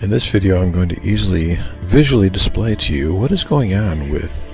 In this video, I'm going to easily visually display to you what is going on with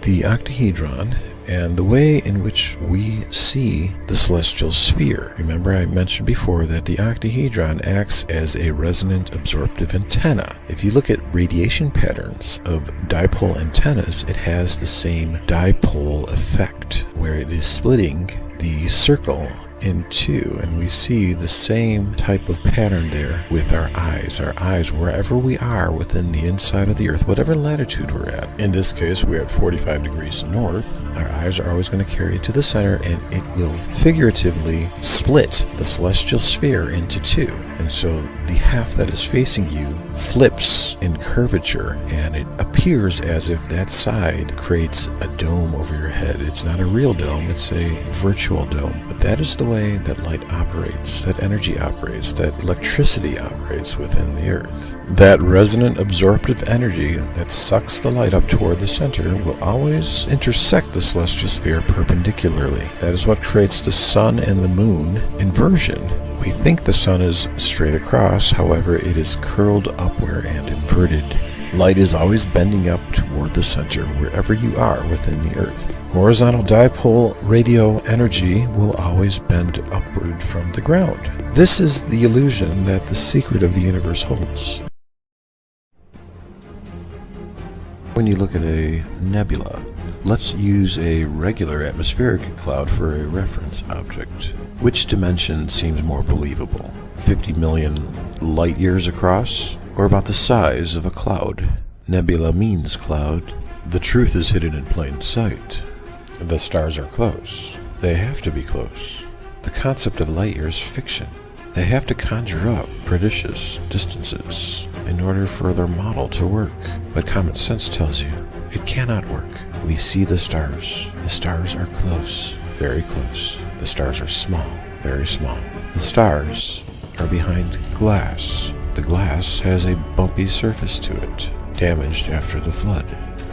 the octahedron and the way in which we see the celestial sphere. Remember, I mentioned before that the octahedron acts as a resonant absorptive antenna. If you look at radiation patterns of dipole antennas, it has the same dipole effect, where it is splitting the circle in two, and we see the same type of pattern there with our eyes. Our eyes, wherever we are within the inside of the Earth, whatever latitude we're at. In this case, we're at 45 degrees north. Our eyes are always going to carry it to the center, and it will figuratively split the celestial sphere into two. And so the half that is facing you flips in curvature, and it appears as if that side creates a dome over your head. It's not a real dome, it's a virtual dome. But that is the way that light operates, that energy operates, that electricity operates within the Earth. That resonant absorptive energy that sucks the light up toward the center will always intersect the celestial sphere perpendicularly. That is what creates the sun and the moon inversion. We think the sun is straight across, however it is curled upward and inverted. Light is always bending up toward the center wherever you are within the Earth. Horizontal dipole radio energy will always bend upward from the ground. This is the illusion that the secret of the universe holds. When you look at a nebula, let's use a regular atmospheric cloud for a reference object. Which dimension seems more believable? 50 million light years across? Or about the size of a cloud? Nebula means cloud. The truth is hidden in plain sight. The stars are close. They have to be close. The concept of light year is fiction. They have to conjure up prodigious distances in order for their model to work. But common sense tells you it cannot work. We see the stars. The stars are close, very close. The stars are small, very small. The stars are behind glass. The glass has a bumpy surface to it, damaged after the flood.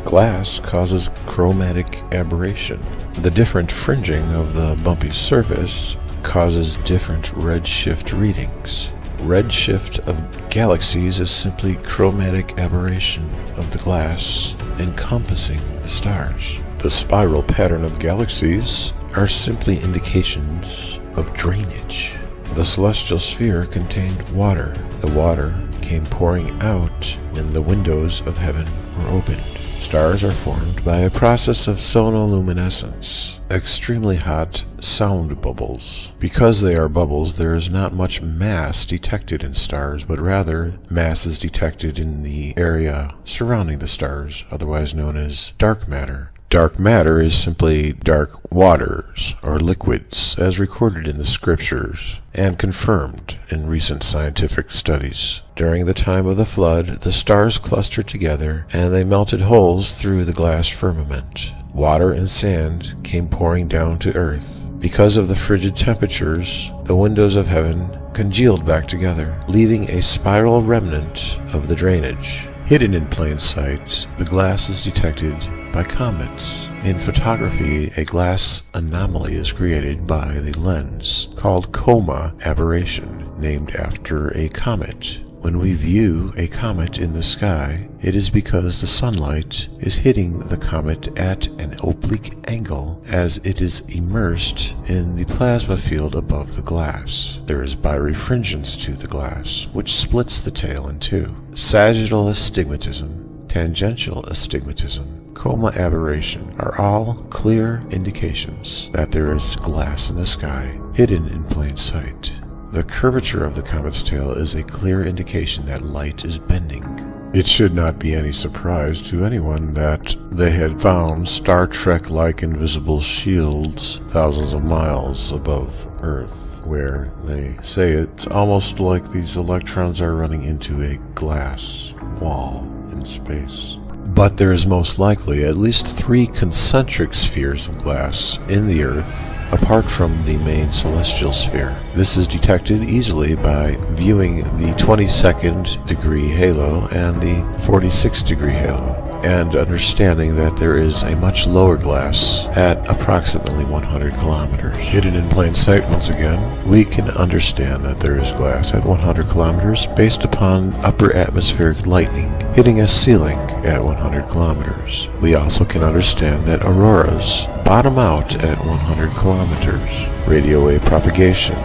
Glass causes chromatic aberration. The different fringing of the bumpy surface causes different redshift readings. Redshift of galaxies is simply chromatic aberration of the glass encompassing the stars. The spiral pattern of galaxies are simply indications of drainage. The celestial sphere contained water. The water came pouring out when the windows of heaven were opened. Stars are formed by a process of sonoluminescence, extremely hot sound bubbles. Because they are bubbles, there is not much mass detected in stars, but rather mass is detected in the area surrounding the stars, otherwise known as dark matter. Dark matter is simply dark waters or liquids, as recorded in the scriptures and confirmed in recent scientific studies. During the time of the flood, the stars clustered together and they melted holes through the glass firmament. Water and sand came pouring down to earth. Because of the frigid temperatures, the windows of heaven congealed back together, leaving a spiral remnant of the drainage. Hidden in plain sight, the glass is detected by comets. In photography, a glass anomaly is created by the lens, called coma aberration, named after a comet. When we view a comet in the sky, it is because the sunlight is hitting the comet at an oblique angle as it is immersed in the plasma field above the glass. There is birefringence to the glass, which splits the tail in two. Sagittal astigmatism, tangential astigmatism, coma aberration are all clear indications that there is glass in the sky, hidden in plain sight. The curvature of the comet's tail is a clear indication that light is bending. It should not be any surprise to anyone that they had found Star Trek-like invisible shields thousands of miles above Earth, where they say it's almost like these electrons are running into a glass wall in space. But there is most likely at least 3 concentric spheres of glass in the Earth, apart from the main celestial sphere. This is detected easily by viewing the 22nd degree halo and the 46th degree halo, and understanding that there is a much lower glass at approximately 100 kilometers. Hidden in plain sight once again, we can understand that there is glass at 100 kilometers based upon upper atmospheric lightning hitting a ceiling at 100 kilometers. We also can understand that auroras bottom out at 100 kilometers. Radio wave propagation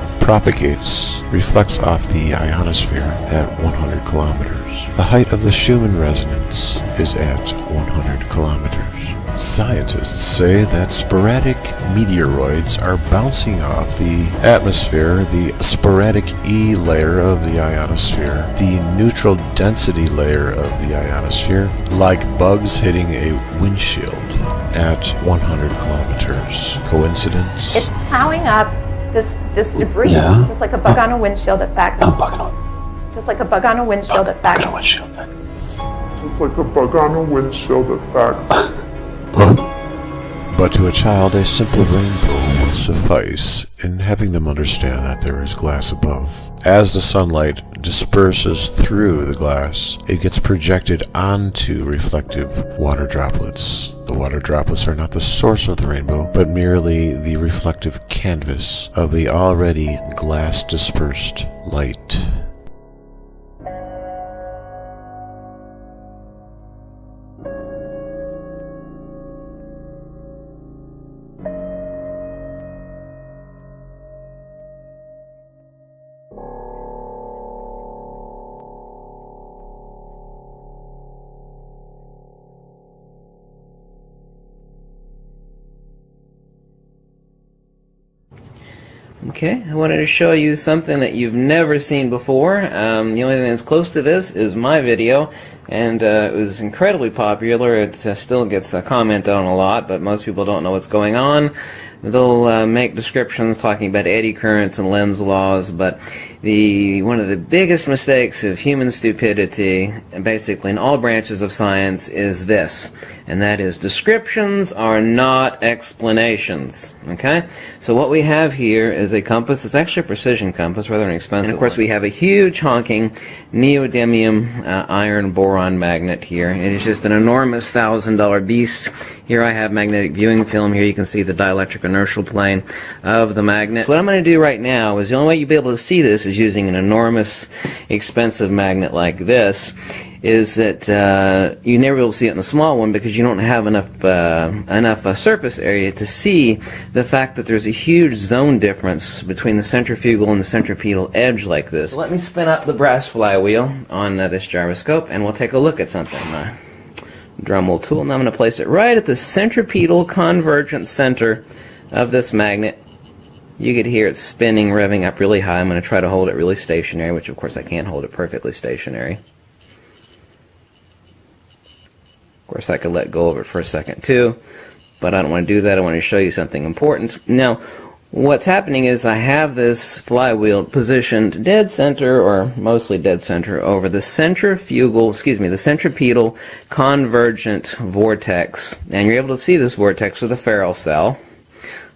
reflects off the ionosphere at 100 kilometers. The height of the Schumann resonance is at 100 kilometers. Scientists say that sporadic meteoroids are bouncing off the atmosphere, the sporadic E layer of the ionosphere, the neutral density layer of the ionosphere, like bugs hitting a windshield at 100 kilometers. Coincidence? It's plowing up this debris, just like a bug on a windshield effect. Just like a bug on a windshield effect. Just like a bug on a windshield effect. But to a child, a simple rainbow will suffice in having them understand that there is glass above. As the sunlight disperses through the glass, it gets projected onto reflective water droplets. The water droplets are not the source of the rainbow, but merely the reflective canvas of the already glass-dispersed light. Okay, I wanted to show you something that you've never seen before. The only thing that's close to this is my video, and it was incredibly popular. It still gets commented on a lot, but most people don't know what's going on. They'll make descriptions talking about eddy currents and Lenz's laws, but one of the biggest mistakes of human stupidity, basically in all branches of science, is this, and that is descriptions are not explanations. Okay? So what we have here is a compass. It's actually a precision compass, rather inexpensive. And of course we have a huge honking neodymium iron boron magnet here. It is just an enormous $1,000 beast. Here I have magnetic viewing film. Here you can see the dielectric inertial plane of the magnet. So what I'm going to do right now is the only way you'll be able to see this is using an enormous, expensive magnet like this, is that you never will see it in a small one because you don't have enough surface area to see the fact that there's a huge zone difference between the centrifugal and the centripetal edge like this. So let me spin up the brass flywheel on this gyroscope and we'll take a look at something. Dremel tool, and I'm going to place it right at the centripetal convergent center of this magnet. You could hear it spinning, revving up really high. I'm going to try to hold it really stationary, which of course I can't hold it perfectly stationary. Of course I could let go of it for a second too, but I don't want to do that. I want to show you something important. Now, what's happening is I have this flywheel positioned dead center, or mostly dead center, over the the centripetal convergent vortex. And you're able to see this vortex with a ferrule cell.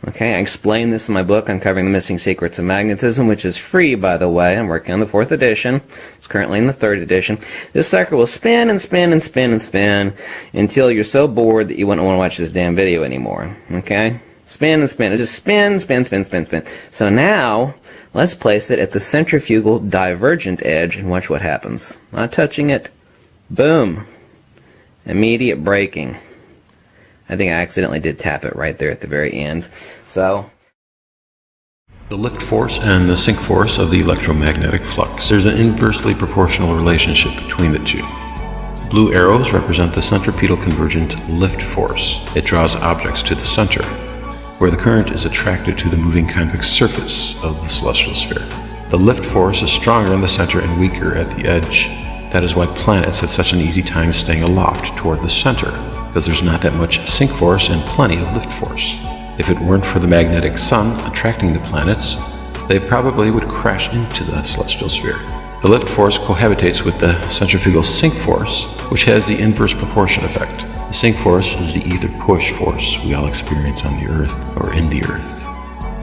Okay, I explain this in my book, Uncovering the Missing Secrets of Magnetism, which is free, by the way. I'm working on the 4th edition. It's currently in the 3rd edition. This sucker will spin and spin and spin and spin until you're so bored that you wouldn't want to watch this damn video anymore. Okay? Spin and spin. It just spin, spin, spin, spin, spin. So now, let's place it at the centrifugal divergent edge and watch what happens. Not touching it. Boom. Immediate braking. I think I accidentally did tap it right there at the very end. So, The lift force and the sink force of the electromagnetic flux. There's an inversely proportional relationship between the two. Blue arrows represent the centripetal convergent lift force. It draws objects to the center, where the current is attracted to the moving convex surface of the celestial sphere. The lift force is stronger in the center and weaker at the edge. That is why planets have such an easy time staying aloft toward the center, because there's not that much sink force and plenty of lift force. If it weren't for the magnetic sun attracting the planets, they probably would crash into the celestial sphere. The lift force cohabitates with the centrifugal sink force, which has the inverse proportion effect. The sink force is the ether push force we all experience on the Earth, or in the Earth.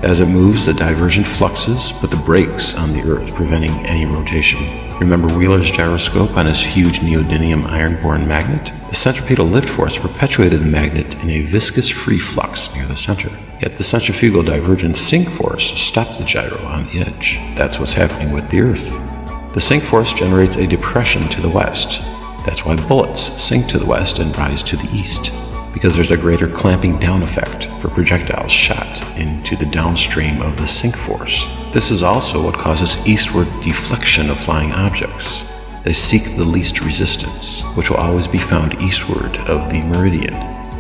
As it moves, the divergent fluxes put the brakes on the Earth, preventing any rotation. Remember Wheeler's gyroscope on his huge neodymium iron-borne magnet? The centripetal lift force perpetuated the magnet in a viscous free flux near the center. Yet the centrifugal divergent sink force stopped the gyro on the edge. That's what's happening with the Earth. The sink force generates a depression to the west. That's why bullets sink to the west and rise to the east, because there's a greater clamping down effect for projectiles shot into the downstream of the sink force. This is also what causes eastward deflection of flying objects. They seek the least resistance, which will always be found eastward of the meridian.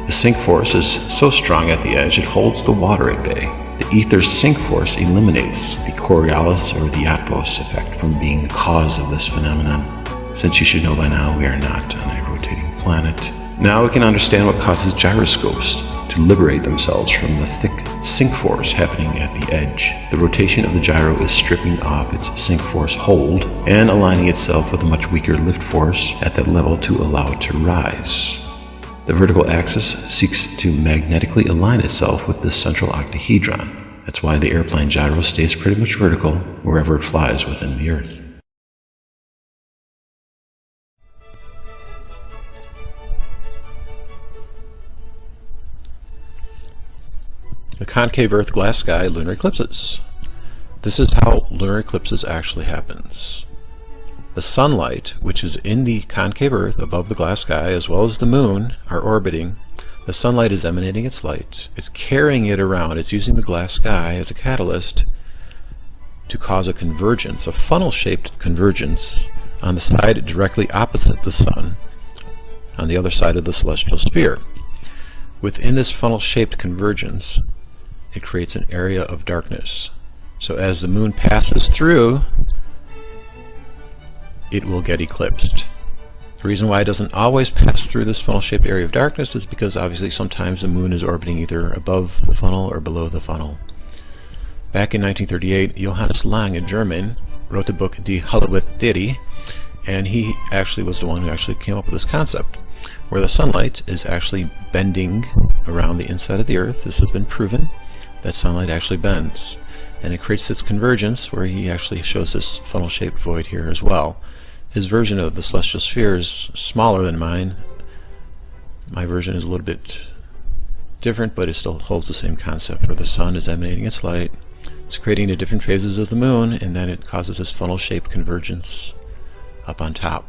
The sink force is so strong at the edge it holds the water at bay. The ether sink force eliminates the Coriolis or the Atmos effect from being the cause of this phenomenon. Since you should know by now, we are not on a rotating planet. Now we can understand what causes gyroscopes to liberate themselves from the thick sink force happening at the edge. The rotation of the gyro is stripping off its sink force hold and aligning itself with a much weaker lift force at that level to allow it to rise. The vertical axis seeks to magnetically align itself with the central octahedron. That's why the airplane gyro stays pretty much vertical wherever it flies within the Earth. The concave Earth glass sky lunar eclipses. This is how lunar eclipses actually happens. The sunlight, which is in the concave Earth above the glass sky, as well as the moon, are orbiting. The sunlight is emanating its light. It's carrying it around. It's using the glass sky as a catalyst to cause a convergence, a funnel-shaped convergence on the side directly opposite the sun, on the other side of the celestial sphere. Within this funnel-shaped convergence, it creates an area of darkness. So as the moon passes through, it will get eclipsed. The reason why it doesn't always pass through this funnel-shaped area of darkness is because obviously sometimes the moon is orbiting either above the funnel or below the funnel. Back in 1938, Johannes Lang, a German, wrote the book Die Halbe Theory, and he actually was the one who actually came up with this concept, where the sunlight is actually bending around the inside of the Earth. This has been proven, that sunlight actually bends. And it creates this convergence where he actually shows this funnel-shaped void here as well. His version of the celestial sphere is smaller than mine. My version is a little bit different, but it still holds the same concept, where the sun is emanating its light. It's creating the different phases of the moon, and then it causes this funnel-shaped convergence up on top.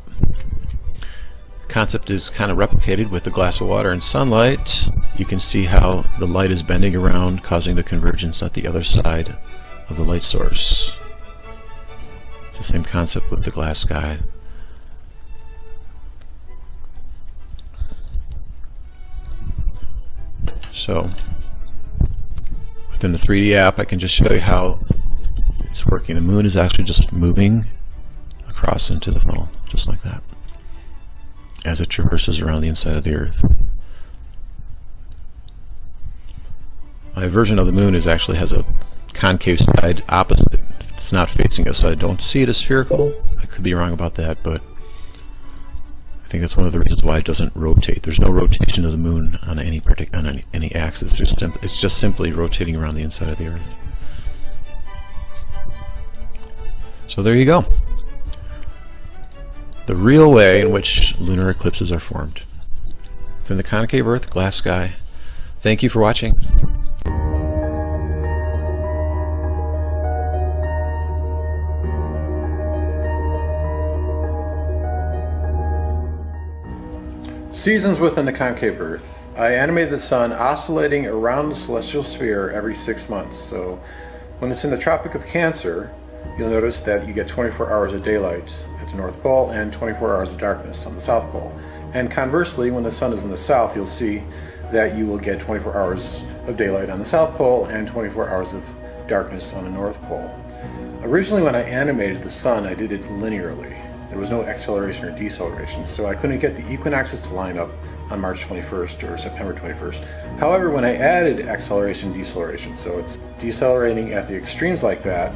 The concept is kind of replicated with a glass of water and sunlight. You can see how the light is bending around, causing the convergence at the other side of the light source. It's the same concept with the glass sky. So, within the 3D app, I can just show you how it's working. The moon is actually just moving across into the funnel, just like that, as it traverses around the inside of the Earth. My version of the moon actually has a concave side opposite. It's not facing us, so I don't see it as spherical. I could be wrong about that, but I think that's one of the reasons why it doesn't rotate. There's no rotation of the moon on any axis. It's just simply rotating around the inside of the Earth. So there you go. The real way in which lunar eclipses are formed. Within the concave Earth, glass sky. Thank you for watching. Seasons within the concave Earth. I animated the sun oscillating around the celestial sphere every 6 months. So when it's in the Tropic of Cancer, you'll notice that you get 24 hours of daylight at the North Pole and 24 hours of darkness on the South Pole. And conversely, when the sun is in the south, you'll see that you will get 24 hours of daylight on the South Pole and 24 hours of darkness on the North Pole. Originally, when I animated the sun, I did it linearly. There was no acceleration or deceleration, so I couldn't get the equinoxes to line up on March 21st or September 21st. However, when I added acceleration and deceleration, so it's decelerating at the extremes like that,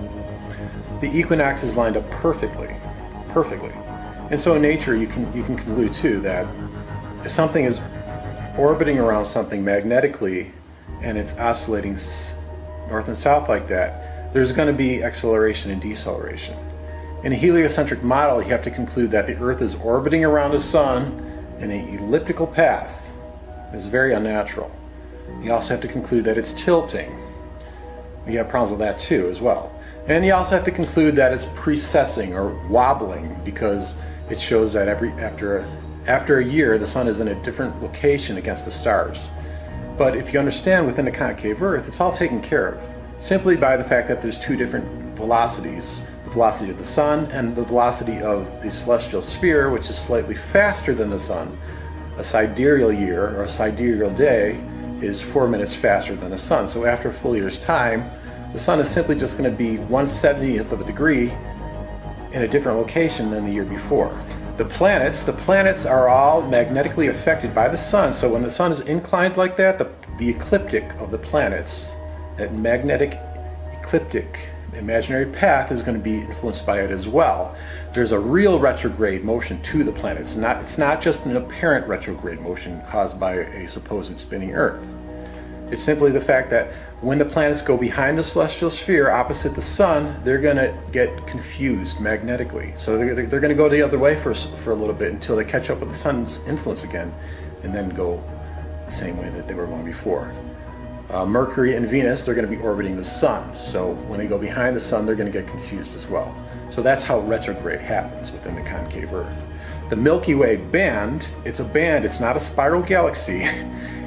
the equinoxes lined up perfectly. And so in nature, you can conclude too that if something is orbiting around something magnetically and it's oscillating north and south like that, there's going to be acceleration and deceleration. In a heliocentric model, you have to conclude that the Earth is orbiting around the sun in an elliptical path. This is very unnatural. You also have to conclude that it's tilting. You have problems with that too as well. And you also have to conclude that it's precessing or wobbling, because it shows that after a year the sun is in a different location against the stars. But if you understand within the concave Earth, it's all taken care of simply by the fact that there's two different velocities. The velocity of the sun and the velocity of the celestial sphere, which is slightly faster than the sun. A sidereal year or a sidereal day is 4 minutes faster than the sun. So after a full year's time, the sun is simply just going to be 1/70th of a degree in a different location than the year before. The planets are all magnetically affected by the sun. So when the sun is inclined like that, the ecliptic of the planets, that magnetic ecliptic imaginary path, is going to be influenced by it as well. There's a real retrograde motion to the planet. It's not just an apparent retrograde motion caused by a supposed spinning Earth. It's simply the fact that when the planets go behind the celestial sphere opposite the sun, they're going to get confused magnetically. So they're going to go the other way for a little bit until they catch up with the sun's influence again, and then go the same way that they were going before. Mercury and Venus, they're going to be orbiting the sun. So when they go behind the sun, they're going to get confused as well. So that's how retrograde happens within the concave Earth. The Milky Way band, it's a band, it's not a spiral galaxy.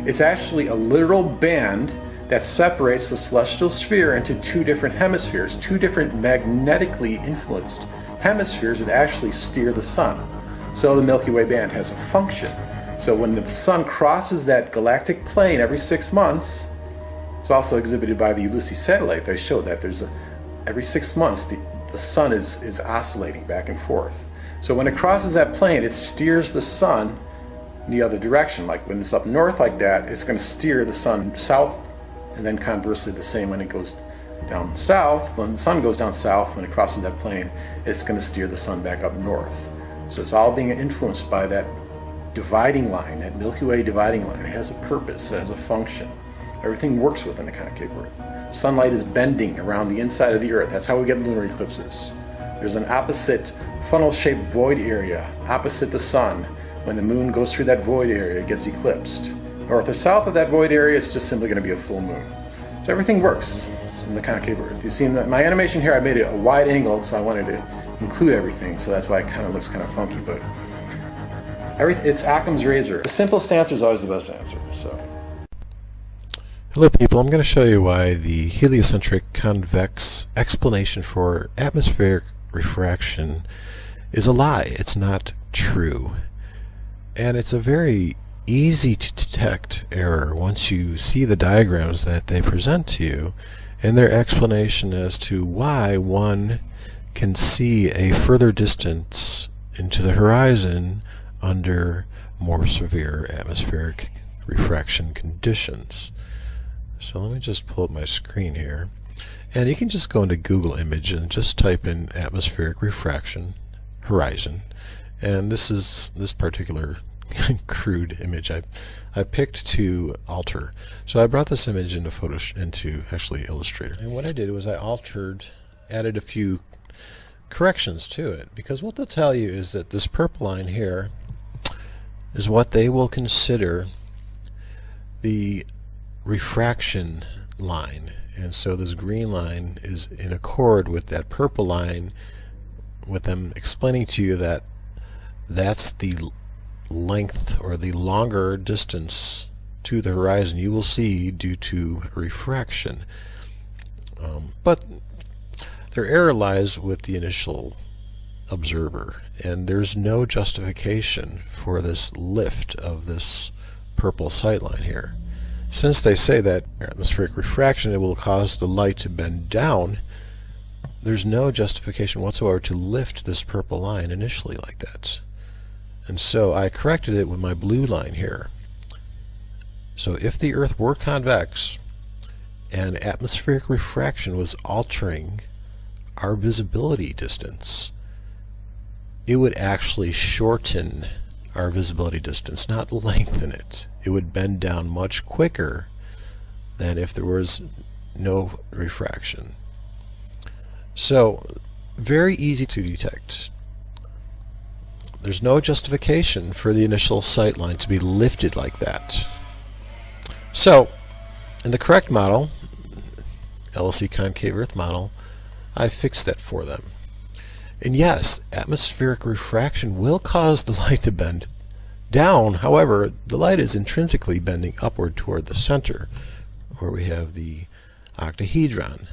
It's actually a literal band that separates the celestial sphere into two different hemispheres, two different magnetically influenced hemispheres that actually steer the sun. So the Milky Way band has a function. So when the sun crosses that galactic plane every 6 months, it's also exhibited by the Ulysses satellite. They show that every 6 months the sun is oscillating back and forth. So when it crosses that plane, it steers the sun in the other direction. Like when it's up north like that, it's going to steer the sun south, and then conversely the same when it goes down south. When the sun goes down south, when it crosses that plane, it's going to steer the sun back up north. So it's all being influenced by that dividing line, that Milky Way dividing line. It has a purpose, it has a function. Everything works within the concave Earth. Sunlight is bending around the inside of the Earth. That's how we get lunar eclipses. There's an opposite funnel-shaped void area opposite the sun. When the moon goes through that void area, it gets eclipsed. North or south of that void area, it's just simply going to be a full moon. So everything works in the concave Earth. You've seen my animation here, I made it a wide angle, so I wanted to include everything, so that's why it kind of looks kind of funky, but it's Occam's razor. The simplest answer is always the best answer. So. Hello people, I'm going to show you why the heliocentric convex explanation for atmospheric refraction is a lie. It's not true. And it's a very easy to detect error once you see the diagrams that they present to you and their explanation as to why one can see a further distance into the horizon under more severe atmospheric refraction conditions. So let me just pull up my screen here, and you can just go into Google Image and just type in atmospheric refraction horizon, And this particular crude image I picked to alter. So I brought this image into actually Illustrator. And what I did was I added a few corrections to it, because what they'll tell you is that this purple line here is what they will consider the refraction line, and so this green line is in accord with that purple line, with them explaining to you that that's the length or the longer distance to the horizon you will see due to refraction. But their error lies with the initial observer, and there's no justification for this lift of this purple sightline here. Since they say that atmospheric refraction, it will cause the light to bend down, there's no justification whatsoever to lift this purple line initially like that. And so I corrected it with my blue line here. So if the Earth were convex and atmospheric refraction was altering our visibility distance, it would actually shorten our visibility distance, not lengthen it. It would bend down much quicker than if there was no refraction. So, very easy to detect. There's no justification for the initial sight line to be lifted like that. So, in the correct model, LSC concave Earth model, I fixed that for them. And yes, atmospheric refraction will cause the light to bend down. However, the light is intrinsically bending upward toward the center, where we have the octahedron.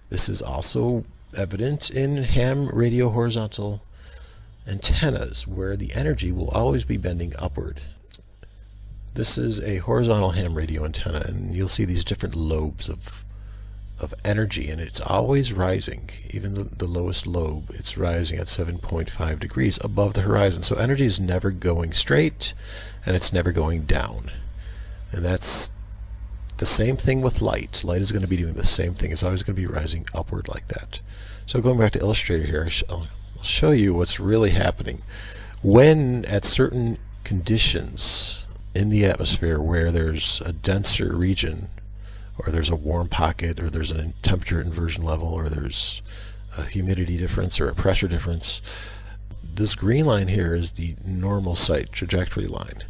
This is also evident in ham radio horizontal antennas, where the energy will always be bending upward. This is a horizontal ham radio antenna, and you'll see these different lobes of energy, and it's always rising. Even the lowest lobe, it's rising at 7.5 degrees above the horizon. So energy is never going straight, and it's never going down. And that's the same thing with light. Light is going to be doing the same thing. It's always going to be rising upward like that. So going back to Illustrator here, I'll show you what's really happening when at certain conditions in the atmosphere where there's a denser region, or there's a warm pocket, or there's a temperature inversion level, or there's a humidity difference or a pressure difference. This green line here is the normal sight trajectory line.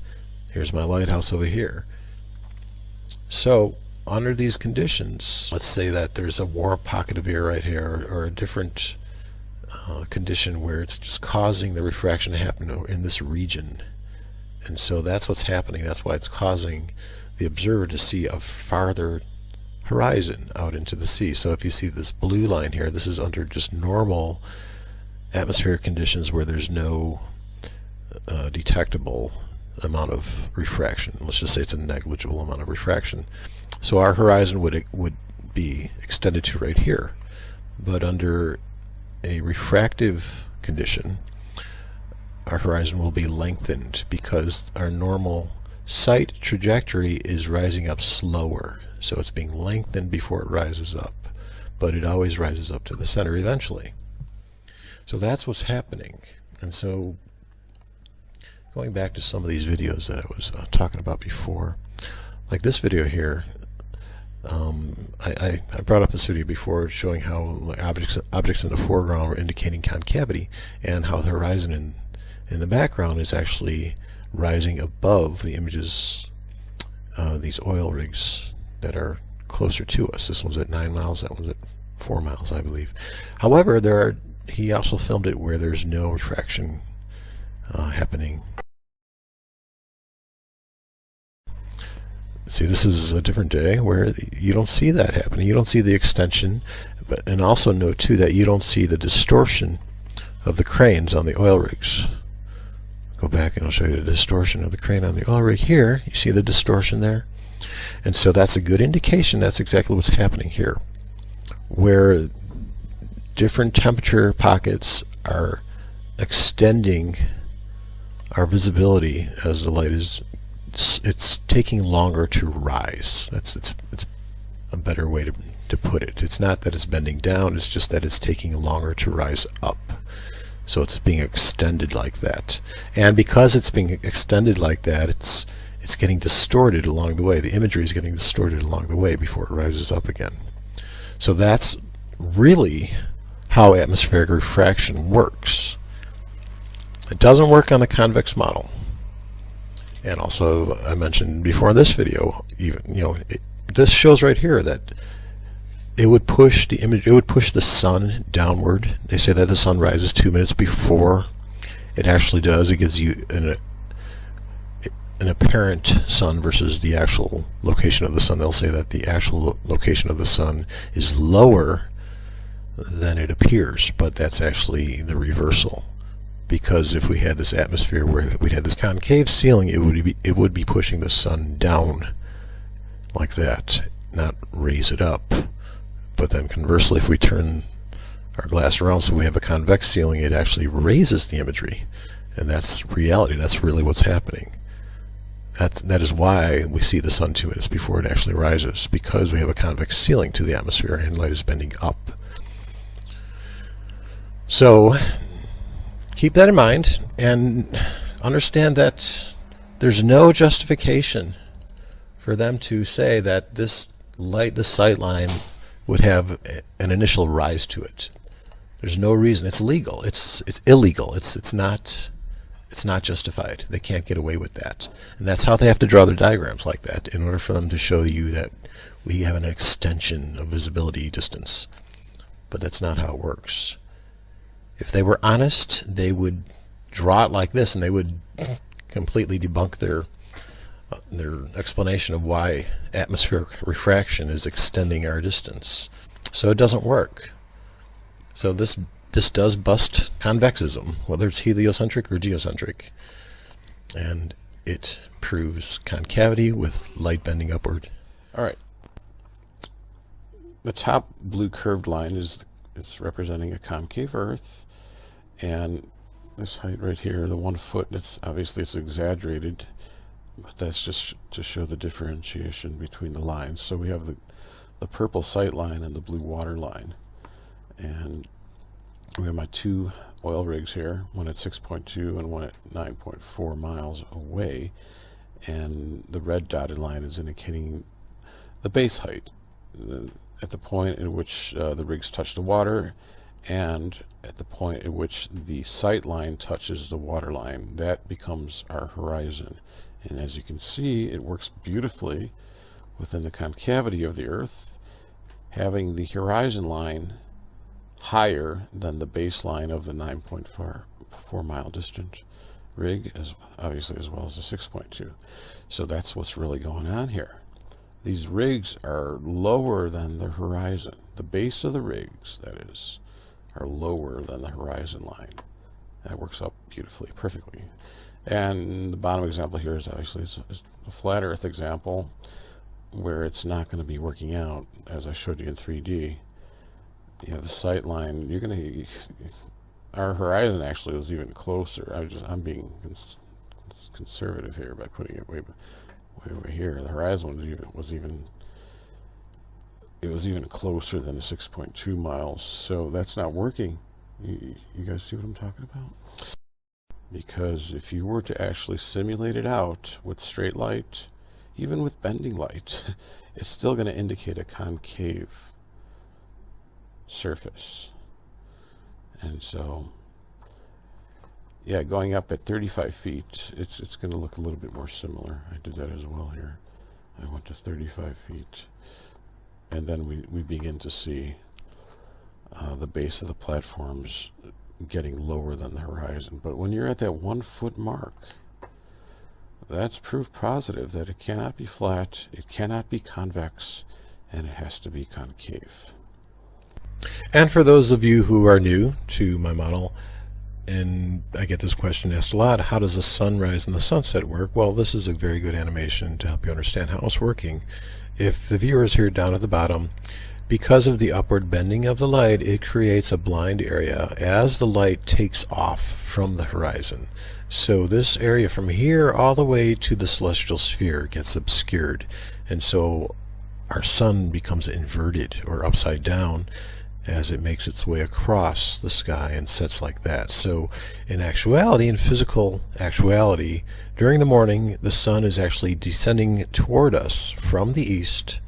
Here's my lighthouse over here. So under these conditions, let's say that there's a warm pocket of air right here, or a different condition where it's just causing the refraction to happen in this region. And so that's what's happening. That's why it's causing the observer to see a farther horizon out into the sea. So if you see this blue line here, this is under just normal atmospheric conditions where there's no detectable amount of refraction. Let's just say it's a negligible amount of refraction. So our horizon would be extended to right here. But under a refractive condition, our horizon will be lengthened because our normal sight trajectory is rising up slower. So it's being lengthened before it rises up, but it always rises up to the center eventually. So that's what's happening. And so going back to some of these videos that I was talking about before, like this video here, I brought up this video before showing how objects in the foreground were indicating concavity, and how the horizon in the background is actually rising above the images, these oil rigs that are closer to us. This one's at 9 miles, that one's at 4 miles, I believe. However, he also filmed it where there's no refraction happening. See, this is a different day where you don't see that happening. You don't see the extension, and also note too that you don't see the distortion of the cranes on the oil rigs. Go back and I'll show you the distortion of the crane on the oil rig here. You see the distortion there? And so that's a good indication that's exactly what's happening here, where different temperature pockets are extending our visibility as the light is, it's taking longer to rise. It's a better way to put it. It's not that it's bending down, it's just that it's taking longer to rise up. So it's being extended like that. And because it's being extended like that, it's getting distorted along the way. The imagery is getting distorted along the way before it rises up again. So that's really how atmospheric refraction works. It doesn't work on the convex model. And also, I mentioned before in this video, even this shows right here that it would push the image, it would push the sun downward. They say that the sun rises 2 minutes before it actually does. It gives you an apparent sun versus the actual location of the sun. They'll say that the actual location of the sun is lower than it appears, but that's actually the reversal. Because if we had this atmosphere where we'd had this concave ceiling, it would be pushing the sun down like that, not raise it up. But then conversely, if we turn our glass around so we have a convex ceiling, it actually raises the imagery. And that's reality. That's really what's happening. That is why we see the sun 2 minutes before it actually rises, because we have a convex ceiling to the atmosphere and light is bending up. So keep that in mind and understand that there's no justification for them to say that this sight line would have an initial rise to it. There's no reason. It's legal. It's illegal. It's not justified. They can't get away with that. And that's how they have to draw their diagrams like that in order for them to show you that we have an extension of visibility distance. But that's not how it works. If they were honest, they would draw it like this and they would completely debunk their explanation of why atmospheric refraction is extending our distance. So it doesn't work. So this does bust convexism, whether it's heliocentric or geocentric, and it proves concavity with light bending upward. All right. The top blue curved line is representing a concave Earth, and this height right here, the 1 foot, it's exaggerated, but that's just to show the differentiation between the lines. So we have the purple sight line and the blue water line, and we have my two oil rigs here, one at 6.2 and one at 9.4 miles away, and the red dotted line is indicating the base height at the point at which the rigs touch the water, and at the point at which the sight line touches the water line. That becomes our horizon. And as you can see, it works beautifully within the concavity of the Earth, having the horizon line higher than the baseline of the 9.4 mile distant rig, as well as the 6.2. So that's what's really going on here. These rigs are lower than the horizon. The base of the rigs, that is, are lower than the horizon line. That works out beautifully, perfectly. And the bottom example here is obviously it's a flat Earth example where it's not going to be working out, as I showed you in 3D. You have the sight line. Our horizon actually was even closer. I'm being conservative here by putting it way over here. The horizon was even closer than the 6.2 miles. So that's not working. You guys see what I'm talking about? Because if you were to actually simulate it out with straight light, even with bending light, it's still going to indicate a concave surface. And so, yeah, going up at 35 feet, it's going to look a little bit more similar. I did that as well here. I went to 35 feet. And then we begin to see the base of the platforms getting lower than the horizon. But when you're at that 1 foot mark, that's proof positive that it cannot be flat, it cannot be convex, and it has to be concave. And for those of you who are new to my model, and I get this question asked a lot, how does the sunrise and the sunset work? Well, this is a very good animation to help you understand how it's working. If the viewer is here down at the bottom, because of the upward bending of the light, it creates a blind area as the light takes off from the horizon. So this area from here all the way to the celestial sphere gets obscured. And so our sun becomes inverted or upside down. as it makes its way across the sky and sets like that. So in actuality, in physical actuality, during the morning, the sun is actually descending toward us from the east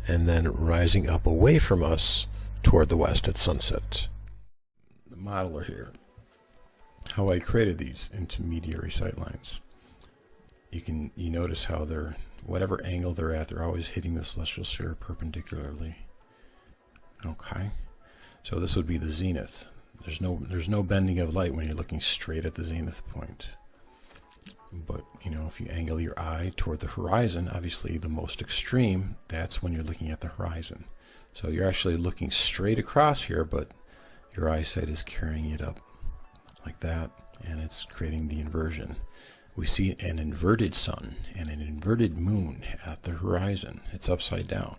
and then rising up away from us toward the west at sunset. The modeler here, how I created these intermediary sightlines. You notice how they're, whatever angle they're at, they're always hitting the celestial sphere perpendicularly. Okay, so this would be the zenith. There's no bending of light when you're looking straight at the zenith point. But if you angle your eye toward the horizon, obviously the most extreme, that's when you're looking at the horizon. So you're actually looking straight across here, but your eyesight is carrying it up like that, and it's creating the inversion. We see an inverted sun and an inverted moon at the horizon. It's upside down.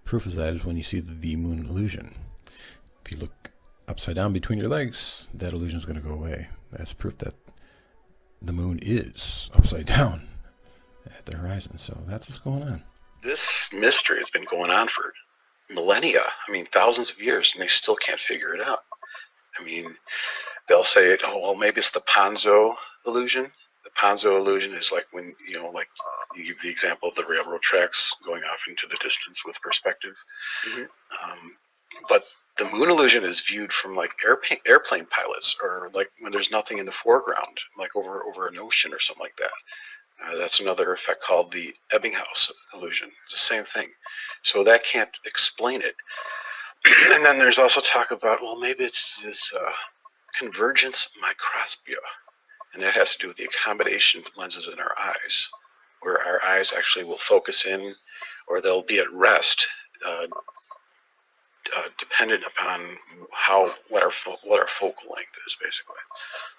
Proof of that is when you see the moon illusion. If you look upside down between your legs, that illusion is going to go away. That's proof that the moon is upside down at the horizon. So that's what's going on. This mystery has been going on for millennia. I mean, thousands of years, and they still can't figure it out. I mean, they'll say, oh, well, maybe it's the Ponzo illusion. The Ponzo illusion is like when, like you give the example of the railroad tracks going off into the distance with perspective. Mm-hmm. But the moon illusion is viewed from like airplane pilots, or like when there's nothing in the foreground, like over an ocean or something like that. That's another effect called the Ebbinghaus illusion. It's the same thing. So that can't explain it. And then there's also talk about, well, maybe it's this convergence microspia, and that has to do with the accommodation lenses in our eyes, where our eyes actually will focus in, or they'll be at rest, dependent upon what our focal length is, basically.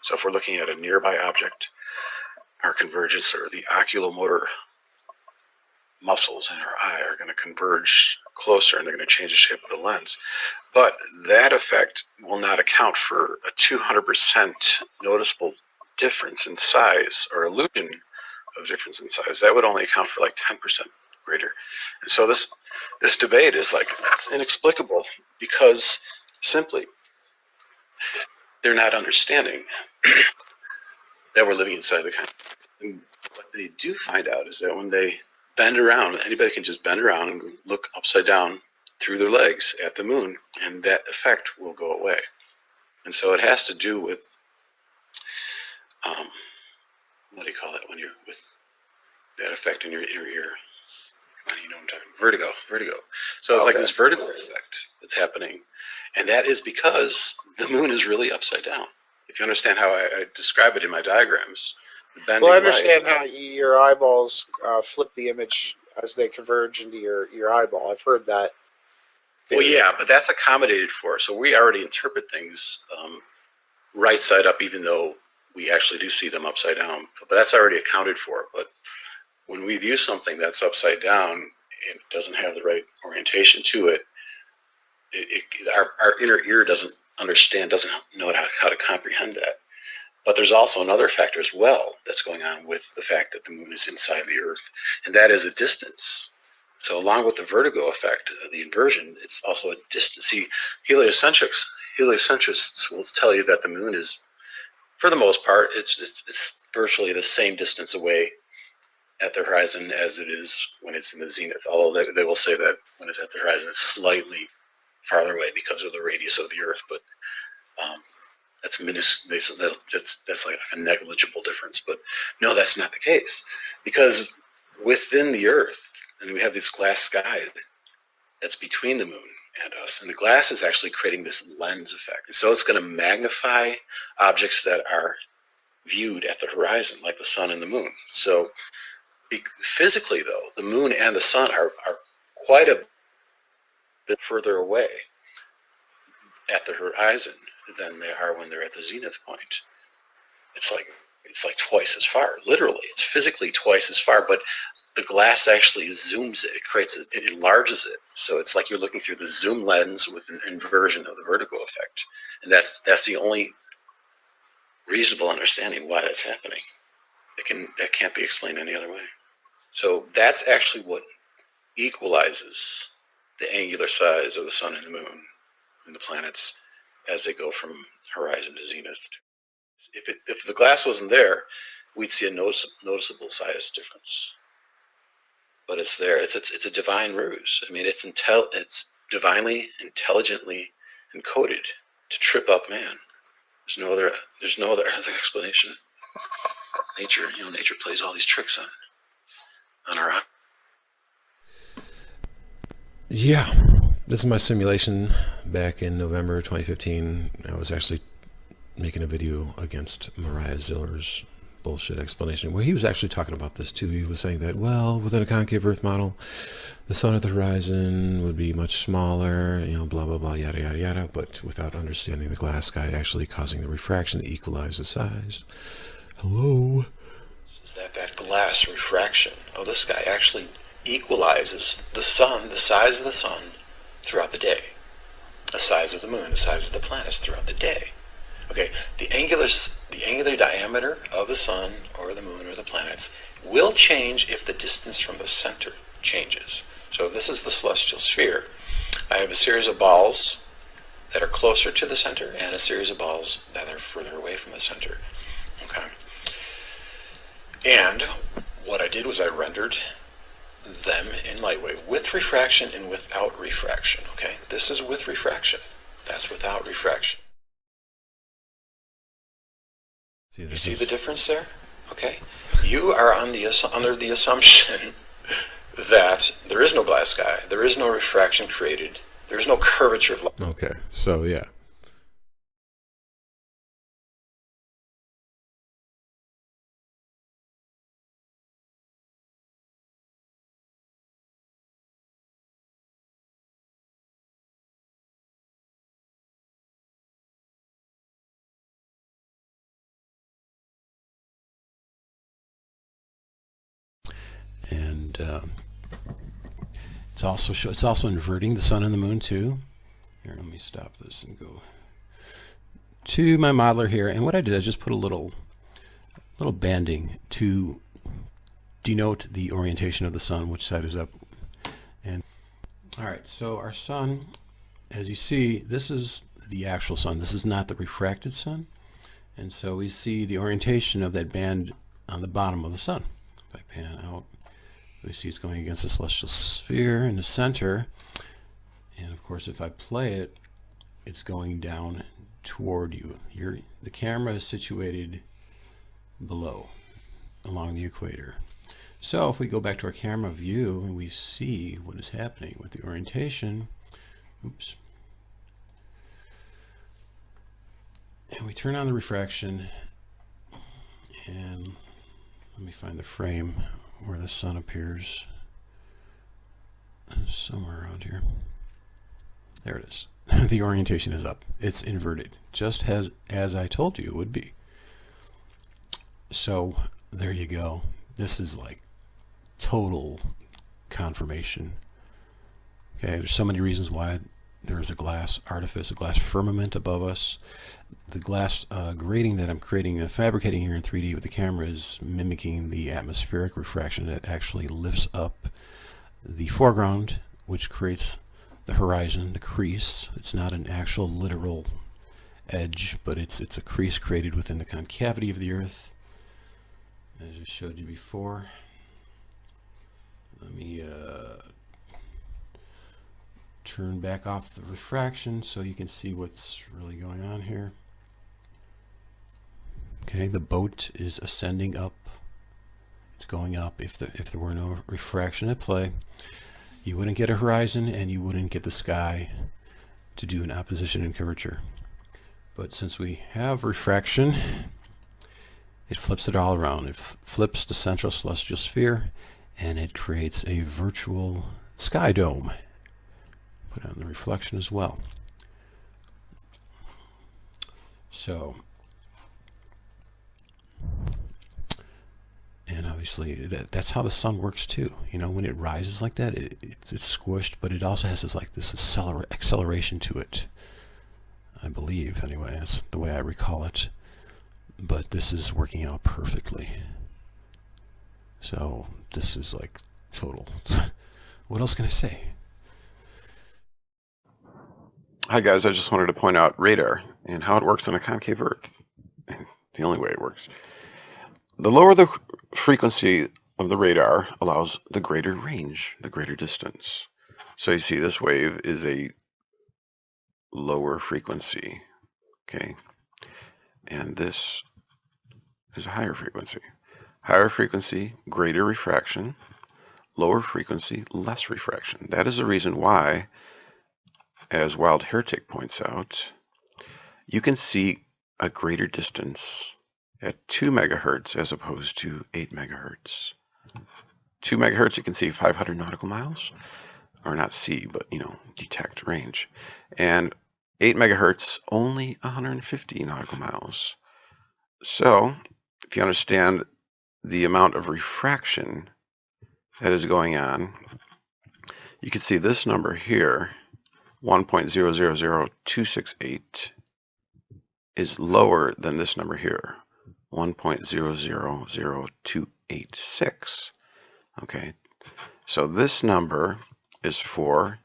So if we're looking at a nearby object, our convergence, or the oculomotor muscles in our eye, are going to converge closer, and they're going to change the shape of the lens. But that effect will not account for a 200% noticeable difference in size, or illusion of difference in size. That would only account for like 10% greater. And so this debate is like, it's inexplicable, because simply they're not understanding that we're living inside the kind. And what they do find out is that when they bend around, anybody can just bend around and look upside down through their legs at the moon, and that effect will go away. And so it has to do with, what do you call it when you're with that effect in your inner ear? Come on, you know what I'm talking about. Vertigo. So it's like this vertigo effect that's happening, and that is because the moon is really upside down. If you understand how I describe it in my diagrams, the bending well, I understand light, how your eyeballs flip the image as they converge into your eyeball. I've heard that. Well, yeah, but that's accommodated for. So we already interpret things right side up, even though we actually do see them upside down. But that's already accounted for. But when we view something that's upside down and it doesn't have the right orientation to it, our inner ear doesn't understand, doesn't know how to comprehend that. But there's also another factor as well that's going on with the fact that the moon is inside the Earth, and that is a distance. So along with the vertigo effect, the inversion, it's also a distance. See, heliocentrists will tell you that the moon is, for the most part, it's virtually the same distance away at the horizon as it is when it's in the zenith. Although they will say that when it's at the horizon, it's slightly farther away because of the radius of the Earth, but that's that's like a negligible difference. But no, that's not the case, because within the Earth, and we have this glass sky that's between the moon and us, and the glass is actually creating this lens effect. And so it's going to magnify objects that are viewed at the horizon, like the sun and the moon. So physically, though, the moon and the sun are quite a bit further away at the horizon than they are when they're at the zenith point. It's like twice as far. Literally, it's physically twice as far, but the glass actually zooms it. It enlarges it. So it's like you're looking through the zoom lens with an inversion of the vertigo effect. And that's the only reasonable understanding why that's happening. That can't be explained any other way. So that's actually what equalizes the angular size of the sun and the moon and the planets as they go from horizon to zenith. If the glass wasn't there, we'd see a noticeable size difference. But it's there. It's a divine ruse. I mean, it's divinely, intelligently encoded to trip up man. There's no other explanation. Nature plays all these tricks on our eye. Yeah, this is my simulation back in November 2015. I was actually making a video against Mariah Ziller's bullshit explanation, where he was actually talking about this too. He was saying that, well, within a concave Earth model, the sun at the horizon would be much smaller, blah, blah, blah, yada, yada, yada, but without understanding the glass sky actually causing the refraction to equalize the size. Hello? That glass refraction of the sky actually equalizes the sun, the size of the sun, throughout the day. The size of the moon, the size of the planets throughout the day. Okay, the angular diameter of the sun or the moon or the planets will change if the distance from the center changes. So if this is the celestial sphere, I have a series of balls that are closer to the center and a series of balls that are further away from the center. Okay. And what I did was I rendered them in light wave with refraction and without refraction. Okay, this is with refraction. That's without refraction. You see the difference there? Okay, you are under the assumption that there is no glass sky, there is no refraction created, there is no curvature of light. Okay, so yeah. And it's also inverting the sun and the moon too. Here, let me stop this and go to my modeler here. And what I did, I just put a little banding to denote the orientation of the sun, which side is up. And all right, so our sun, as you see, this is the actual sun. This is not the refracted sun. And so we see the orientation of that band on the bottom of the sun. If I pan out, we see it's going against the celestial sphere in the center, and of course if I play it, it's going down toward you. The camera is situated below along the equator. So if we go back to our camera view and we see what is happening with the orientation, oops, and we turn on the refraction, and let me find the frame where the sun appears, somewhere around here. There it is. The orientation is up. It's inverted, just as I told you it would be. So there you go. This is like total confirmation. Okay, there's so many reasons why there's a glass artifice, a glass firmament above us. The glass grating that I'm fabricating here in 3D with the camera is mimicking the atmospheric refraction that actually lifts up the foreground, which creates the horizon, the crease. It's not an actual literal edge, but it's a crease created within the concavity of the Earth, as I showed you before. Let me turn back off the refraction so you can see what's really going on here. Okay, the boat is ascending up. It's going up. If there were no refraction at play, you wouldn't get a horizon and you wouldn't get the sky to do an opposition in curvature. But since we have refraction, it flips it all around. It flips the central celestial sphere and it creates a virtual sky dome. Put on the reflection as well. So, and obviously that's how the sun works too. You know, when it rises like that, it's squished, but it also has this acceleration to it. I believe, anyway, that's the way I recall it. But this is working out perfectly. So this is like total. What else can I say? Hi guys, I just wanted to point out radar and how it works on a concave Earth. The only way it works. The lower the frequency of the radar allows the greater range, the greater distance. So you see this wave is a lower frequency, okay? And this is a higher frequency. Higher frequency, greater refraction. Lower frequency, less refraction. That is the reason why, as Wild Heretic points out, you can see a greater distance at 2 megahertz as opposed to 8 megahertz. 2 megahertz, you can see 500 nautical miles, or not see, but detect range. And 8 megahertz, only 150 nautical miles. So, if you understand the amount of refraction that is going on, you can see this number here, 1.000268, is lower than this number here, 1.000286. Okay, so this number is for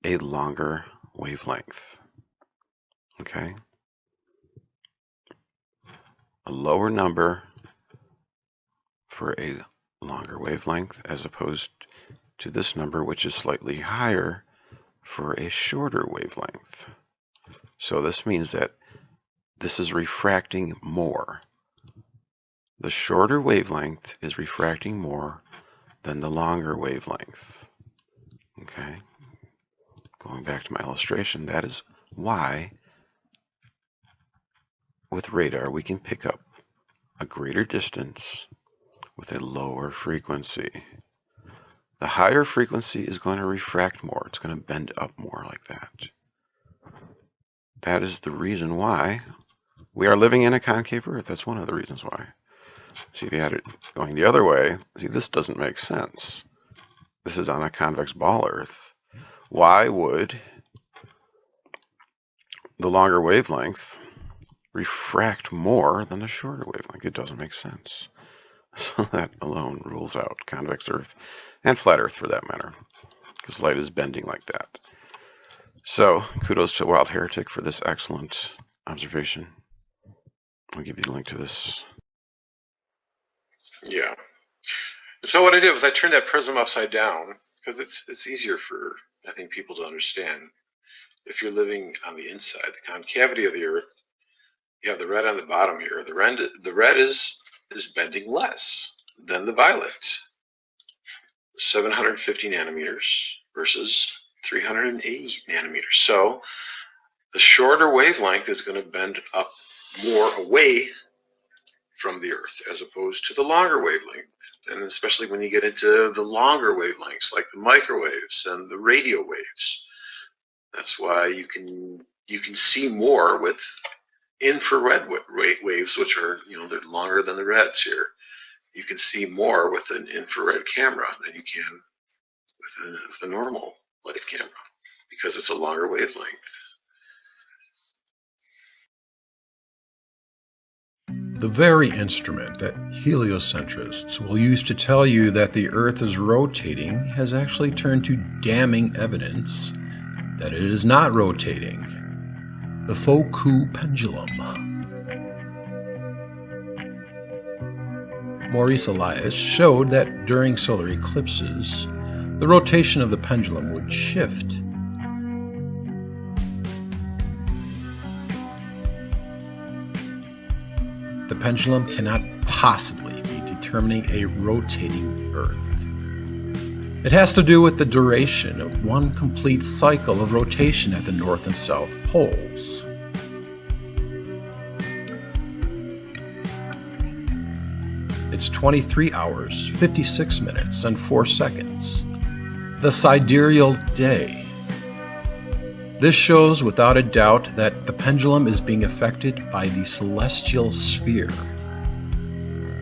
a longer wavelength. Okay, a lower number for a longer wavelength as opposed to this number, which is slightly higher for a shorter wavelength. So this means that this is refracting more. The shorter wavelength is refracting more than the longer wavelength. Okay, going back to my illustration, that is why with radar we can pick up a greater distance with a lower frequency. The higher frequency is going to refract more. It's going to bend up more like that. That is the reason why we are living in a concave Earth. That's one of the reasons why. See, if you had it going the other way, see, this doesn't make sense. This is on a convex ball Earth. Why would the longer wavelength refract more than the shorter wavelength? It doesn't make sense. So that alone rules out convex Earth and flat Earth for that matter, because light is bending like that. So kudos to Wild Heretic for this excellent observation. I'll give you the link to this. Yeah. So what I did was I turned that prism upside down because it's easier for, I think, people to understand. If you're living on the inside, the concavity of the Earth, you have the red on the bottom here. The red is bending less than the violet. 750 nanometers versus 380 nanometers. So the shorter wavelength is going to bend up more away from the Earth as opposed to the longer wavelength. And especially when you get into the longer wavelengths like the microwaves and the radio waves. That's why you can see more with infrared waves, which are, they're longer than the reds here. You can see more with an infrared camera than you can with a normal light camera because it's a longer wavelength. The very instrument that heliocentrists will use to tell you that the Earth is rotating has actually turned to damning evidence that it is not rotating. The Foucault pendulum. Maurice Elias showed that during solar eclipses, the rotation of the pendulum would shift. The pendulum cannot possibly be determining a rotating Earth. It has to do with the duration of one complete cycle of rotation at the North and South poles. It's 23 hours, 56 minutes, and 4 seconds. The sidereal day. This shows without a doubt that the pendulum is being affected by the celestial sphere.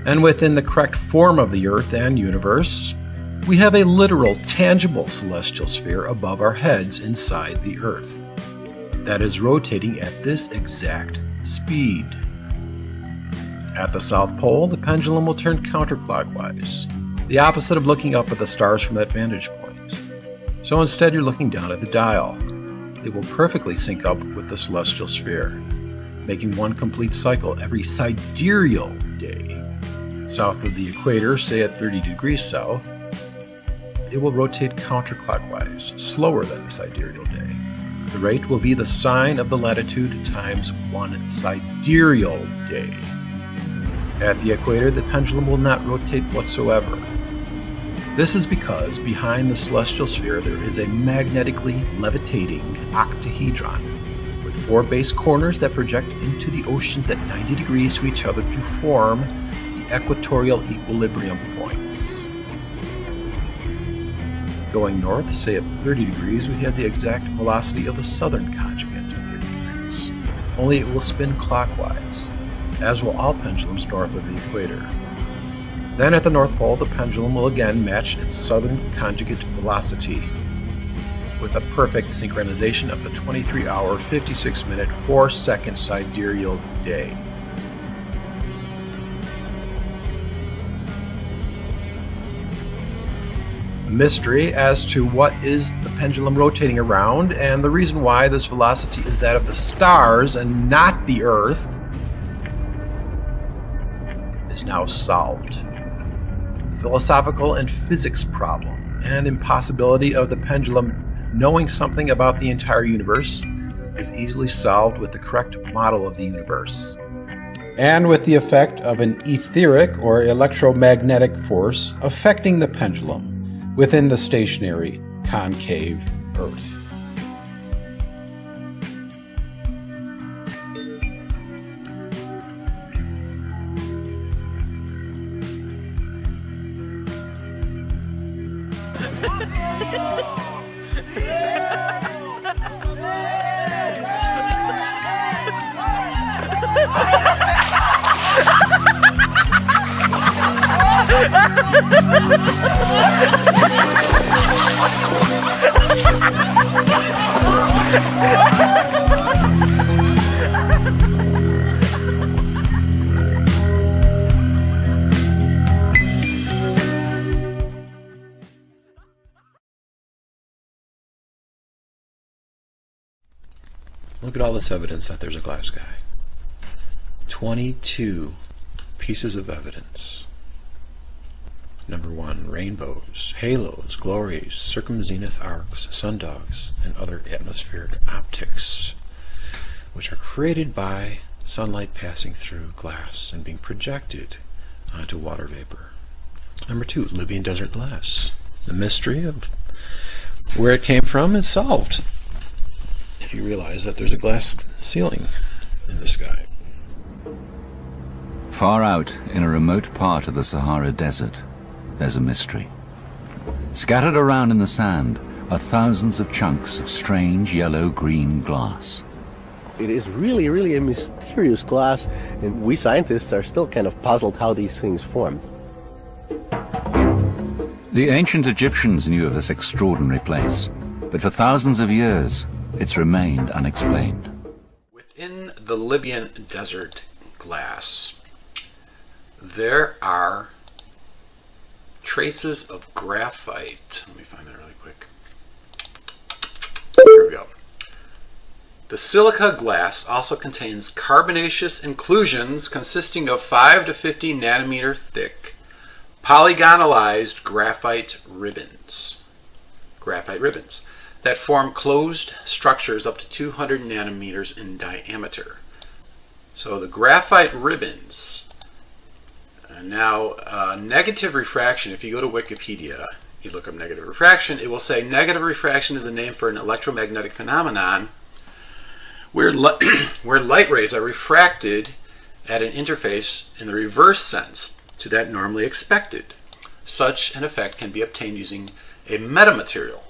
And within the correct form of the Earth and universe, we have a literal, tangible celestial sphere above our heads inside the Earth that is rotating at this exact speed. At the South Pole, the pendulum will turn counterclockwise, the opposite of looking up at the stars from that vantage point. So instead, you're looking down at the dial. it will perfectly sync up with the celestial sphere, making one complete cycle every sidereal day. South of the equator, say at 30 degrees south, it will rotate counterclockwise, slower than the sidereal day. The rate will be the sine of the latitude times one sidereal day. At the equator, the pendulum will not rotate whatsoever. This is because behind the celestial sphere there is a magnetically levitating octahedron with 4 base corners that project into the oceans at 90 degrees to each other to form the equatorial equilibrium points. Going north, say at 30 degrees, we have the exact velocity of the southern conjugate at 30 degrees, only it will spin clockwise, as will all pendulums north of the equator. Then at the North Pole, the pendulum will again match its southern conjugate velocity with a perfect synchronization of the 23-hour, 56-minute, 4-second sidereal day. Mystery as to what is the pendulum rotating around, and the reason why this velocity is that of the stars and not the Earth is now solved. Philosophical and physics problem and impossibility of the pendulum knowing something about the entire universe is easily solved with the correct model of the universe, and with the effect of an etheric or electromagnetic force affecting the pendulum within the stationary concave Earth. Look at all this evidence that there's a glass sky. 22 pieces of evidence. Number 1, rainbows, halos, glories, circumzenith arcs, sundogs, and other atmospheric optics, which are created by sunlight passing through glass and being projected onto water vapor. Number 2, Libyan desert glass. The mystery of where it came from is solved if you realize that there's a glass ceiling in the sky. Far out in a remote part of the Sahara Desert, there's a mystery. Scattered around in the sand are thousands of chunks of strange yellow-green glass. It is really a mysterious glass, and we scientists are still kind of puzzled how these things formed. The ancient Egyptians knew of this extraordinary place, but for thousands of years, it's remained unexplained. Within the Libyan desert glass, there are traces of graphite. Let me find that really quick. Here we go. The silica glass also contains carbonaceous inclusions consisting of 5 to 50 nanometer thick polygonalized graphite ribbons. That form closed structures up to 200 nanometers in diameter. So the graphite ribbons. Now, negative refraction, if you go to Wikipedia, you look up negative refraction, it will say negative refraction is a name for an electromagnetic phenomenon where light rays are refracted at an interface in the reverse sense to that normally expected. Such an effect can be obtained using a metamaterial,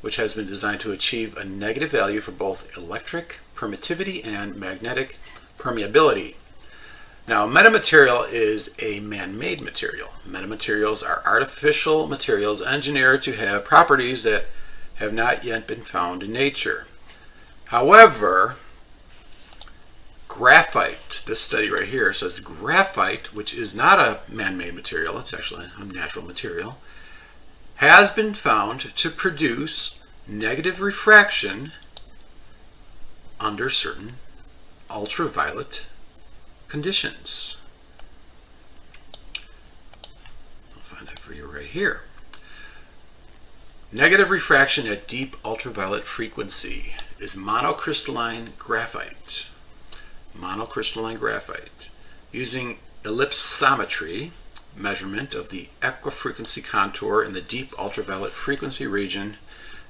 which has been designed to achieve a negative value for both electric permittivity and magnetic permeability. Now, metamaterial is a man-made material. Metamaterials are artificial materials engineered to have properties that have not yet been found in nature. However, graphite, this study right here says graphite, which is not a man-made material, it's actually a natural material, has been found to produce negative refraction under certain ultraviolet conditions. I'll find that for you right here. Negative refraction at deep ultraviolet frequency is monocrystalline graphite. Monocrystalline graphite. Using ellipsometry, measurement of the equifrequency contour in the deep ultraviolet frequency region,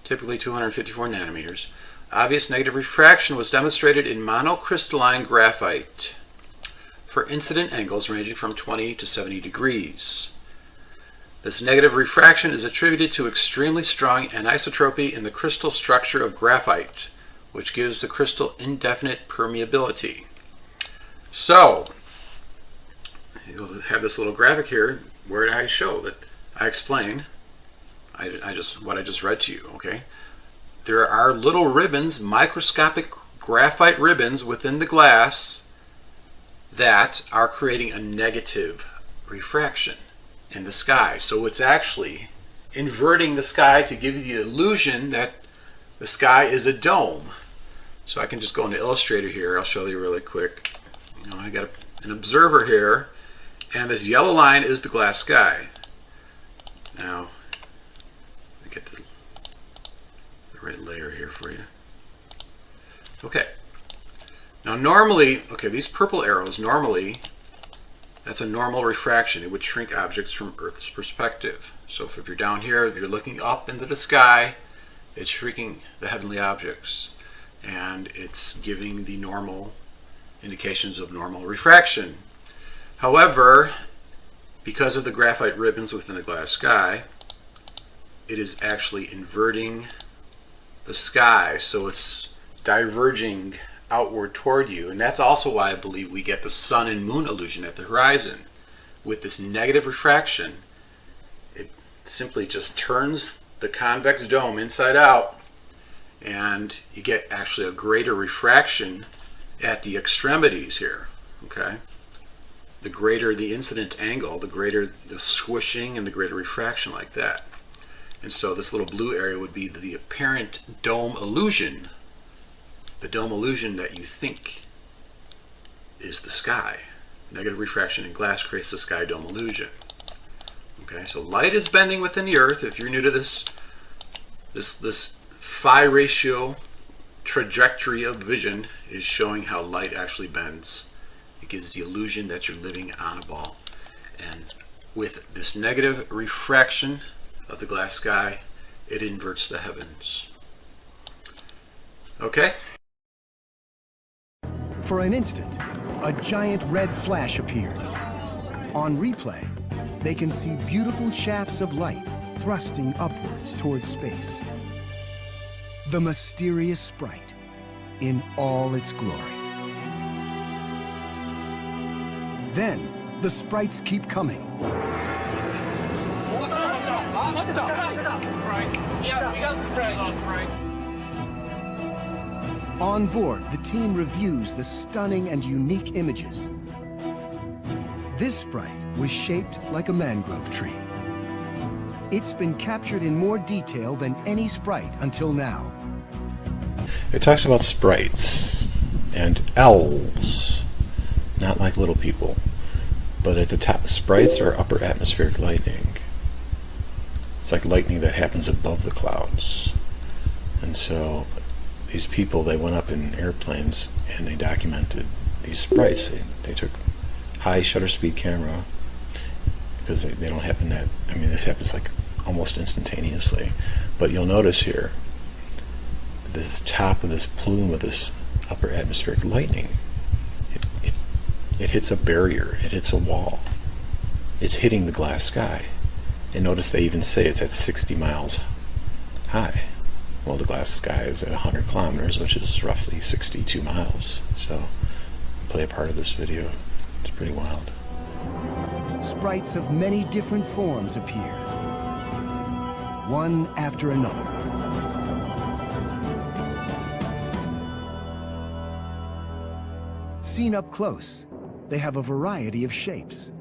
typically 254 nanometers, obvious negative refraction was demonstrated in monocrystalline graphite for incident angles ranging from 20 to 70 degrees. This negative refraction is attributed to extremely strong anisotropy in the crystal structure of graphite, which gives the crystal indefinite permeability. So, you'll have this little graphic here where I show that I explain what I just read to you, okay? There are little ribbons, microscopic graphite ribbons within the glass that are creating a negative refraction in the sky. So it's actually inverting the sky to give you the illusion that the sky is a dome. So I can just go into Illustrator here. I'll show you really quick. You know, I got an observer here, and this yellow line is the glass sky. Now, let me get the right layer here for you. Okay. Now normally, okay, these purple arrows, normally, that's a normal refraction. It would shrink objects from Earth's perspective. So if you're down here, if you're looking up into the sky, it's shrinking the heavenly objects. And it's giving the normal indications of normal refraction. However, because of the graphite ribbons within the glass sky, it is actually inverting the sky. So it's diverging outward toward you, and that's also why I believe we get the sun and moon illusion at the horizon. With this negative refraction, it simply just turns the convex dome inside out, and you get actually a greater refraction at the extremities here, okay? The greater the incident angle, the greater the squishing and the greater refraction like that. And so this little blue area would be the apparent dome illusion. The dome illusion that you think is the sky. Negative refraction in glass creates the sky dome illusion. Okay, so light is bending within the Earth. If you're new to this phi ratio trajectory of vision is showing how light actually bends. It gives the illusion that you're living on a ball. And with this negative refraction of the glass sky, it inverts the heavens. Okay? For an instant, a giant red flash appeared. On replay, they can see beautiful shafts of light thrusting upwards towards space. The mysterious sprite in all its glory. Then, the sprites keep coming. On board, the team reviews the stunning and unique images. This sprite was shaped like a mangrove tree. It's been captured in more detail than any sprite until now. It talks about sprites and elves, not like little people, but at the top, sprites are upper atmospheric lightning. It's like lightning that happens above the clouds. And so these people, they went up in airplanes and they documented these sprites. They took high shutter speed camera, because they don't happen that, I mean, this happens like almost instantaneously. But you'll notice here, this top of this plume of this upper atmospheric lightning, it hits a barrier, it hits a wall. It's hitting the glass sky. And notice they even say it's at 60 miles high. Well, the glass sky is at 100 kilometers, which is roughly 62 miles. So, play a part of this video. It's pretty wild. Sprites of many different forms appear, one after another. Seen up close, they have a variety of shapes.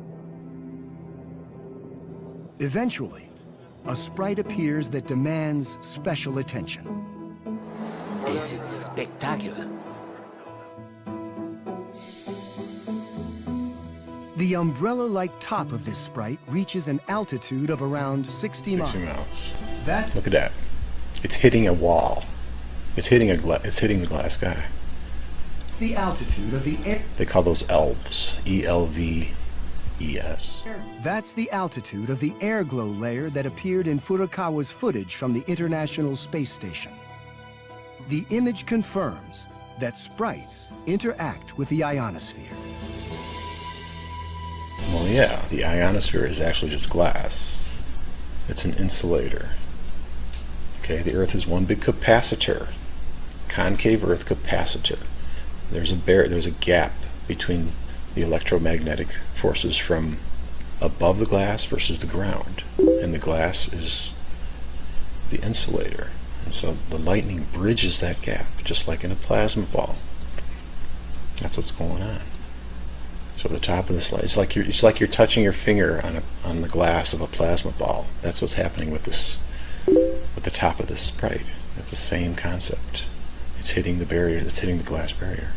Eventually, a sprite appears that demands special attention. This is spectacular. The umbrella-like top of this sprite reaches an altitude of around 60 miles. 60 miles. That's Look at that. It's hitting a wall. It's hitting the glass sky. the altitude of the air. They call those elves. ELVES. That's the altitude of the airglow layer that appeared in Furukawa's footage from the International Space Station. The image confirms that sprites interact with the ionosphere. Well, yeah, the ionosphere is actually just glass. It's an insulator. Okay, the Earth is one big capacitor. Concave Earth capacitor. There's a gap between the electromagnetic forces from above the glass versus the ground. And the glass is the insulator. And so the lightning bridges that gap, just like in a plasma ball. That's what's going on. So the top of this light, it's like you're touching your finger on the glass of a plasma ball. That's what's happening with the top of this sprite. That's the same concept. It's hitting the barrier. It's hitting the glass barrier.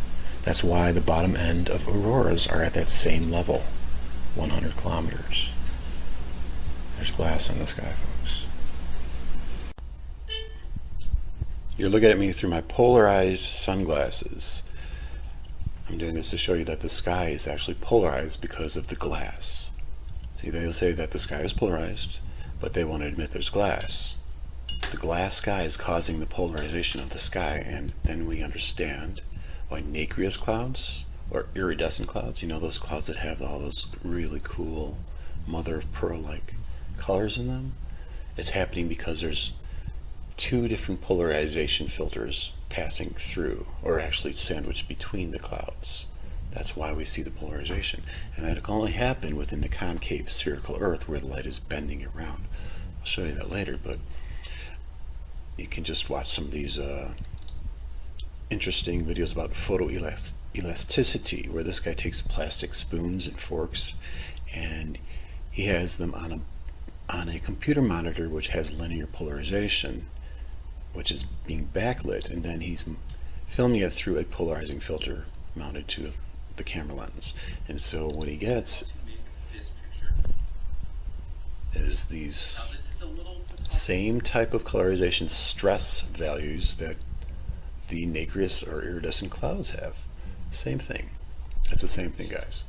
That's why the bottom end of auroras are at that same level, 100 kilometers. There's glass in the sky, folks. You're looking at me through my polarized sunglasses. I'm doing this to show you that the sky is actually polarized because of the glass. See, they'll say that the sky is polarized, but they won't admit there's glass. The glass sky is causing the polarization of the sky, and then we understand why nacreous clouds or iridescent clouds, you know, those clouds that have all those really cool mother of pearl-like colors in them, it's happening because there's two different polarization filters passing through, or actually sandwiched between the clouds. That's why we see the polarization. And that can only happen within the concave spherical Earth where the light is bending around. I'll show you that later, but you can just watch some of these interesting videos about photoelasticity, where this guy takes plastic spoons and forks and he has them on a computer monitor which has linear polarization, which is being backlit, and then he's filming it through a polarizing filter mounted to the camera lens. And so what he gets is these same type of colorization stress values that the nacreous or iridescent clouds have. Same thing. It's the same thing, guys.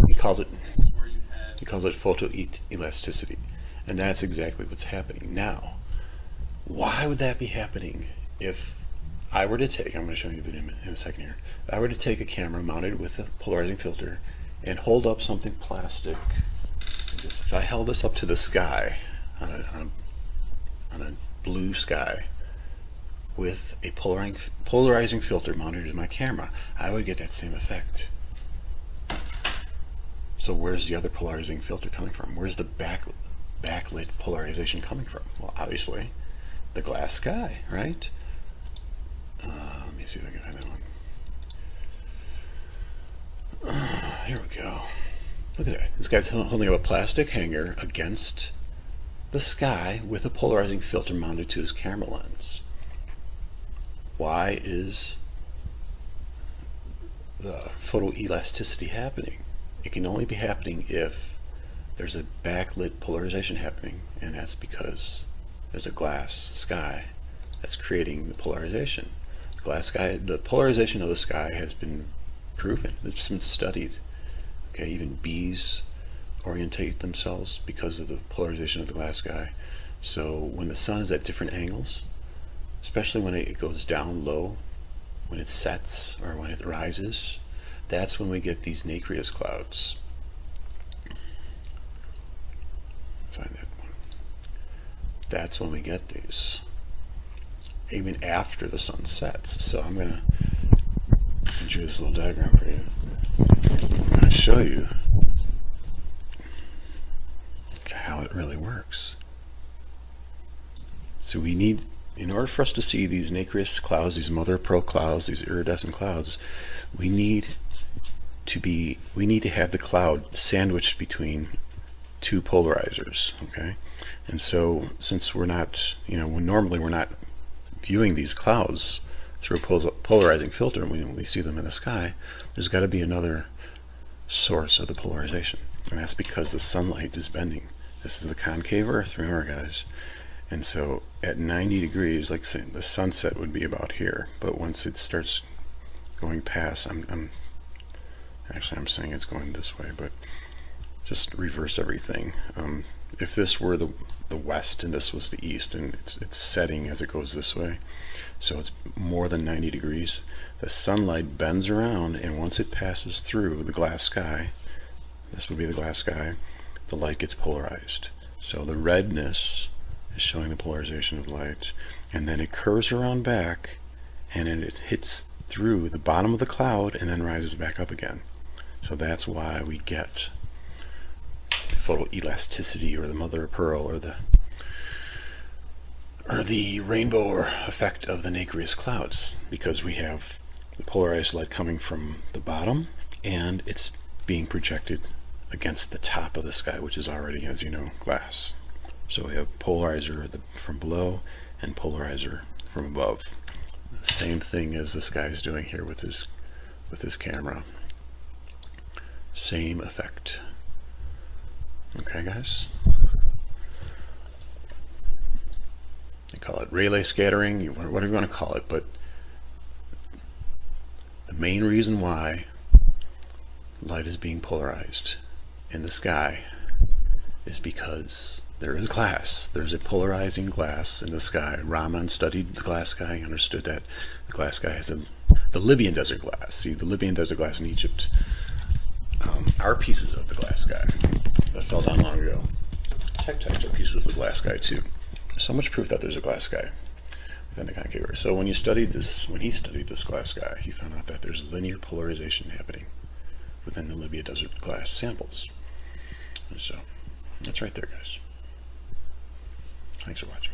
He calls it photoelasticity. And that's exactly what's happening. Now, why would that be happening if I were to take, I'm going to show you a video in a second here, if I were to take a camera mounted with a polarizing filter and hold up something plastic, if I held this up to the sky, on a blue sky, with a polarizing filter mounted in my camera, I would get that same effect. So where's the other polarizing filter coming from? Where's the backlit polarization coming from? Well, obviously the glass sky, right? Let me see if I can find that one. Here we go. Look at that. This guy's holding up a plastic hanger against the sky with a polarizing filter mounted to his camera lens. Why is the photoelasticity happening? It can only be happening if there's a backlit polarization happening, and that's because there's a glass sky that's creating the polarization. The glass sky, the polarization of the sky has been proven. It's been studied. Okay, even bees orientate themselves because of the polarization of the glass sky. So when the sun is at different angles, especially when it goes down low, when it sets or when it rises, that's when we get these nacreous clouds. Find that one. That's when we get these, even after the sun sets. So I'm going to draw this little diagram for you. I'm going to show you how it really works. So we need, in order for us to see these nacreous clouds, these mother of pearl clouds, these iridescent clouds, we need to have the cloud sandwiched between two polarizers, okay? And so since we're not, when normally we're not viewing these clouds through a polarizing filter, when we see them in the sky, there's got to be another source of the polarization. And that's because the sunlight is bending. This is the concave Earth, remember guys. And so at 90 degrees, like say, the sunset would be about here. But once it starts going past, I'm saying it's going this way, but just reverse everything. If this were the west and this was the east, and it's setting as it goes this way, so it's more than 90 degrees, the sunlight bends around, and once it passes through the glass sky, this would be the glass sky, the light gets polarized. So the redness is showing the polarization of light, and then it curves around back, and then it hits through the bottom of the cloud and then rises back up again. So that's why we get photoelasticity, or the mother of pearl, or the rainbow effect of the nacreous clouds, because we have the polarized light coming from the bottom and it's being projected against the top of the sky, which is already, as you know, glass. So we have polarizer from below and polarizer from above. The same thing as this guy is doing here with his camera. Same effect. Okay, guys? They call it Rayleigh scattering, whatever you want to call it, but the main reason why light is being polarized in the sky is because there is glass. There's a polarizing glass in the sky. Raman studied the glass sky, understood that the glass sky has the Libyan desert glass. See, the Libyan desert glass in Egypt are pieces of the glass sky that fell down long ago. Tektites are pieces of the glass sky too. There's so much proof that there's a glass sky within the concave Earth. So when he studied this glass sky, he found out that there's linear polarization happening within the Libya desert glass samples. And so that's right there, guys. Thanks for watching.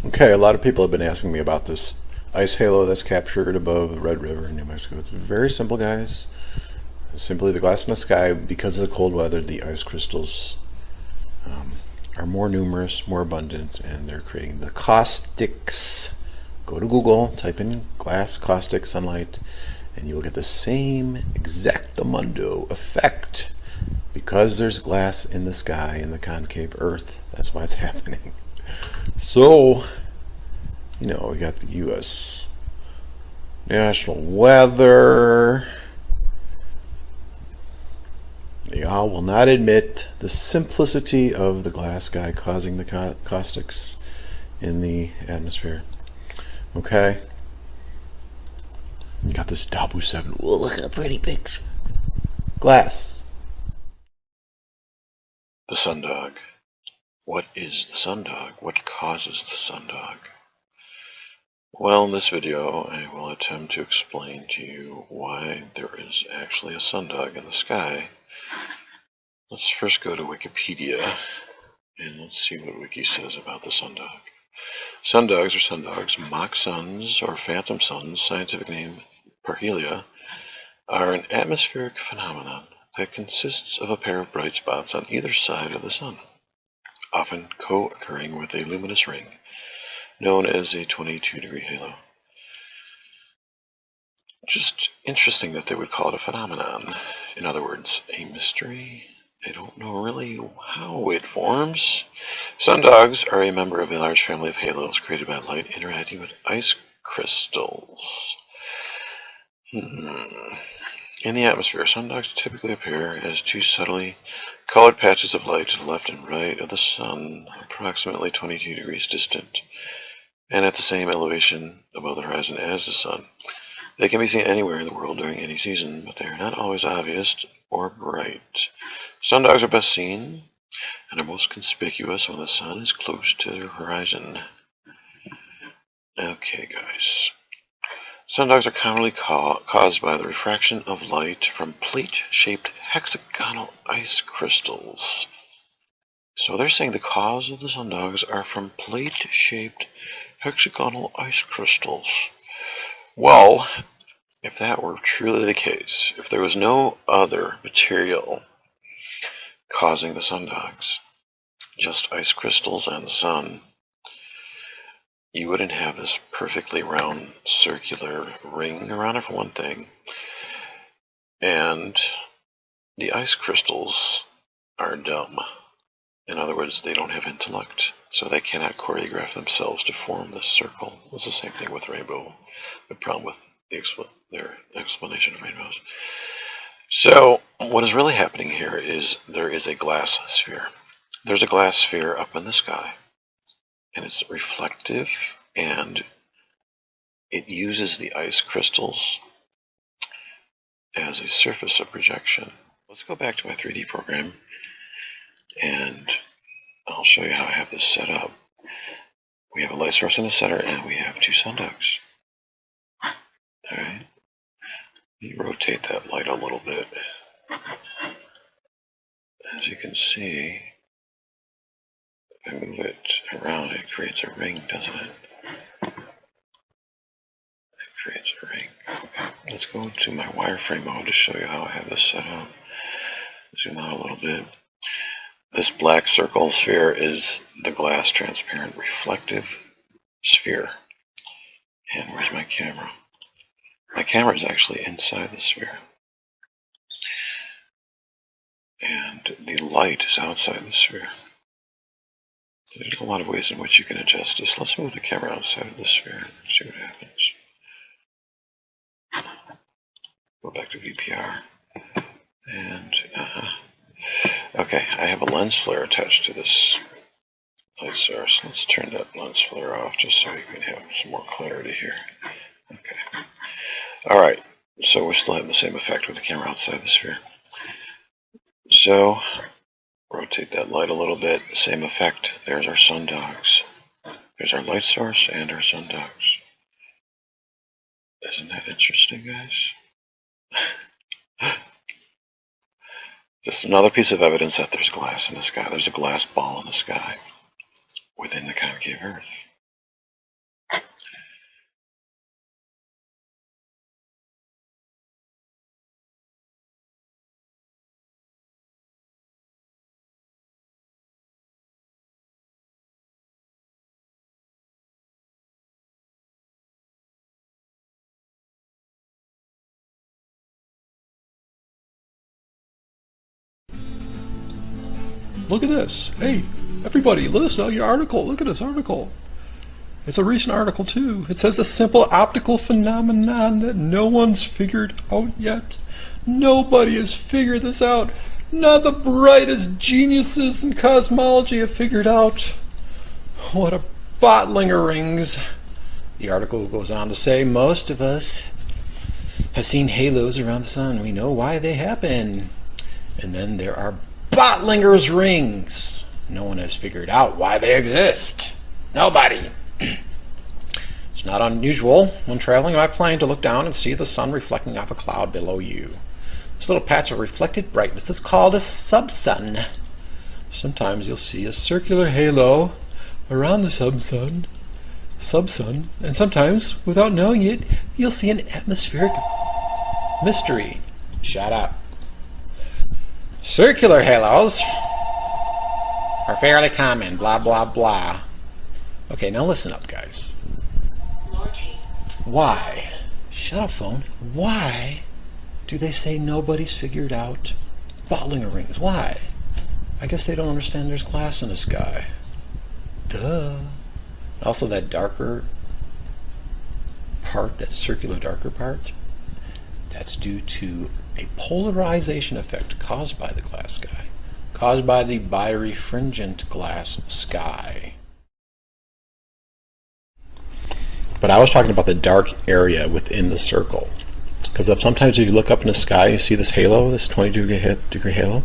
Okay, a lot of people have been asking me about this ice halo that's captured above the Red River in New Mexico. It's very simple, guys. Simply the glass in the sky, because of the cold weather, the ice crystals are more numerous, more abundant, and they're creating the caustics. Go to Google, type in glass, caustic, sunlight, and you will get the same exactamundo effect. Because there's glass in the sky in the concave Earth, that's why it's happening. So, you know, we got the U.S. National Weather. They all will not admit the simplicity of the glass sky causing the caustics in the atmosphere. Okay. Got this Dabu 7. Oh, look at a pretty picture. Glass. The sundog. What is the sundog? What causes the sundog? Well, in this video, I will attempt to explain to you why there is actually a sundog in the sky. Let's first go to Wikipedia, and let's see what Wiki says about the sundog. Sundogs or sundogs, mock suns or phantom suns, scientific name parhelia, are an atmospheric phenomenon that consists of a pair of bright spots on either side of the sun, often co-occurring with a luminous ring, known as a 22-degree halo. Just interesting that they would call it a phenomenon. In other words, a mystery I don't know really how it forms. Sundogs are a member of a large family of halos created by light interacting with ice crystals. In the atmosphere, sundogs typically appear as two subtly colored patches of light to the left and right of the sun, approximately 22 degrees distant, and at the same elevation above the horizon as the sun. They can be seen anywhere in the world during any season, but they are not always obvious or bright. Sundogs are best seen and are most conspicuous when the sun is close to the horizon. Okay, guys. Sundogs are commonly caused by the refraction of light from plate-shaped hexagonal ice crystals. So they're saying the cause of the sundogs are from plate-shaped hexagonal ice crystals. Well, if that were truly the case, if there was no other material causing the sundogs, just ice crystals and the sun, you wouldn't have this perfectly round circular ring around it for one thing. And the ice crystals are dumb. In other words, they don't have intellect, so they cannot choreograph themselves to form this circle. It's the same thing with rainbow. The problem with their explanation of rainbows. So what is really happening here is there is a glass sphere. There's a glass sphere up in the sky, and it's reflective, and it uses the ice crystals as a surface of projection. Let's go back to my 3D program, and I'll show you how I have this set up. We have a light source in the center, and we have two sundogs. Alright, you rotate that light a little bit. As you can see, if I move it around, it creates a ring, doesn't it? It creates a ring. Okay, let's go to my wireframe mode to show you how I have this set up. Zoom out a little bit. This black circle sphere is the glass transparent reflective sphere. And where's my camera? My camera is actually inside the sphere. And the light is outside the sphere. There's a lot of ways in which you can adjust this. Let's move the camera outside of the sphere and see what happens. Go back to VPR. And, okay, I have a lens flare attached to this light source. Let's turn that lens flare off just so we can have some more clarity here. Okay. Alright, so we still have the same effect with the camera outside the sphere. So, rotate that light a little bit, same effect. There's our sundogs. There's our light source and our sundogs. Isn't that interesting, guys? Just another piece of evidence that there's glass in the sky. There's a glass ball in the sky within the concave Earth. Look at this. Hey, everybody, let us know your article. Look at this article. It's a recent article, too. It says a simple optical phenomenon that no one's figured out yet. Nobody has figured this out. Not the brightest geniuses in cosmology have figured out. What a bottlinger rings. The article goes on to say most of us have seen halos around the sun. We know why they happen. And then there are Bottlinger's rings. No one has figured out why they exist. Nobody. It's not unusual when traveling by plane to look down and see the sun reflecting off a cloud below you. This little patch of reflected brightness is called a subsun. Sometimes you'll see a circular halo around the subsun, and sometimes, without knowing it, you'll see an atmospheric mystery. Shut up. Circular halos are fairly common, blah, blah, blah. Okay, now listen up, guys. Why? Shut up, phone. Why do they say nobody's figured out Bottlinger rings? Why? I guess they don't understand there's glass in the sky. Duh. Also, that darker part, that circular darker part, that's due to a polarization effect caused by the glass sky, caused by the birefringent glass sky. But I was talking about the dark area within the circle. Because sometimes if you look up in the sky, you see this halo, this 20-degree halo.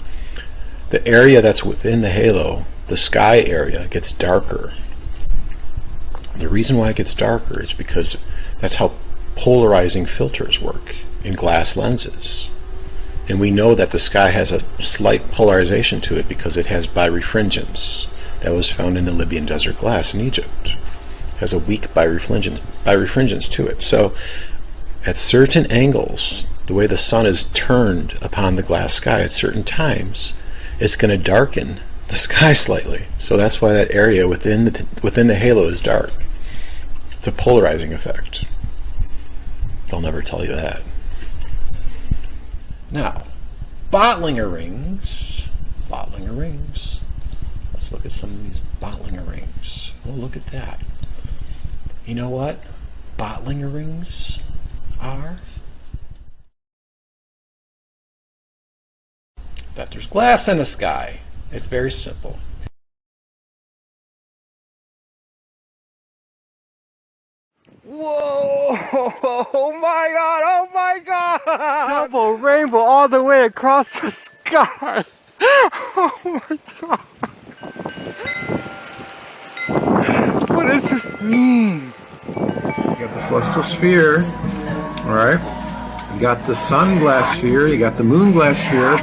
The area that's within the halo, the sky area, gets darker. The reason why it gets darker is because that's how polarizing filters work in glass lenses. And we know that the sky has a slight polarization to it because it has birefringence that was found in the Libyan desert glass in Egypt. It has a weak birefringence to it. So at certain angles, the way the sun is turned upon the glass sky at certain times, it's going to darken the sky slightly. So that's why that area within the halo is dark. It's a polarizing effect. They'll never tell you that. Now, Bottlinger rings. Bottlinger rings. Let's look at some of these Bottlinger rings. Oh, look at that. You know what Bottlinger rings are? That there's glass in the sky. It's very simple. Whoa! Oh my god! Oh my god! Double rainbow all the way across the sky! Oh my god! What does this mean? You got the celestial sphere, alright? You got the sun glass sphere, you got the moon glass sphere,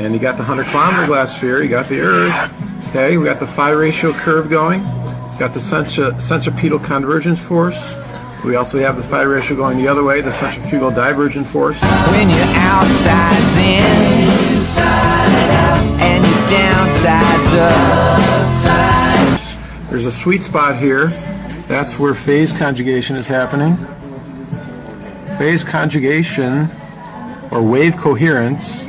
and you got the 100-kilometer glass sphere, you got the Earth. Okay, we got the phi ratio curve going. Got the centripetal convergence force. We also have the phi ratio going the other way, the centrifugal divergent force. When your outside's in, inside out, and your downside's up. There's a sweet spot here. That's where phase conjugation is happening. Phase conjugation, or wave coherence,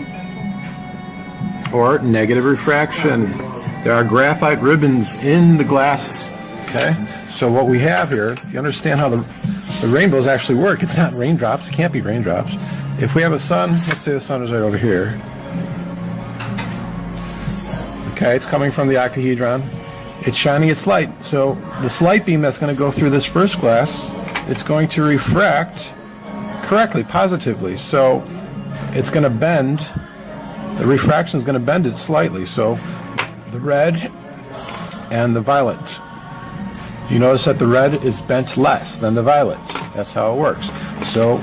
or negative refraction. There are graphite ribbons in the glass. Okay, so what we have here, if you understand how the rainbows actually work, it's not raindrops, it can't be raindrops. If we have a sun, let's say the sun is right over here. Okay, it's coming from the octahedron. It's shining its light. So this light beam that's going to go through this first glass, it's going to refract correctly, positively. So it's going to bend, the refraction is going to bend it slightly. So the red and the violet. You notice that the red is bent less than the violet. That's how it works. So,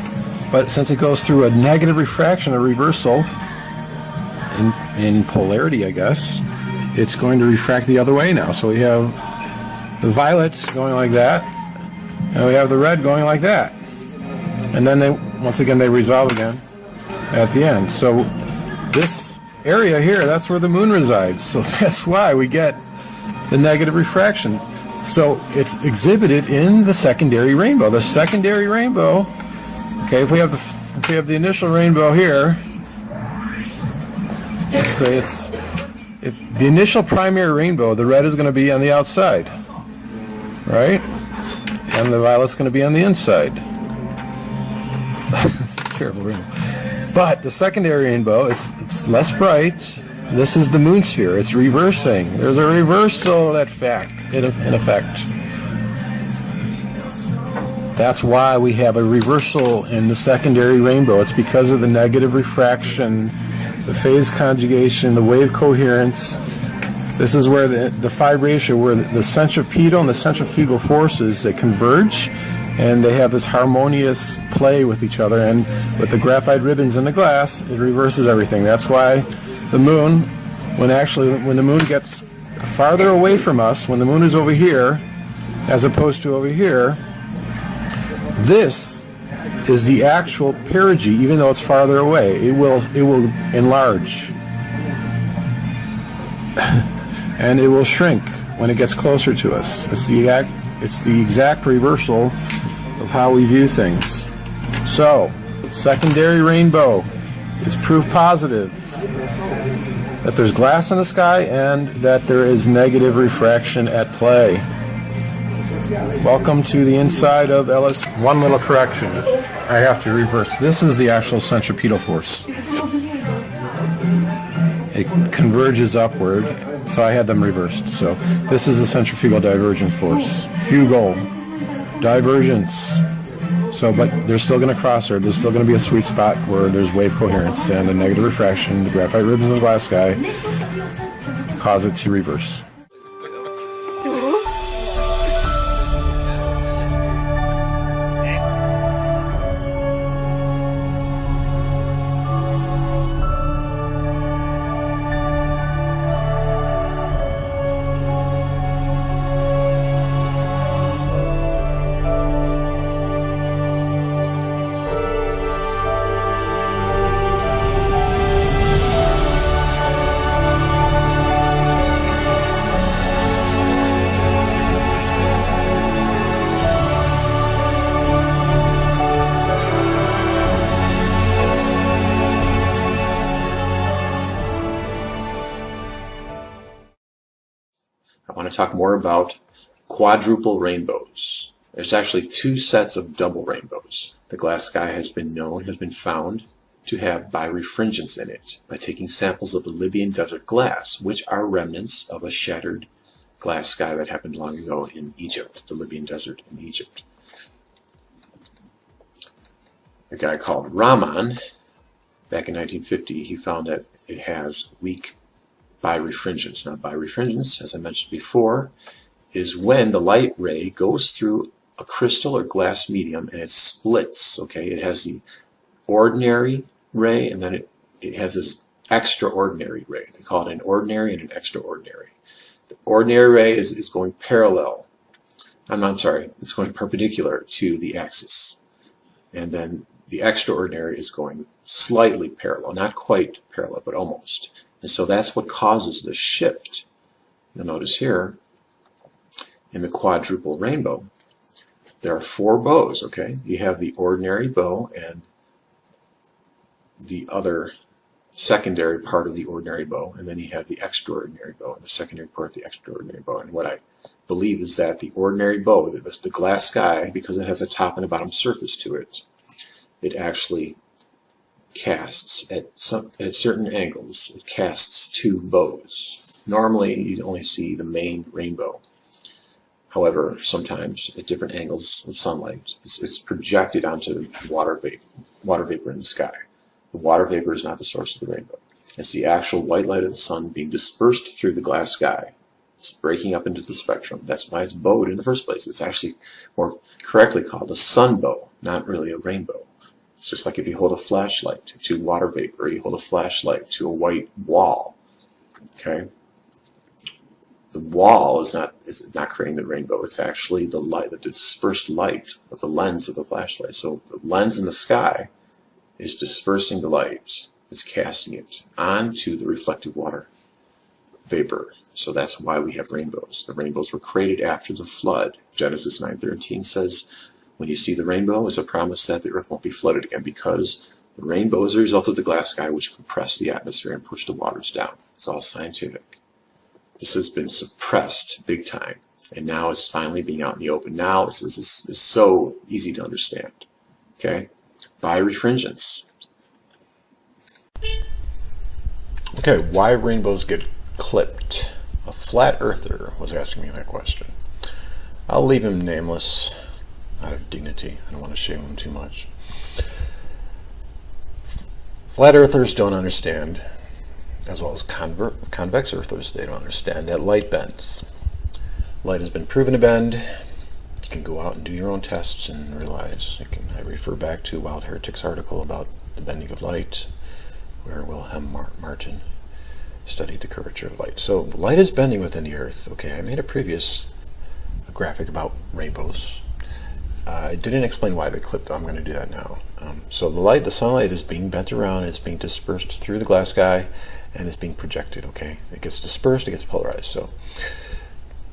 but since it goes through a negative refraction, a reversal in polarity, I guess, it's going to refract the other way now. So we have the violet going like that, and we have the red going like that. And then once again, they resolve again at the end. So this area here, that's where the moon resides. So that's why we get the negative refraction. So it's exhibited in the secondary rainbow. The secondary rainbow, okay, if we have the initial rainbow here, let's say if the initial primary rainbow, the red is going to be on the outside, right? And the violet's going to be on the inside. Terrible rainbow. But the secondary rainbow, it's less bright. This is the moon sphere. It's reversing. There's a reversal in effect. That's why we have a reversal in the secondary rainbow. It's because of the negative refraction, the phase conjugation, the wave coherence. This is where the phi ratio, where the centripetal and the centrifugal forces, they converge, and they have this harmonious play with each other. And with the graphite ribbons in the glass, it reverses everything. That's why the moon, when the moon gets farther away from us, when the moon is over here, as opposed to over here, this is the actual perigee, even though it's farther away. It will enlarge. And it will shrink when it gets closer to us. It's the exact reversal of how we view things. So, secondary rainbow is proof positive that there's glass in the sky and that there is negative refraction at play. Welcome to the inside of LSC. One little correction. I have to reverse. This is the actual centripetal force. It converges upward, so I had them reversed. So this is the centrifugal divergence force. Fugal. Divergence. So, but they're still going to cross there. There's still going to be a sweet spot where there's wave coherence and a negative refraction. The graphite ribbons in the glass sky cause it to reverse. I want to talk more about quadruple rainbows. There's actually two sets of double rainbows. The glass sky has been found to have birefringence in it by taking samples of the Libyan desert glass, which are remnants of a shattered glass sky that happened long ago in Egypt, the Libyan desert in Egypt. A guy called Rahman, back in 1950, he found that it has weak birefringence. Now, birefringence, as I mentioned before, is when the light ray goes through a crystal or glass medium and it splits. Okay, it has the ordinary ray and then it has this extraordinary ray. They call it an ordinary and an extraordinary. The ordinary ray is going parallel. It's going perpendicular to the axis. And then the extraordinary is going slightly parallel, not quite parallel, but almost. And so that's what causes the shift. You'll notice here in the quadruple rainbow, there are four bows, okay? You have the ordinary bow and the other secondary part of the ordinary bow, and then you have the extraordinary bow and the secondary part of the extraordinary bow. And what I believe is that the ordinary bow, the glass sky, because it has a top and a bottom surface to it, it actually casts at certain angles. It casts two bows. Normally, you only see the main rainbow. However, sometimes at different angles of sunlight, it's projected onto water vapor in the sky. The water vapor is not the source of the rainbow. It's the actual white light of the sun being dispersed through the glass sky. It's breaking up into the spectrum. That's why it's bowed in the first place. It's actually more correctly called a sun bow, not really a rainbow. It's just like if you hold a flashlight to water vapor, you hold a flashlight to a white wall. Okay? The wall is not creating the rainbow. It's actually the light, the dispersed light of the lens of the flashlight. So the lens in the sky is dispersing the light. It's casting it onto the reflective water vapor. So that's why we have rainbows. The rainbows were created after the flood. Genesis 9:13 says, when you see the rainbow, it's a promise that the earth won't be flooded again, because the rainbow is a result of the glass sky which compressed the atmosphere and pushed the waters down. It's all scientific. This has been suppressed big time, and now it's finally being out in the open. Now it's so easy to understand. Okay? Birefringence. Okay, why rainbows get clipped? A flat earther was asking me that question. I'll leave him nameless out of dignity. I don't want to shame him too much. Flat earthers don't understand, as well as convex earthers, they don't understand that light bends. Light has been proven to bend. You can go out and do your own tests and realize. I refer back to Wild Heretic's article about the bending of light, where Wilhelm Martin studied the curvature of light. So light is bending within the earth. Okay, I made a previous graphic about rainbows. I didn't explain why they clip, though. I'm going to do that now. So the sunlight is being bent around, and it's being dispersed through the glass sky, and it's being projected, okay? It gets dispersed, it gets polarized. So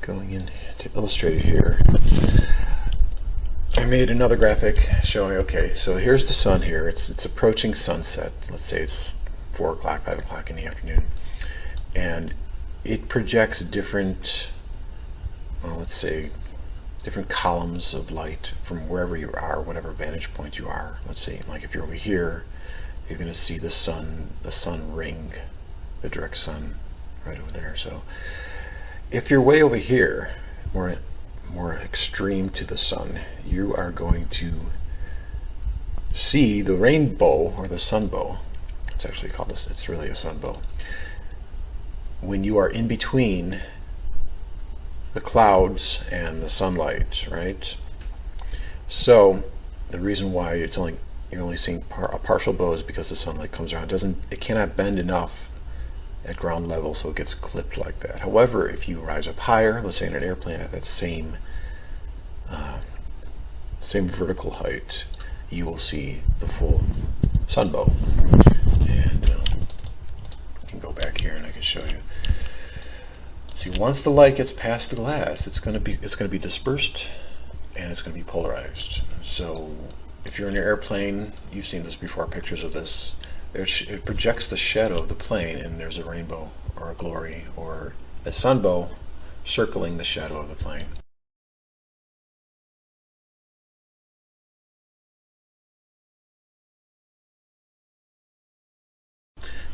going in to illustrate it here, I made another graphic showing, okay, so here's the sun here. It's approaching sunset. Let's say it's 4 o'clock, 5 o'clock in the afternoon. and it projects different, well, let's say, different columns of light from wherever you are, whatever vantage point you are. Let's see, like if you're over here, you're going to see the sun ring, the direct sun right over there. So if you're way over here, more extreme to the sun, you are going to see the rainbow or the sunbow. It's actually called this. It's really a sunbow. When you are in between the clouds and the sunlight, right? So the reason why you're only seeing a partial bow is because the sunlight comes around. It cannot bend enough at ground level, so it gets clipped like that. However, if you rise up higher, let's say in an airplane at that same vertical height, you will see the full sunbow. And I can go back here and I can show you. See, once the light gets past the glass, it's going to be dispersed and it's going to be polarized. So if you're in your airplane, you've seen this before, pictures of this. It projects the shadow of the plane, and there's a rainbow or a glory or a sunbow circling the shadow of the plane.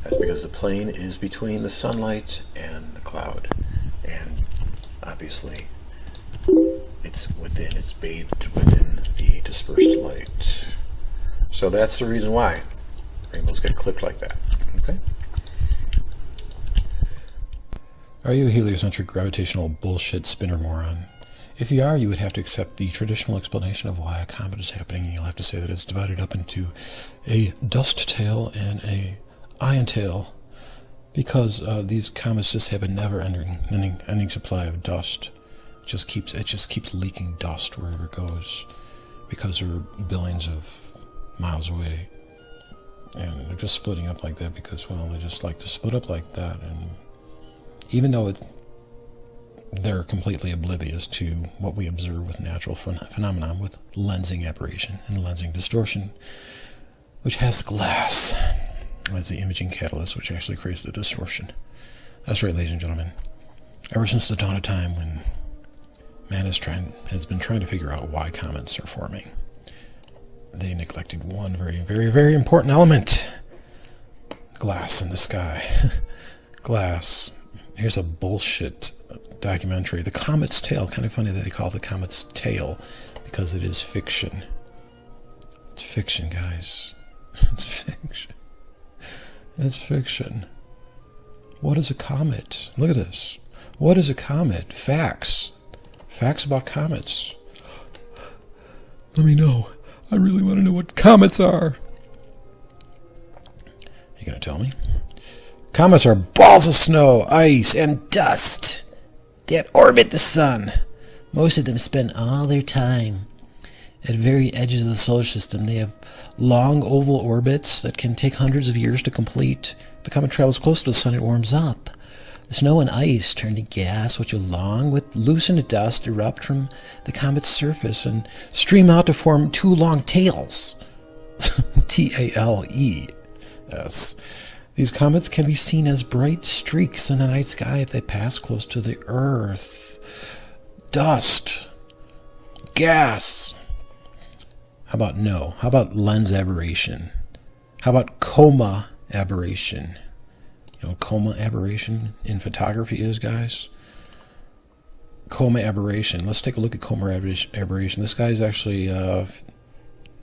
That's because the plane is between the sunlight and the cloud, and obviously it's bathed within the dispersed light. So that's the reason why rainbows get clipped like that. Okay. Are you a heliocentric gravitational bullshit spinner moron? If you are, you would have to accept the traditional explanation of why a comet is happening, and you'll have to say that it's divided up into a dust tail and a ion tail, because these comets just have a never-ending supply of dust. It just keeps leaking dust wherever it goes, because they're billions of miles away. And they're just splitting up like that because, well, they just like to split up like that. And even though they're completely oblivious to what we observe with natural phenomenon, with lensing aberration and lensing distortion, which has glass as the imaging catalyst, which actually creates the distortion. That's right, ladies and gentlemen. Ever since the dawn of time, when man has been trying to figure out why comets are forming, they neglected one very, very, very important element. Glass in the sky. Glass. Here's a bullshit documentary. The Comet's Tail. Kind of funny that they call it the Comet's Tail, because it is fiction. It's fiction, guys. It's fiction. It's fiction. What is a comet? Look at this. What is a comet? Facts. Facts about comets. Let me know. I really want to know what comets are. You gonna tell me? Comets are balls of snow, ice, and dust that orbit the sun. Most of them spend all their time at very edges of the solar system. They have long oval orbits that can take hundreds of years to complete. If the comet travels close to the sun, it warms up. The snow and ice turn to gas, which along with loosened dust erupt from the comet's surface and stream out to form two long tails. T-A-L-E-S. These comets can be seen as bright streaks in the night sky if they pass close to the Earth. Dust. Gas. How about lens aberration? How about coma aberration? You know what coma aberration in photography is, guys? Coma aberration. Let's take a look at coma aberration. This guy is actually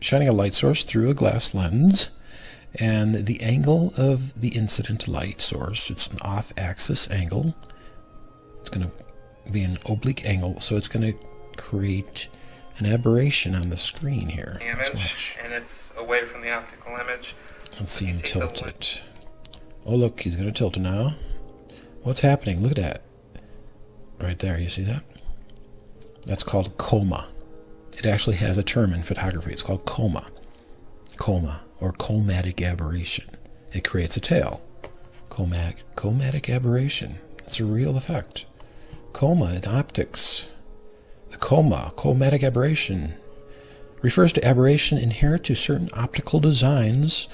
shining a light source through a glass lens, and the angle of the incident light source, it's an off-axis angle. It's going to be an oblique angle, so it's going to create an aberration on the screen here. Let's watch. And it's away from the optical image. Let's see him tilt it. Oh, look, he's going to tilt it now. What's happening? Look at that. Right there, you see that? That's called coma. It actually has a term in photography. It's called coma. Coma, or chromatic aberration. It creates a tail. Chromatic aberration. It's a real effect. Coma in optics. The chromatic aberration, refers to aberration inherent to certain optical designs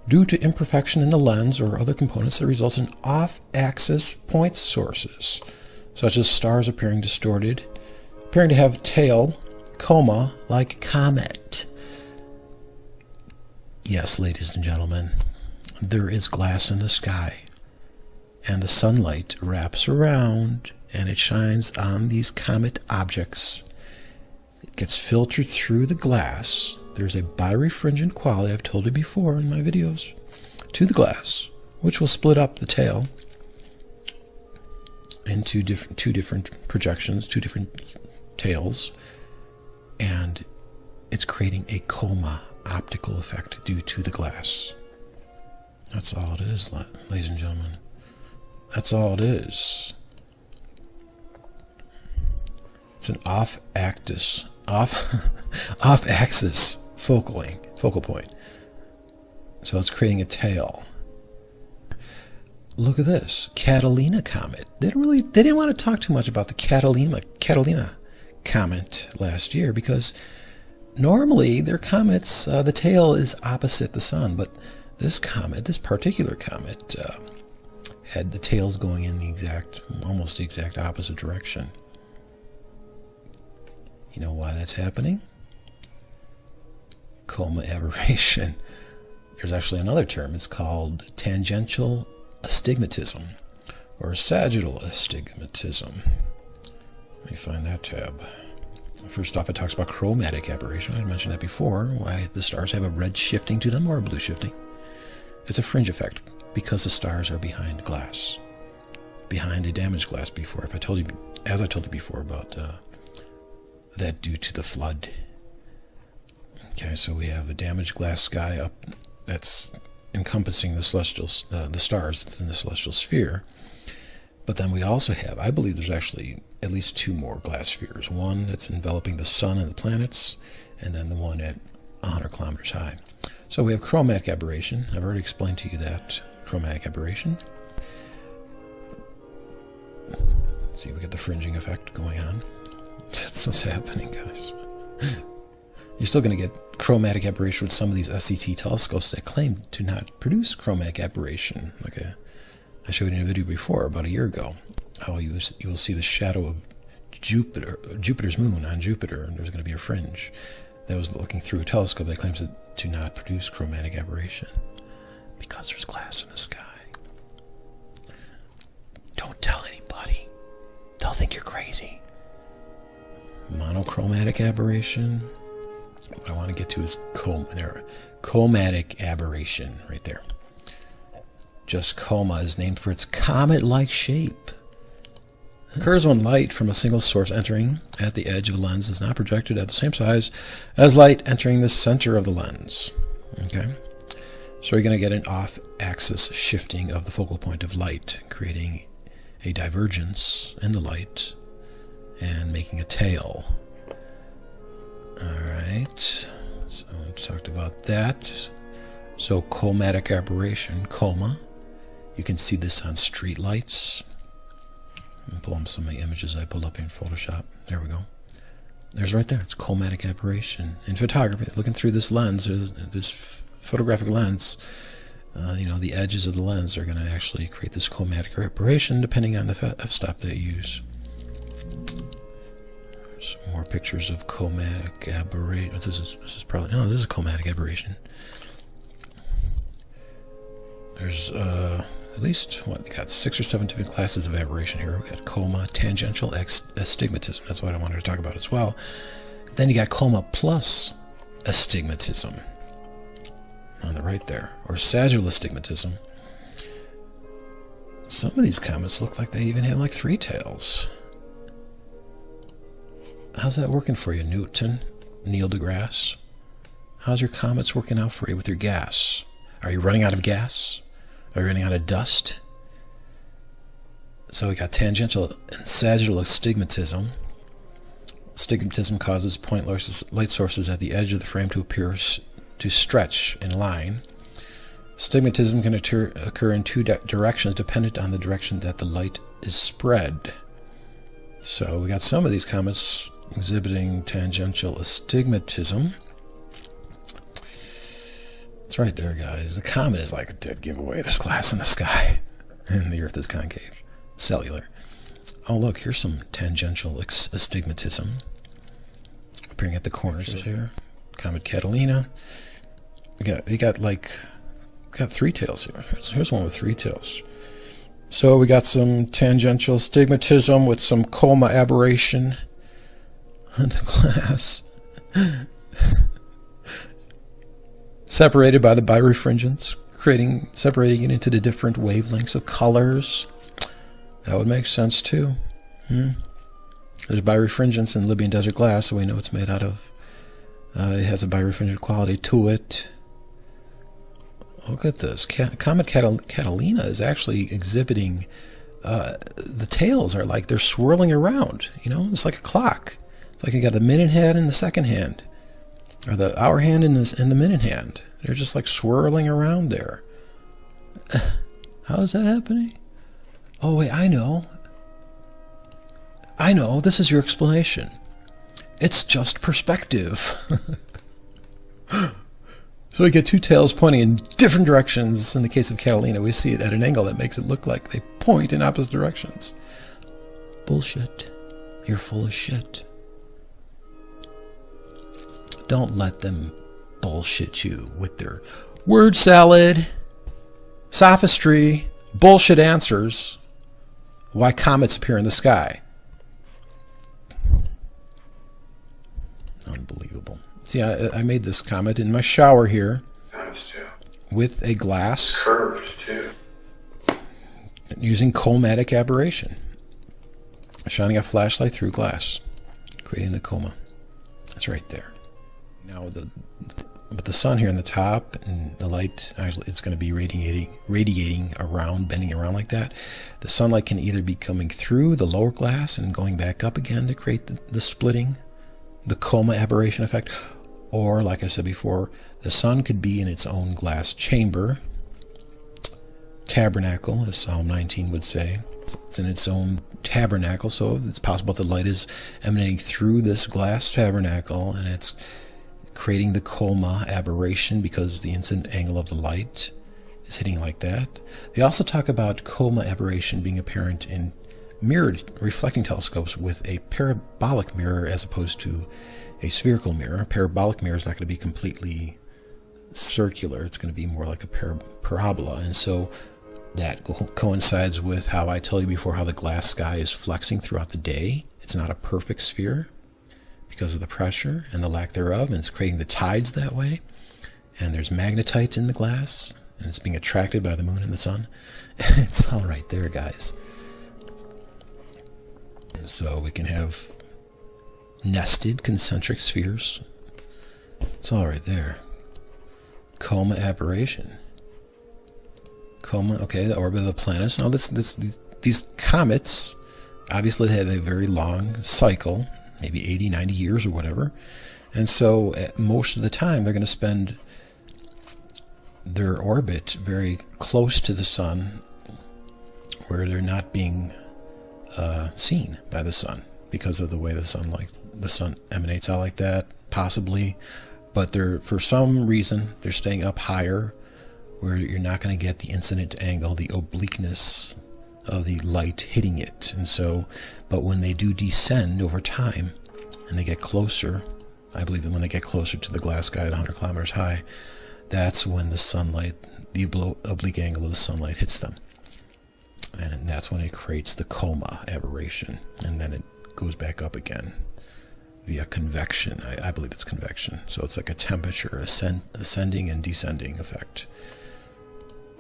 due to imperfection in the lens or other components that results in off-axis point sources, such as stars appearing distorted, appearing to have tail, coma, like comet. Yes, ladies and gentlemen, there is glass in the sky, and the sunlight wraps around and it shines on these comet objects. It gets filtered through the glass. There's a birefringent quality, I've told you before in my videos, to the glass, which will split up the tail into two different projections, two different tails, and it's creating a coma optical effect due to the glass. That's all it is, ladies and gentlemen. That's all it is. It's an off-axis focal point. So it's creating a tail. Look at this, Catalina comet. They didn't want to talk too much about the Catalina comet last year because normally their comets, the tail is opposite the sun, but this particular comet, had the tails going in almost the exact opposite direction. You know why that's happening? Coma aberration. There's actually another term. It's called tangential astigmatism or sagittal astigmatism. Let me find that tab. First off, it talks about chromatic aberration. I mentioned that before, why the stars have a red shifting to them or a blue shifting. It's a fringe effect because the stars are behind glass, behind a damaged glass before. As I told you before about that due to the flood. Okay, so we have a damaged glass sky up that's encompassing the celestials, the stars within the celestial sphere. But then we also have, I believe there's actually at least two more glass spheres. One that's enveloping the sun and the planets, and then the one at 100 kilometers high. So we have chromatic aberration. I've already explained to you that chromatic aberration. Let's see, we get the fringing effect going on. That's what's happening, guys. You're still going to get chromatic aberration with some of these SCT telescopes that claim to not produce chromatic aberration. Like I showed you in a video before, about a year ago, how you will see the shadow of Jupiter's moon on Jupiter, and there's going to be a fringe that was looking through a telescope that claims to not produce chromatic aberration because there's glass in the sky. Don't tell anybody. They'll think you're crazy. Monochromatic aberration. What I want to get to is chromatic aberration right there. Just coma is named for its comet-like shape. It occurs when light from a single source entering at the edge of the lens is not projected at the same size as light entering the center of the lens. Okay, so you're going to get an off-axis shifting of the focal point of light, creating a divergence in the light and making a tail. Alright, so we talked about that. So chromatic aberration, coma. You can see this on street lights. I'll pull up some of the images I pulled up in Photoshop. There we go. There's right there. It's chromatic aberration. In photography, looking through this lens, this photographic lens, the edges of the lens are going to actually create this chromatic aberration depending on the f-stop that you use. Some more pictures of chromatic aberration. This is chromatic aberration. There's at least we got 6 or 7 different classes of aberration here. We got coma, tangential astigmatism. That's what I wanted to talk about as well. Then you got coma plus astigmatism on the right there, or sagittal astigmatism. Some of these comets look like they even have like 3 tails. How's that working for you, Newton, Neil deGrasse? How's your comets working out for you with your gas? Are you running out of gas? Are you running out of dust? So we got tangential and sagittal astigmatism. Astigmatism causes point light sources at the edge of the frame to appear to stretch in line. Astigmatism can occur in 2 directions dependent on the direction that the light is spread. So we got some of these comets exhibiting tangential astigmatism. It's right there, guys. The comet is like a dead giveaway. There's glass in the sky, and the Earth is concave. Cellular. Oh, look, here's some tangential astigmatism appearing at the corners here. Comet Catalina. We got 3 tails here. Here's one with 3 tails. So we got some tangential astigmatism with some coma aberration on the glass. Separated by the birefringence, separating it into the different wavelengths of colors. That would make sense too. There's birefringence in Libyan desert glass, so we know it's made out of. It has a birefringent quality to it. Look at this. Comet Catalina is actually exhibiting. The tails are like they're swirling around. It's like a clock. It's like you got the minute hand and the second hand. Or the hour hand and the minute hand. They're just like swirling around there. How is that happening? Oh wait, I know. This is your explanation. It's just perspective. So we get 2 tails pointing in different directions. In the case of Catalina, we see it at an angle that makes it look like they point in opposite directions. Bullshit. You're full of shit. Don't let them bullshit you with their word salad, sophistry, bullshit answers. Why comets appear in the sky. Unbelievable. See, I made this comet in my shower here with a glass Curved too. Using chromatic aberration. Shining a flashlight through glass, creating the coma. That's right there. Now, but the sun here on the top, and the light, actually, it's going to be radiating around, bending around like that. The sunlight can either be coming through the lower glass and going back up again to create the splitting, the coma aberration effect, or, like I said before, the sun could be in its own glass chamber, tabernacle, as Psalm 19 would say. It's in its own tabernacle, so it's possible that the light is emanating through this glass tabernacle, and it's creating the coma aberration because the incident angle of the light is hitting like that. They also talk about coma aberration being apparent in mirrored reflecting telescopes with a parabolic mirror as opposed to a spherical mirror. A parabolic mirror is not going to be completely circular. It's going to be more like a parabola, and so that coincides with how I told you before how the glass sky is flexing throughout the day. It's not a perfect sphere because of the pressure and the lack thereof, and it's creating the tides that way. And there's magnetite in the glass, and it's being attracted by the moon and the sun. It's all right there, guys. And so we can have nested concentric spheres. It's all right there. Coma aberration. Coma, okay, the orbit of the planets. Now, these comets obviously have a very long cycle, maybe 80, 90 years or whatever. And so most of the time they're going to spend their orbit very close to the sun where they're not being seen by the sun because of the way the sun emanates out like that, possibly. But for some reason, they're staying up higher where you're not going to get the incident angle, the obliqueness of the light hitting it. And so, but when they do descend over time and they get closer, I believe that when they get closer to the glass sky at 100 kilometers high, that's when the sunlight, the oblique angle of the sunlight hits them. And that's when it creates the coma aberration. And then it goes back up again via convection. I believe it's convection. So it's like a temperature ascending and descending effect.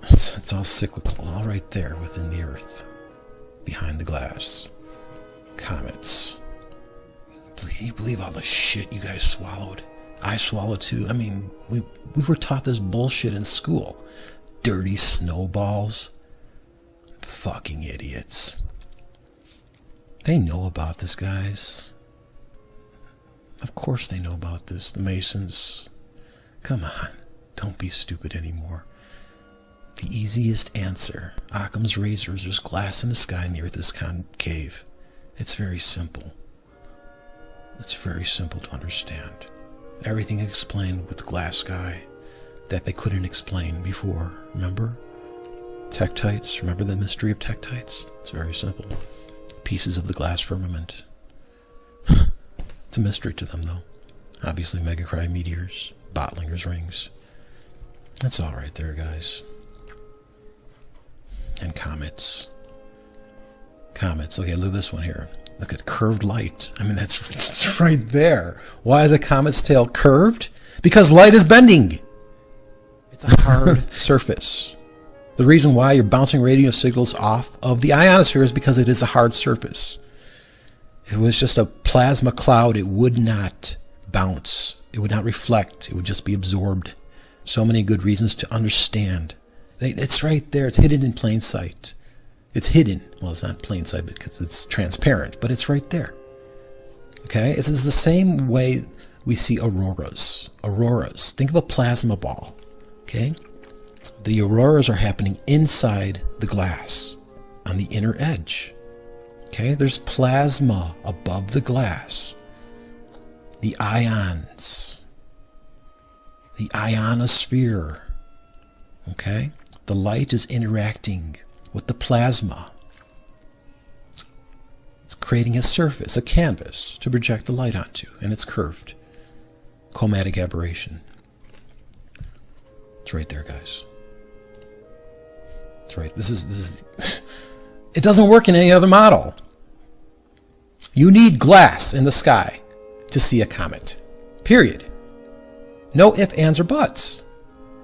It's all cyclical, all right there within the Earth, behind the glass. Comets. Can you believe all the shit you guys swallowed? I swallowed too. I mean, we were taught this bullshit in school. Dirty snowballs. Fucking idiots. They know about this, guys. Of course they know about this. The Masons. Come on. Don't be stupid anymore. The easiest answer. Occam's razor is there's glass in the sky and the Earth is concave. It's very simple. It's very simple to understand. Everything explained with the glass sky, that they couldn't explain before. Remember? Tektites. Remember the mystery of tektites? It's very simple. Pieces of the glass firmament. It's a mystery to them, though. Obviously, Megacry meteors, Bottlinger's rings. That's all right there, guys. And comets. Comets. Okay, look at this one here. Look at curved light. I mean, it's right there. Why is a comet's tail curved? Because light is bending. It's a hard surface. The reason why you're bouncing radio signals off of the ionosphere is because it is a hard surface. If it was just a plasma cloud, it would not bounce. It would not reflect. It would just be absorbed. So many good reasons to understand. It's right there. It's hidden in plain sight. It's hidden. Well, it's not plain sight because it's transparent, but it's right there. Okay? It's the same way we see auroras. Auroras. Think of a plasma ball. Okay? The auroras are happening inside the glass, on the inner edge. Okay? There's plasma above the glass. The ions. The ionosphere. Okay? The light is interacting with the plasma. It's creating a surface, a canvas, to project the light onto, and it's curved. Chromatic aberration. It's right there, guys. It's right. This is it doesn't work in any other model. You need glass in the sky to see a comet. Period. No ifs, ands, or buts.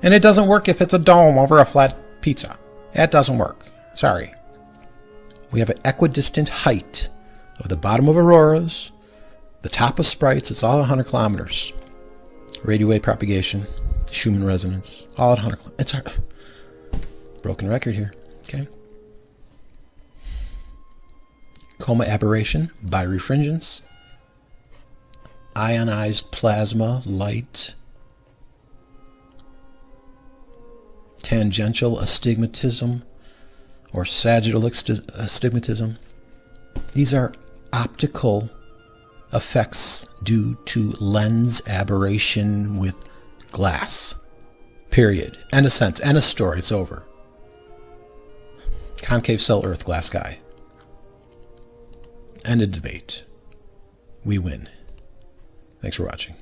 And it doesn't work if it's a dome over a flat pizza. That doesn't work. Sorry. We have an equidistant height of the bottom of auroras, the top of sprites. It's all 100 kilometers. Radio wave propagation, Schumann resonance, all at 100 kilometers. It's our broken record here. Okay. Coma aberration, birefringence, ionized plasma, light, tangential astigmatism, or sagittal astigmatism. These are optical effects due to lens aberration with glass. Period. End of sentence. End of story. It's over. Concave cell Earth, glass sky. End of debate. We win. Thanks for watching.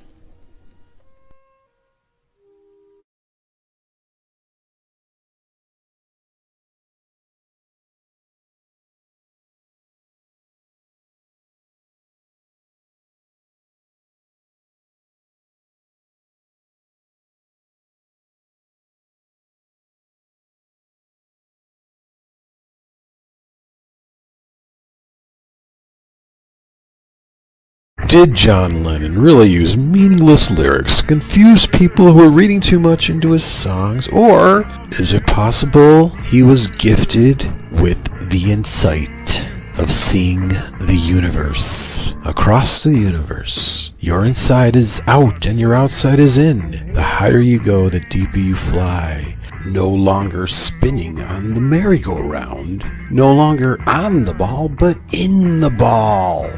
Did John Lennon really use meaningless lyrics to confuse people who were reading too much into his songs? Or is it possible he was gifted with the insight of seeing the universe? Across the universe, your inside is out and your outside is in. The higher you go, the deeper you fly. No longer spinning on the merry-go-round. No longer on the ball, but in the ball.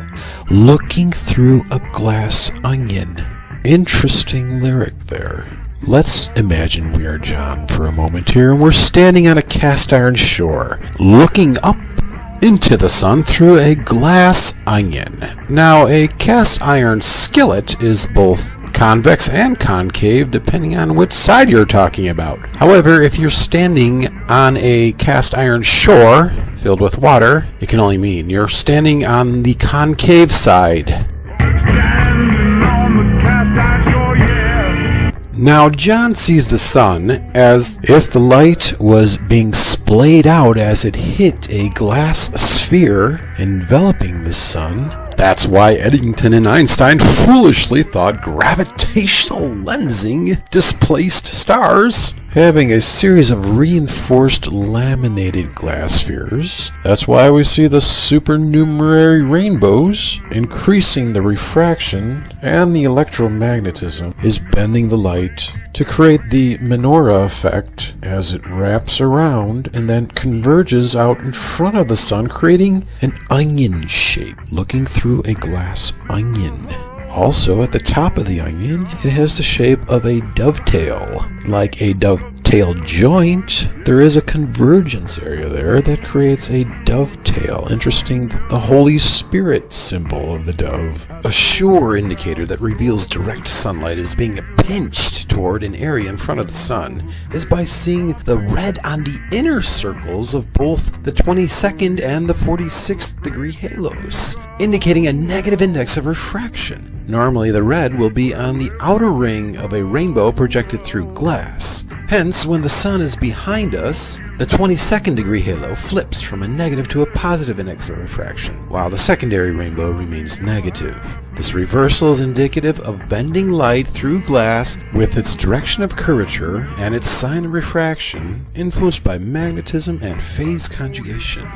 Looking through a glass onion. Interesting lyric there. Let's imagine we are John for a moment here, and we're standing on a cast iron shore, looking up into the sun through a glass onion. Now, a cast iron skillet is both convex and concave depending on which side you're talking about. However, if you're standing on a cast iron shore filled with water, it can only mean you're standing on the concave side. Now, John sees the sun as if the light was being splayed out as it hit a glass sphere enveloping the sun. That's why Eddington and Einstein foolishly thought gravitational lensing displaced stars, having a series of reinforced laminated glass spheres. That's why we see the supernumerary rainbows, increasing the refraction, and the electromagnetism is bending the light to create the menorah effect as it wraps around and then converges out in front of the sun, creating an onion shape, looking through a glass onion. Also, at the top of the onion, it has the shape of a dovetail. Like a dovetail joint, there is a convergence area there that creates a dovetail. Interesting, the Holy Spirit symbol of the dove. A sure indicator that reveals direct sunlight is being pinched toward an area in front of the sun is by seeing the red on the inner circles of both the 22nd and the 46th degree halos, indicating a negative index of refraction. Normally the red will be on the outer ring of a rainbow projected through glass. Hence, when the sun is behind us, the 22nd degree halo flips from a negative to a positive index of refraction, while the secondary rainbow remains negative. This reversal is indicative of bending light through glass with its direction of curvature and its sign of refraction influenced by magnetism and phase conjugation.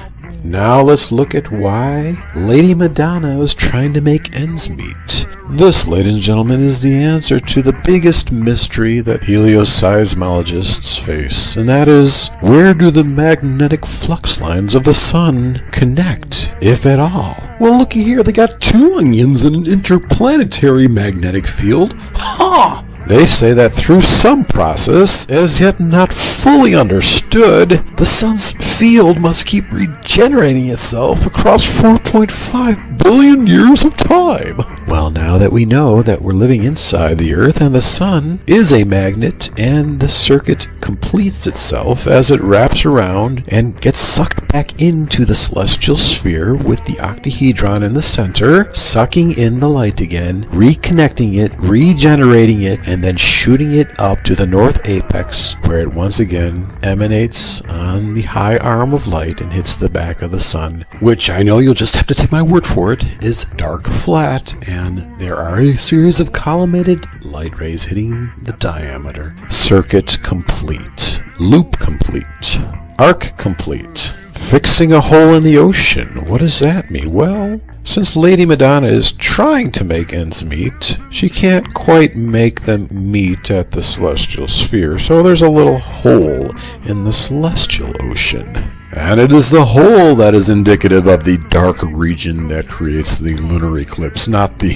Now let's look at why Lady Madonna is trying to make ends meet. This, ladies and gentlemen, is the answer to the biggest mystery that helioseismologists face, and that is, where do the magnetic flux lines of the sun connect, if at all? Well, looky here, they got two onions in an interplanetary magnetic field. Ha! They say that through some process, as yet not fully understood, the sun's field must keep regenerating itself across 4.5 billion years of time. Well, now that we know that we're living inside the Earth and the sun is a magnet, and the circuit completes itself as it wraps around and gets sucked back into the celestial sphere with the octahedron in the center, sucking in the light again, reconnecting it, regenerating it, and then shooting it up to the north apex, where it once again emanates on the high arm of light and hits the back of the sun, which I know you'll just have to take my word for it, is dark flat, and there are a series of collimated light rays hitting the diameter. Circuit complete. Loop complete. Arc complete. Fixing a hole in the ocean. What does that mean? Well, since Lady Madonna is trying to make ends meet, she can't quite make them meet at the celestial sphere, so there's a little hole in the celestial ocean. And it is the hole that is indicative of the dark region that creates the lunar eclipse, not the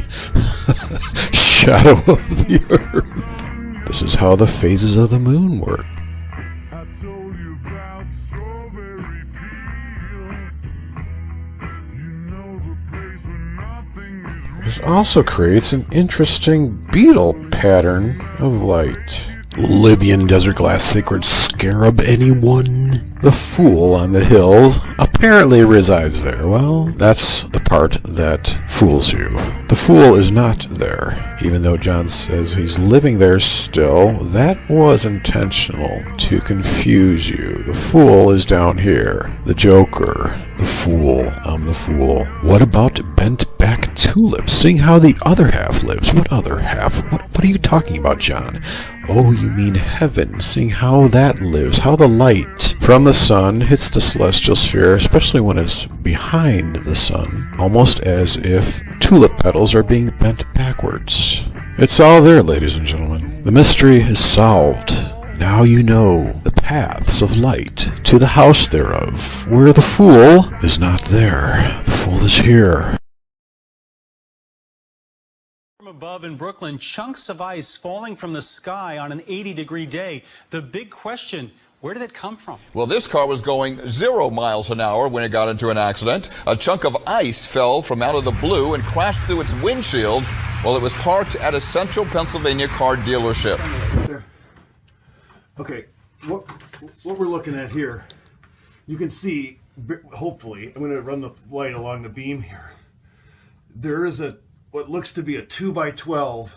shadow of the Earth. This is how the phases of the moon work. This also creates an interesting beetle pattern of light. Libyan desert glass sacred scarab, anyone? The fool on the hill apparently resides there. Well, that's the part that fools you. The fool is not there. Even though John says he's living there still, that was intentional to confuse you. The fool is down here. The Joker. The fool. I'm the fool. What about bent back tulips? Seeing how the other half lives. What other half? What are you talking about, John? Oh, you mean heaven, seeing how that lives, how the light from the sun hits the celestial sphere, especially when it's behind the sun, almost as if tulip petals are being bent backwards. It's all there, ladies and gentlemen. The mystery is solved. Now you know the paths of light to the house thereof, where the fool is not there. The fool is here. Above in Brooklyn, chunks of ice falling from the sky on an 80-degree day. The big question, where did it come from? Well, this car was going 0 miles an hour when it got into an accident. A chunk of ice fell from out of the blue and crashed through its windshield while it was parked at a central Pennsylvania car dealership. Okay, what we're looking at here, you can see, hopefully, I'm going to run the light along the beam here. There is what looks to be a 2x12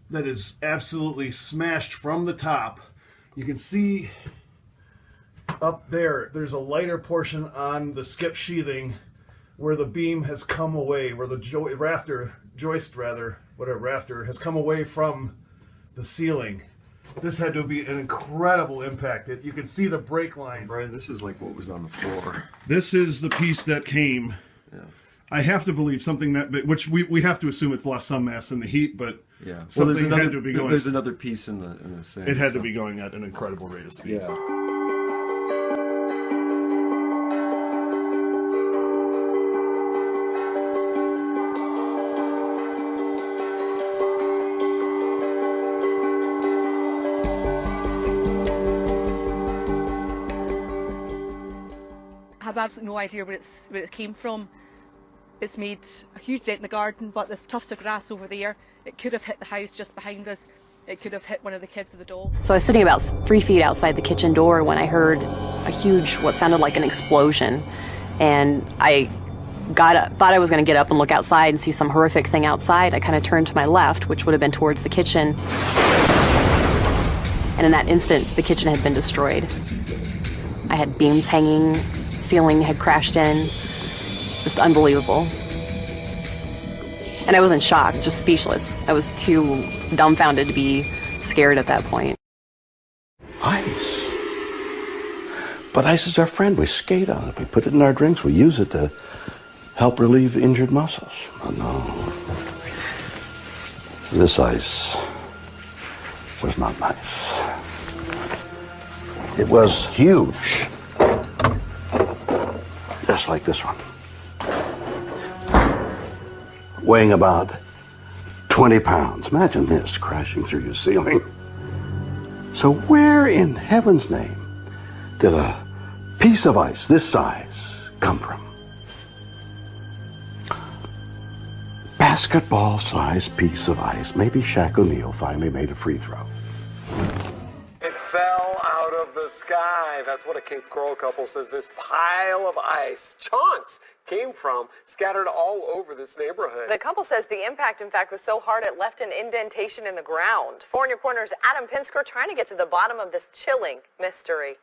that is absolutely smashed from the top. You can see up there's a lighter portion on the skip sheathing where the beam has come away, where the rafter has come away from the ceiling. This had to be an incredible impact. You can see the brake line. Brian, this is like what was on the floor. This is the piece that came. Yeah. I have to believe something that, which we have to assume it's lost some mass in the heat, but yeah, something had to be going. There's another piece in the sand. It had to be going at an incredible rate of speed. Yeah. absolutely no idea where it came from. It's made a huge dent in the garden, but there's tufts of grass over there. It could have hit the house just behind us. It could have hit one of the kids or the dog. So I was sitting about 3 feet outside the kitchen door when I heard a huge, what sounded like an explosion. And I got up, thought I was going to get up and look outside and see some horrific thing outside. I kind of turned to my left, which would have been towards the kitchen. And in that instant, the kitchen had been destroyed. I had beams hanging, ceiling had crashed in. Just unbelievable. And I was in shock, just speechless. I was too dumbfounded to be scared at that point. Ice. But ice is our friend. We skate on it. We put it in our drinks. We use it to help relieve injured muscles. Oh, no. This ice was not nice. It was huge. Just like this one. Weighing about 20 pounds. Imagine this crashing through your ceiling. So where in heaven's name did a piece of ice this size come from? Basketball-sized piece of ice. Maybe Shaq O'Neal finally made a free throw. It fell out of the sky. That's what a Cape Coral couple says this pile of ice, chunks, came from, scattered all over this neighborhood. The couple says the impact, in fact, was so hard it left an indentation in the ground. 4 in Your Corner's Adam Pinsker trying to get to the bottom of this chilling mystery.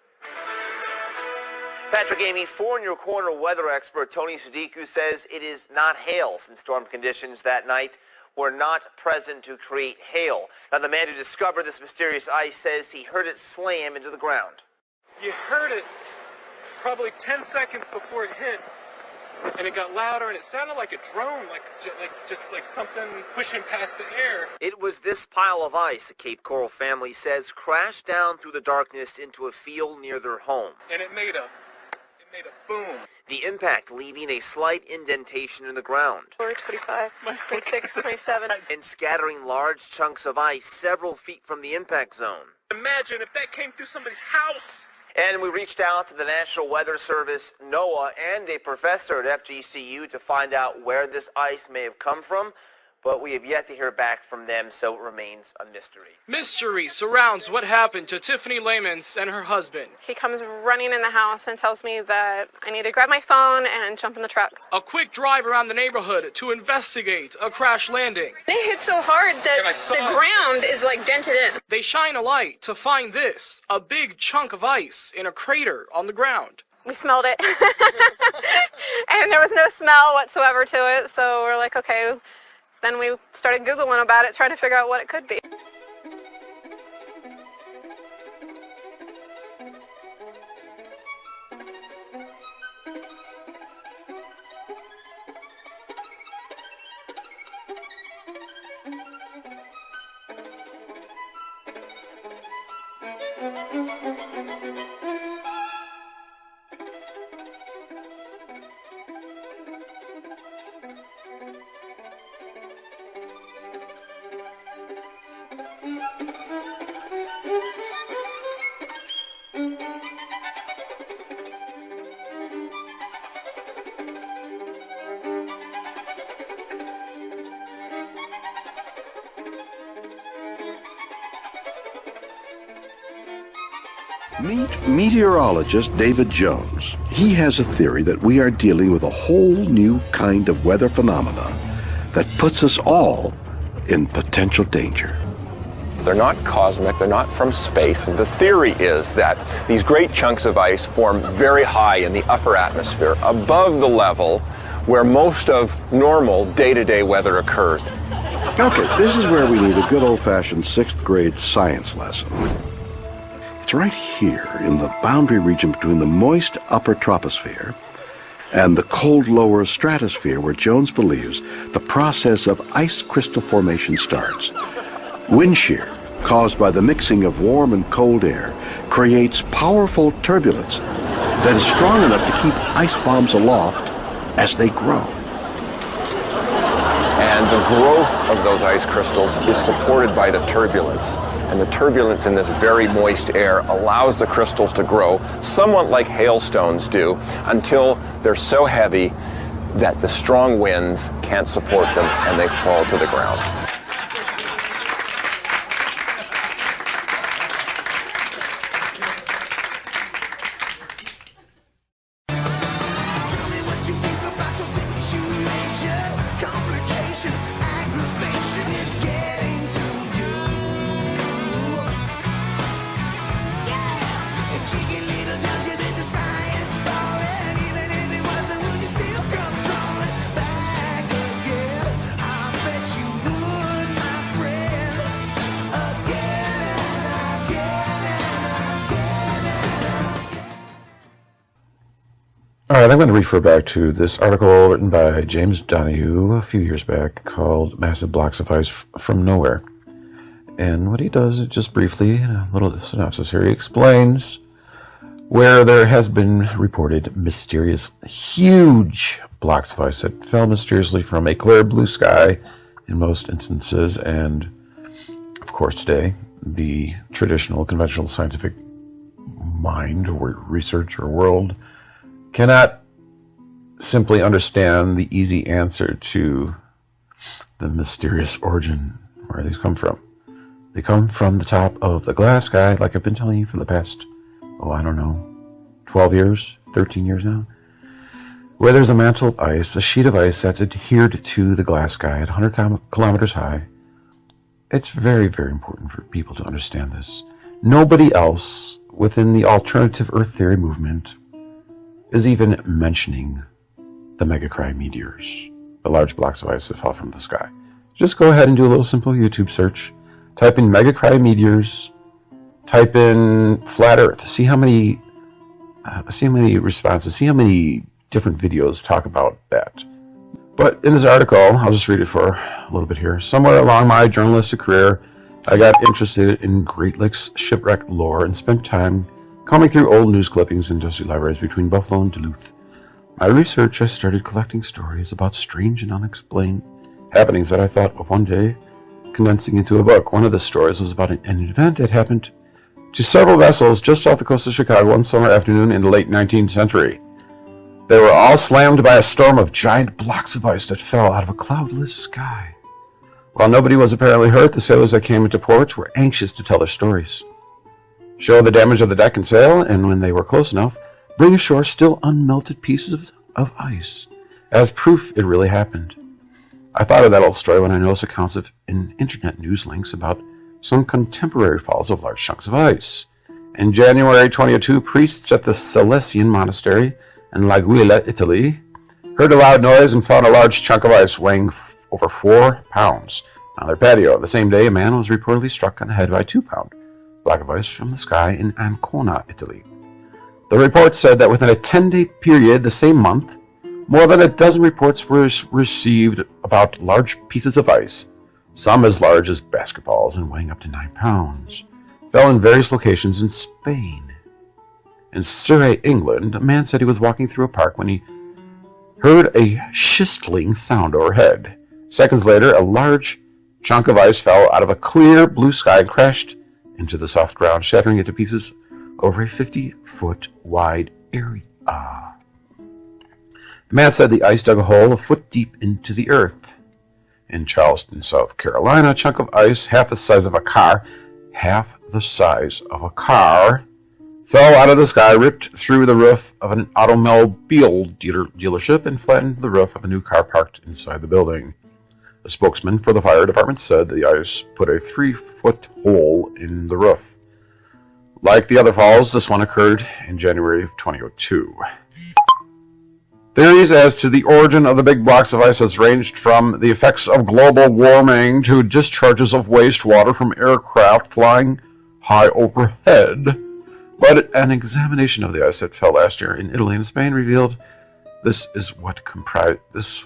Patrick Amy, 4 in Your Corner weather expert Tony Sudiku says it is not hail since storm conditions that night were not present to create hail. Now, the man who discovered this mysterious ice says he heard it slam into the ground. You heard it probably 10 seconds before it hit, and it got louder, and it sounded like a drone, just like something pushing past the air. It was this pile of ice, a Cape Coral family says, crashed down through the darkness into a field near their home. And it made a boom. The impact leaving a slight indentation in the ground. 25, 26, 27. And scattering large chunks of ice several feet from the impact zone. Imagine if that came through somebody's house. And we reached out to the National Weather Service, NOAA, and a professor at FGCU to find out where this ice may have come from, but we have yet to hear back from them, so it remains a mystery. Mystery surrounds what happened to Tiffany Lamons and her husband. He comes running in the house and tells me that I need to grab my phone and jump in the truck. A quick drive around the neighborhood to investigate a crash landing. They hit so hard that the ground is like dented in. They shine a light to find this, a big chunk of ice in a crater on the ground. We smelled it, and there was no smell whatsoever to it, so we're like, okay. Then we started Googling about it, trying to figure out what it could be. Meet meteorologist David Jones. He has a theory that we are dealing with a whole new kind of weather phenomena that puts us all in potential danger. They're not cosmic, they're not from space. The theory is that these great chunks of ice form very high in the upper atmosphere, above the level where most of normal day-to-day weather occurs. Okay, this is where we need a good old-fashioned 6th grade science lesson. It's right here in the boundary region between the moist upper troposphere and the cold lower stratosphere where Jones believes the process of ice crystal formation starts. Wind shear, caused by the mixing of warm and cold air, creates powerful turbulence that is strong enough to keep ice bombs aloft as they grow. And the growth of those ice crystals is supported by the turbulence. And the turbulence in this very moist air allows the crystals to grow, somewhat like hailstones do, until they're so heavy that the strong winds can't support them and they fall to the ground. Complication, aggravation is getting to you. Yeah! If cheeky little tells you that the sky is falling, even if it wasn't, would you still come crawling back again? I bet you would, my friend. Again and again and again. All right, I'm going to refer back to this article written by James Donahue a few years back called Massive Blocks of Ice from Nowhere. And what he does, just briefly, in a little synopsis here, he explains where there has been reported mysterious, huge blocks of ice that fell mysteriously from a clear blue sky in most instances. And, of course, today, the traditional, conventional scientific mind or research or world cannot simply understand the easy answer to the mysterious origin where these come from. They come from the top of the glass sky, like I've been telling you for the past, 12 years, 13 years now, where there's a mantle of ice, a sheet of ice that's adhered to the glass sky at 100 kilometers high. It's very, very important for people to understand this. Nobody else within the alternative Earth theory movement is even mentioning the megacry meteors, the large blocks of ice that fell from the sky. Just go ahead and do a little simple YouTube search. Type in megacry meteors. Type in flat Earth. See how many responses. See how many different videos talk about that. But in this article, I'll just read it for a little bit here. Somewhere along my journalistic career, I got interested in Great Lakes shipwreck lore and spent time combing through old news clippings in industry libraries between Buffalo and Duluth. My research, I started collecting stories about strange and unexplained happenings that I thought of one day condensing into a book. One of the stories was about an event that happened to several vessels just off the coast of Chicago one summer afternoon in the late 19th century. They were all slammed by a storm of giant blocks of ice that fell out of a cloudless sky. While nobody was apparently hurt, the sailors that came into port were anxious to tell their stories, show the damage of the deck and sail, and when they were close enough, bring ashore still unmelted pieces of ice, as proof it really happened. I thought of that old story when I noticed accounts in internet news links about some contemporary falls of large chunks of ice. In January 2002, priests at the Salesian monastery in L'Aquila, Italy, heard a loud noise and found a large chunk of ice weighing over 4 pounds on their patio. The same day, a man was reportedly struck on the head by a 2-pound block of ice from the sky in Ancona, Italy. The report said that within a 10-day period the same month, more than a dozen reports were received about large pieces of ice, some as large as basketballs and weighing up to 9 pounds, fell in various locations in Spain. In Surrey, England, a man said he was walking through a park when he heard a shistling sound overhead. Seconds later, a large chunk of ice fell out of a clear blue sky and crashed into the soft ground, shattering it to pieces over a 50-foot wide area. The man said the ice dug a hole a foot deep into the earth. In Charleston, South Carolina, a chunk of ice half the size of a car, fell out of the sky, ripped through the roof of an automobile dealership, and flattened the roof of a new car parked inside the building. A spokesman for the fire department said the ice put a 3-foot hole in the roof. Like the other falls, this one occurred in January of 2002. Theories as to the origin of the big blocks of ice has ranged from the effects of global warming to discharges of wastewater from aircraft flying high overhead. But an examination of the ice that fell last year in Italy and Spain revealed this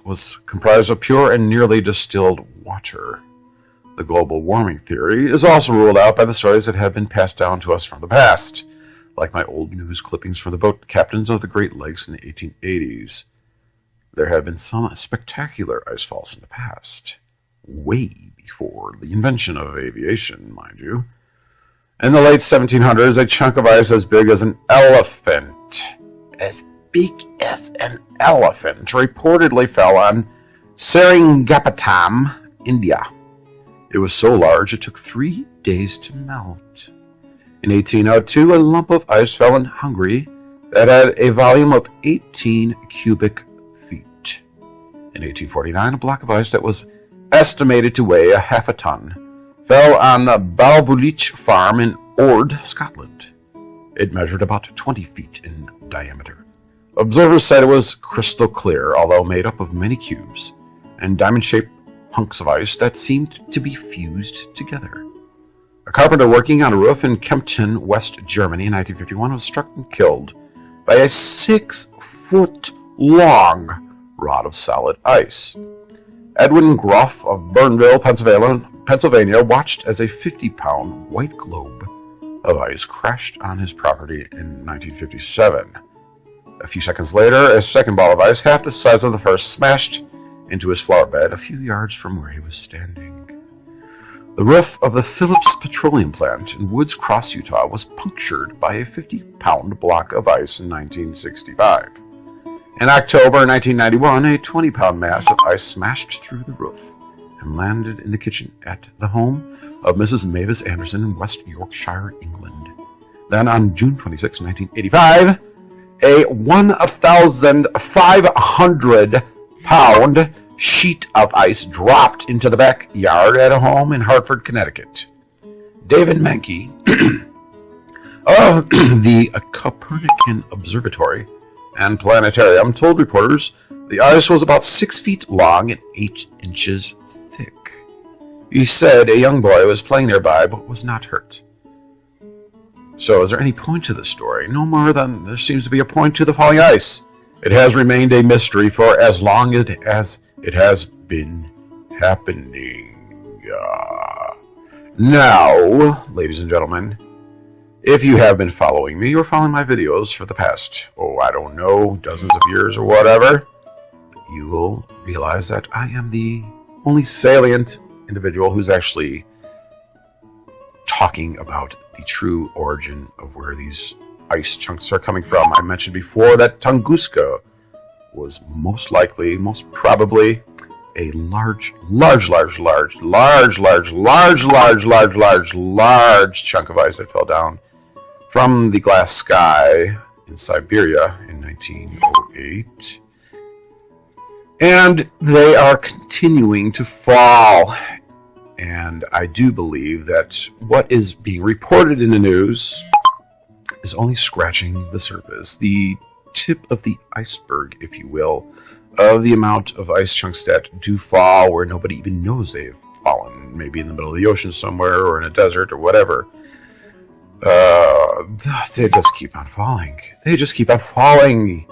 was comprised of pure and nearly distilled water. The global warming theory is also ruled out by the stories that have been passed down to us from the past, like my old news clippings from the boat captains of the Great Lakes in the 1880s. There have been some spectacular ice falls in the past. way before the invention of aviation, mind you. In the late 1700s, a chunk of ice as big as an elephant, reportedly fell on Seringapatam, India. It was so large it took 3 days to melt. In 1802, a lump of ice fell in Hungary that had a volume of 18 cubic feet. In 1849, a block of ice that was estimated to weigh a half a ton fell on the Balvulich farm in Ord, Scotland. It measured about 20 feet in diameter. Observers said it was crystal clear, although made up of many cubes and diamond-shaped hunks of ice that seemed to be fused together. A carpenter working on a roof in Kempten, West Germany in 1951 was struck and killed by a 6-foot-long rod of solid ice. Edwin Groff of Burnville, Pennsylvania, watched as a 50-pound white globe of ice crashed on his property in 1957. A few seconds later, a second ball of ice, half the size of the first, smashed into his flower bed a few yards from where he was standing. The roof of the Phillips Petroleum Plant in Woods Cross, Utah, was punctured by a 50-pound block of ice in 1965. In October 1991, a 20-pound mass of ice smashed through the roof and landed in the kitchen at the home of Mrs. Mavis Anderson in West Yorkshire, England. Then on June 26, 1985, a 1,500-pound sheet of ice dropped into the backyard at a home in Hartford, Connecticut. David Menke of the Copernican Observatory and Planetarium told reporters the ice was about 6 feet long and 8 inches thick. He said a young boy was playing nearby but was not hurt. So is there any point to this story? No more than there seems to be a point to the falling ice. It has remained a mystery for as long as it has been happening. Now, ladies and gentlemen, if you have been following me or following my videos for the past, I don't know, dozens of years or whatever, you will realize that I am the only salient individual who's actually talking about the true origin of where these ice chunks are coming from. I mentioned before that Tunguska was most probably a large chunk of ice that fell down from the glass sky in Siberia in 1908. And they are continuing to fall. And I do believe that what is being reported in the news is only scratching the surface, the tip of the iceberg, if you will, of the amount of ice chunks that do fall where nobody even knows they've fallen, maybe in the middle of the ocean somewhere or in a desert or whatever. They just keep on falling. They just keep on falling.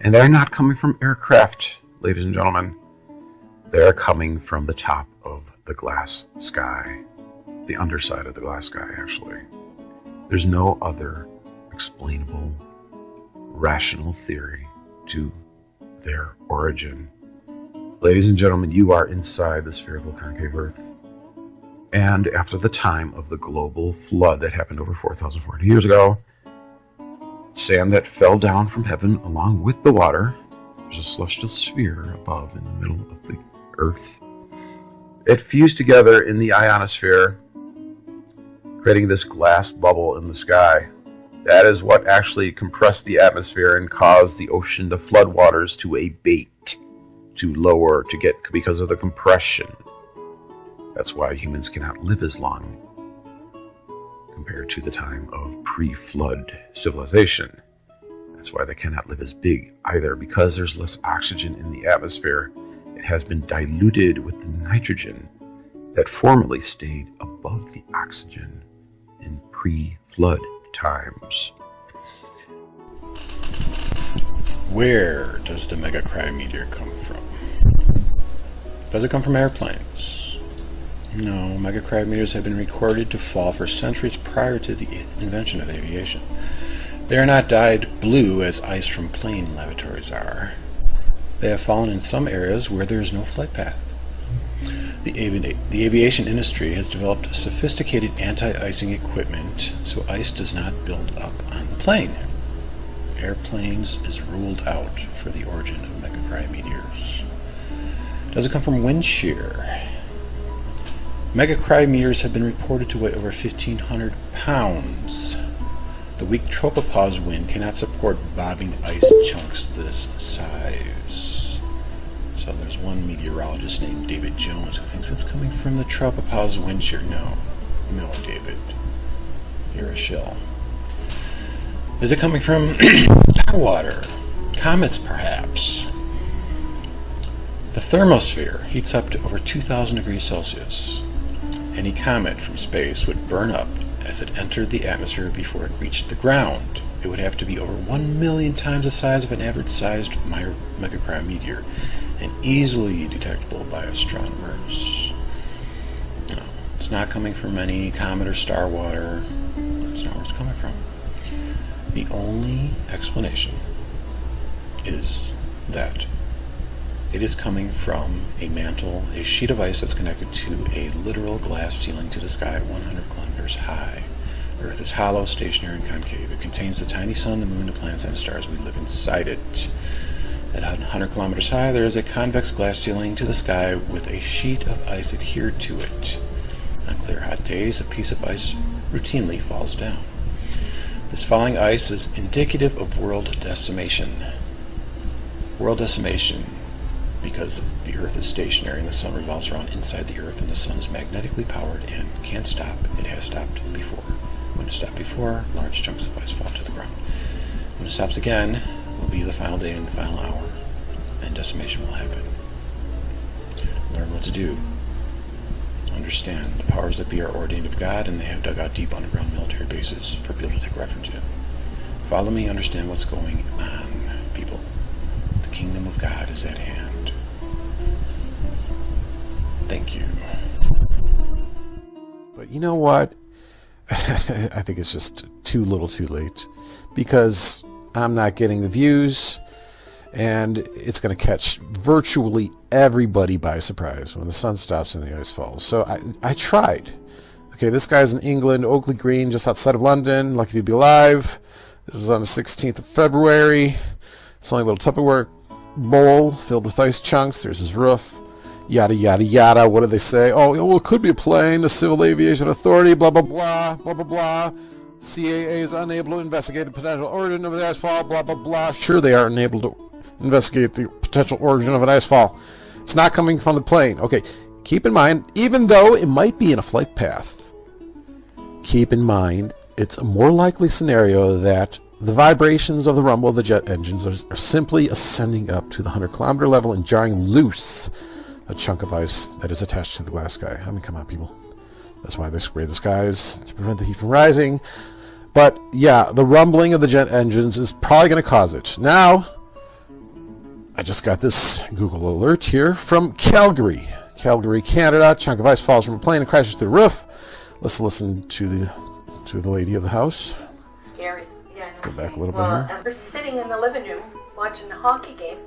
And they're not coming from aircraft, ladies and gentlemen. They're coming from the top of the glass sky. The underside of the glass sky, actually. There's no other explainable, rational theory to their origin. Ladies and gentlemen, you are inside the spherical concave Earth. And after the time of the global flood that happened over 4,400 years ago, sand that fell down from heaven along with the water, there's a celestial sphere above in the middle of the Earth. It fused together in the ionosphere, creating this glass bubble in the sky. That is what actually compressed the atmosphere and caused the ocean, the floodwaters, to abate, to lower, because of the compression. That's why humans cannot live as long compared to the time of pre-flood civilization. That's why they cannot live as big either, because there's less oxygen in the atmosphere. It has been diluted with the nitrogen that formerly stayed above the oxygen in pre-flood times. Where does the mega cryometeor come from? Does it come from airplanes? No, mega cryometeors have been recorded to fall for centuries prior to the invention of aviation. They are not dyed blue as ice from plane lavatories are. They have fallen in some areas where there is no flight path. The aviation industry has developed sophisticated anti-icing equipment so ice does not build up on the plane. Airplanes is ruled out for the origin of megacryometeors. Does it come from wind shear? Megacryometeors have been reported to weigh over 1,500 pounds. The weak tropopause wind cannot support bobbing ice chunks this size. So there's one meteorologist named David Jones who thinks it's coming from the tropopause wind shear. No, David, you're a shill. Is it coming from star water? Comets, perhaps? The thermosphere heats up to over 2,000 degrees Celsius. Any comet from space would burn up as it entered the atmosphere before it reached the ground. It would have to be over 1 million times the size of an average-sized megacryometeor and easily detectable by astronomers. No, it's not coming from any comet or star water. That's not where it's coming from. The only explanation is that it is coming from a mantle, a sheet of ice that's connected to a literal glass ceiling to the sky at 100 kilometers high. Earth is hollow, stationary, and concave. It contains the tiny sun, the moon, the planets, and the stars. We live inside it. At 100 kilometers high, there is a convex glass ceiling to the sky with a sheet of ice adhered to it. On clear, hot days, a piece of ice routinely falls down. This falling ice is indicative of world decimation. World decimation because the Earth is stationary and the sun revolves around inside the Earth, and the sun is magnetically powered and can't stop. It has stopped before. When it stopped before, large chunks of ice fall to the ground. When it stops again, will be the final day and the final hour, and decimation will happen. Learn what to do. Understand the powers that be are ordained of God, and they have dug out deep underground military bases for people to take refuge in. Follow me, understand what's going on, people. The kingdom of God is at hand. Thank you. But you know what? I think it's just too little too late, because I'm not getting the views, and it's going to catch virtually everybody by surprise when the sun stops and the ice falls. So I tried. Okay, this guy's in England, Oakley Green, just outside of London. Lucky to be alive. This is on the 16th of February. It's only a little Tupperware bowl filled with ice chunks. There's his roof. Yada, yada, yada. What do they say? Oh, well, it could be a plane. The Civil Aviation Authority, blah, blah, blah, blah, blah, blah. CAA is unable to investigate the potential origin of the icefall, blah, blah, blah. Sure, they are unable to investigate the potential origin of an icefall. It's not coming from the plane. Okay, keep in mind, even though it might be in a flight path, keep in mind it's a more likely scenario that the vibrations of the rumble of the jet engines are simply ascending up to the 100-kilometer level and jarring loose a chunk of ice that is attached to the glass sky. I mean, come on, people. That's why they spray the skies to prevent the heat from rising. But yeah, the rumbling of the jet engines is probably going to cause it. Now, I just got this Google alert here from Calgary. Calgary, Canada. Chunk of ice falls from a plane and crashes through the roof. Let's listen to the lady of the house. Scary. Yeah. Go back a little bit Well, here. we're sitting in the living room watching the hockey game,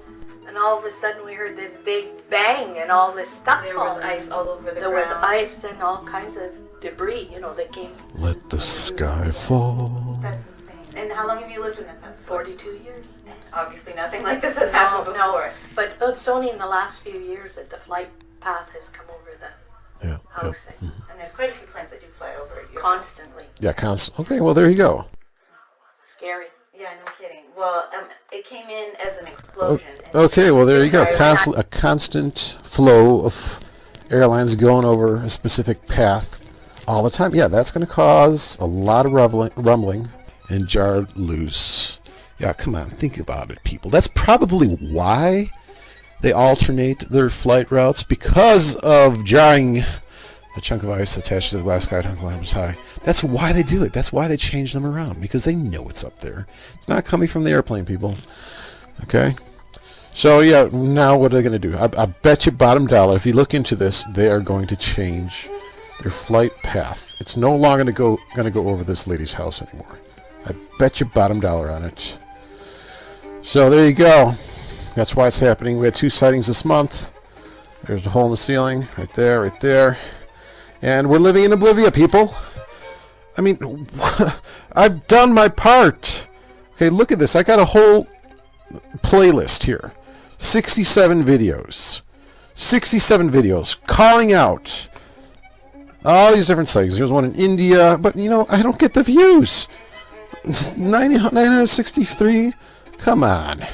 and all of a sudden we heard this big bang and all this stuff There falling. was ice all over the There was ground. ice and all kinds of debris, that came. Let the sky fall. That's insane. And how long have you lived in this house? 42 years. Obviously nothing like this has happened before. But it's only in the last few years that the flight path has come over the house. And there's quite a few planes that do fly over it. Constantly. Yeah, okay, well, there you go. Scary. Yeah, no kidding. Well, it came in as an explosion. Okay, well, there you go. A constant flow of airlines going over a specific path all the time. Yeah, that's going to cause a lot of rumbling and jar loose. Yeah, come on, think about it, people. That's probably why they alternate their flight routes, because of jarring a chunk of ice attached to the glass sky 100 kilometers high. That's why they do it. That's why they change them around, because they know it's up there. It's not coming from the airplane, people. Okay? So, yeah, now what are they going to do? I bet you bottom dollar, if you look into this, they are going to change their flight path. It's no longer going to go over this lady's house anymore. I bet you bottom dollar on it. So, there you go. That's why it's happening. We had 2 sightings this month. There's a hole in the ceiling, right there, right there. And we're living in oblivion, people. I mean, I've done my part. Okay, look at this. I got a whole playlist here. 67 videos. 67 videos calling out all these different sites. There's one in India, but you know, I don't get the views. 963? Come on.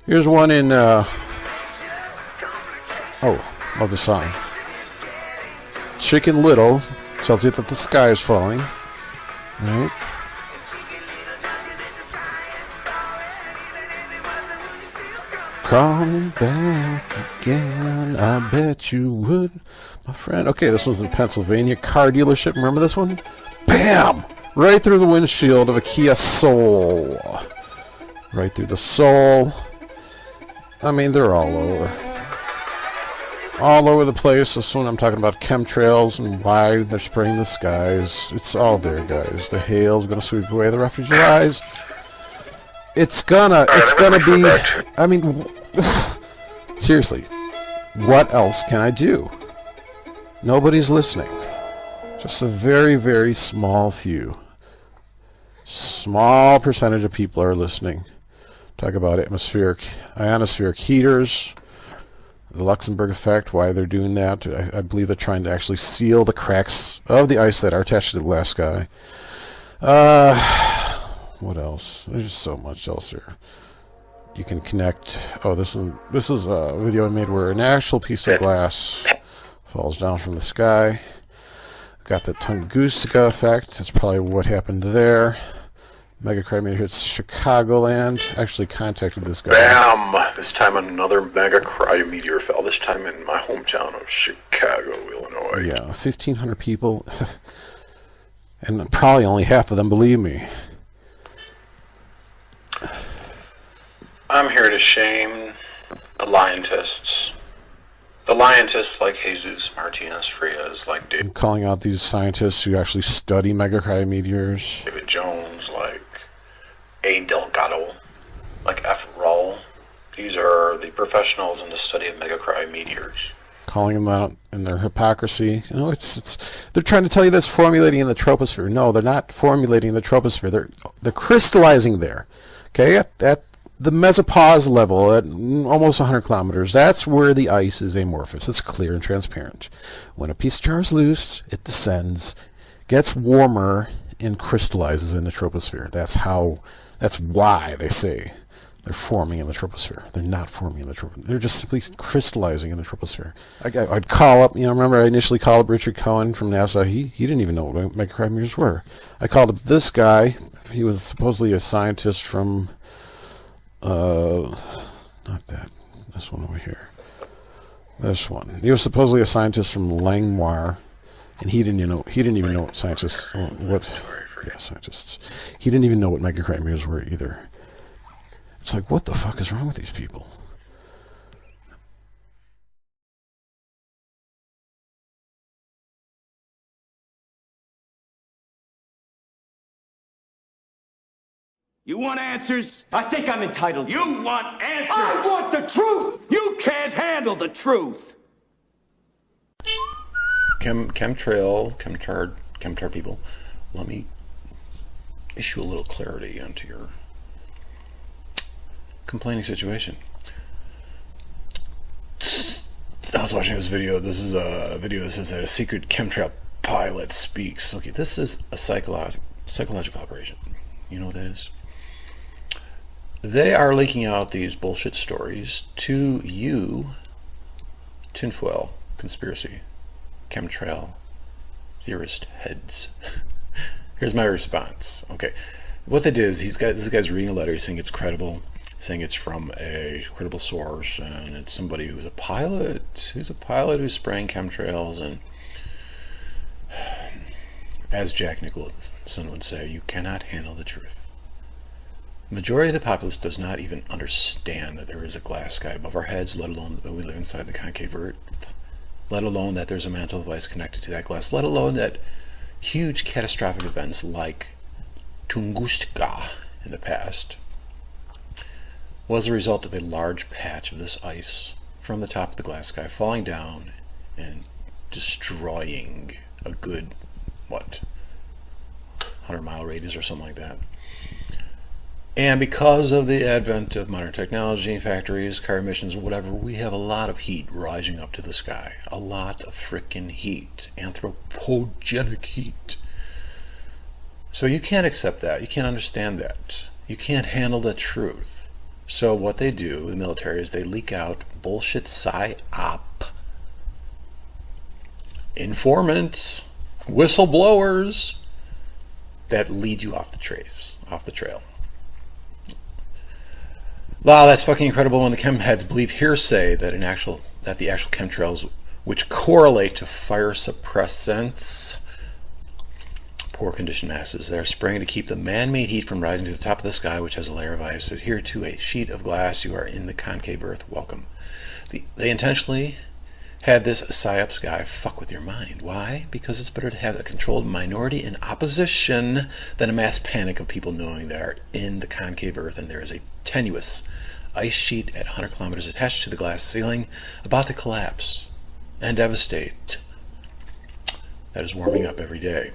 Here's one in, oh, love the song. Chicken Little tells you that the sky is falling. Right? Call me back again, I bet you would, my friend. Okay, this was in Pennsylvania, car dealership. Remember this one? Bam! Right through the windshield of a Kia Soul. Right through the Soul. I mean, they're all over. All over the place. This one I'm talking about chemtrails and why they're spraying the skies. It's all there, guys. The hail's gonna sweep away the refugees. It's gonna be, I mean, seriously, what else can I do? Nobody's listening. Just a very, very small few. Small percentage of people are listening. Talk about ionospheric heaters, the Luxembourg effect, why they're doing that. I believe they're trying to actually seal the cracks of the ice that are attached to the glass sky. What else? There's so much else here. You can connect. Oh, this is a video I made where an actual piece of glass falls down from the sky. Got the Tunguska effect. That's probably what happened there. Megacrimeter hits Chicagoland. Actually contacted this guy. Bam! This time another megacrimeter fell. This time in my hometown of Chicago, Illinois. Yeah, 1,500 people. And probably only half of them believe me. I'm here to shame the lientists. The lientists like Jesus Martinez Frias, like I'm calling out these scientists who actually study megacrimeteors. David Jones, like A. Delgado, like F. Rull. These are the professionals in the study of megacrimeteors. Calling them out in their hypocrisy. You know, they're trying to tell you that's formulating in the troposphere. No, they're not formulating in the troposphere. They're crystallizing there. Okay, at the mesopause level, at almost 100 kilometers, that's where the ice is amorphous. It's clear and transparent. When a piece of jar is loose, it descends, gets warmer, and crystallizes in the troposphere. That's why they say they're forming in the troposphere. They're not forming in the troposphere. They're just simply crystallizing in the troposphere. I'd call up, remember I initially called up Richard Cohen from NASA. He didn't even know what megacrimeters were. I called up this guy. He was supposedly a scientist from, not that, this one over here. This one. He was supposedly a scientist from Langmuir, and he didn't even know what scientists, scientists. He didn't even know what megacrimeters were either. It's like, what the fuck is wrong with these people? You want answers? I think I'm entitled. You want answers? I want the truth! You can't handle the truth! Chemtrail people, let me issue a little clarity onto your complaining situation. I was watching this video. This is a video that says that a secret chemtrail pilot speaks. Okay, this is a psychological operation. You know what that is? They are leaking out these bullshit stories to you, tinfoil, conspiracy, chemtrail, theorist heads. Here's my response. Okay, what they did is this guy's reading a letter saying it's credible, saying it's from a credible source, and it's somebody who's a pilot who's spraying chemtrails, and as Jack Nicholson would say, you cannot handle the truth. The majority of the populace does not even understand that there is a glass sky above our heads, let alone that we live inside the concave earth, let alone that there's a mantle of ice connected to that glass, let alone that huge catastrophic events like Tunguska in the past was a result of a large patch of this ice from the top of the glass sky, falling down and destroying a good, 100-mile radius or something like that. And because of the advent of modern technology, factories, car emissions, whatever, we have a lot of heat rising up to the sky. A lot of frickin' heat. Anthropogenic heat. So you can't accept that. You can't understand that. You can't handle the truth. So what they do, the military, is they leak out bullshit psyop informants, whistleblowers that lead you off the trail. Wow, that's fucking incredible when the chem heads believe hearsay that the actual chemtrails, which correlate to fire suppressants, poor conditioned masses, they're spraying to keep the man-made heat from rising to the top of the sky, which has a layer of ice adhered to a sheet of glass. You are in the concave earth. Welcome. They intentionally had this psyops guy fuck with your mind. Why? Because it's better to have a controlled minority in opposition than a mass panic of people knowing they are in the concave earth and there is a tenuous ice sheet at 100 kilometers attached to the glass ceiling about to collapse and devastate. That is warming up every day.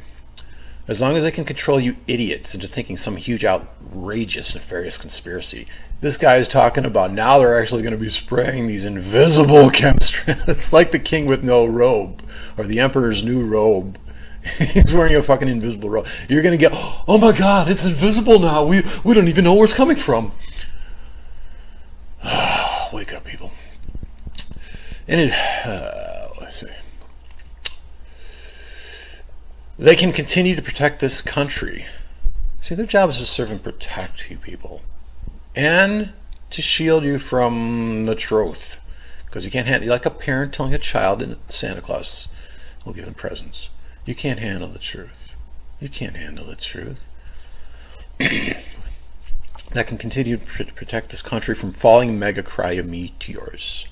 As long as they can control you idiots into thinking some huge, outrageous, nefarious conspiracy. This guy is talking about now they're actually going to be spraying these invisible chemistries. It's like the king with no robe, or the emperor's new robe. He's wearing a fucking invisible robe. You're going to get, oh my god, it's invisible now. We don't even know where it's coming from. Wake up, people. And let's see. They can continue to protect this country. See, their job is to serve and protect you people. And to shield you from the truth. Because you can't handle, like a parent telling a child in Santa Claus will give them presents. You can't handle the truth. You can't handle the truth. That can continue to protect this country from falling mega cryometeors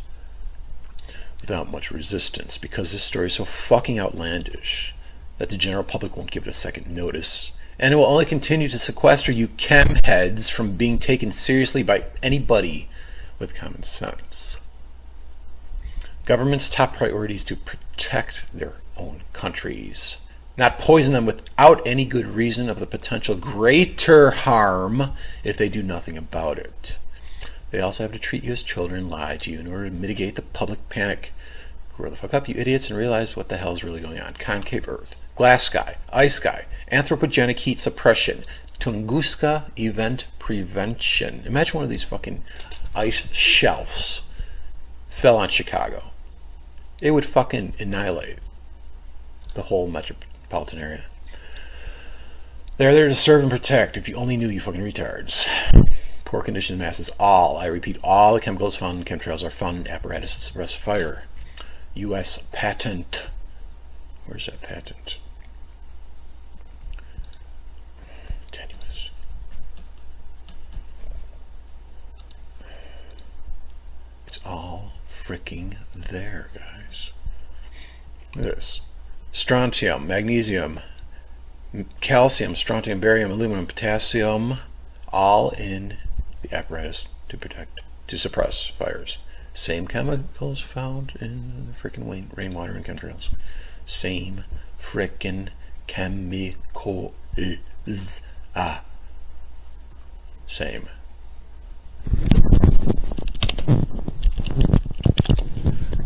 without much resistance, because this story is so fucking outlandish that the general public won't give it a second notice, and it will only continue to sequester you chem heads from being taken seriously by anybody with common sense. Government's top priority is to protect their own countries, not poison them without any good reason of the potential greater harm if they do nothing about it. They also have to treat you as children, lie to you in order to mitigate the public panic. Grow the fuck up, you idiots, and realize what the hell is really going on. Concave Earth, glass sky, ice sky, anthropogenic heat suppression, Tunguska event prevention. Imagine one of these fucking ice shelves fell on Chicago. It would fucking annihilate the whole metropolitan area. They're there to serve and protect. If you only knew, you fucking retards. Poor conditioned masses. I repeat, all the chemicals found in chemtrails are found in apparatus to suppress fire. U.S. patent. Where's that patent? Tenuous. It's all freaking there, guys. Look at this. Strontium, magnesium, calcium, strontium, barium, aluminum, potassium, all in the apparatus to suppress fires. Same chemicals found in the frickin' rainwater and chemtrails. Same frickin' chemicals. Same.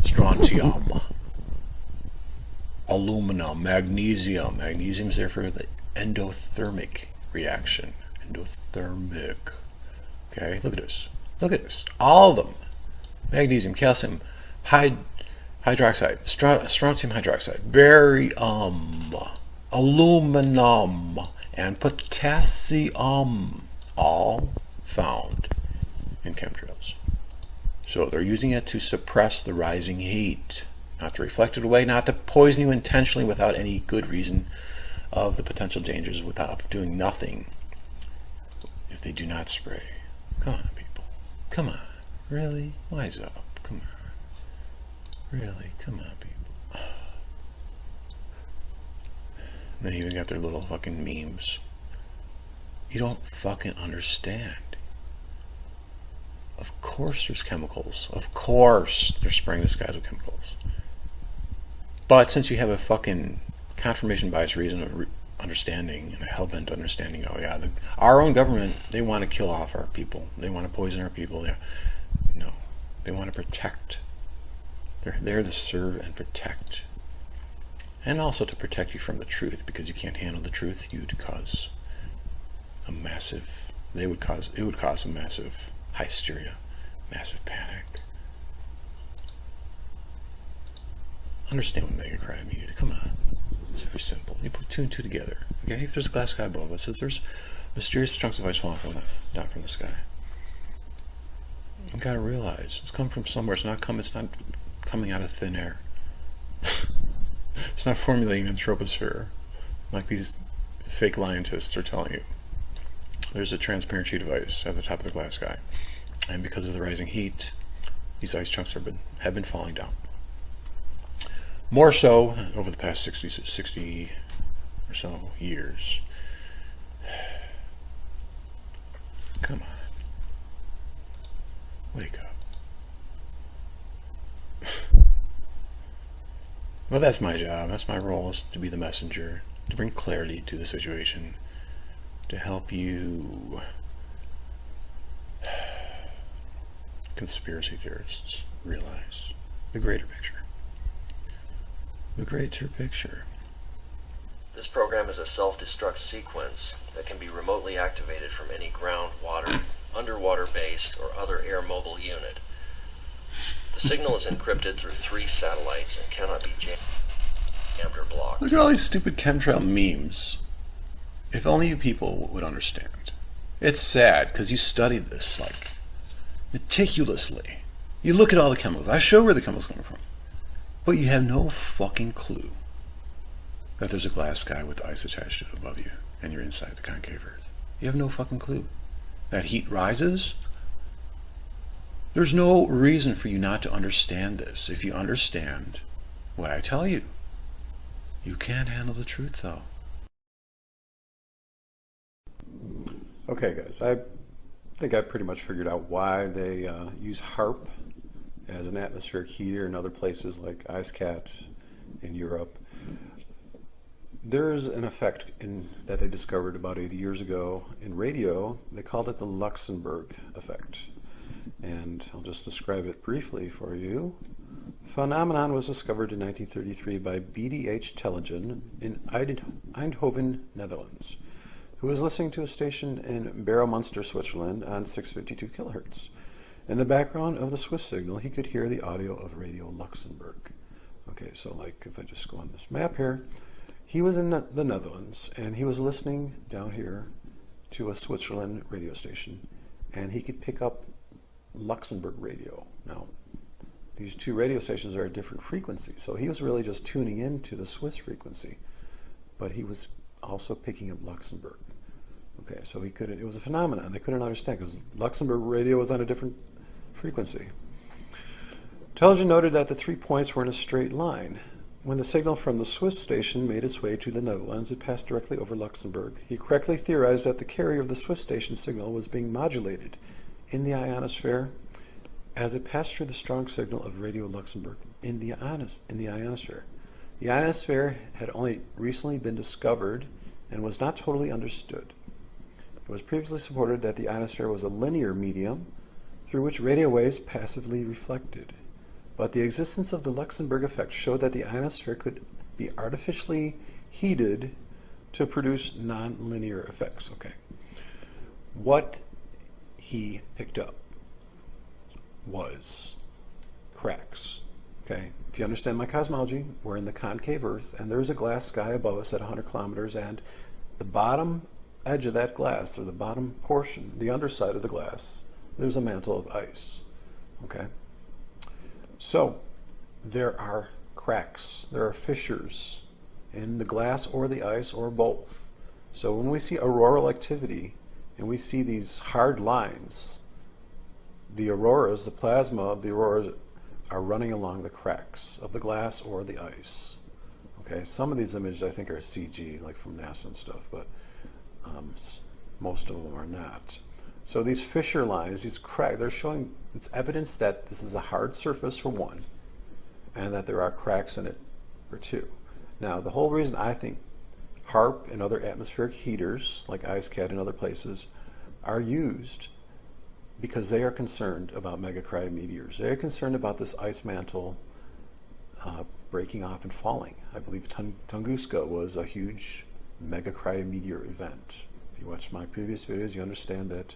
Strontium, aluminum, magnesium. Magnesium is there for the endothermic reaction. Endothermic. Okay, look at this. Look at this. All of them. Magnesium, calcium, hydroxide, strontium hydroxide, barium, aluminum, and potassium, all found in chemtrails. So they're using it to suppress the rising heat, not to reflect it away, not to poison you intentionally without any good reason of the potential dangers, without doing nothing if they do not spray. Come on, people. Come on. Really? Wise up. Come on. Really? Come on, people. And they even got their little fucking memes. You don't fucking understand. Of course there's chemicals. Of course they're spraying the skies with chemicals. But since you have a fucking confirmation bias reason of understanding and a hell-bent understanding, oh yeah, our own government, they want to kill off our people. They want to poison our people. No, they want to protect. They're there to serve and protect. And also to protect you from the truth, because you can't handle the truth, it would cause a massive hysteria, massive panic. Understand what megacrime means. Come on. It's very simple. You put 2 and 2 together. Okay? If there's a glass sky above us, if there's mysterious chunks of ice falling down from the sky, you gotta realize it's come from somewhere. It's not coming out of thin air. It's not formulating in the troposphere like these fake scientists are telling you. There's a transparent sheet of ice at the top of the glass sky, and because of the rising heat, these ice chunks have been falling down. More so over the past 60 or so years. Come on. Wake up. Well, that's my job. That's my role, is to be the messenger, to bring clarity to the situation, to help you conspiracy theorists realize the greater picture. The greater picture. This program is a self-destruct sequence that can be remotely activated from any ground, water, underwater-based, or other air-mobile unit. The signal is encrypted through 3 satellites and cannot be jammed or blocked. Look at all these stupid chemtrail memes. If only you people would understand. It's sad, because you study this, like, meticulously. You look at all the chemicals. I show where the chemicals come from. But you have no fucking clue that there's a glass sky with ice attached to it above you, and you're inside the concave Earth. You have no fucking clue. That heat rises. There's no reason for you not to understand this. If you understand what I tell you, you can't handle the truth, though. Okay, guys, I think I pretty much figured out why they use HAARP as an atmospheric heater in other places like IceCat in Europe. There's an effect that they discovered about 80 years ago in radio. They called it the Luxembourg effect. And I'll just describe it briefly for you. The phenomenon was discovered in 1933 by B.D.H. Tellegen in Eindhoven, Netherlands, who was listening to a station in Barrow-Munster, Switzerland on 652 kilohertz. In the background of the Swiss signal, he could hear the audio of Radio Luxembourg. Okay, so like if I just go on this map here, he was in the Netherlands, and he was listening down here to a Switzerland radio station, and he could pick up Luxembourg radio. Now, these 2 radio stations are at different frequencies, so he was really just tuning into the Swiss frequency, but he was also picking up Luxembourg. Okay, so he couldn't, it was a phenomenon they couldn't understand, because Luxembourg radio was on a different frequency. Tellegen noted that the 3 points were in a straight line. When the signal from the Swiss station made its way to the Netherlands, it passed directly over Luxembourg. He correctly theorized that the carrier of the Swiss station signal was being modulated in the ionosphere as it passed through the strong signal of Radio Luxembourg in the ionosphere. The ionosphere had only recently been discovered and was not totally understood. It was previously supported that the ionosphere was a linear medium through which radio waves passively reflected. But the existence of the Luxembourg effect showed that the ionosphere could be artificially heated to produce non-linear effects. Okay. What he picked up was cracks. Okay. If you understand my cosmology, we're in the concave Earth, and there's a glass sky above us at 100 kilometers, and the bottom edge of that glass, or the bottom portion, the underside of the glass, there's a mantle of ice. Okay. So there are cracks, there are fissures in the glass or the ice or both. So when we see auroral activity and we see these hard lines, the auroras, the plasma of the auroras are running along the cracks of the glass or the ice. Okay, some of these images I think are CG, like from NASA and stuff, but most of them are not. So these fissure lines, these cracks, they're showing, it's evidence that this is a hard surface for one, and that there are cracks in it for two. Now, the whole reason I think HAARP and other atmospheric heaters, like IceCat and other places, are used because they are concerned about megacriometeors. They're concerned about this ice mantle breaking off and falling. I believe Tunguska was a huge megacriometeor event. If you watch my previous videos, you understand that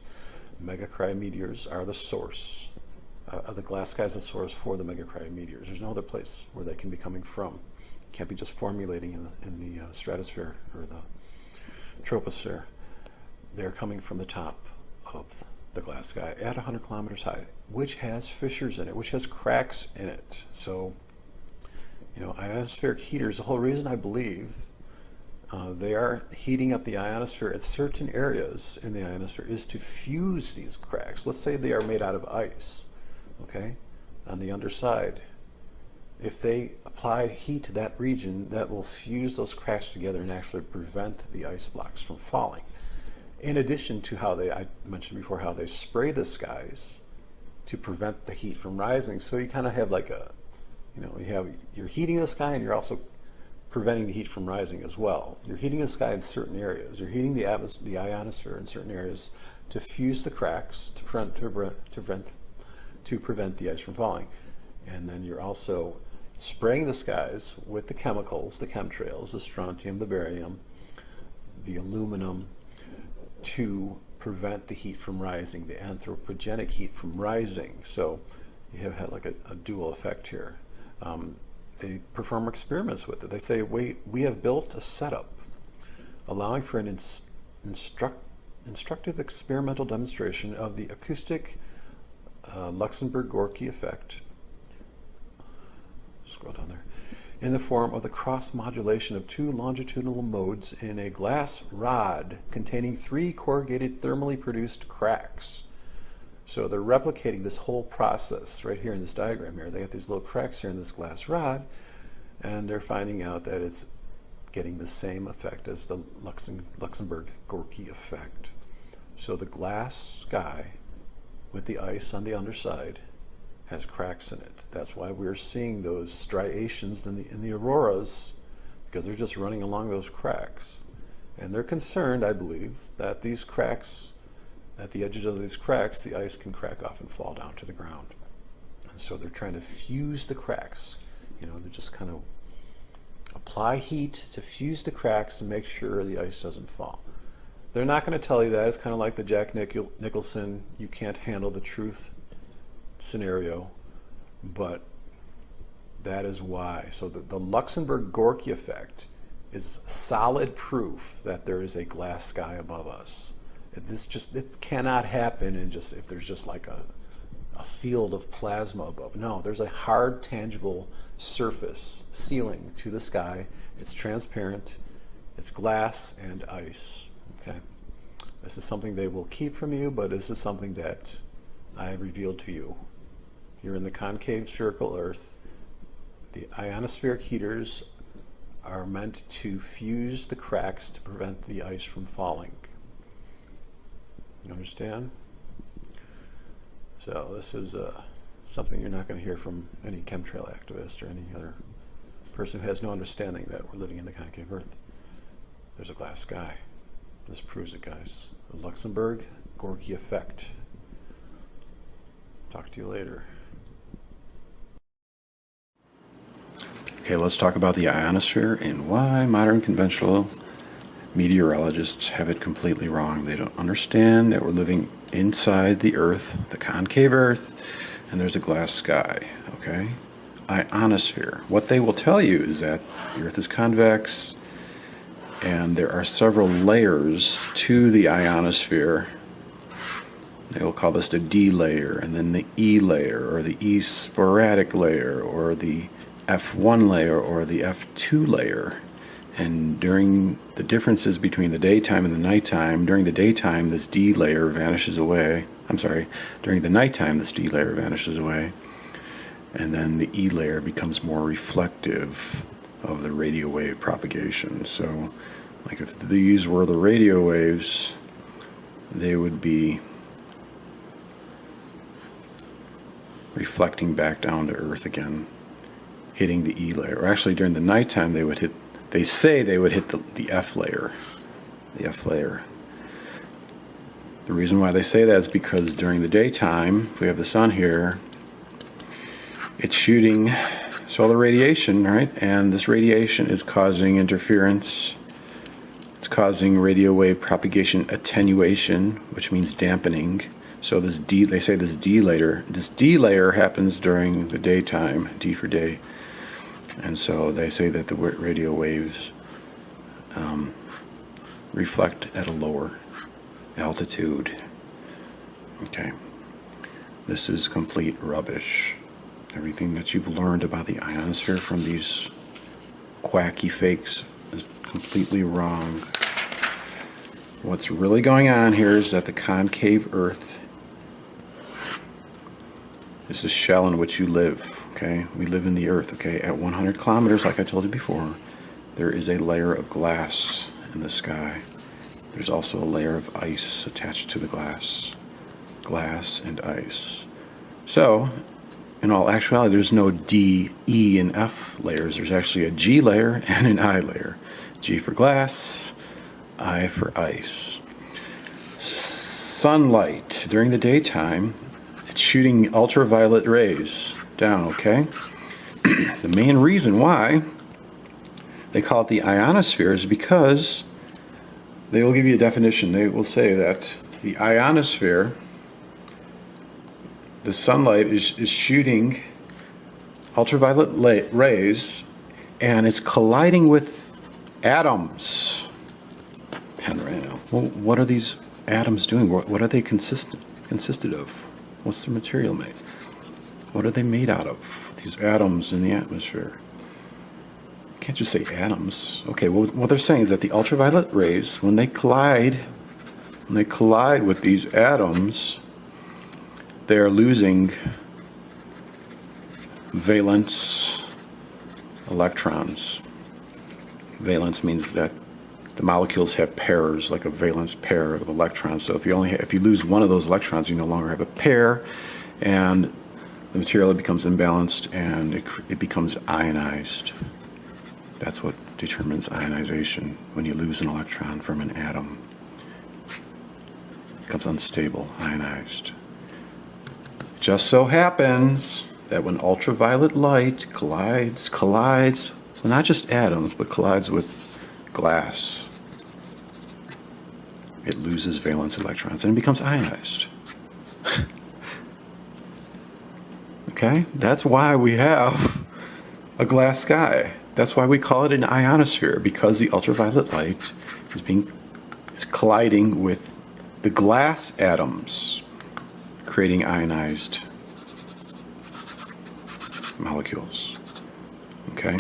megacriometeors are the source. The glass sky is the source for the megacriometeors. There's no other place where they can be coming from. Can't be just formulating in the stratosphere or the troposphere. They're coming from the top of the glass sky at 100 kilometers high, which has fissures in it, which has cracks in it. So, you know, ionospheric heaters, the whole reason I believe they are heating up the ionosphere at certain areas in the ionosphere is to fuse these cracks. Let's say they are made out of ice, okay, on the underside. If they apply heat to that region, that will fuse those cracks together and actually prevent the ice blocks from falling. In addition to how I mentioned before, how they spray the skies to prevent the heat from rising. So you kind of have like a, you know, you're heating the sky and you're also preventing the heat from rising as well. You're heating the sky in certain areas. You're heating the ionosphere in certain areas to fuse the cracks to prevent the ice from falling. And then you're also spraying the skies with the chemicals, the chemtrails, the strontium, the barium, the aluminum, to prevent the heat from rising, the anthropogenic heat from rising. So you have had like a dual effect here. They perform experiments with it. They say, we have built a setup allowing for an instructive experimental demonstration of the acoustic Luxembourg-Gorky effect, scroll down there, in the form of the cross-modulation of two longitudinal modes in a glass rod containing 3 corrugated thermally produced cracks. So they're replicating this whole process right here in this diagram here. They got these little cracks here in this glass rod, and they're finding out that it's getting the same effect as the Luxembourg-Gorky effect. So the glass sky with the ice on the underside has cracks in it. That's why we're seeing those striations in the auroras, because they're just running along those cracks. And they're concerned, I believe, that these cracks, at the edges of these cracks, the ice can crack off and fall down to the ground. And so they're trying to fuse the cracks. You know, they just kind of apply heat to fuse the cracks and make sure the ice doesn't fall. They're not going to tell you that. It's kind of like the Jack Nicholson, you can't handle the truth scenario, but that is why. So the Luxembourg-Gorky effect is solid proof that there is a glass sky above us. It cannot happen in just if there's just like a field of plasma above. No, there's a hard, tangible surface, ceiling to the sky. It's transparent. It's glass and ice. Okay, this is something they will keep from you, but this is something that I have revealed to you. You're in the concave spherical Earth. The ionospheric heaters are meant to fuse the cracks to prevent the ice from falling. You understand? So this is something you're not going to hear from any chemtrail activist or any other person who has no understanding that we're living in the concave Earth. There's a glass sky. This proves it, guys. The Luxembourg-Gorky effect. Talk to you later. Okay, let's talk about the ionosphere and why modern conventional meteorologists have it completely wrong. They don't understand that we're living inside the Earth, the concave Earth, and there's a glass sky, okay? Ionosphere. What they will tell you is that the Earth is convex, and there are several layers to the ionosphere. They will call this the D layer, and then the E layer, or the E sporadic layer, or the F1 layer, or the F2 layer. And during the differences between the daytime and the nighttime, during the daytime this D layer vanishes away. During the nighttime this D layer vanishes away. And then the E layer becomes more reflective of the radio wave propagation. So, like if these were the radio waves, they would be reflecting back down to Earth again, hitting the E layer. Or actually, during the nighttime, they say they would hit the F layer. The F layer. The reason why they say that is because during the daytime, if we have the sun here, it's shooting solar radiation, right? And this radiation is causing interference. It's causing radio wave propagation attenuation, which means dampening. So they say this D layer happens during the daytime, D for day. And so they say that the radio waves reflect at a lower altitude. Okay. This is complete rubbish. Everything that you've learned about the ionosphere from these quacky fakes is completely wrong. What's really going on here is that the concave Earth is the shell in which you live, okay? We live in the Earth, okay? At 100 kilometers, like I told you before, there is a layer of glass in the sky. There's also a layer of ice attached to the glass. Glass and ice. So, in all actuality, there's no D, E, and F layers. There's actually a G layer and an I layer. G for glass, I for ice. Sunlight during the daytime, it's shooting ultraviolet rays down, okay? The main reason why they call it the ionosphere is because they will give you a definition. They will say that the ionosphere, the sunlight is shooting ultraviolet rays, and it's colliding with atoms. Well, what are these atoms doing? What are they consisted of? What's the material made? What are they made out of? These atoms in the atmosphere. You can't just say atoms. Okay, well, what they're saying is that the ultraviolet rays, when they collide with these atoms, they are losing valence electrons. Valence means that the molecules have pairs, like a valence pair of electrons. So if you lose one of those electrons, you no longer have a pair, and the material becomes imbalanced and it becomes ionized. That's what determines ionization, when you lose an electron from an atom. It becomes unstable, ionized. Just so happens that when ultraviolet light collides, well, not just atoms, but collides with glass, it loses valence electrons and it becomes ionized. Okay? That's why we have a glass sky. That's why we call it an ionosphere, because the ultraviolet light is colliding with the glass atoms, creating ionized molecules. Okay?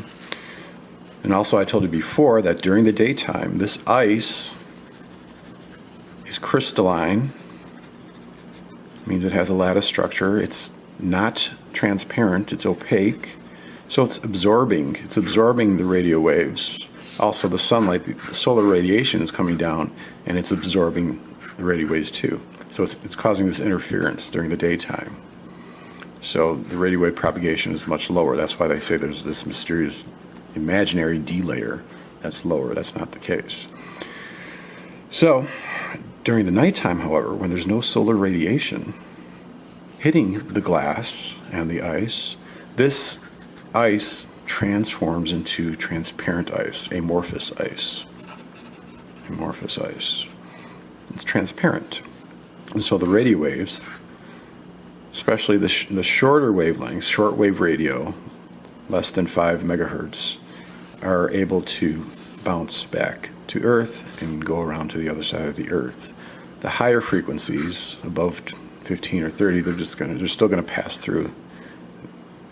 And also I told you before that during the daytime, this ice is crystalline. It means it has a lattice structure. It's not transparent, it's opaque. So it's absorbing the radio waves. Also the sunlight, the solar radiation is coming down and it's absorbing the radio waves too. So it's causing this interference during the daytime. So the radio wave propagation is much lower. That's why they say there's this mysterious imaginary D layer that's lower. That's not the case. So during the nighttime, however, when there's no solar radiation hitting the glass and the ice, this ice transforms into transparent ice, amorphous ice. Amorphous ice. It's transparent. And so the radio waves, especially the shorter wavelengths, shortwave radio, less than 5 megahertz, are able to bounce back to Earth and go around to the other side of the Earth. The higher frequencies, above 15 or 30, they're still going to pass through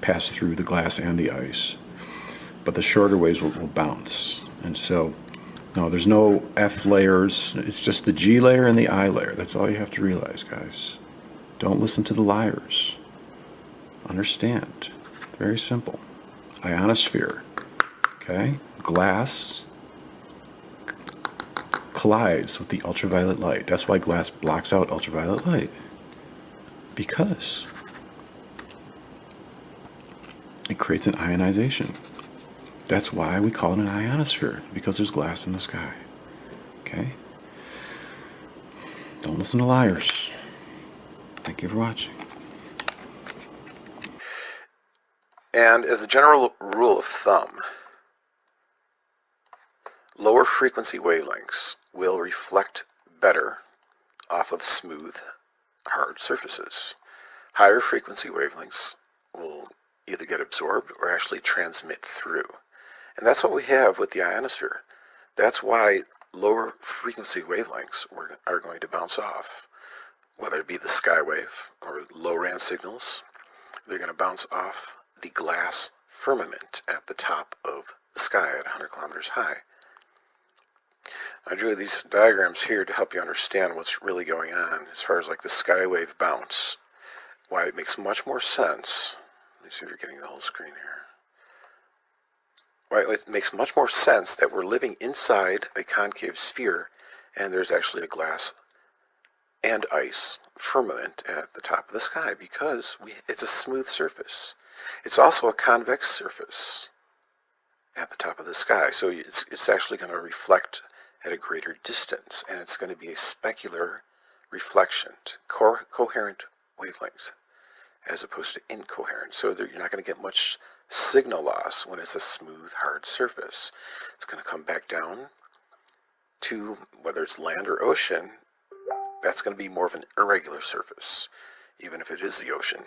the glass and the ice. But the shorter waves will bounce. And so, no, there's no F layers. It's just the G layer and the I layer. That's all you have to realize, guys. Don't listen to the liars. Understand. Very simple. Ionosphere. Okay? Glass collides with the ultraviolet light. That's why glass blocks out ultraviolet light. Because it creates an ionization. That's why we call it an ionosphere, because there's glass in the sky. Okay? Don't listen to liars. Thank you for watching. And as a general rule of thumb, lower frequency wavelengths will reflect better off of smooth, hard surfaces. Higher frequency wavelengths will either get absorbed or actually transmit through. And that's what we have with the ionosphere. That's why lower frequency wavelengths are going to bounce off, whether it be the skywave or low-RAN signals. They're going to bounce off the glass firmament at the top of the sky at 100 kilometers high. I drew these diagrams here to help you understand what's really going on as far as like the skywave bounce. Why it makes much more sense. Let me see if you're getting the whole screen here. Why it makes much more sense that we're living inside a concave sphere and there's actually a glass and ice firmament at the top of the sky, because it's a smooth surface. It's also a convex surface at the top of the sky, so it's actually going to reflect at a greater distance, and it's going to be a specular reflection, coherent wavelengths, as opposed to incoherent. So you're not going to get much signal loss when it's a smooth, hard surface. It's going to come back down to, whether it's land or ocean, that's going to be more of an irregular surface, even if it is the ocean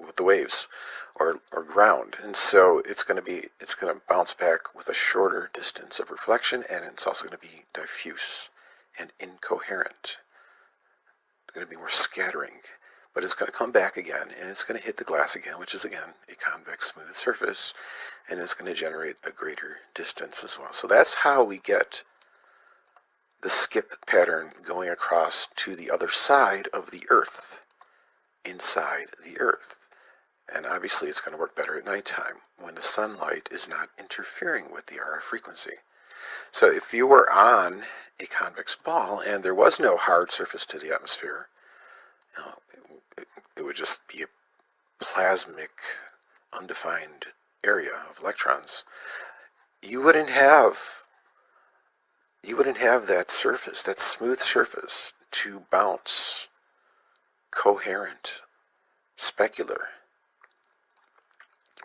with the waves or ground. And so it's going to bounce back with a shorter distance of reflection, and it's also going to be diffuse and incoherent. It's going to be more scattering, but it's going to come back again, and it's going to hit the glass again, which is again a convex smooth surface, and it's going to generate a greater distance as well. So that's how we get the skip pattern going across to the other side of the Earth, inside the Earth. And obviously it's going to work better at nighttime when the sunlight is not interfering with the RF frequency. So if you were on a convex ball and there was no hard surface to the atmosphere, it would just be a plasmic, undefined area of electrons. You wouldn't have that surface, that smooth surface, to bounce coherent, specular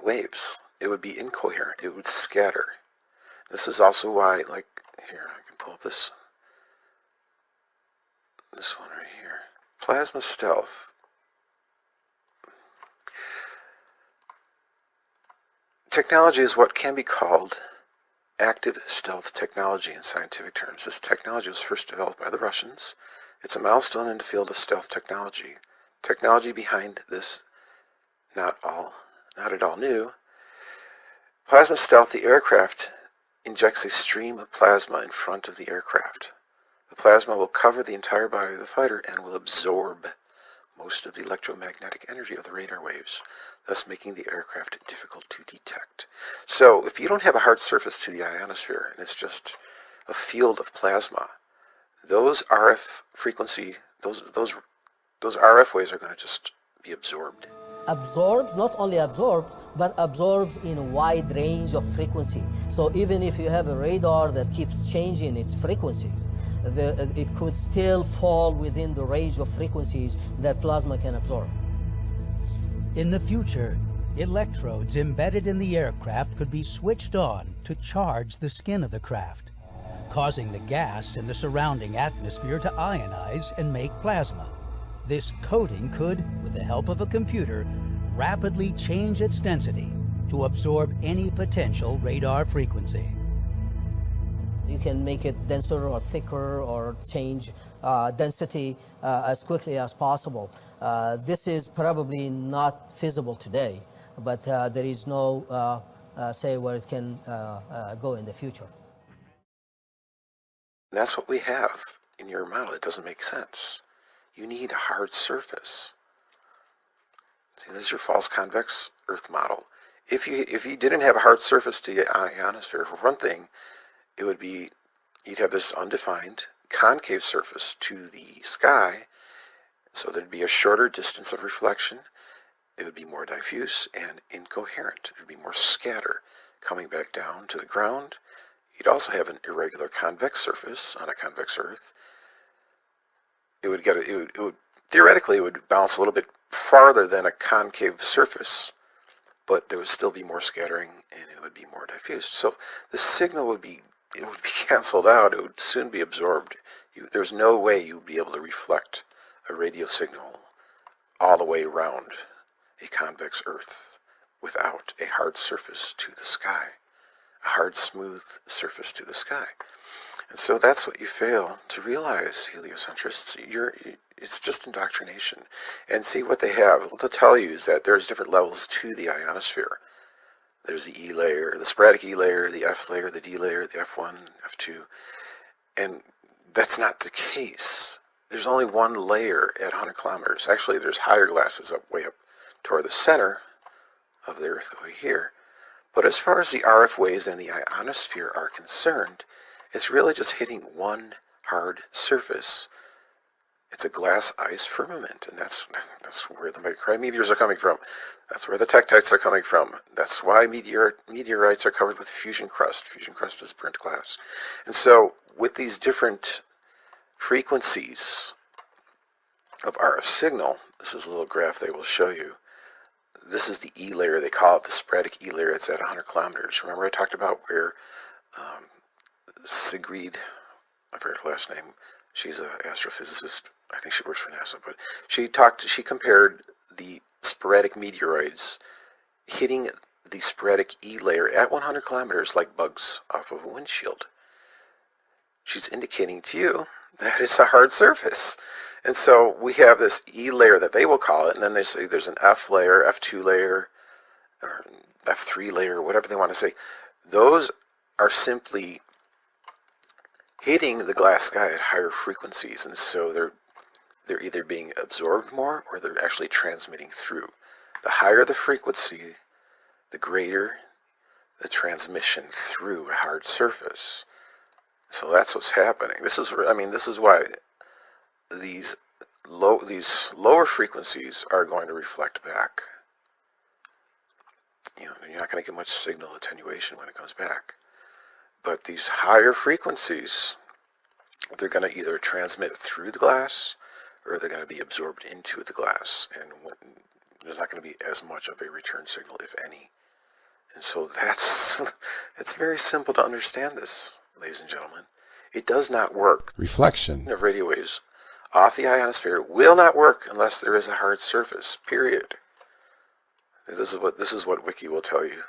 waves. It would be incoherent. It would scatter. This is also why, like, here, I can pull up this one right here. Plasma stealth. Technology is what can be called active stealth technology in scientific terms. This technology was first developed by the Russians. It's a milestone in the field of stealth technology. Technology behind this, not at all new. Plasma stealth, the aircraft injects a stream of plasma in front of the aircraft. The plasma will cover the entire body of the fighter and will absorb most of the electromagnetic energy of the radar waves, thus making the aircraft difficult to detect. So if you don't have a hard surface to the ionosphere and it's just a field of plasma, those RF frequency, those RF waves are going to just be absorbed. Absorbs, not only absorbs, but absorbs in a wide range of frequency. So even if you have a radar that keeps changing its frequency, it could still fall within the range of frequencies that plasma can absorb. In the future, electrodes embedded in the aircraft could be switched on to charge the skin of the craft, causing the gas in the surrounding atmosphere to ionize and make plasma. This coating could, with the help of a computer, rapidly change its density to absorb any potential radar frequency. You can make it denser or thicker or change density as quickly as possible. This is probably not feasible today, but there is no say where it can go in the future. That's what we have in your model. It doesn't make sense. You need a hard surface. See, this is your false convex Earth model. If you didn't have a hard surface to the ionosphere, for one thing, it would be, you'd have this undefined concave surface to the sky, so there'd be a shorter distance of reflection, it would be more diffuse and incoherent. It would be more scatter coming back down to the ground. You'd also have an irregular convex surface on a convex Earth. It would theoretically it would bounce a little bit farther than a concave surface, but there would still be more scattering and it would be more diffused. So the signal would be canceled out. It would soon be absorbed. There's no way you would be able to reflect a radio signal all the way around a convex Earth without a hard surface to the sky, a hard, smooth surface to the sky. And so that's what you fail to realize, heliocentrists. It's just indoctrination. And see what they have. What they'll tell you is that there's different levels to the ionosphere. There's the E layer, the sporadic E layer, the F layer, the D layer, the F1, F2. And that's not the case. There's only one layer at 100 kilometers. Actually, there's higher glasses way up toward the center of the Earth over here. But as far as the RF waves and the ionosphere are concerned, it's really just hitting one hard surface. It's a glass ice firmament, and that's where the micrometeors are coming from. That's where the tektites are coming from. That's why meteorites are covered with fusion crust. Fusion crust is burnt glass. And so with these different frequencies of RF signal, this is a little graph they will show you. This is the E layer. They call it the sporadic E layer. It's at 100 kilometers. Remember I talked about where Sigrid, I forget her last name, she's an astrophysicist. I think she works for NASA, but she compared the sporadic meteoroids hitting the sporadic E layer at 100 kilometers like bugs off of a windshield. She's indicating to you that it's a hard surface. And so we have this E layer that they will call it, and then they say there's an F layer, F2 layer, or F3 layer, whatever they want to say. Those are simply hitting the glass sky at higher frequencies, and so they're either being absorbed more or they're actually transmitting through. The higher the frequency, the greater the transmission through a hard surface. So that's what's happening. This is why these lower frequencies are going to reflect back. You're not going to get much signal attenuation when it comes back. But these higher frequencies, they're going to either transmit through the glass or they're going to be absorbed into the glass. And there's not going to be as much of a return signal, if any. And so it's very simple to understand this, ladies and gentlemen. It does not work. Reflection of radio waves off the ionosphere will not work unless there is a hard surface, period. This is what Wiki will tell you.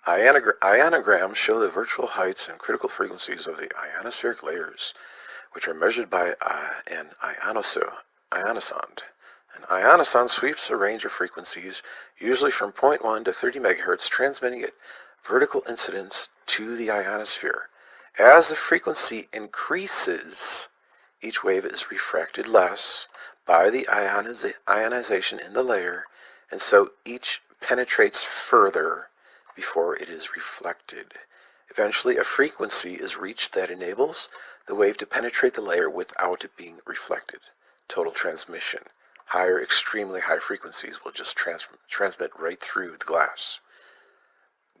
Ionograms show the virtual heights and critical frequencies of the ionospheric layers, which are measured by an ionosonde. An ionosonde sweeps a range of frequencies, usually from 0.1 to 30 megahertz, transmitting at vertical incidence to the ionosphere. As the frequency increases, each wave is refracted less by the ionization in the layer, and so each penetrates further before it is reflected. Eventually, a frequency is reached that enables the wave to penetrate the layer without it being reflected. Total transmission. Higher, extremely high frequencies will just transmit right through the glass.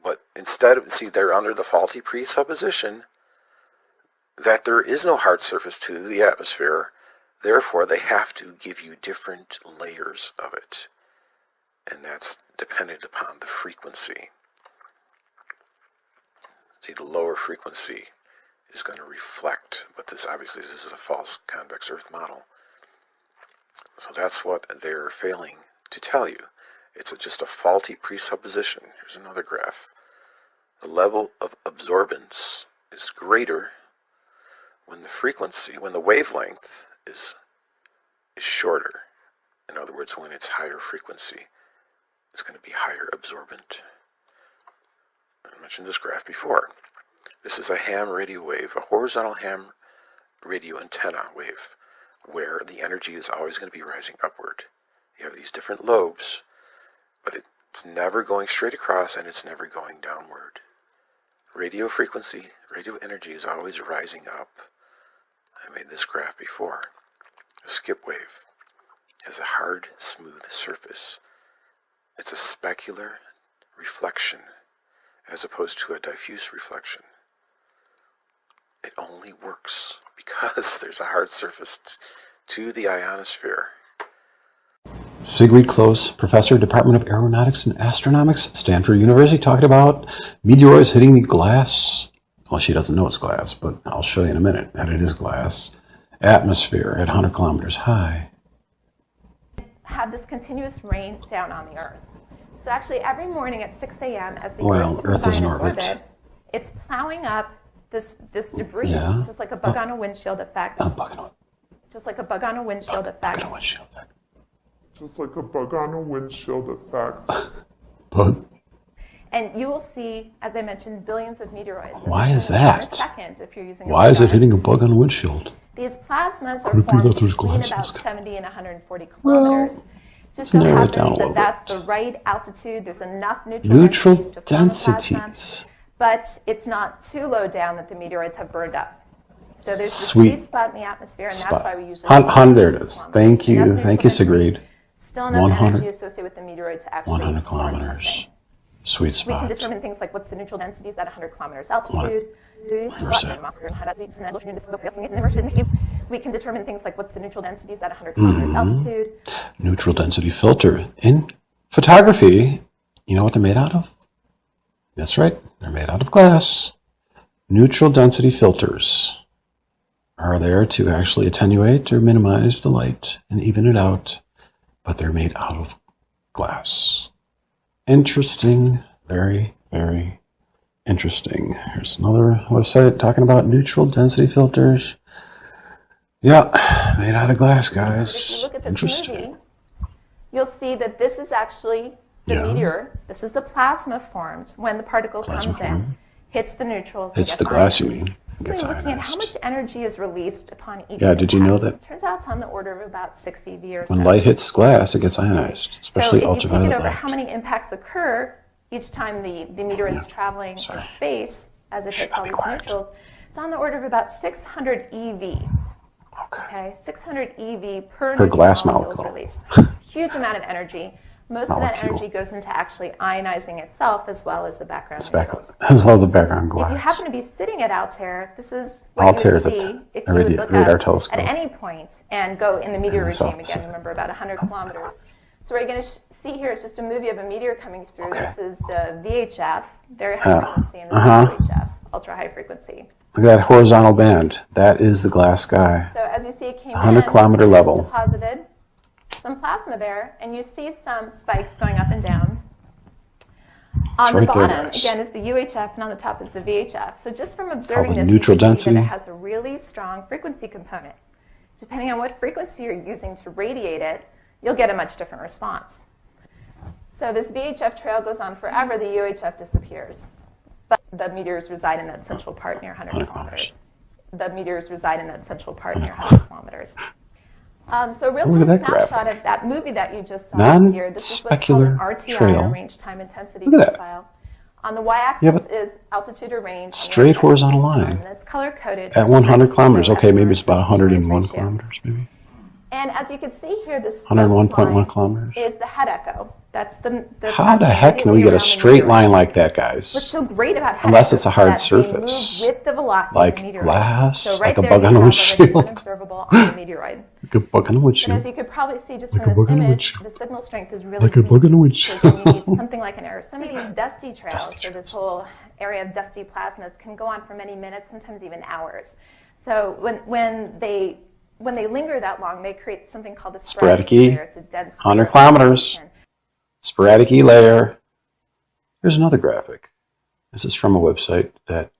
But instead, they're under the faulty presupposition that there is no hard surface to the atmosphere. Therefore, they have to give you different layers of it. And that's dependent upon the frequency. See, the lower frequency is going to reflect, but this is a false convex Earth model. So that's what they're failing to tell you. It's just a faulty presupposition. Here's another graph. The level of absorbance is greater when the wavelength is shorter. In other words, when it's higher frequency, it's going to be higher absorbent. I mentioned this graph before. This is a ham radio wave, a horizontal ham radio antenna wave, where the energy is always going to be rising upward. You have these different lobes, but it's never going straight across and it's never going downward. Radio frequency, radio energy is always rising up. I made this graph before. A skip wave has a hard, smooth surface. It's a specular reflection as opposed to a diffuse reflection. It only works because there's a hard surface to the ionosphere. Sigrid Close, Professor, Department of Aeronautics and Astronomics, Stanford University, talking about meteoroids hitting the glass. Well, she doesn't know it's glass, but I'll show you in a minute that it is glass. Atmosphere at 100 kilometers high. Have this continuous rain down on the Earth. So actually every morning at 6 a.m. as the Earth is in orbit. It's plowing up this debris, Yeah. just like a bug on a windshield effect. Just like a bug on a windshield effect. Just like a bug on a windshield effect. Bug? And you will see, as I mentioned, billions of meteoroids. Why is in a that? second, if you're using Why a is it radar. hitting a bug on a windshield? These plasmas are Could it be formed that there's between glass in the about sky? 70 and 140 kilometers. Just so let's narrow it happens down a that little that's the right altitude. There's enough Neutral densities to form a plasma, densities. but it's not too low down that the meteoroids have burned up. So there's this Sweet sweet spot in the atmosphere, and spot. that's why we usually... There it is. Thank you. Thank you, Sigrid. Still enough 100 energy associated with the meteoroid to actually 100 form something. kilometers. Sweet We spot. can determine things like what's the neutral densities at 100 kilometers altitude. We can determine things like what's the neutral densities at 100 kilometers altitude. Neutral density filter. In photography, you know what they're made out of? That's right. They're made out of glass. Neutral density filters are there to actually attenuate or minimize the light and even it out, but they're made out of glass. Interesting. Very, very interesting. Here's another website talking about neutral density filters. Yeah, made out of glass, If you guys. look at this Interesting. movie, you'll see that this is actually the meteor. This is the plasma formed when the particle comes in, hits the neutrals. and It's gets the glass, you ionized. mean? It gets So you're looking at ionized. how much energy is released upon each Yeah, did you know impact. that? Turns out it's on the order of about 6 eV or so. When light hits glass, it gets ionized, especially so if you take it ultraviolet over light. how many impacts occur each time the meteor is traveling in space as it hits all these neutrals, it's on the order of about 600 EV. Okay, 600 EV per Per glass molecule is molecule. released. Huge amount of energy. Most of that Molecule. energy goes into actually ionizing itself as well as the background It's back, neutrals. as well as the background If you glass. happen to be sitting at Altair, this is what Altair you is would a see if a you would radar look up telescope. at any point and go in the meteor In the South regime again. Pacific. Remember, about 100 kilometers. So what you're going to see here is just a movie of a meteor coming through. This is the VHF, very high frequency, and this is UHF, ultra high frequency. Look at that horizontal band. That is the glass sky. So as you see, it came 100-kilometer in, level. deposited some plasma there, and you see some spikes going up and down. On the right there, bottom, guys. again, is the UHF, and on the top is the VHF. So just from observing the this, neutral you can see that density. it has a really strong frequency component. Depending on what frequency you're using to radiate it, you'll get a much different response. So this VHF trail goes on forever, the UHF disappears. But the meteors reside in that central part near 100 kilometers. The meteors reside in that central part near 100 kilometers. So a real Look at quick that snapshot graphic. of that movie that you just saw here. This is what's called an Non-specular RTI, trail. or range time intensity Look at that. profile. On the y-axis Yeah, but is altitude or range. Straight horizontal line. And it's color-coded. At for 100 strength, kilometers. so Okay, maybe it's S about to 101 ratio. kilometers, maybe. And as you can see here, this 101.1 kilometers. is the head echo. That's the How the heck can we get a straight line like that, guys? What's so great about head Unless echoes it's a is hard that they move surface. with the velocity Like of the meteoroid. glass, so right like a there bug you on a have windshield. one observable on the meteoroid. Like a bug on a And windshield. as you could probably see just Like a from bug this on a image, windshield. the signal strength is really Like a bug on a windshield. So you need something like an aerosolid. Some of these dusty trails, so this whole area of dusty plasmas, can go on for many minutes, sometimes even hours. So when they linger that long, they create something called a sporadic Sporadic E. layer. It's a dense 100 layer. kilometers. Sporadic E layer. Here's another graphic. This is from a website that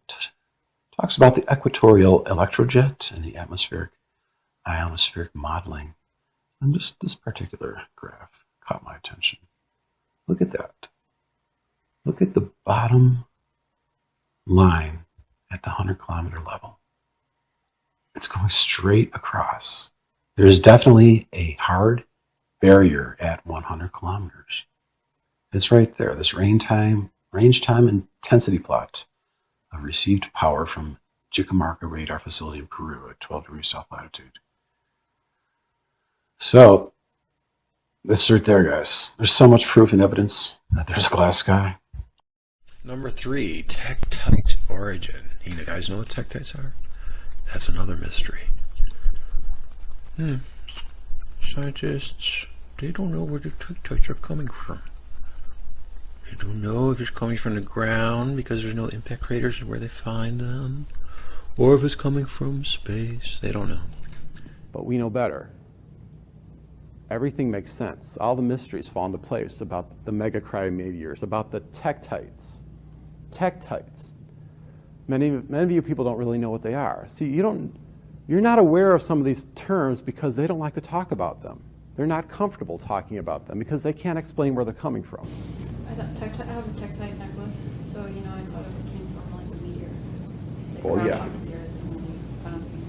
talks about the equatorial electrojet and the atmospheric ionospheric modeling. And just this particular graph caught my attention. Look at that. Look at the bottom line at the 100-kilometer level. It's going straight across. There's definitely a hard barrier at 100 kilometers. It's right there, this range time intensity plot of received power from Jicamarca radar facility in Peru at 12 degrees south latitude. So It's right there, guys. There's so much proof and evidence that there's a glass sky. Number 3, tektite origin. You guys know what tektites are? That's another mystery. Scientists, they don't know where the tektites are coming from. They don't know if it's coming from the ground because there's no impact craters where they find them, or if it's coming from space. They don't know. But we know better. Everything makes sense. All the mysteries fall into place about the megacryometeors, about the tektites. Tektites. Many of you people don't really know what they are. See, you're not aware of some of these terms because they don't like to talk about them. They're not comfortable talking about them because they can't explain where they're coming from. I have a tektite necklace, so I thought it came from like a meteor. Well, yeah.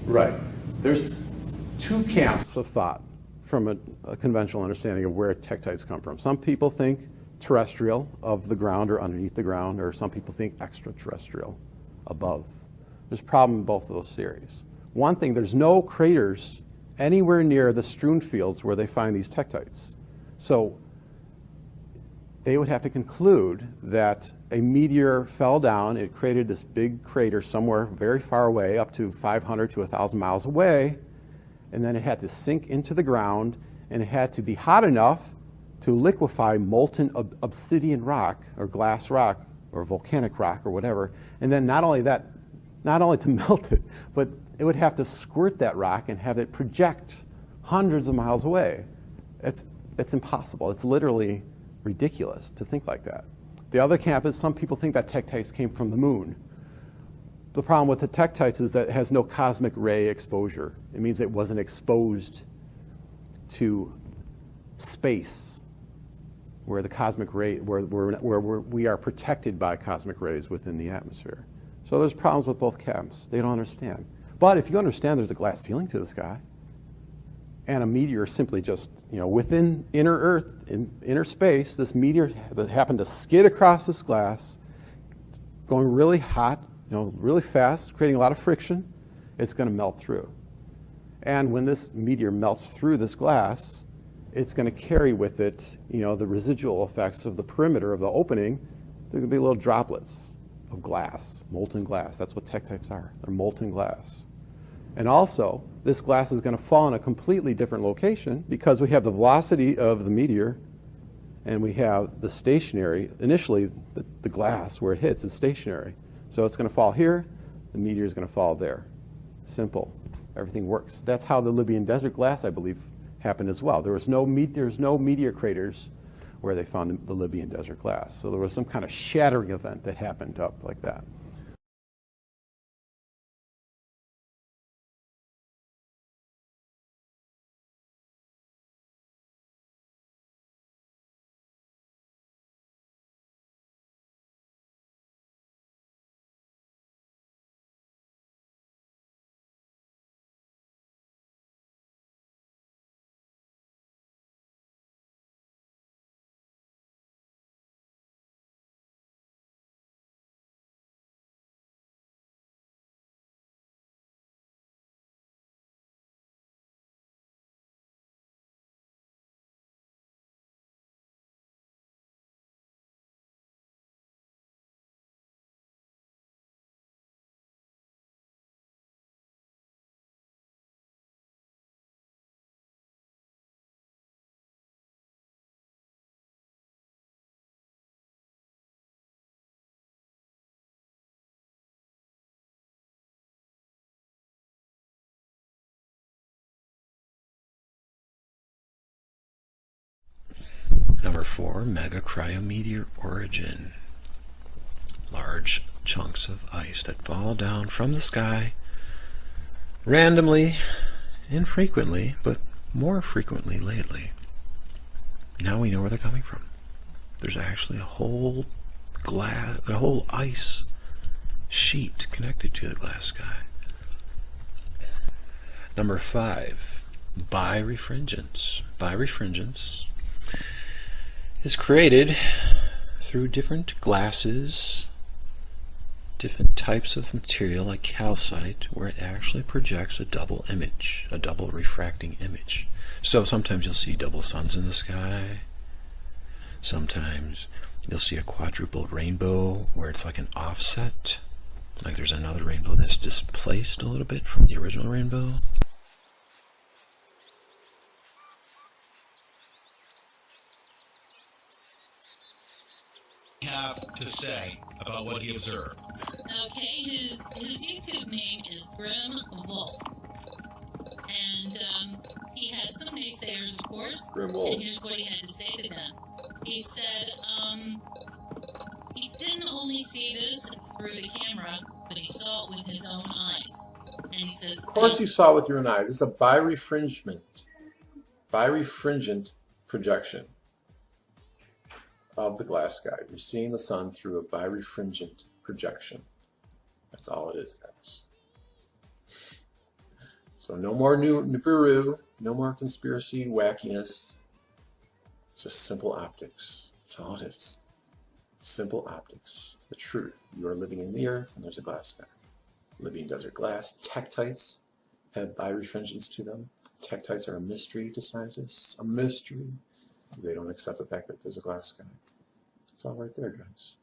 Right. There's two camps of thought from a conventional understanding of where tektites come from. Some people think terrestrial, of the ground or underneath the ground, or some people think extraterrestrial, above. There's a problem in both of those theories. One thing, there's no craters anywhere near the strewn fields where they find these tektites. So they would have to conclude that a meteor fell down, it created this big crater somewhere very far away, up to 500 to 1,000 miles away, and then it had to sink into the ground, and it had to be hot enough to liquefy molten obsidian rock, or glass rock, or volcanic rock, or whatever. And then not only to melt it, but it would have to squirt that rock and have it project hundreds of miles away. It's impossible. It's literally ridiculous to think like that. The other camp is some people think that tektites came from the moon. The problem with the tektites is that it has no cosmic ray exposure. It means it wasn't exposed to space, where the cosmic ray, where we are protected by cosmic rays within the atmosphere. So there's problems with both camps. They don't understand. But if you understand there's a glass ceiling to the sky, and a meteor simply just, within inner Earth, in inner space, this meteor that happened to skid across this glass, going really hot, really fast, creating a lot of friction, it's going to melt through. And when this meteor melts through this glass, it's going to carry with it, the residual effects of the perimeter of the opening. There are going to be little droplets of glass, molten glass. That's what tektites are. They're molten glass. And also, this glass is going to fall in a completely different location because we have the velocity of the meteor and we have the stationary. Initially, the glass where it hits is stationary. So it's going to fall here. The meteor is going to fall there. Simple. Everything works. That's how the Libyan desert glass, I believe, happened as well. There's no meteor craters where they found the Libyan desert glass. So there was some kind of shattering event that happened up like that. Number 4, megacriometeor origin. Large chunks of ice that fall down from the sky randomly, infrequently, but more frequently lately. Now we know where they're coming from. There's actually a whole ice sheet connected to the glass sky. Number 5, birefringence. Birefringence is created through different glasses different types of material like calcite where it actually projects a double image, a double refracting image. So sometimes you'll see double suns in the sky. Sometimes you'll see a quadruple rainbow where it's like an offset, like there's another rainbow that's displaced a little bit from the original rainbow. Have to say about what he observed. Okay, his YouTube name is Grim Wolf. And he had some naysayers, of course. Grim Wolf. And here's what he had to say to them. He said he didn't only see this through the camera, but he saw it with his own eyes. And he says, Of course you saw it with your own eyes. It's a birefringent projection of the glass sky. You're seeing the sun through a birefringent projection. That's all it is, guys. So no more Nibiru, no more conspiracy wackiness. It's just simple optics. That's all it is. Simple optics. The truth. You are living in the earth and there's a glass sky. Libyan desert glass. Tektites have birefringence to them. Tektites are a mystery to scientists. A mystery. They don't accept the fact that there's a glass sky. It's all right there, guys.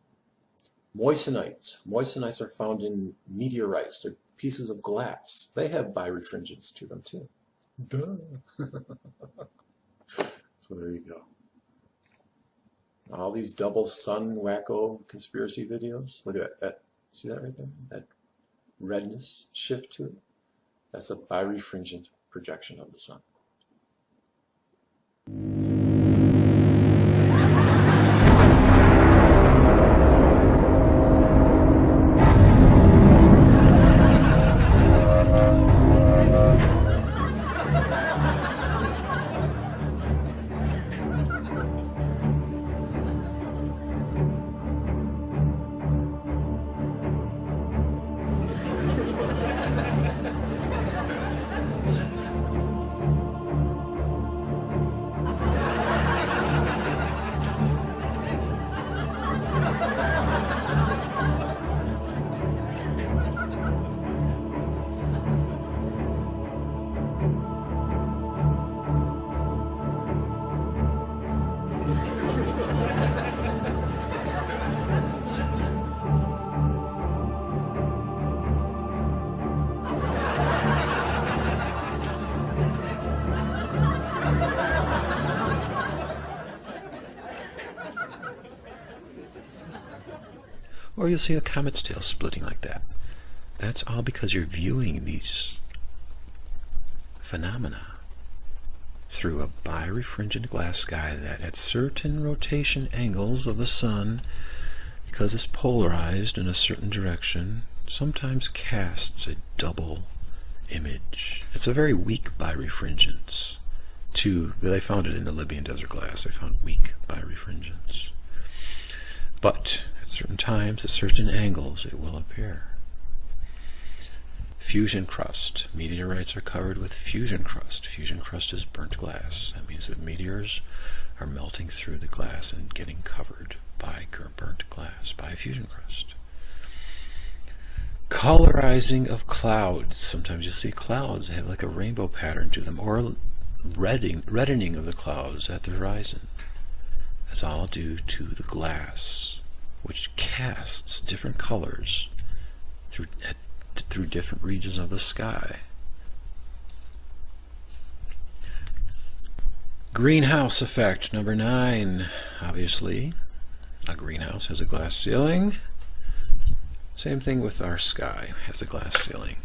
Moissanites. Moissanites are found in meteorites. They're pieces of glass. They have birefringence to them too. Duh. So there you go. All these double sun wacko conspiracy videos. Look at that. See that right there? That redness shift to it? That's a birefringent projection of the sun. Or you'll see a comet's tail splitting like that. That's all because you're viewing these phenomena through a birefringent glass sky that at certain rotation angles of the sun, because it's polarized in a certain direction, sometimes casts a double image. It's a very weak birefringence. They found it in the Libyan desert glass. They found weak birefringence. But at certain times, at certain angles, it will appear. Fusion crust. Meteorites are covered with fusion crust. Fusion crust is burnt glass. That means that meteors are melting through the glass and getting covered by burnt glass, by fusion crust. Colorizing of clouds. Sometimes you'll see clouds that have like a rainbow pattern to them, or reddening of the clouds at the horizon. That's all due to the glass, which casts different colors through different regions of the sky. Greenhouse effect, number 9. Obviously, a greenhouse has a glass ceiling. Same thing with our sky, has a glass ceiling.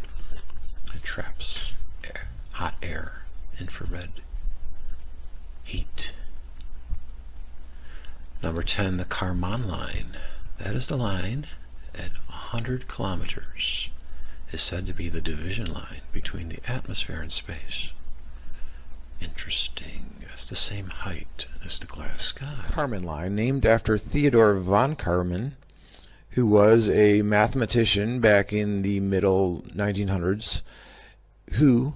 It traps air, hot air, infrared heat. Number 10, the Kármán line. That is the line at 100 kilometers is said to be the division line between the atmosphere and space. Interesting. It's the same height as the glass sky. Kármán line, named after Theodor von Kármán, who was a mathematician back in the middle 1900s, who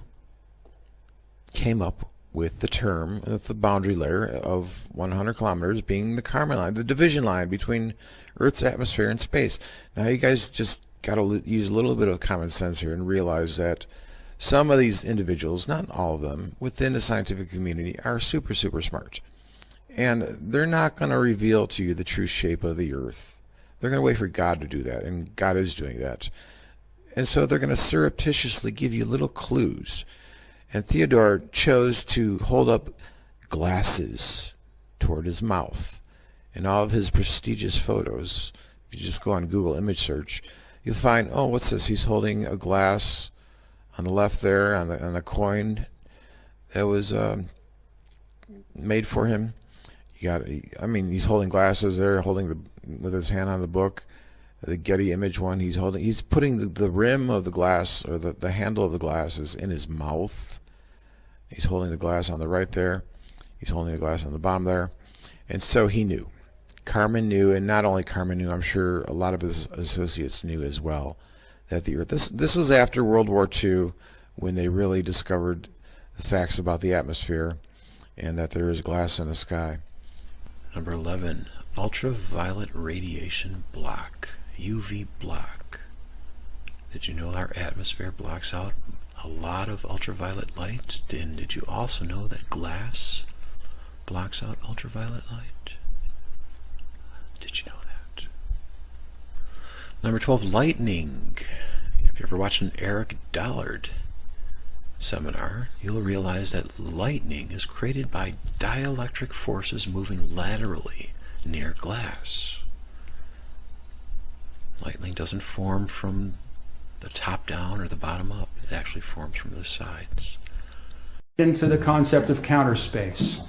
came up with the term, with the boundary layer of 100 kilometers being the Kármán line, the division line between Earth's atmosphere and space. Now you guys just got to use a little bit of common sense here and realize that some of these individuals, not all of them, within the scientific community are super, super smart. And they're not going to reveal to you the true shape of the Earth. They're going to wait for God to do that, and God is doing that. And so they're going to surreptitiously give you little clues. And Theodore chose to hold up glasses toward his mouth. In all of his prestigious photos, if you just go on Google image search, you'll find, oh, what's this? He's holding a glass on the left there, on the coin that was made for him. He's holding glasses there, with his hand on the book. The Getty image one, he's putting the rim of the glass, or the handle of the glass, is in his mouth. He's holding the glass on the right there. He's holding the glass on the bottom there. And so he knew. Kármán knew, and not only Kármán knew, I'm sure a lot of his associates knew as well, that the Earth, this was after World War II, when they really discovered the facts about the atmosphere and that there is glass in the sky. Number 11, ultraviolet radiation block, UV block. Did you know our atmosphere blocks out a lot of ultraviolet light? And did you also know that glass blocks out ultraviolet light? Did you know that? Number 12, lightning. If you ever watched an Eric Dollard seminar, you'll realize that lightning is created by dielectric forces moving laterally near glass. Lightning doesn't form from the top down or the bottom up. It actually forms from the sides. Into the concept of counter space.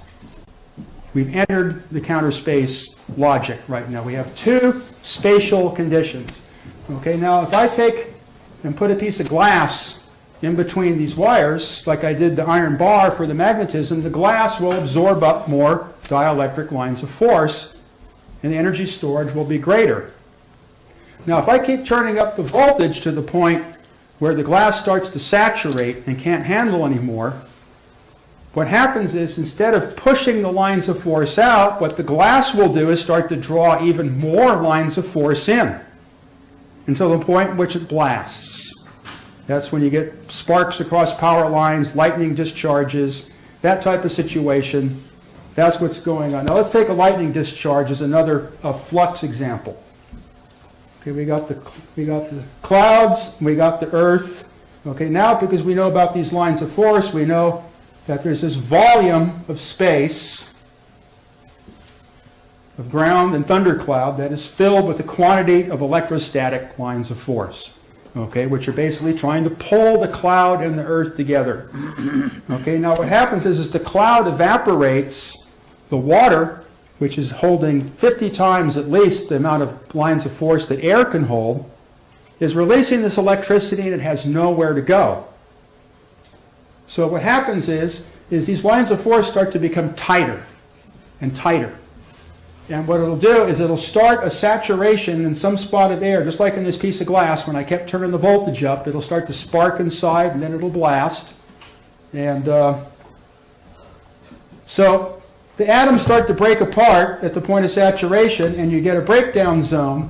We've entered the counter space logic right now. We have two spatial conditions. Okay, now if I take and put a piece of glass in between these wires, like I did the iron bar for the magnetism, the glass will absorb up more dielectric lines of force, and the energy storage will be greater. Now, if I keep turning up the voltage to the point where the glass starts to saturate and can't handle anymore, what happens is, instead of pushing the lines of force out, what the glass will do is start to draw even more lines of force in, until the point in which it blasts. That's when you get sparks across power lines, lightning discharges, that type of situation. That's what's going on. Now let's take a lightning discharge as another flux example. Okay, we got the clouds, we got the Earth. Okay, now because we know about these lines of force, we know that there's this volume of space, of ground and thundercloud, that is filled with a quantity of electrostatic lines of force, okay, which are basically trying to pull the cloud and the Earth together. Okay, now what happens is the cloud evaporates, the water, which is holding 50 times at least the amount of lines of force that air can hold, is releasing this electricity, and it has nowhere to go. So what happens is these lines of force start to become tighter and tighter. And what it'll do is it'll start a saturation in some spot of air, just like in this piece of glass. When I kept turning the voltage up, it'll start to spark inside, and then it'll blast. And so the atoms start to break apart at the point of saturation, and you get a breakdown zone.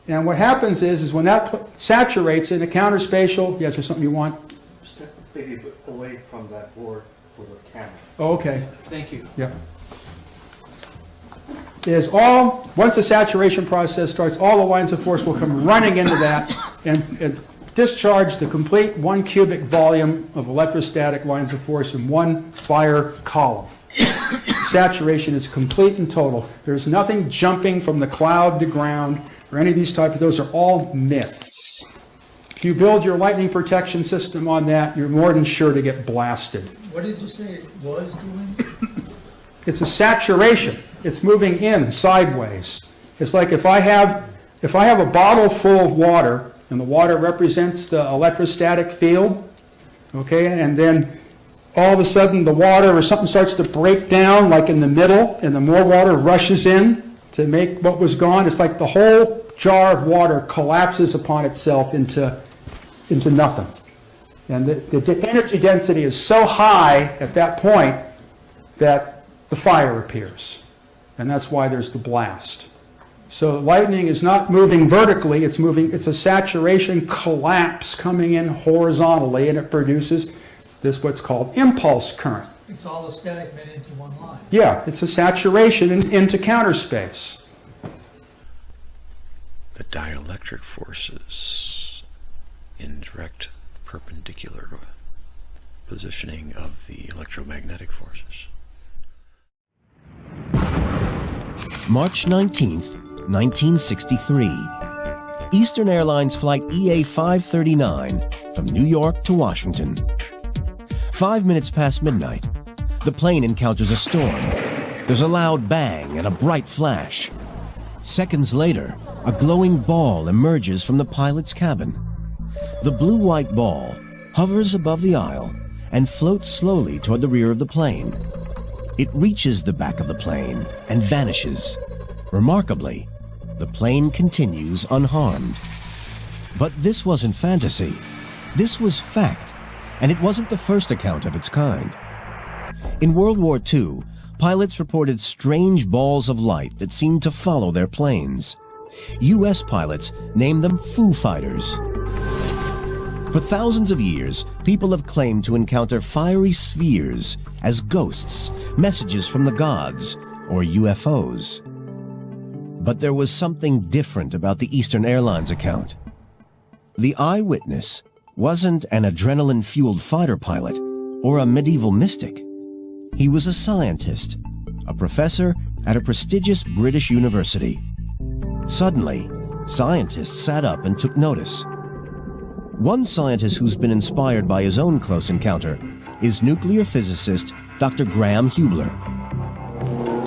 And what happens is when that saturates in a counterspatial, yes, there's something you want? Step maybe away from that board for the camera. Oh, okay. Thank you. Yeah. Once the saturation process starts, all the lines of force will come running into that and discharge the complete 1 cubic volume of electrostatic lines of force in one fire column. Saturation is complete and total. There's nothing jumping from the cloud to ground or any of these types. Those are all myths. If you build your lightning protection system on that, you're more than sure to get blasted. What did you say it was doing? It's a saturation. It's moving in sideways. It's like if I have a bottle full of water, and the water represents the electrostatic field, okay, and then all of a sudden the water or something starts to break down, like in the middle, and the more water rushes in to make what was gone. It's like the whole jar of water collapses upon itself into nothing. And the energy density is so high at that point that the fire appears. And that's why there's the blast. So lightning is not moving vertically, it's a saturation collapse coming in horizontally, and it produces this what's called impulse current. It's all the static meant into one line. Yeah, it's a saturation into counter space. The dielectric forces in direct perpendicular positioning of the electromagnetic forces. March 19th, 1963. Eastern Airlines Flight EA 539 from New York to Washington. 5 minutes past midnight, the plane encounters a storm. There's a loud bang and a bright flash. Seconds later, a glowing ball emerges from the pilot's cabin. The blue-white ball hovers above the aisle and floats slowly toward the rear of the plane. It reaches the back of the plane and vanishes. Remarkably, the plane continues unharmed. But this wasn't fantasy. This was fact, and it wasn't the first account of its kind. In World War II, pilots reported strange balls of light that seemed to follow their planes. U.S. pilots named them Foo Fighters. For thousands of years, people have claimed to encounter fiery spheres as ghosts, messages from the gods, or UFOs. But there was something different about the Eastern Airlines account. The eyewitness wasn't an adrenaline-fueled fighter pilot or a medieval mystic. He was a scientist, a professor at a prestigious British university. Suddenly, scientists sat up and took notice. One scientist who's been inspired by his own close encounter is nuclear physicist Dr. Graham Hubler.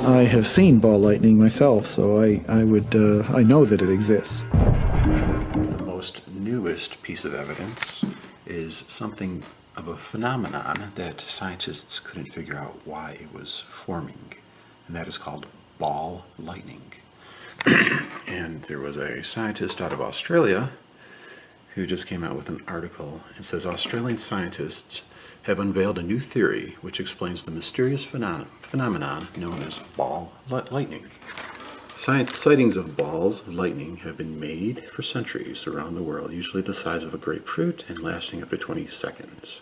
I have seen ball lightning myself, so I know that it exists. The most newest piece of evidence is something of a phenomenon that scientists couldn't figure out why it was forming, and that is called ball lightning. And there was a scientist out of Australia who just came out with an article. It says Australian scientists have unveiled a new theory which explains the mysterious phenomenon known as ball lightning. Sightings of balls of lightning have been made for centuries around the world, usually the size of a grapefruit and lasting up to 20 seconds.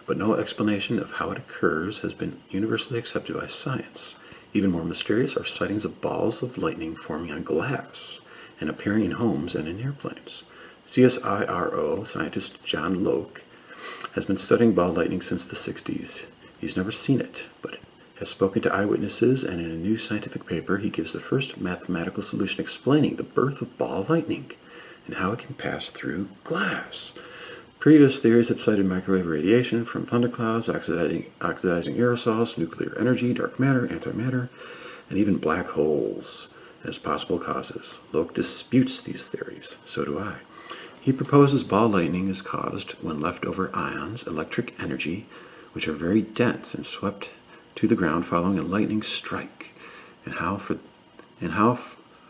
But no explanation of how it occurs has been universally accepted by science. Even more mysterious are sightings of balls of lightning forming on glass and appearing in homes and in airplanes. CSIRO scientist John Locke has been studying ball lightning since the 60s. He's never seen it, but has spoken to eyewitnesses, and in a new scientific paper he gives the first mathematical solution explaining the birth of ball lightning and how it can pass through glass. Previous theories have cited microwave radiation from thunderclouds, oxidizing aerosols, nuclear energy, dark matter, antimatter, and even black holes as possible causes. Locke disputes these theories. So do I. He proposes ball lightning is caused when leftover ions, electric energy, which are very dense and swept to the ground following a lightning strike, and how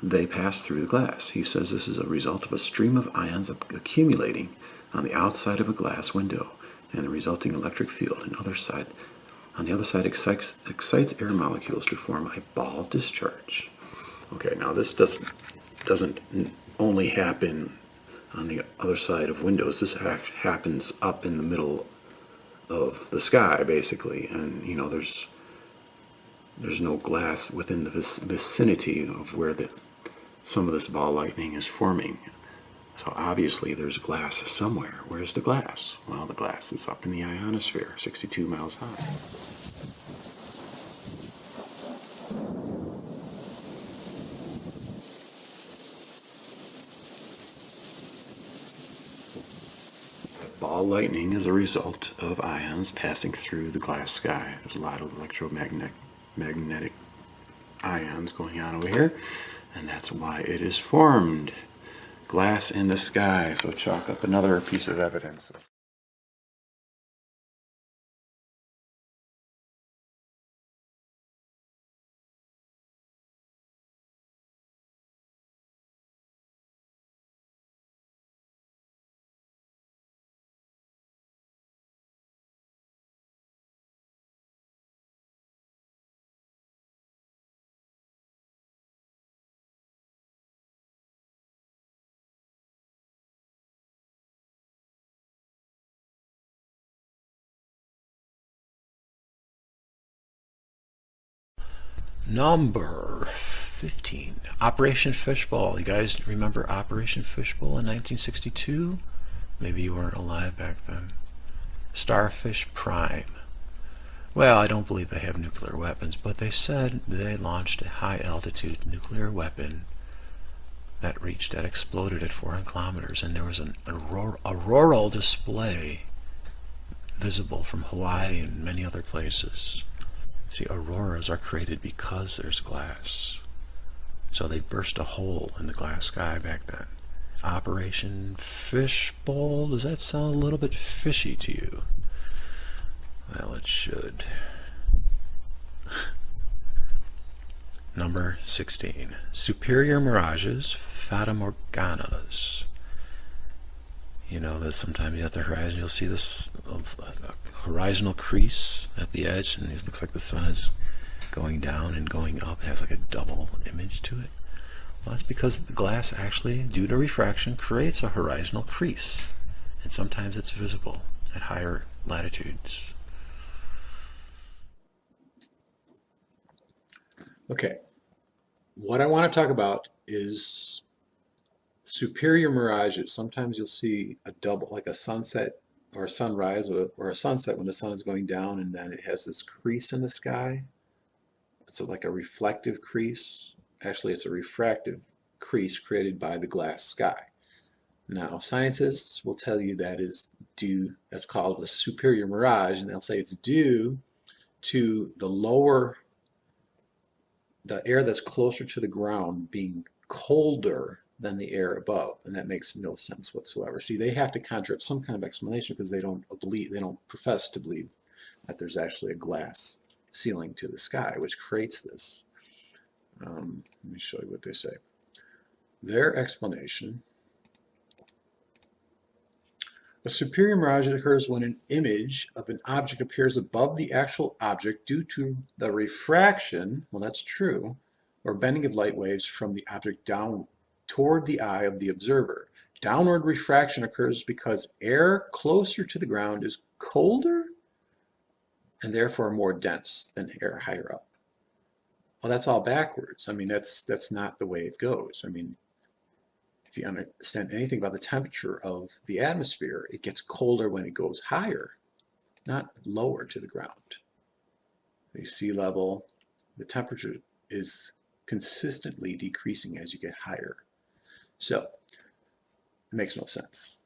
they pass through the glass. He says this is a result of a stream of ions accumulating on the outside of a glass window, and the resulting electric field on the other side excites air molecules to form a ball discharge. Okay, now this doesn't only happen on the other side of windows. This happens up in the middle of the sky, basically, and you know there's no glass within the vicinity of where some of this ball lightning is forming. So obviously there's glass somewhere. Where's the glass? Well, the glass is up in the ionosphere, 62 miles high. Ball lightning is a result of ions passing through the glass sky. There's a lot of electromagnetic ions going on over here, and that's why it is formed. Glass in the sky. So chalk up another piece of evidence. Number 15, Operation Fishbowl. You guys remember Operation Fishbowl in 1962? Maybe you weren't alive back then. Starfish Prime. Well, I don't believe they have nuclear weapons, but they said they launched a high-altitude nuclear weapon that exploded at 400 kilometers, and there was an auroral display visible from Hawaii and many other places. See, auroras are created because there's glass. So they burst a hole in the glass sky back then. Operation Fishbowl, does that sound a little bit fishy to you? Well, it should. Number 16, Superior Mirages, Fata Morganas. You know that sometimes at the horizon you'll see this horizontal crease at the edge, and it looks like the sun is going down and going up. It has like a double image to it. Well, that's because the glass actually, due to refraction, creates a horizontal crease, and sometimes it's visible at higher latitudes. Okay, what I want to talk about is superior mirages. Sometimes you'll see a double, like a sunset or a sunrise or a sunset when the sun is going down, and then it has this crease in the sky. It's like a reflective crease. Actually, it's a refractive crease created by the glass sky. Now, scientists will tell you that is due, that's called a superior mirage, and they'll say it's due to the air that's closer to the ground being colder than the air above, and that makes no sense whatsoever. See, they have to conjure up some kind of explanation because they don't profess to believe that there's actually a glass ceiling to the sky, which creates this. Let me show you what they say. Their explanation: a superior mirage occurs when an image of an object appears above the actual object due to the refraction, well, that's true, or bending of light waves from the object down toward the eye of the observer. Downward refraction occurs because air closer to the ground is colder and therefore more dense than air higher up. Well, that's all backwards. I mean, that's not the way it goes. I mean, if you understand anything about the temperature of the atmosphere, it gets colder when it goes higher, not lower to the ground. The sea level, the temperature is consistently decreasing as you get higher. So it makes no sense.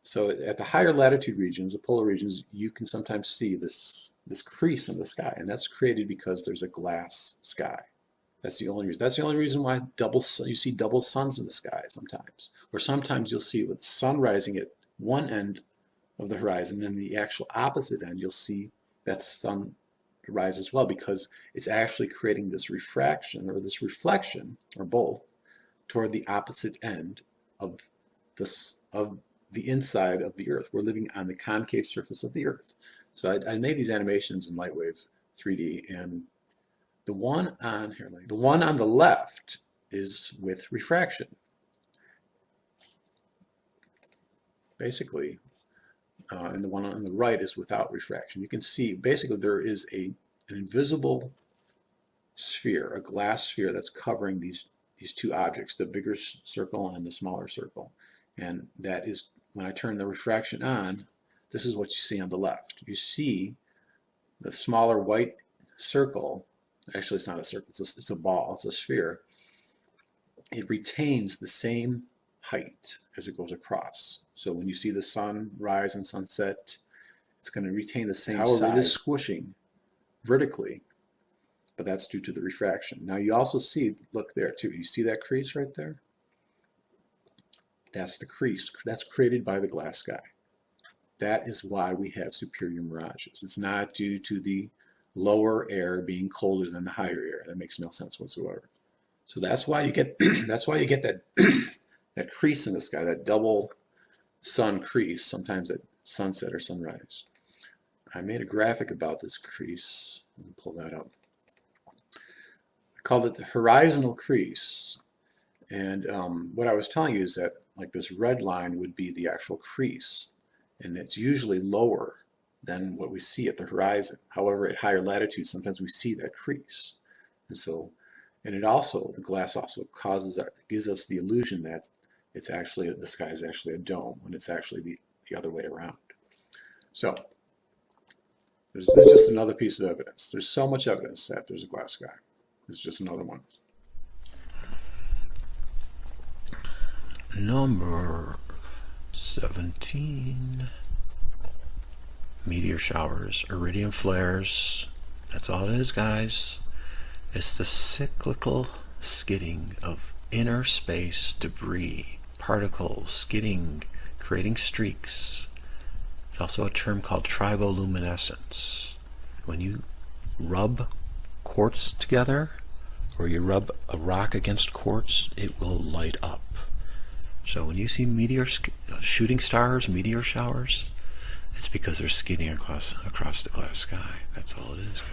So at the higher latitude regions, the polar regions, you can sometimes see this crease in the sky, and that's created because there's a glass sky. That's the only reason. That's the only reason why you see double suns in the sky sometimes. Or sometimes you'll see with the sun rising at one end of the horizon, and the actual opposite end you'll see that sun rise as well, because it's actually creating this refraction or this reflection, or both, toward the opposite end of the inside of the Earth. We're living on the concave surface of the Earth. So I made these animations in Lightwave 3D, and the one on the left is with refraction. Basically, and the one on the right is without refraction. You can see basically there is an invisible sphere, a glass sphere that's covering these two objects, the bigger circle and the smaller circle. And that is, when I turn the refraction on, this is what you see on the left. You see the smaller white circle. Actually, it's not a circle, it's a ball, it's a sphere. It retains the same height as it goes across. So when you see the sun rise and sunset, it's going to retain the same size. However, it is squishing vertically, but that's due to the refraction. Now you also see, look there too, you see that crease right there? That's the crease. That's created by the glass sky. That is why we have superior mirages. It's not due to the lower air being colder than the higher air. That makes no sense whatsoever. So that's why you get that that crease in the sky, that double sun crease, sometimes at sunset or sunrise. I made a graphic about this crease. Let me pull that up. I called it the horizontal crease. And what I was telling you is that like this red line would be the actual crease, and it's usually lower than what we see at the horizon. However, at higher latitudes, sometimes we see that crease. And so, and it also, the glass also gives us the illusion that it's actually, the sky is actually a dome, when it's actually the other way around. So, there's just another piece of evidence. There's so much evidence that there's a glass sky. It's just another one. Number 17. Meteor showers, iridium flares. That's all it is, guys. It's the cyclical skidding of inner space debris, particles skidding, creating streaks. There's also a term called triboluminescence. When you rub quartz together, or you rub a rock against quartz, it will light up. So when you see shooting stars, meteor showers, it's because they're skidding across the glass sky. That's all it is, guys.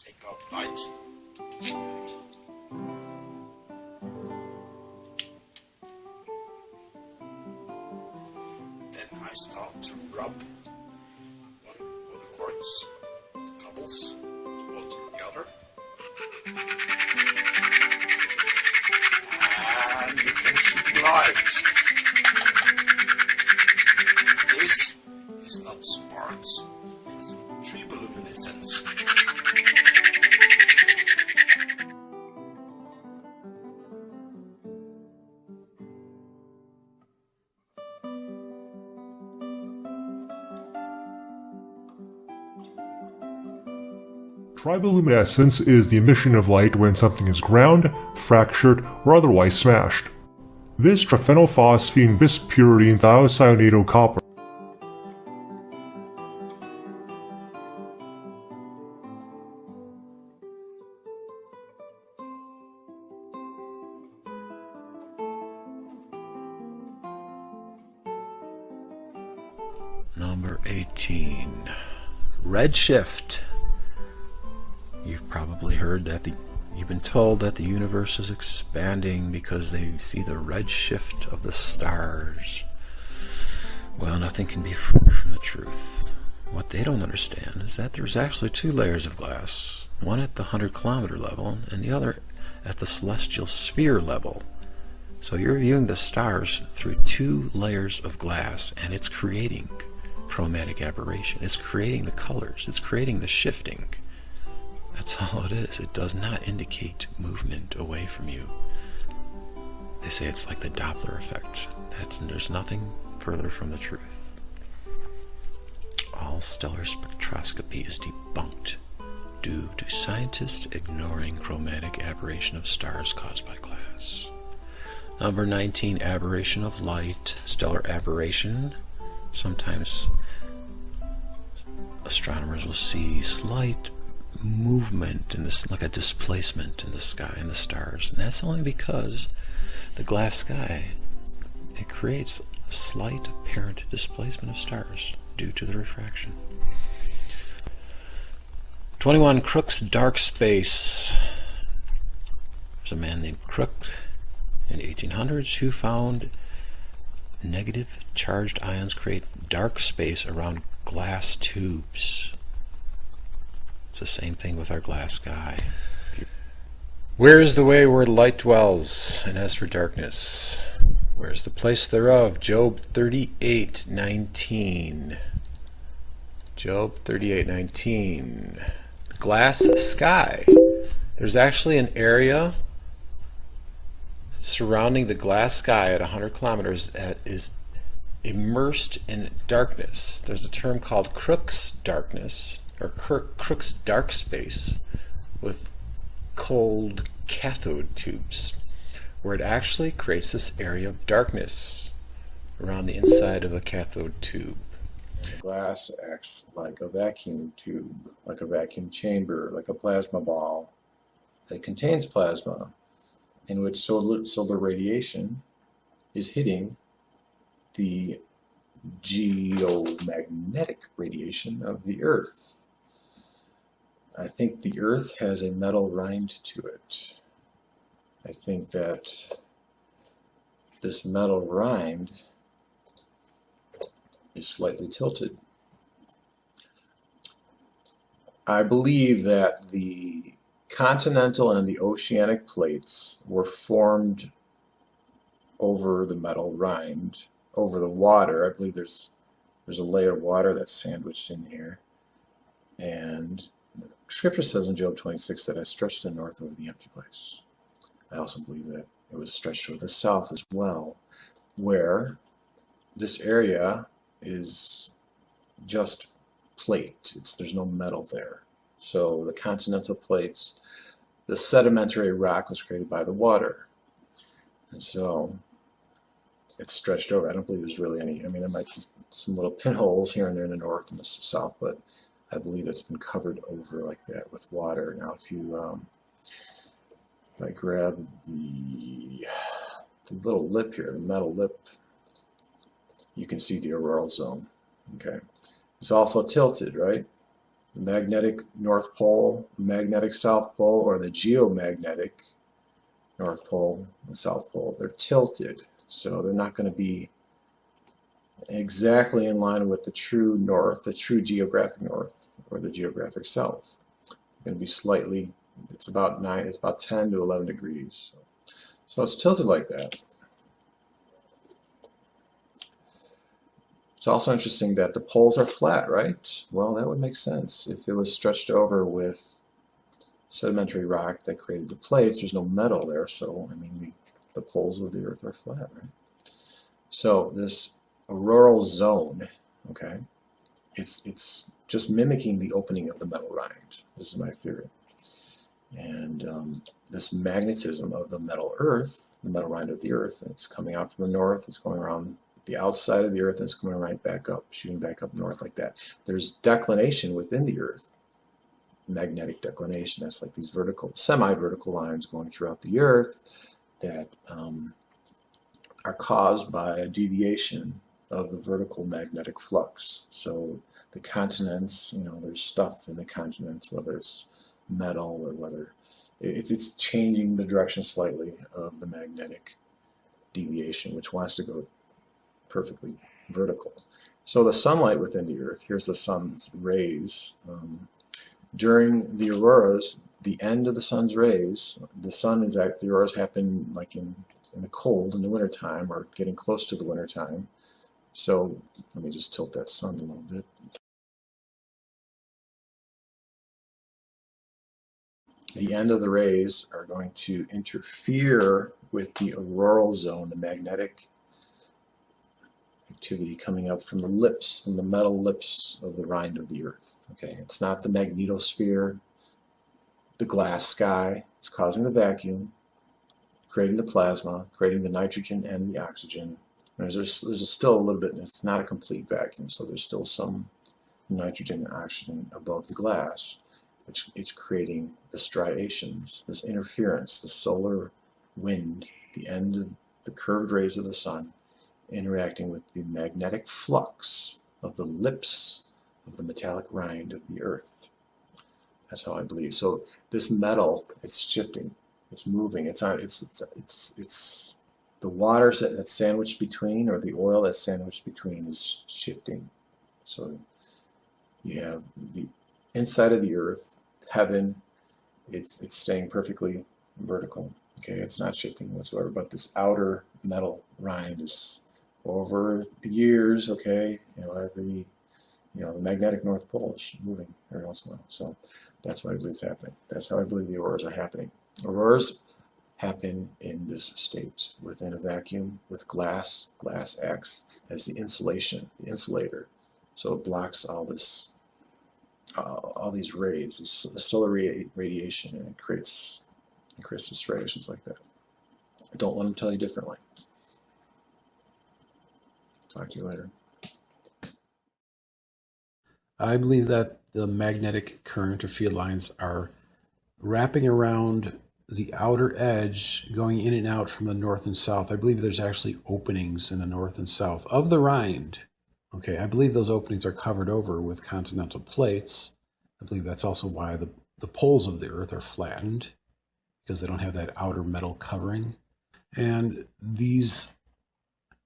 Take out light. Take light. Then I start to rub one of the quartz cobbles toward the other. And you can see light. This is not sparks, it's triboluminescence. Triboluminescence is the emission of light when something is ground, fractured, or otherwise smashed. This triphenylphosphine bispyridine thiocyanate copper Number 18. Redshift. You've probably heard that you've been told that the universe is expanding because they see the redshift of the stars. Well, nothing can be further from the truth. What they don't understand is that there's actually two layers of glass, one at the 100-kilometer level and the other at the celestial sphere level. So you're viewing the stars through two layers of glass, and it's creating chromatic aberration. It's creating the colors. It's creating the shifting. That's all it is. It does not indicate movement away from you. They say it's like the Doppler effect. There's nothing further from the truth. All stellar spectroscopy is debunked due to scientists ignoring chromatic aberration of stars caused by glass. Number 19, aberration of light, stellar aberration. Sometimes astronomers will see slight movement in this, like a displacement in the sky, in the stars, and that's only because the glass sky, it creates a slight apparent displacement of stars due to the refraction. 21, Crookes dark space. There's a man named Crook in the 1800s who found negative charged ions create dark space around glass tubes. It's the same thing with our glass sky. Where is the way where light dwells? And as for darkness, where is the place thereof? Job 38:19. Job 38:19. Glass sky. There's actually an area surrounding the glass sky at 100 kilometers that is immersed in darkness. There's a term called Crookes darkness, or Crookes dark space, with cold cathode tubes, where it actually creates this area of darkness. around the inside of a cathode tube. Glass acts like a vacuum tube, like a vacuum chamber, like a plasma ball that contains plasma, in which solar radiation is hitting the geomagnetic radiation of the Earth. I think the Earth has a metal rind to it. I think that this metal rind is slightly tilted. I believe that the continental and the oceanic plates were formed over the metal rind, over the water. I believe there's a layer of water that's sandwiched in here. And Scripture says in Job 26 that I stretched the north over the empty place. I also believe that it was stretched over the south as well, where this area is just plate. There's no metal there. So the continental plates, the sedimentary rock was created by the water. And so it's stretched over. I don't believe there's really any, I mean, there might be some little pinholes here and there in the north and the south, but I believe it's been covered over like that with water. Now if you, if I grab the little lip here, the metal lip, you can see the auroral zone. Okay, it's also tilted, right? The magnetic North Pole, the magnetic South Pole, or the geomagnetic North Pole and South Pole, they're tilted, so they're not going to be exactly in line with the true north, the true geographic north, or the geographic south. They're going to be slightly, it's about 10 to 11 degrees. So it's tilted like that. It's also interesting that the poles are flat, right? Well, that would make sense. If it was stretched over with sedimentary rock that created the plates, there's no metal there, so, I mean, the poles of the Earth are flat, right? So this auroral zone, okay, it's just mimicking the opening of the metal rind. This is my theory. And this magnetism of the metal Earth, the metal rind of the Earth, it's coming out from the north, it's going around the outside of the Earth, and it's coming right back up, shooting back up north like that. There's declination within the Earth, magnetic declination. That's like these vertical, semi-vertical lines going throughout the Earth that are caused by a deviation of the vertical magnetic flux. So the continents, you know, there's stuff in the continents, whether it's metal or whether it's changing the direction slightly of the magnetic deviation, which wants to go perfectly vertical. So the sunlight within the Earth, here's the sun's rays. During the auroras, the end of the sun's rays, the auroras happen like in the cold, in the wintertime, or getting close to the wintertime. So let me just tilt that sun a little bit. The end of the rays are going to interfere with the auroral zone, the magnetic activity coming up from the lips, from the metal lips of the rind of the Earth. Okay, it's not the magnetosphere, the glass sky. It's causing the vacuum, creating the plasma, creating the nitrogen and the oxygen. There's still a little bit, and it's not a complete vacuum, so there's still some nitrogen and oxygen above the glass, which is creating the striations, this interference, the solar wind, the end of the curved rays of the sun, interacting with the magnetic flux of the lips of the metallic rind of the Earth. That's how I believe. So this metal, it's shifting, it's moving, it's the water that's sandwiched between, or the oil that's sandwiched between, is shifting. So you have the inside of the Earth, heaven, it's staying perfectly vertical. Okay, it's not shifting whatsoever, but this outer metal rind is, over the years, okay, the magnetic North Pole is moving every once in a while. So that's what I believe is happening. That's how I believe the auroras are happening. Auroras happen in this state, within a vacuum, with glass. Glass acts as the insulation, the insulator. So it blocks all this, all these rays, the solar radiation, and it creates the striations like that. I don't want to tell you differently. Talk to you later. I believe that the magnetic current or field lines are wrapping around the outer edge, going in and out from the north and south. I believe there's actually openings in the north and south of the rind. Okay, I believe those openings are covered over with continental plates. I believe that's also why the poles of the Earth are flattened, because they don't have that outer metal covering. And these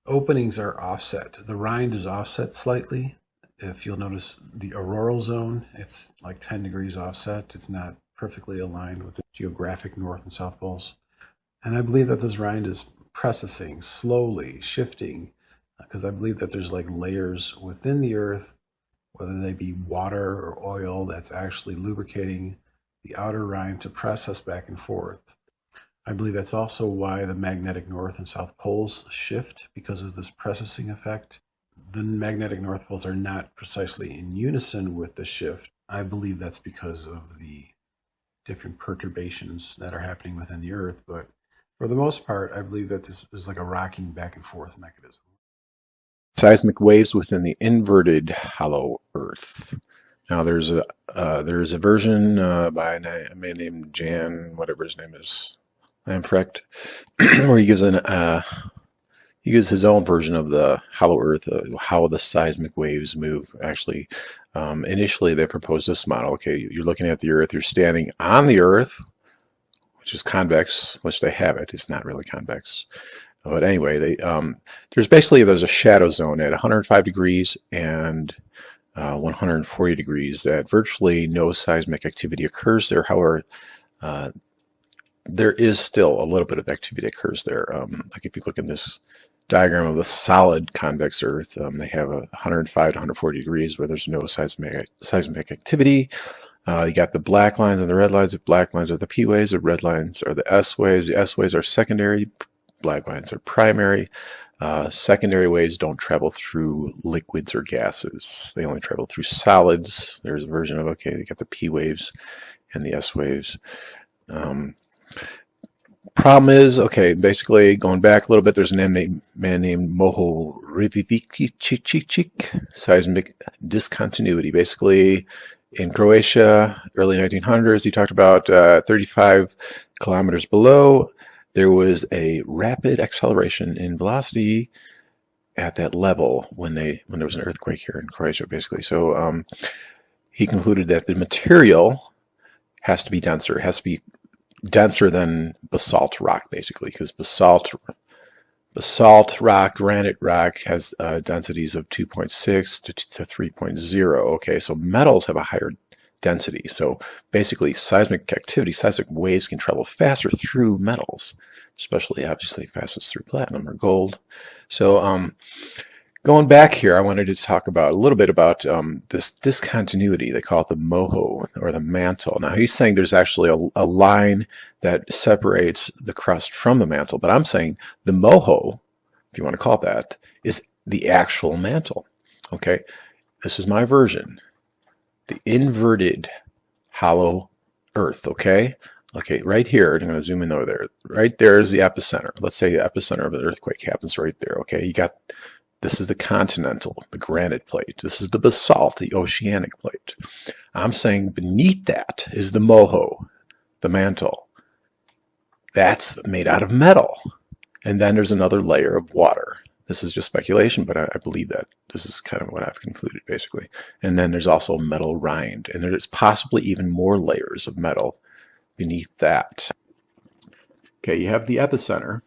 openings are offset. The rind is offset slightly. If you'll notice the auroral zone, it's like 10 degrees offset. It's not perfectly aligned with the geographic north and south poles. And I believe that this rind is precessing, slowly shifting, because I believe that there's like layers within the Earth, whether they be water or oil, that's actually lubricating the outer rind to press us back and forth. I believe that's also why the magnetic north and south poles shift, because of this precessing effect. The magnetic north poles are not precisely in unison with the shift. I believe that's because of the different perturbations that are happening within the Earth, but for the most part, I believe that this is like a rocking back and forth mechanism. Seismic waves within the inverted hollow Earth. Now there's a version by a man named Jan, whatever his name is, Lamprecht, where he gives his own version of the hollow Earth, how the seismic waves move. Actually, initially they proposed this model. Okay, you're looking at the Earth, you're standing on the Earth, which is convex, which they have it. It's not really convex. But anyway, there's a shadow zone at 105 degrees and 140 degrees that virtually no seismic activity occurs there. However, there is still a little bit of activity that occurs there. Like if you look in this diagram of the solid convex Earth, they have 105 to 140 degrees where there's no seismic activity. You got the black lines and the red lines. The black lines are the P waves, the red lines are the S waves. The S waves are secondary, black lines are primary. Secondary waves don't travel through liquids or gases. They only travel through solids. There's a version of, okay, you got the P waves and the S waves. Problem is, okay, basically going back a little bit, there's a man named Moho Rivičić, seismic discontinuity. Basically, in Croatia, early 1900s, he talked about 35 kilometers below, there was a rapid acceleration in velocity at that level when there was an earthquake here in Croatia, basically. So he concluded that the material has to be denser. It has to be denser than basalt rock, basically, because basalt rock, granite rock, has densities of 2.6 to 3.0. Okay, so metals have a higher density. So basically, seismic activity, seismic waves can travel faster through metals, especially obviously fastest through platinum or gold. So going back here, I wanted to talk about a little bit about this discontinuity. They call it the moho, or the mantle. Now he's saying there's actually a line that separates the crust from the mantle, but I'm saying the moho, if you want to call it that, is the actual mantle. Okay, this is my version. The inverted hollow Earth. Okay, right here, I'm going to zoom in over there. Right there is the epicenter. Let's say the epicenter of an earthquake happens right there. Okay, this is the continental, the granite plate. This is the basalt, the oceanic plate. I'm saying beneath that is the moho, the mantle. That's made out of metal. And then there's another layer of water. This is just speculation, but I believe that this is kind of what I've concluded, basically. And then there's also metal rind. And there's possibly even more layers of metal beneath that. Okay, you have the epicenter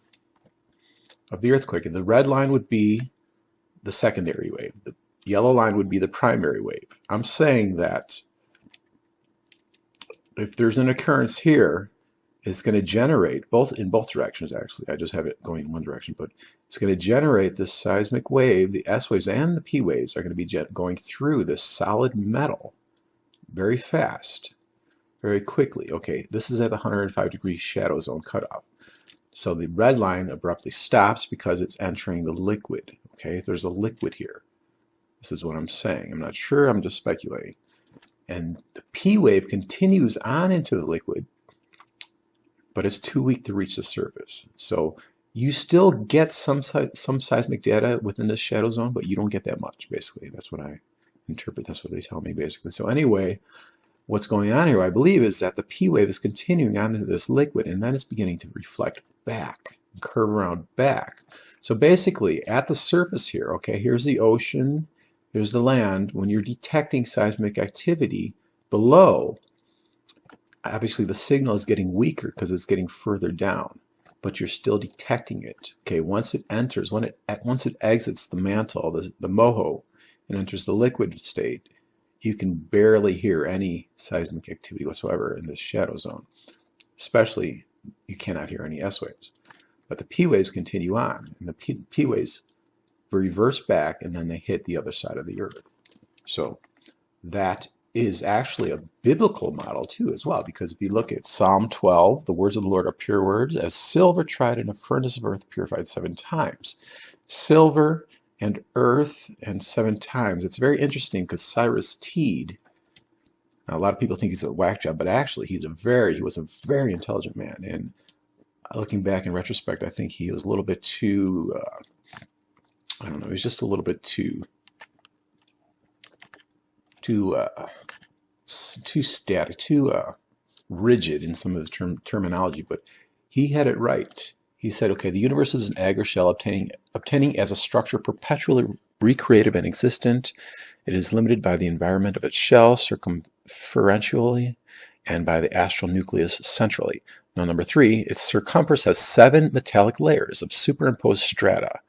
of the earthquake. And the red line would be the secondary wave. The yellow line would be the primary wave. I'm saying that if there's an occurrence here, it's going to generate, in both directions actually, I just have it going in one direction, but it's going to generate this seismic wave. The S waves and the P waves are going to be going through this solid metal very fast, very quickly. Okay, this is at the 105 degree shadow zone cutoff. So the red line abruptly stops because it's entering the liquid. Okay, there's a liquid here. This is what I'm saying. I'm not sure, I'm just speculating. And the P wave continues on into the liquid, but it's too weak to reach the surface. So you still get some seismic data within this shadow zone, but you don't get that much, basically. That's what I interpret. That's what they tell me, basically. So anyway, what's going on here, I believe, is that the P wave is continuing onto this liquid, and then it's beginning to reflect back, curve around back. So basically, at the surface here, okay, here's the ocean, here's the land. When you're detecting seismic activity below, obviously the signal is getting weaker because it's getting further down, but you're still detecting it. Okay, once it enters, once it exits the mantle, the moho, and enters the liquid state, you can barely hear any seismic activity whatsoever in this shadow zone. Especially, you cannot hear any S waves. But the P waves continue on, and the P waves reverse back, and then they hit the other side of the Earth. So that is actually a biblical model too, as well, because if you look at Psalm 12, the words of the Lord are pure words, as silver tried in a furnace of earth, purified 7 times. Silver and earth and 7 times. It's very interesting because Cyrus Teed, now, a lot of people think he's a whack job, but actually he was a very intelligent man. And looking back in retrospect, I think he was a little bit too, I don't know, he's just a little bit too static, too rigid in some of his terminology, but he had it right. He said, okay, the universe is an agar shell obtaining as a structure perpetually recreative and existent. It is limited by the environment of its shell circumferentially and by the astral nucleus centrally. Now, number 3, its circumference has 7 metallic layers of superimposed strata.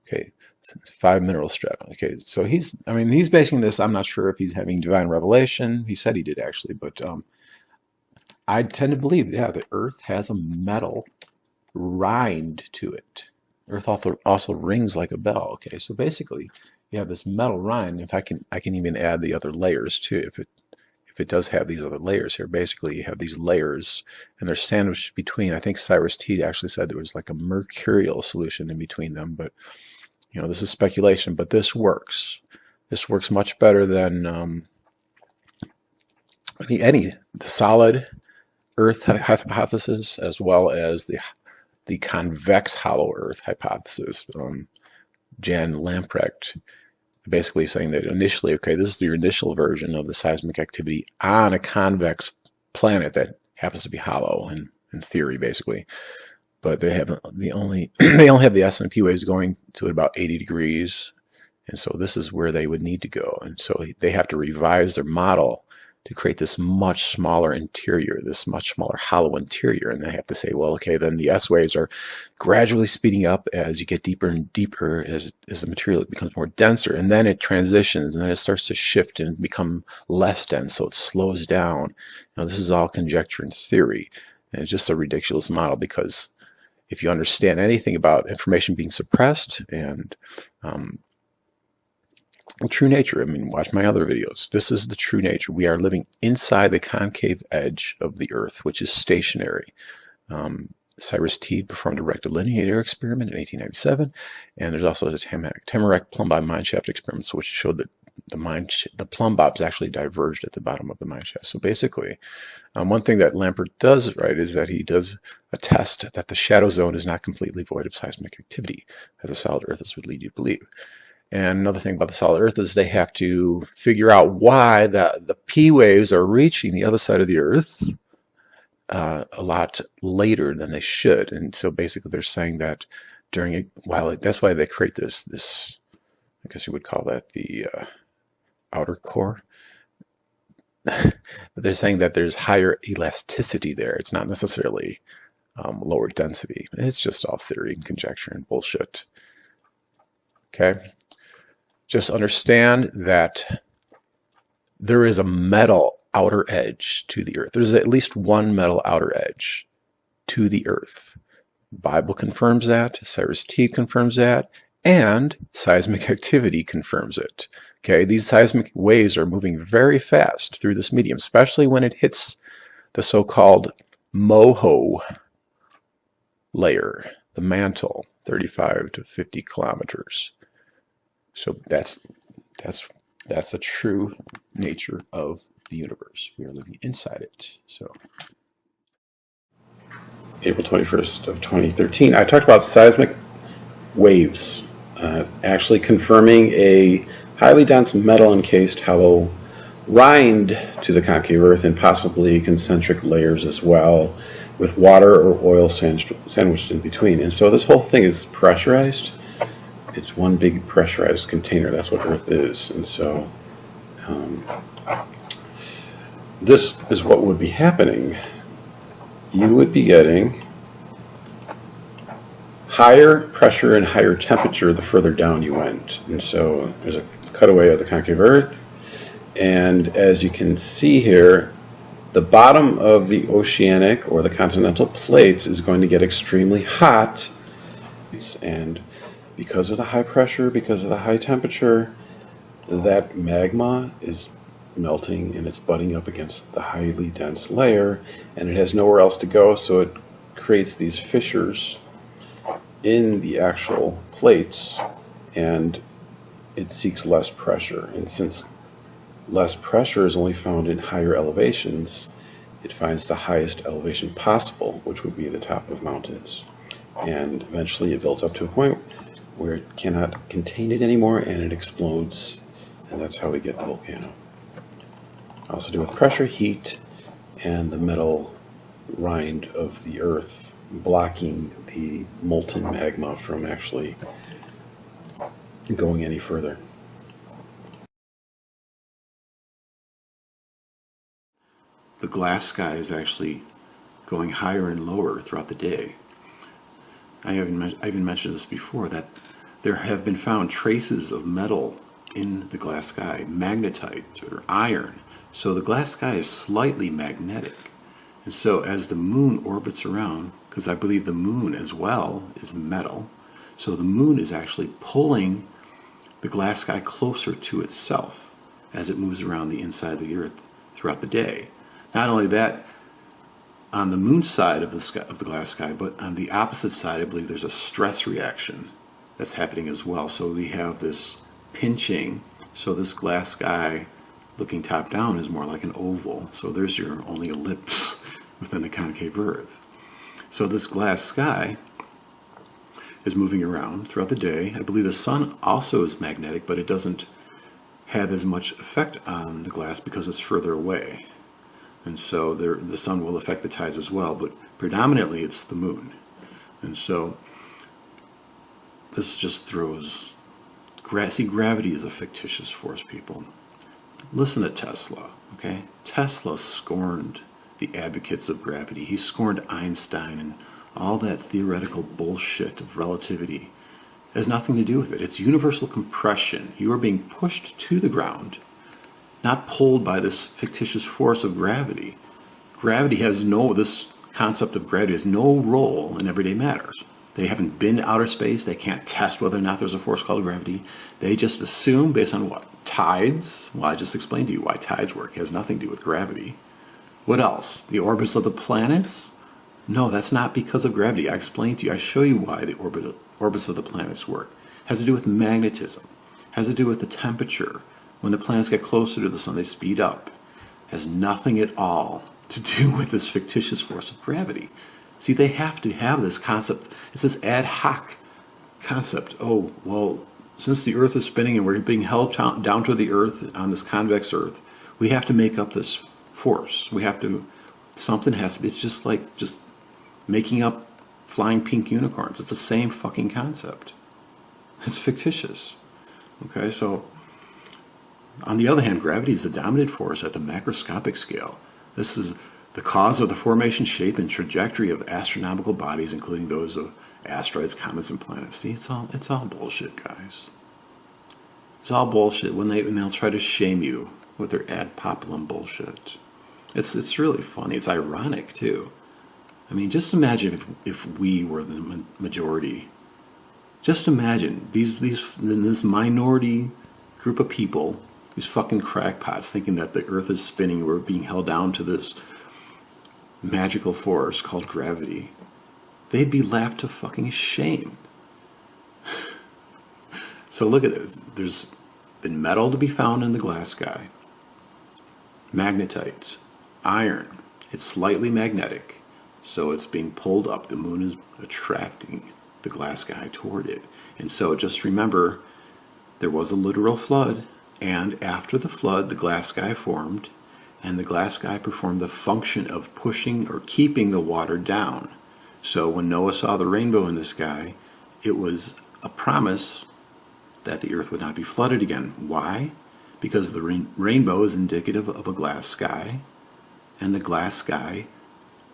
Okay, 5 mineral strata. Okay, so he's basing this, I'm not sure if he's having divine revelation. He said he did, actually, but I tend to believe, yeah, the Earth has a metal rind to it. Earth also rings like a bell. Okay, so basically you have this metal rind. If I can even add the other layers too. If it does have these other layers here, basically you have these layers, and they're sandwiched between. I think Cyrus Teed actually said there was like a mercurial solution in between them, but you know, this is speculation. But this works. This works much better than the solid Earth hypothesis, as well as the convex hollow Earth hypothesis. Jan Lamprecht basically saying that initially, okay, this is your initial version of the seismic activity on a convex planet that happens to be hollow in theory, basically. But they only have the S and P waves going to about 80 degrees, and so this is where they would need to go. And so they have to revise their model to create this much smaller interior, this much smaller hollow interior. And they have to say, well, okay, then the S waves are gradually speeding up as you get deeper and deeper, as the material becomes more denser, and then it transitions, and then it starts to shift and become less dense, so it slows down. Now, this is all conjecture and theory, and it's just a ridiculous model, because if you understand anything about information being suppressed and true nature, I mean, watch my other videos. This is the true nature. We are living inside the concave edge of the Earth, which is stationary. Cyrus Teed performed a rectilinear experiment in 1897, and there's also the Tamarack Plumbob mineshaft experiments, which showed that the plumbobs actually diverged at the bottom of the mineshaft. So basically, one thing that Lampert does right is that he does attest that the shadow zone is not completely void of seismic activity, as a solid Earth would lead you to believe. And another thing about the solid Earth is they have to figure out why the P waves are reaching the other side of the Earth a lot later than they should. And so basically they're saying that that's why they create this, I guess you would call that the outer core. But they're saying that there's higher elasticity there. It's not necessarily lower density. It's just all theory and conjecture and bullshit. Okay? Just understand that there is a metal outer edge to the Earth. There's at least one metal outer edge to the Earth. The Bible confirms that, Cyrus Teed confirms that, and seismic activity confirms it. Okay, these seismic waves are moving very fast through this medium, especially when it hits the so-called moho layer, the mantle, 35 to 50 kilometers. So that's the true nature of the universe. We are living inside it. So April 21st of 2013. I talked about seismic waves, actually confirming a highly dense metal-encased hollow rind to the concave Earth and possibly concentric layers as well, with water or oil sandwiched in between. And so this whole thing is pressurized. It's one big pressurized container. That's what Earth is. And so this is what would be happening. You would be getting higher pressure and higher temperature the further down you went. And so there's a cutaway of the concave Earth. And as you can see here, the bottom of the oceanic or the continental plates is going to get extremely hot. And because of the high pressure, because of the high temperature, that magma is melting and it's butting up against the highly dense layer, and it has nowhere else to go, so it creates these fissures in the actual plates, and it seeks less pressure. And since less pressure is only found in higher elevations, it finds the highest elevation possible, which would be the top of mountains. And eventually it builds up to a point where it cannot contain it anymore and it explodes, and that's how we get the volcano. Also to do with pressure, heat, and the metal rind of the Earth blocking the molten magma from actually going any further. The glass sky is actually going higher and lower throughout the day. I even mentioned this before, that there have been found traces of metal in the glass sky, magnetite or iron. So the glass sky is slightly magnetic. And so as the moon orbits around, because I believe the moon as well is metal, so the moon is actually pulling the glass sky closer to itself as it moves around the inside of the Earth throughout the day. Not only that, on the moon side of the sky, of the glass sky, but on the opposite side, I believe there's a stress reaction that's happening as well. So we have this pinching. So this glass sky looking top down is more like an oval. So there's your only ellipse within the concave Earth. So this glass sky is moving around throughout the day. I believe the sun also is magnetic, but it doesn't have as much effect on the glass because it's further away. And so the sun will affect the tides as well, but predominantly it's the moon. And so this just throws, see, gravity is a fictitious force, people. Listen to Tesla, okay? Tesla scorned the advocates of gravity. He scorned Einstein and all that theoretical bullshit of relativity. It has nothing to do with it. It's universal compression. You are being pushed to the ground, not pulled by this fictitious force of gravity. Gravity has this concept of gravity has no role in everyday matters. They haven't been to outer space. They can't test whether or not there's a force called gravity. They just assume based on what? Tides? Well, I just explained to you why tides work. It has nothing to do with gravity. What else? The orbits of the planets? No, that's not because of gravity. I explained to you. I show you why the orbits of the planets work. It has to do with magnetism. It has to do with the temperature. When the planets get closer to the sun, they speed up. It has nothing at all to do with this fictitious force of gravity. See, they have to have this concept. It's this ad hoc concept. Oh, well, since the Earth is spinning and we're being held down to the Earth on this convex Earth, we have to make up this force. We have to, something has to be, it's just like just making up flying pink unicorns. It's the same fucking concept. It's fictitious. Okay, so on the other hand, gravity is the dominant force at the macroscopic scale. This is the cause of the formation, shape, and trajectory of astronomical bodies, including those of asteroids, comets, and planets. See, it's all bullshit, guys. It's all bullshit when they'll try to shame you with their ad populum bullshit. It's really funny. It's ironic too. I mean, just imagine if we were the majority. Just imagine this minority group of people, these fucking crackpots, thinking that the Earth is spinning and we're being held down to this magical force called gravity. They'd be laughed to fucking shame. So look at it. There's been metal to be found in the glass sky. Magnetite, iron. It's slightly magnetic. So it's being pulled up. The moon is attracting the glass sky toward it. And so just remember, there was a literal flood, and after the flood, the glass sky formed, and the glass sky performed the function of pushing or keeping the water down. So when Noah saw the rainbow in the sky, it was a promise that the earth would not be flooded again. Why? Because the rainbow is indicative of a glass sky, and the glass sky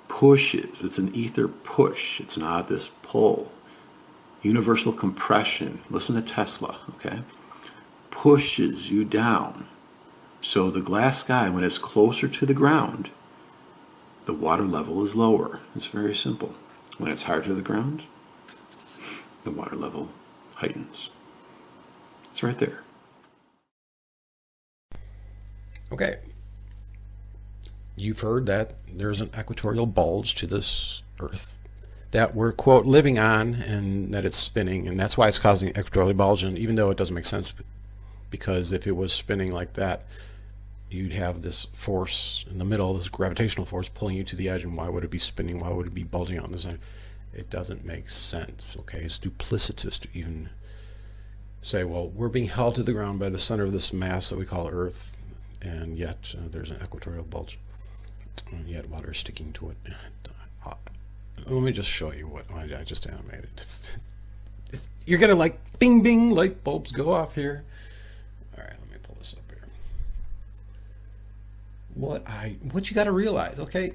pushes. It's an ether push. It's not this pull. Universal compression. Listen to Tesla, okay? Pushes you down. So the glass sky, when it's closer to the ground, the water level is lower. It's very simple. When it's higher to the ground, the water level heightens. It's right there. Okay. You've heard that there's an equatorial bulge to this Earth that we're, quote, living on, and that it's spinning, and that's why it's causing an equatorial bulge, and even though it doesn't make sense, because if it was spinning like that, you'd have this force in the middle, this gravitational force pulling you to the edge, and why would it be spinning? Why would it be bulging out on the side? It doesn't make sense, okay? It's duplicitous to even say, well, we're being held to the ground by the center of this mass that we call Earth, and yet there's an equatorial bulge, and yet water is sticking to it. Let me just show you what I just animated. You're gonna like bing bing light bulbs go off here. All right, let me pull this up here. What you got to realize, okay?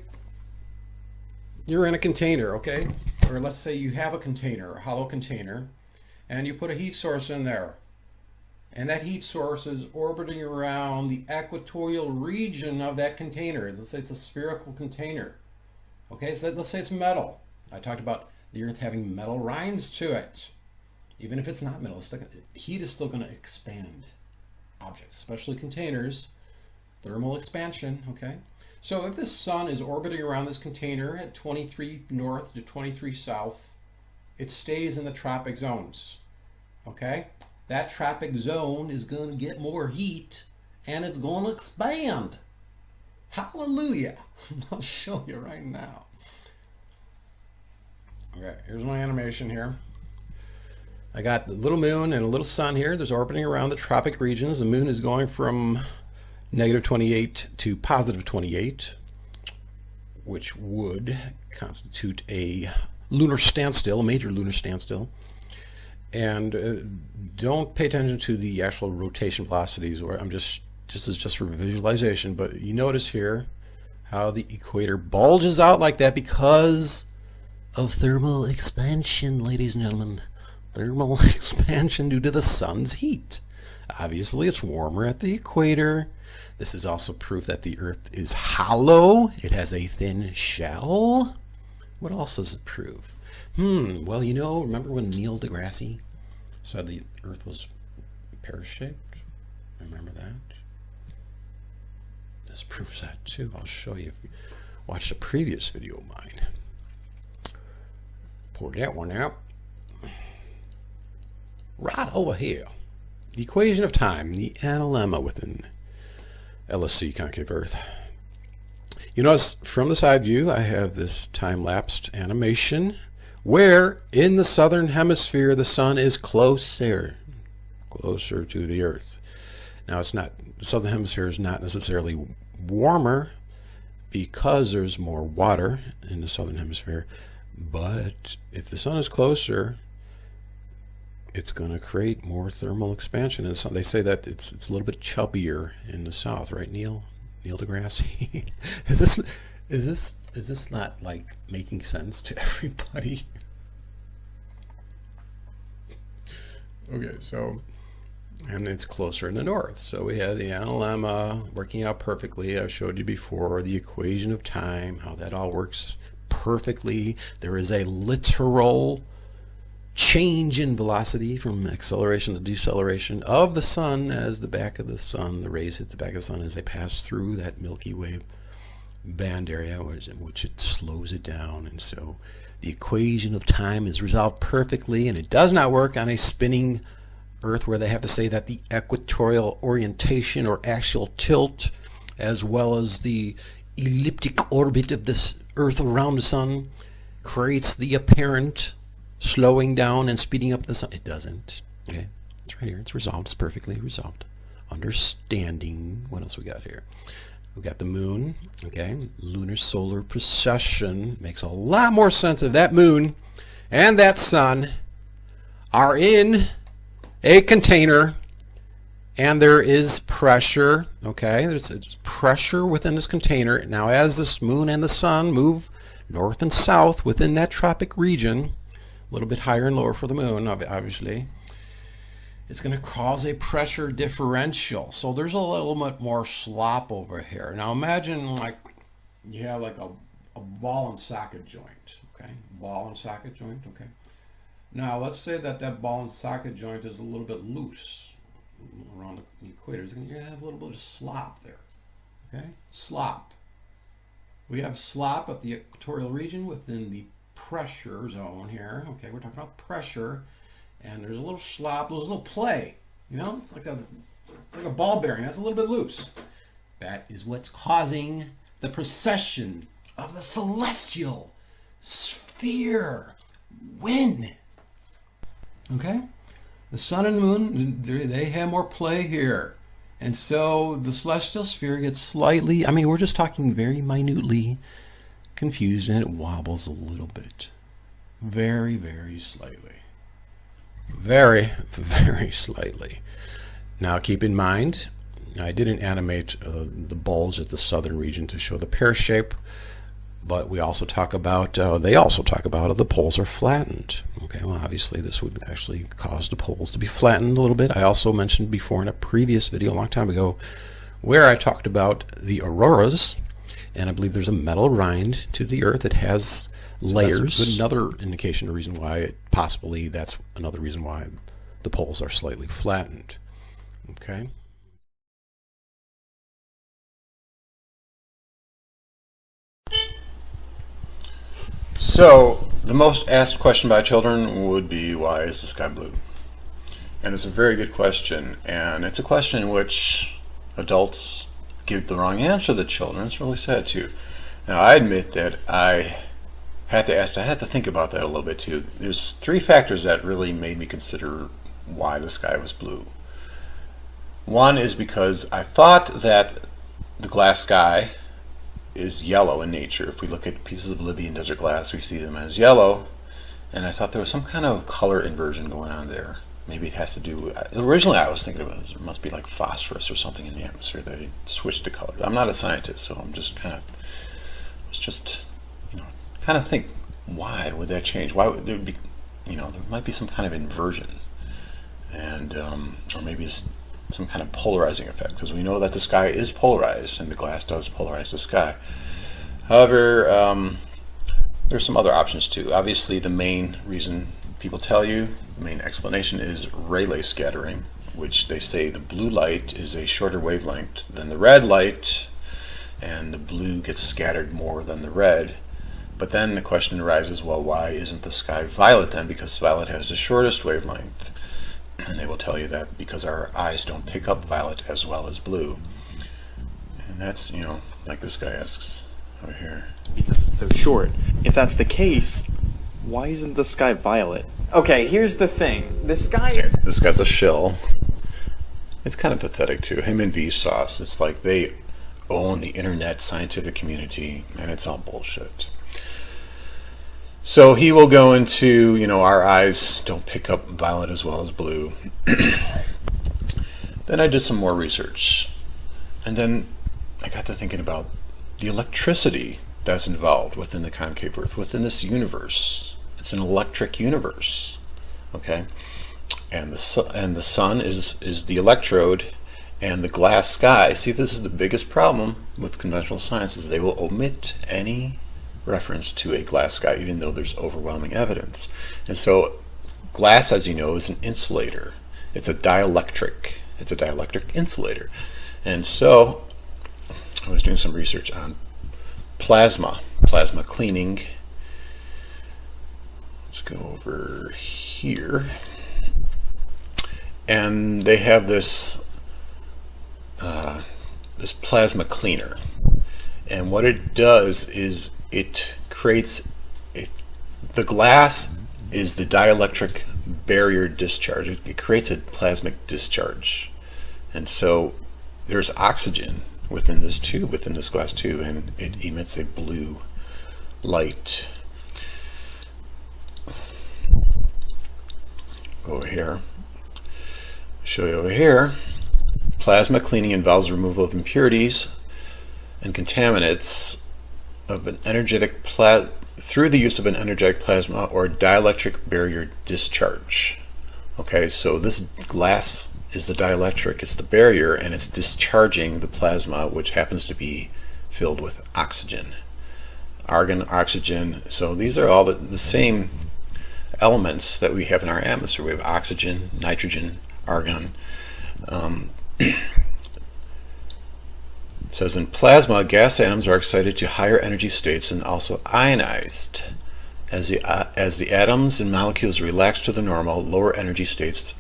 You're in a container, okay? Or let's say you have a container, a hollow container, and you put a heat source in there. And that heat source is orbiting around the equatorial region of that container. Let's say it's a spherical container. Okay, so let's say it's metal. I talked about the Earth having metal rinds to it. Even if it's not metal, heat is still going to expand objects, especially containers. Thermal expansion, okay? So if the sun is orbiting around this container at 23 north to 23 south, it stays in the tropic zones, okay? That tropic zone is going to get more heat, and it's going to expand. Hallelujah. I'll show you right now. Okay, here's my animation here. I got the little moon and a little sun here. There's orbiting around the tropic regions. The moon is going from -28 to +28, which would constitute a lunar standstill, a major lunar standstill. And don't pay attention to the actual rotation velocities, or this is just for visualization, but you notice here how the equator bulges out like that because of thermal expansion, ladies and gentlemen. Thermal expansion due to the sun's heat. Obviously, it's warmer at the equator. This is also proof that the Earth is hollow. It has a thin shell. What else does it prove? Well, you know, remember when Neil deGrasse said the Earth was pear-shaped? Remember that? This proves that too. I'll show you if you watched a previous video of mine. Pour that one out. Right over here. The equation of time, the analemma within LSC concave Earth. You notice from the side view, I have this time-lapsed animation where in the southern hemisphere the sun is closer to the Earth. Now it's not, the southern hemisphere is not necessarily warmer because there's more water in the southern hemisphere, but if the sun is closer, it's going to create more thermal expansion. And they say that it's a little bit chubbier in the south, right, Neil deGrasse? is this not like making sense to everybody? Okay, so, and it's closer in the north. So we have the analemma working out perfectly. I've showed you before the equation of time, how that all works perfectly. There is a literal change in velocity from acceleration to deceleration of the sun as the back of the sun, the rays hit the back of the sun as they pass through that Milky Way band area, in which it slows it down. And so the equation of time is resolved perfectly, and it does not work on a spinning Earth where they have to say that the equatorial orientation or axial tilt, as well as the elliptic orbit of this Earth around the sun creates the apparent slowing down and speeding up the sun. It doesn't. Okay, it's right here. It's resolved. It's perfectly resolved. Understanding. What else we got here? We got the moon. Okay, lunar solar precession makes a lot more sense if that moon and that sun are in a container and there is pressure. Okay, there's pressure within this container. Now as this moon and the sun move north and south within that tropic region, a little bit higher and lower for the moon obviously, it's going to cause a pressure differential. So there's a little bit more slop over here. Now imagine like you have like a ball and socket joint. Okay, ball and socket joint. Okay, now let's say that ball and socket joint is a little bit loose around the equator. You're going to have a little bit of slop there. Okay, slop. We have slop at the equatorial region within the pressure zone here. Okay, we're talking about pressure. And there's a little slop, there's a little play. You know, it's like a ball bearing. That's a little bit loose. That is what's causing the precession of the celestial sphere. When? Okay? The sun and moon, they have more play here. And so the celestial sphere gets slightly, I mean, we're just talking very minutely confused, and it wobbles a little bit. Very, very slightly. Very, very slightly. Now keep in mind, I didn't animate the bulge at the southern region to show the pear shape, but we also talk about, they also talk about the poles are flattened. Okay, well obviously this would actually cause the poles to be flattened a little bit. I also mentioned before in a previous video a long time ago where I talked about the auroras, and I believe there's a metal rind to the Earth that has layers. That's another indication, a reason why possibly that's another reason why the poles are slightly flattened. Okay. So the most asked question by children would be, why is the sky blue? And it's a very good question, and it's a question in which adults give the wrong answer to the children. It's really sad too. Now I admit that I had to think about that a little bit too. There's three factors that really made me consider why the sky was blue. One is because I thought that the glass sky is yellow in nature. If we look at pieces of Libyan desert glass, we see them as yellow, and I thought there was some kind of color inversion going on there. Maybe it has to do with, originally I was thinking of it must be like phosphorus or something in the atmosphere that it switched to color. I'm not a scientist, so I'm just kind of think, why would that change? Why would there be, there might be some kind of inversion, and or maybe it's some kind of polarizing effect, because we know that the sky is polarized and the glass does polarize the sky. However, there's some other options too. Obviously the main reason people tell you, the main explanation is Rayleigh scattering, which they say the blue light is a shorter wavelength than the red light, and the blue gets scattered more than the red. But then the question arises, well, why isn't the sky violet then? Because violet has the shortest wavelength. And they will tell you that because our eyes don't pick up violet as well as blue. And that's, like this guy asks over here. Because it's so short. If that's the case, why isn't the sky violet? Okay, here's the thing. The sky... This guy's a shill. It's kind of pathetic too. Him and Vsauce. It's like they own the internet scientific community, and it's all bullshit. So he will go into, our eyes don't pick up violet as well as blue. Then I did some more research. And then I got to thinking about the electricity that's involved within the concave Earth, within this universe. It's an electric universe, okay? And the sun is the electrode, and the glass sky. See, this is the biggest problem with conventional science, is they will omit any reference to a glass sky, even though there's overwhelming evidence. And so glass, as you know, is an insulator. It's a dielectric. It's a dielectric insulator. And so I was doing some research on plasma cleaning. Let's go over here. And they have this this plasma cleaner. And what it does is it creates the glass is the dielectric barrier discharge. It creates a plasmic discharge. And so there's oxygen within this tube, within this glass tube, and it emits a blue light. Over here. Show you over here. Plasma cleaning involves removal of impurities and contaminants of an energetic through the use of an energetic plasma or dielectric barrier discharge. Okay, so this glass is the dielectric, it's the barrier, and it's discharging the plasma, which happens to be filled with oxygen. Argon, oxygen, so these are all the same elements that we have in our atmosphere. We have oxygen, nitrogen, argon. It says in plasma, gas atoms are excited to higher energy states and also ionized. As the atoms and molecules relax to the normal, lower energy states,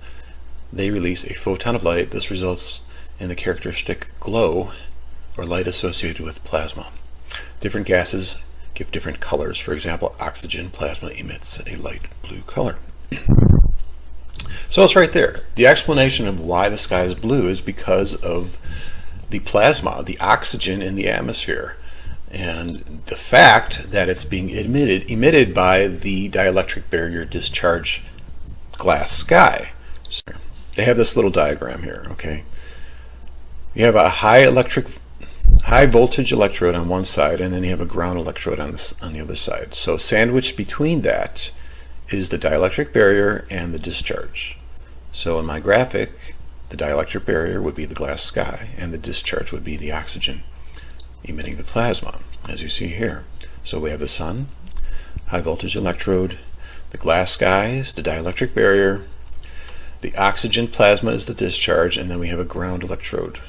they release a photon of light. This results in the characteristic glow or light associated with plasma. Different gases give different colors. For example, oxygen plasma emits a light blue color. So it's right there. The explanation of why the sky is blue is because of the plasma, the oxygen in the atmosphere, and the fact that it's being emitted by the dielectric barrier discharge glass sky. So they have this little diagram here, okay? You have a high voltage electrode on one side, and then you have a ground electrode on the other side. So sandwiched between that is the dielectric barrier and the discharge. So in my graphic, the dielectric barrier would be the glass sky, and the discharge would be the oxygen emitting the plasma, as you see here. So we have the sun, high voltage electrode, the glass sky is the dielectric barrier, the oxygen plasma is the discharge, and then we have a ground electrode.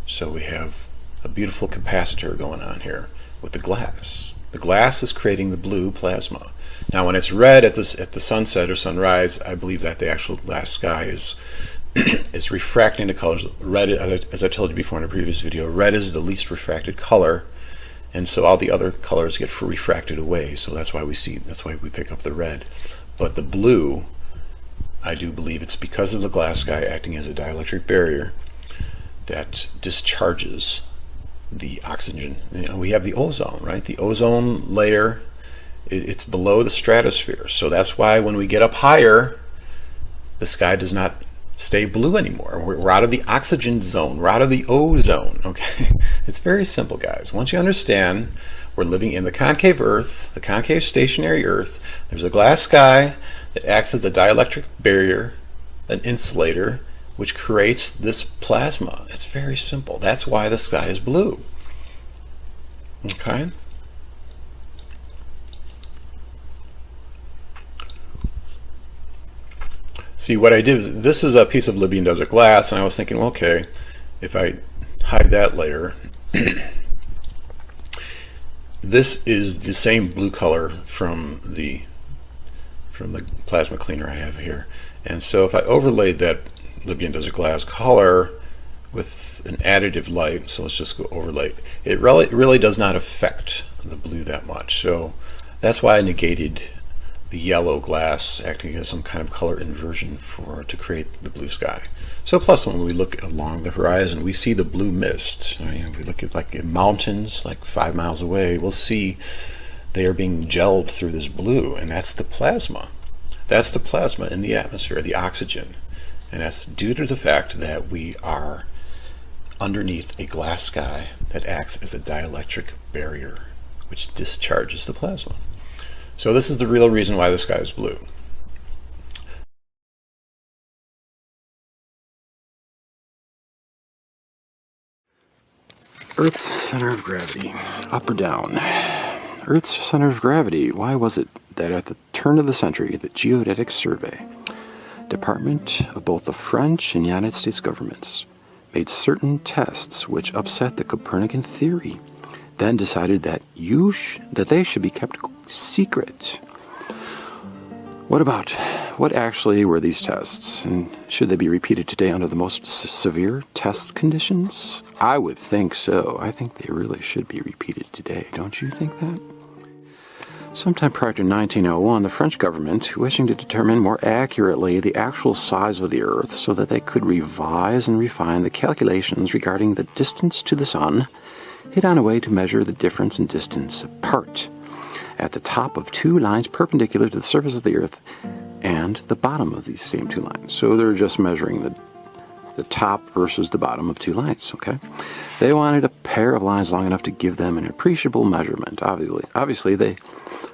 So we have a beautiful capacitor going on here with the glass. The glass is creating the blue plasma. Now when it's red at the sunset or sunrise, I believe that the actual glass sky is refracting the colors. Red, as I told you before in a previous video, red is the least refracted color, and so all the other colors get refracted away. So that's why we pick up the red. But the blue, I do believe it's because of the glass sky acting as a dielectric barrier that discharges the oxygen. You know, we have the ozone, right? The ozone layer, it's below the stratosphere. So that's why when we get up higher, the sky does not stay blue anymore. We're out of the oxygen zone. We're out of the ozone, okay? It's very simple, guys. Once you understand, we're living in the concave Earth, the concave stationary Earth. There's a glass sky that acts as a dielectric barrier, an insulator, which creates this plasma. It's very simple. That's why the sky is blue. Okay? See, what I did is, this is a piece of Libyan desert glass, and I was thinking, well, okay, if I hide that layer, this is the same blue color from the plasma cleaner I have here. And so if I overlaid that Libyan desert glass color with an additive light, so let's just go overlay, it really does not affect the blue that much. So that's why I negated the yellow glass, acting as some kind of color inversion to create the blue sky. So plus when we look along the horizon, we see the blue mist. I mean, if we look at like mountains like 5 miles away, we'll see they are being gelled through this blue, and that's the plasma. That's the plasma in the atmosphere, the oxygen. And that's due to the fact that we are underneath a glass sky that acts as a dielectric barrier, which discharges the plasma. So this is the real reason why the sky is blue. Earth's center of gravity, up or down? Earth's center of gravity, why was it that at the turn of the century, the Geodetic Survey Department of both the French and United States governments made certain tests which upset the Copernican theory, then decided that they should be kept secret? What about what actually were these tests, and should they be repeated today under the most severe test conditions? I would think so. I think they really should be repeated today. Don't you think that? Sometime prior to 1901, the French government, wishing to determine more accurately the actual size of the Earth so that they could revise and refine the calculations regarding the distance to the Sun, hit on a way to measure the difference in distance apart at the top of two lines perpendicular to the surface of the Earth and the bottom of these same two lines. So they're just measuring the top versus the bottom of two lines, okay? They wanted a pair of lines long enough to give them an appreciable measurement. Obviously, they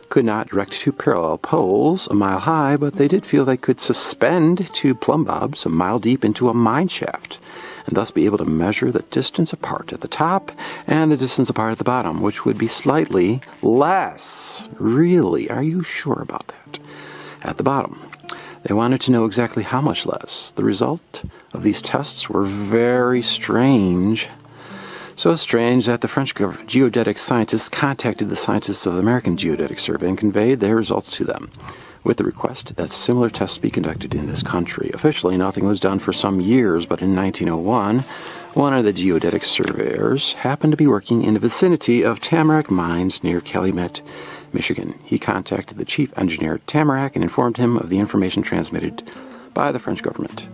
could not direct two parallel poles a mile high, but they did feel they could suspend two plumb bobs a mile deep into a mine shaft, and thus be able to measure the distance apart at the top and the distance apart at the bottom, which would be slightly less. Really? Are you sure about that? At the bottom. They wanted to know exactly how much less. The result of these tests were very strange. So strange that the French geodetic scientists contacted the scientists of the American Geodetic Survey and conveyed their results to them, with the request that similar tests be conducted in this country. Officially, nothing was done for some years, but in 1901, one of the geodetic surveyors happened to be working in the vicinity of Tamarack Mines near Calumet, Michigan. He contacted the chief engineer at Tamarack and informed him of the information transmitted by the French government.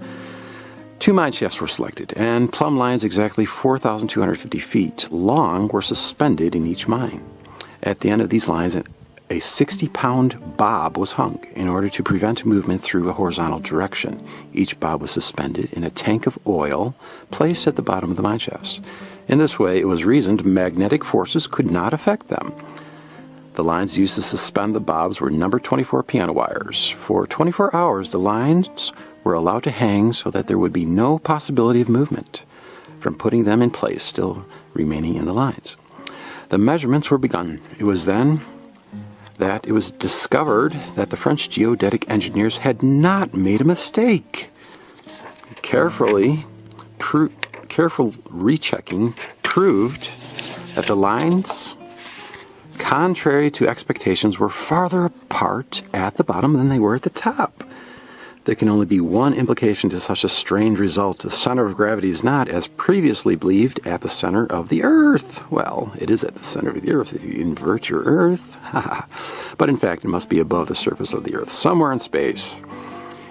Two mine shafts were selected, and plumb lines exactly 4,250 feet long were suspended in each mine. At the end of these lines, a 60-pound bob was hung in order to prevent movement through a horizontal direction. Each bob was suspended in a tank of oil placed at the bottom of the mine shafts. In this way, it was reasoned magnetic forces could not affect them. The lines used to suspend the bobs were number 24 piano wires. For 24 hours, the lines were allowed to hang so that there would be no possibility of movement from putting them in place, still remaining in the lines. The measurements were begun. It was then that it was discovered that the French geodetic engineers had not made a mistake. Careful rechecking proved that the lines, contrary to expectations, were farther apart at the bottom than they were at the top. There can only be one implication to such a strange result. The center of gravity is not, as previously believed, at the center of the Earth. Well, it is at the center of the Earth if you invert your Earth. But in fact, it must be above the surface of the Earth, somewhere in space.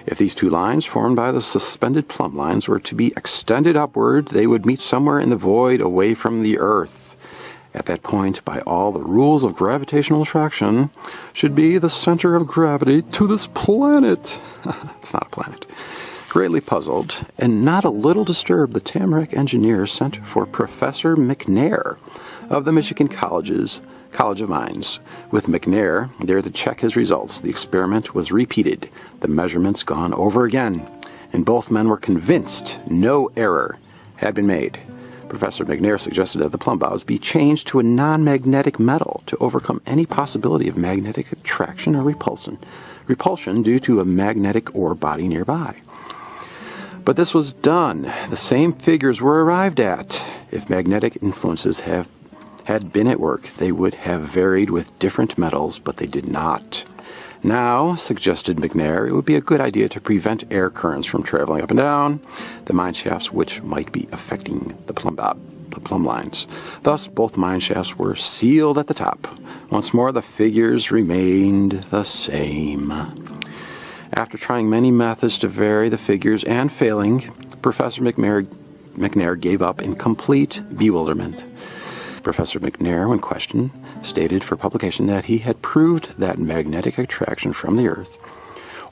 If these two lines, formed by the suspended plumb lines, were to be extended upward, they would meet somewhere in the void away from the Earth. At that point, by all the rules of gravitational attraction, should be the center of gravity to this planet. It's not a planet. Greatly puzzled, and not a little disturbed, the Tamarack engineers sent for Professor McNair of the Michigan College of Mines. With McNair there to check his results, the experiment was repeated, the measurements gone over again, and both men were convinced no error had been made. Professor McNair suggested that the plumb bobs be changed to a non-magnetic metal to overcome any possibility of magnetic attraction or repulsion due to a magnetic ore body nearby. But this was done. The same figures were arrived at. If magnetic influences had been at work, they would have varied with different metals, but they did not. Now, suggested McNair, it would be a good idea to prevent air currents from traveling up and down the mine shafts, which might be affecting the plumb lines. Thus, both mine shafts were sealed at the top. Once more, the figures remained the same. After trying many methods to vary the figures and failing, Professor McNair gave up in complete bewilderment. Professor McNair, when questioned, stated for publication that he had proved that magnetic attraction from the Earth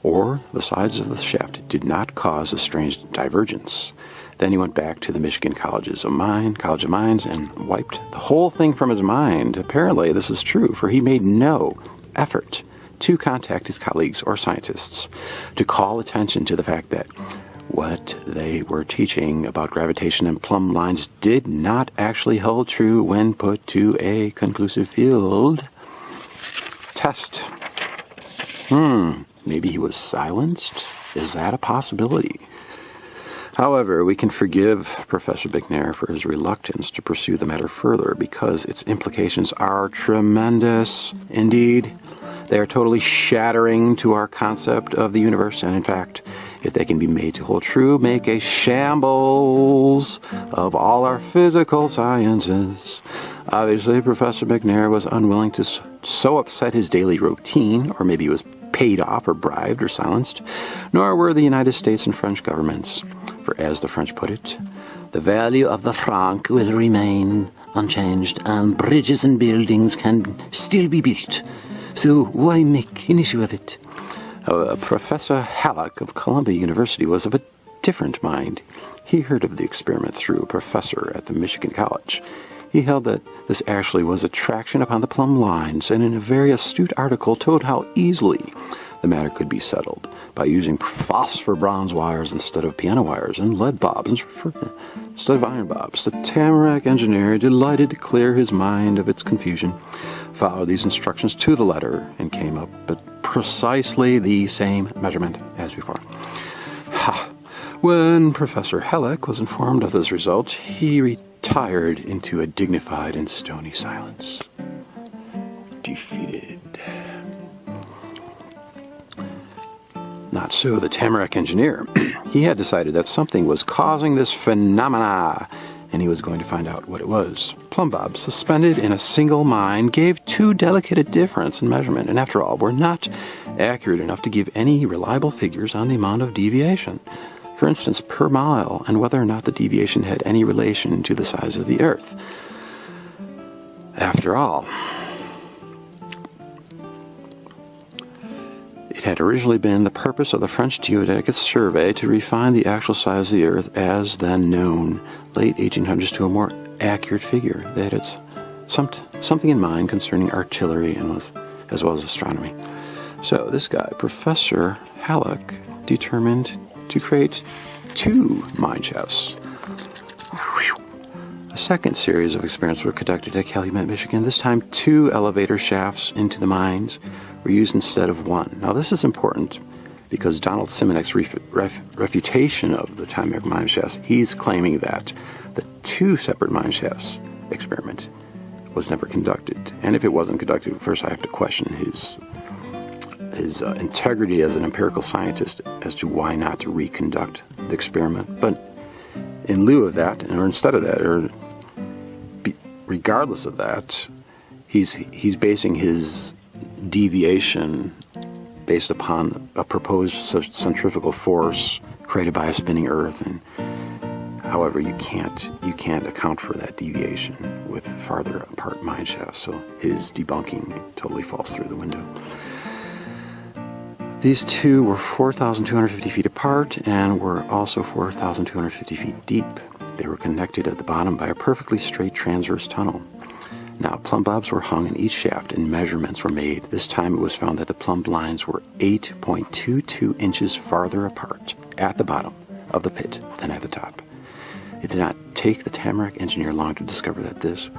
or the sides of the shaft did not cause a strange divergence. Then he went back to the Michigan College of Mines and wiped the whole thing from his mind. Apparently this is true, for he made no effort to contact his colleagues or scientists to call attention to the fact that what they were teaching about gravitation and plumb lines did not actually hold true when put to a conclusive field test. Maybe he was silenced? Is that a possibility? However, we can forgive Professor McNair for his reluctance to pursue the matter further because its implications are tremendous. Indeed, They are totally shattering to our concept of the universe, and in fact, if they can be made to hold true, make a shambles of all our physical sciences. Obviously, Professor McNair was unwilling to so upset his daily routine, or maybe he was paid off or bribed or silenced, nor were the United States and French governments. For as the French put it, the value of the franc will remain unchanged, and bridges and buildings can still be built. So why make an issue of it? Professor Halleck of Columbia University was of a different mind. He heard of the experiment through a professor at the Michigan College. He held that this actually was a traction upon the plumb lines, and in a very astute article told how easily the matter could be settled by using phosphor bronze wires instead of piano wires and lead bobs instead of iron bobs. The Tamarack engineer, delighted to clear his mind of its confusion, followed these instructions to the letter and came up at precisely the same measurement as before. When Professor Halleck was informed of this result, he retired into a dignified and stony silence. Defeated. Not so the Tamarack engineer. He had decided that something was causing this phenomena, and he was going to find out what it was. Plumb bobs suspended in a single mine gave too delicate a difference in measurement, and after all, were not accurate enough to give any reliable figures on the amount of deviation. For instance, per mile, and whether or not the deviation had any relation to the size of the Earth. After all, it had originally been the purpose of the French Geodetic Survey to refine the actual size of the Earth as then known, late 1800s, to a more accurate figure. They had something in mind concerning artillery and as well as astronomy. So this guy, Professor Halleck, determined to create 2 mine shafts. A second series of experiments were conducted at Calumet, Michigan. This time 2 elevator shafts into the mines were used instead of 1. Now this is important because Donald Simonek's refutation of the Tamarack mine shafts, he's claiming that the 2 separate mine shafts experiment was never conducted. And if it wasn't conducted, first I have to question his integrity as an empirical scientist as to why not to reconduct the experiment. But in lieu of that, or instead of that, or regardless of that, he's basing his deviation based upon a proposed centrifugal force created by a spinning Earth, and however you can't account for that deviation with farther apart mine shafts, so his debunking totally falls through the window. These 2 were 4,250 feet apart and were also 4,250 feet deep. They were connected at the bottom by a perfectly straight transverse tunnel. Now, plumb bobs were hung in each shaft and measurements were made. This time it was found that the plumb lines were 8.22 inches farther apart at the bottom of the pit than at the top. It did not take the Tamarack engineer long to discover that this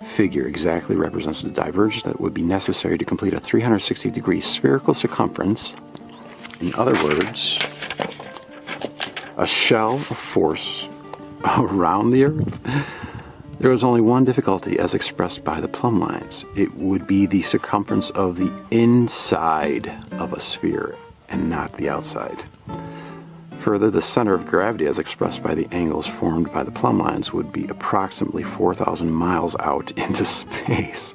figure exactly represents the divergence that would be necessary to complete a 360-degree spherical circumference. In other words, a shell of force around the Earth. There was only one difficulty as expressed by the plumb lines. It would be the circumference of the inside of a sphere and not the outside. Further, the center of gravity as expressed by the angles formed by the plumb lines would be approximately 4,000 miles out into space.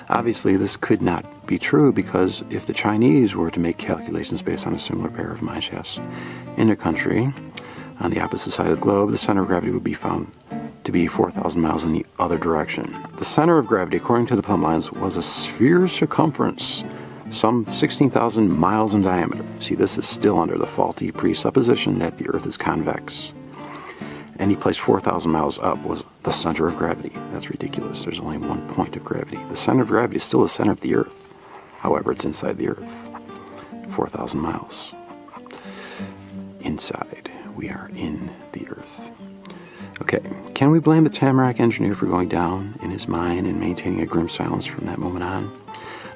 Obviously, this could not be true because if the Chinese were to make calculations based on a similar pair of mine shafts in their country, on the opposite side of the globe, the center of gravity would be found to be 4,000 miles in the other direction. The center of gravity, according to the plumb lines, was a sphere circumference, some 16,000 miles in diameter. See, this is still under the faulty presupposition that the Earth is convex. Any place 4,000 miles up was the center of gravity. That's ridiculous. There's only one point of gravity. The center of gravity is still the center of the Earth. However, it's inside the Earth. 4,000 miles. Inside. We are in the Earth. Okay, can we blame the Tamarack engineer for going down in his mine and maintaining a grim silence from that moment on?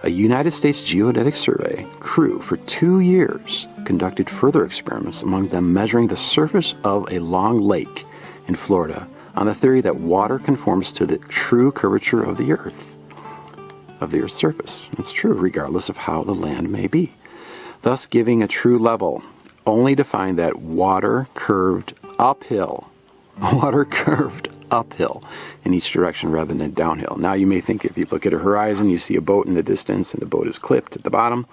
A United States Geodetic Survey crew for 2 years conducted further experiments, among them measuring the surface of a long lake in Florida on the theory that water conforms to the true curvature of the Earth. of the Earth's surface. It's true regardless of how the land may be, thus giving a true level, only to find that water curved uphill in each direction rather than downhill. Now you may think, if you look at a horizon, you see a boat in the distance and the boat is clipped at the bottom,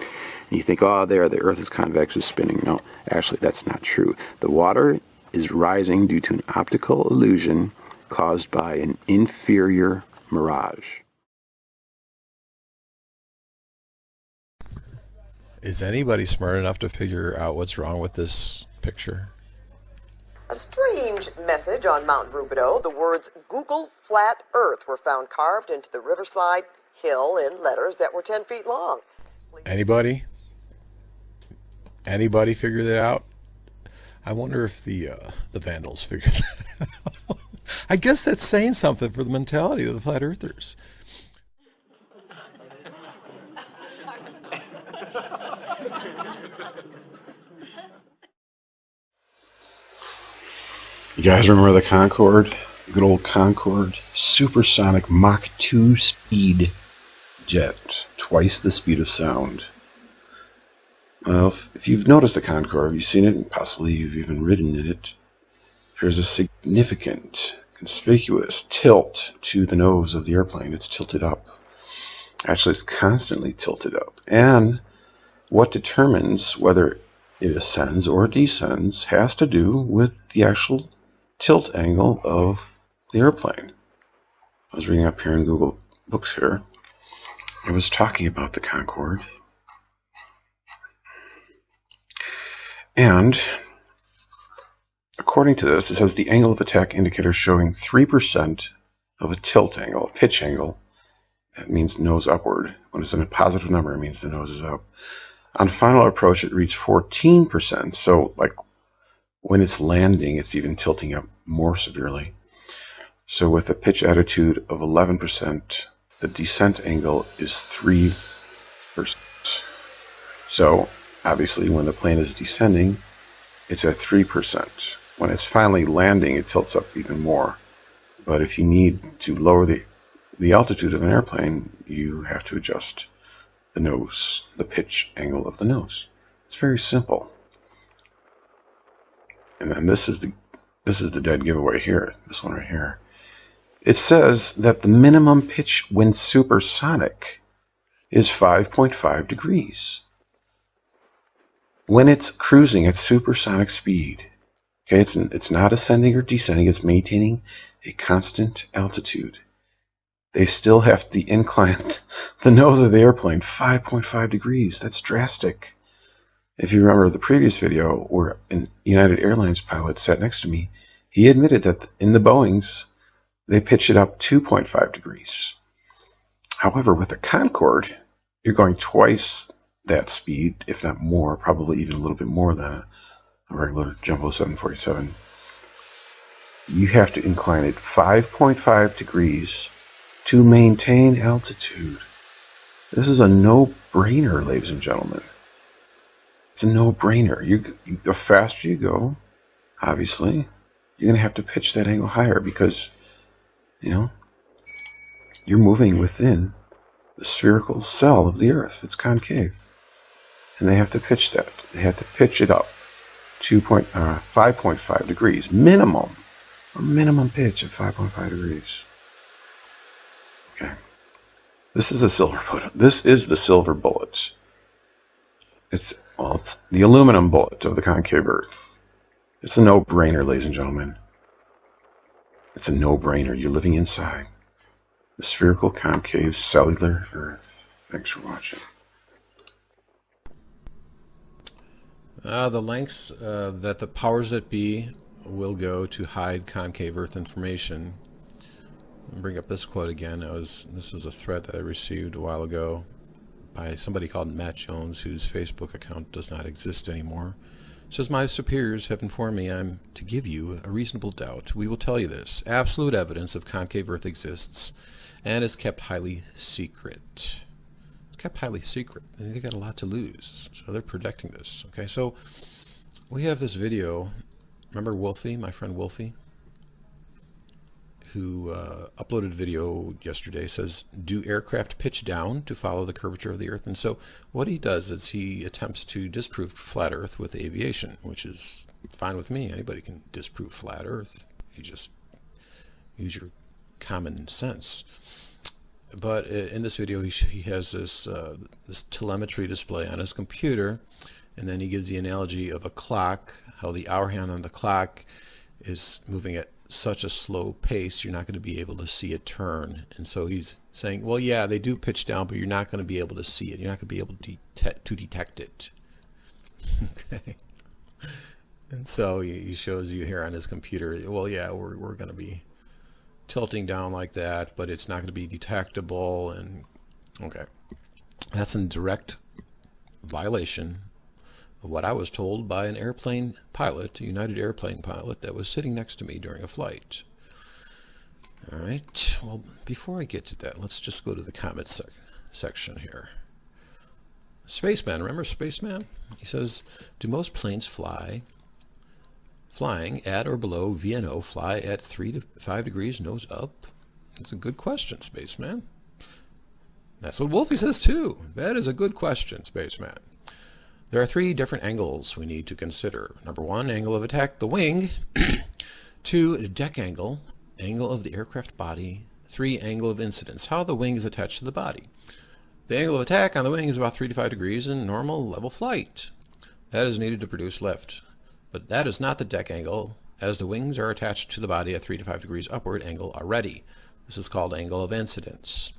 and you think, oh, there, the Earth is convex, is spinning. No, actually that's not true. The water is rising due to an optical illusion caused by an inferior mirage. Is anybody smart enough to figure out what's wrong with this picture? A strange message on Mount Rubidoux. The words "Google Flat Earth" were found carved into the riverside hill in letters that were 10 feet long. Anybody? Anybody figure that out? I wonder if the Vandals figured that out. I guess that's saying something for the mentality of the flat earthers. You guys remember the Concorde? Good old Concorde. Supersonic Mach 2 speed jet. Twice the speed of sound. Well, if you've noticed the Concorde, you've seen it, and possibly you've even ridden in it, there's a significant, conspicuous tilt to the nose of the airplane. It's tilted up. Actually, it's constantly tilted up. And what determines whether it ascends or descends has to do with the actual tilt angle of the airplane. I was reading up here in Google Books here. It was talking about the Concorde. And according to this, it says the angle of attack indicator showing 3% of a tilt angle, a pitch angle. That means nose upward. When it's in a positive number, it means the nose is up. On final approach, it reads 14%. So, like, when it's landing, it's even tilting up more severely. So with a pitch attitude of 11%, the descent angle is 3%. So obviously when the plane is descending, it's at 3%. When it's finally landing, it tilts up even more. But if you need to lower the altitude of an airplane, you have to adjust the nose, the pitch angle of the nose. It's very simple. And then this is the dead giveaway here, this one right here. It says that the minimum pitch when supersonic is 5.5 degrees. When it's cruising at supersonic speed, okay, it's not ascending or descending, it's maintaining a constant altitude. They still have to incline the nose of the airplane 5.5 degrees. That's drastic. If you remember the previous video where a United Airlines pilot sat next to me, he admitted that in the Boeings, they pitch it up 2.5 degrees. However, with the Concorde, you're going twice that speed, if not more, probably even a little bit more than a regular Jumbo 747. You have to incline it 5.5 degrees to maintain altitude. This is a no-brainer, ladies and gentlemen. It's a no-brainer. The faster you go, obviously, you're going to have to pitch that angle higher because, you know, you're moving within the spherical cell of the Earth. It's concave. And they have to pitch that. They have to pitch it up 5.5 degrees. Minimum. A minimum pitch of 5.5 degrees. Okay. This is a silver bullet. This is the silver bullet. It's the aluminum bullet of the concave Earth. It's a no-brainer, ladies and gentlemen. It's a no-brainer. You're living inside the spherical, concave, cellular Earth. Thanks for watching. The lengths that the powers that be will go to hide concave Earth information. I'll bring up this quote again. This was a threat that I received a while ago by somebody called Matt Jones, whose Facebook account does not exist anymore. It says, my superiors have informed me I'm to give you a reasonable doubt. We will tell you this. Absolute evidence of concave Earth exists and is kept highly secret. It's kept highly secret. They've got a lot to lose, so they're protecting this. Okay, so we have this video. Remember Wolfie, my friend Wolfie, who uploaded a video yesterday, says, do aircraft pitch down to follow the curvature of the Earth? And so what he does is he attempts to disprove flat Earth with aviation, which is fine with me. Anybody can disprove flat Earth if you just use your common sense. But in this video, he has this telemetry display on his computer, and then he gives the analogy of a clock, how the hour hand on the clock is moving at such a slow pace you're not going to be able to see it turn. And so he's saying, well, yeah, they do pitch down, but you're not going to be able to see it. You're not going to be able to detect it. Okay. And so he shows you here on his computer, well, yeah, we're going to be tilting down like that, but it's not going to be detectable. And okay, that's in direct violation of what I was told by an airplane pilot, a United airplane pilot that was sitting next to me during a flight. All right, well, before I get to that, let's just go to the comments section here. Spaceman, remember Spaceman? He says, do most planes flying at or below VNO fly at 3 to 5 degrees nose up? That's a good question, Spaceman. That's what Wolfie says too. That is a good question, Spaceman. There are 3 different angles we need to consider. Number 1, angle of attack, the wing. 2, deck angle, angle of the aircraft body. 3, angle of incidence, how the wing is attached to the body. The angle of attack on the wing is about 3 to 5 degrees in normal level flight. That is needed to produce lift. But that is not the deck angle, as the wings are attached to the body at 3 to 5 degrees upward angle already. This is called angle of incidence.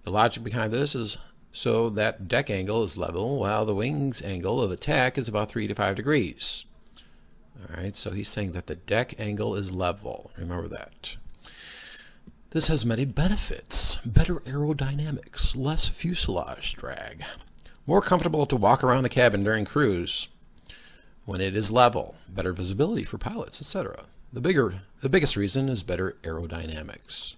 The logic behind this is so that deck angle is level, while the wing's angle of attack is about 3 to 5 degrees. All right, so he's saying that the deck angle is level. Remember that. This has many benefits. Better aerodynamics, less fuselage drag, more comfortable to walk around the cabin during cruise when it is level, better visibility for pilots, etc. The biggest reason is better aerodynamics.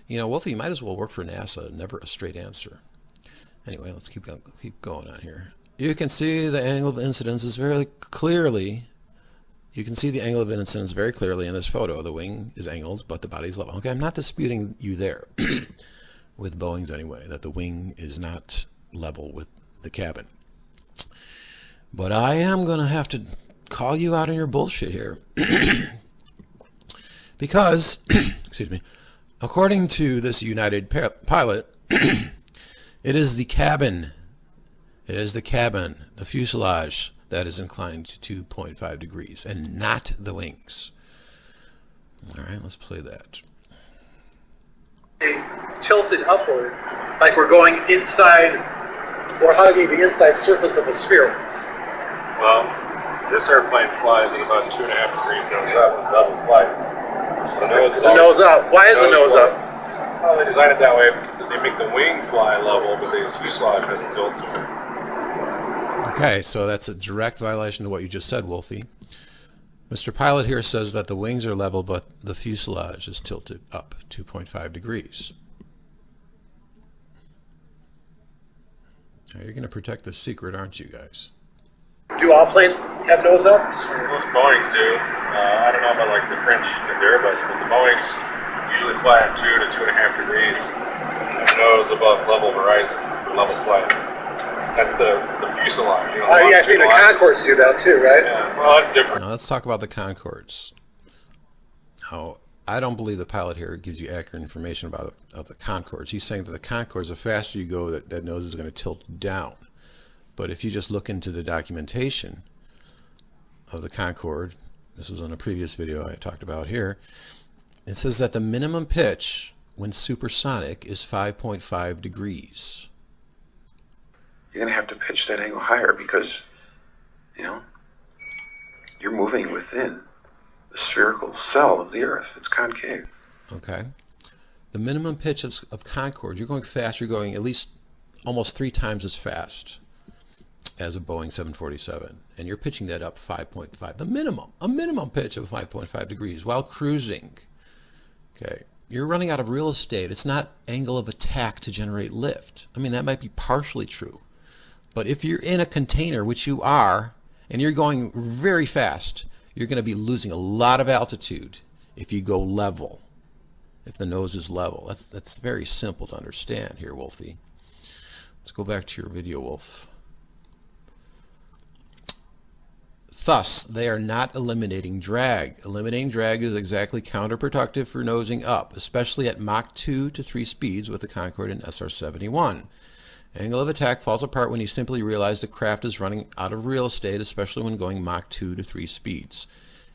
You know, Wolfie, you might as well work for NASA. Never a straight answer. Anyway, let's keep going on here. You can see the angle of incidence is very clearly. You can see the angle of incidence very clearly in this photo. The wing is angled, but the body is level. Okay, I'm not disputing you there, with Boeing's anyway, that the wing is not level with the cabin. But I am going to have to call you out on your bullshit here. Because, excuse me, according to this United pilot, it is the cabin, the fuselage, that is inclined to 2.5 degrees, and not the wings. All right, let's play that. Tilted upward, like we're going inside or hugging the inside surface of a sphere. Well, this airplane flies at about 2.5 degrees nose up. It's level flight. So the nose it's a nose up. Why is the nose up? Well, they designed it that way. They make the wing fly level, but the fuselage has a tilt to it. Okay, so that's a direct violation of what you just said, Wolfie. Mr. Pilot here says that the wings are level, but the fuselage is tilted up 2.5 degrees. Now, you're going to protect the secret, aren't you guys? Do all planes have nose up? Most Boeings do. I don't know about like the French and the Airbus, but the Boeings usually fly at 2 to 2.5 degrees. Nose above level horizon for level flight. That's the fuselage. You know, yeah, I see the Concords do that too, right? Yeah, well, that's different. Now, let's talk about the Concords. Now, I don't believe the pilot here gives you accurate information about the Concords. He's saying that the Concords, the faster you go, that nose is going to tilt down. But if you just look into the documentation of the Concorde, this was on a previous video I talked about here, it says that the minimum pitch when supersonic is 5.5 degrees. You're going to have to pitch that angle higher because, you know, you're moving within the spherical cell of the Earth. It's concave. Okay. The minimum pitch of Concorde, you're going fast, you're going at least almost 3 times as fast as a Boeing 747. And you're pitching that up 5.5, the minimum, a minimum pitch of 5.5 degrees while cruising. Okay. You're running out of real estate. It's not angle of attack to generate lift. I mean, that might be partially true. But if you're in a container, which you are, and you're going very fast, you're going to be losing a lot of altitude if you go level. if the nose is level. That's very simple to understand here, Wolfie. Let's go back to your video, Wolf. Thus, they are not eliminating drag. Eliminating drag is exactly counterproductive for nosing up, especially at Mach 2 to 3 speeds with the Concorde and SR-71. Angle of attack falls apart when you simply realize the craft is running out of real estate, especially when going Mach 2 to 3 speeds.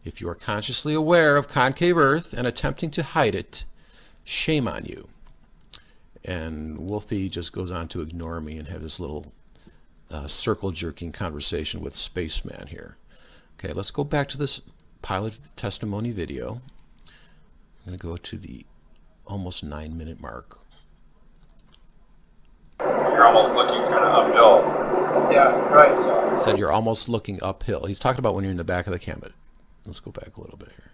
If you are consciously aware of concave Earth and attempting to hide it, shame on you. And Wolfie just goes on to ignore me and have this little circle-jerking conversation with Spaceman here. Okay, let's go back to this pilot testimony video. I'm going to go to the almost 9-minute mark. You're almost looking kind of uphill. Yeah, right. So. Said you're almost looking uphill. He's talking about when you're in the back of the camera. Let's go back a little bit here.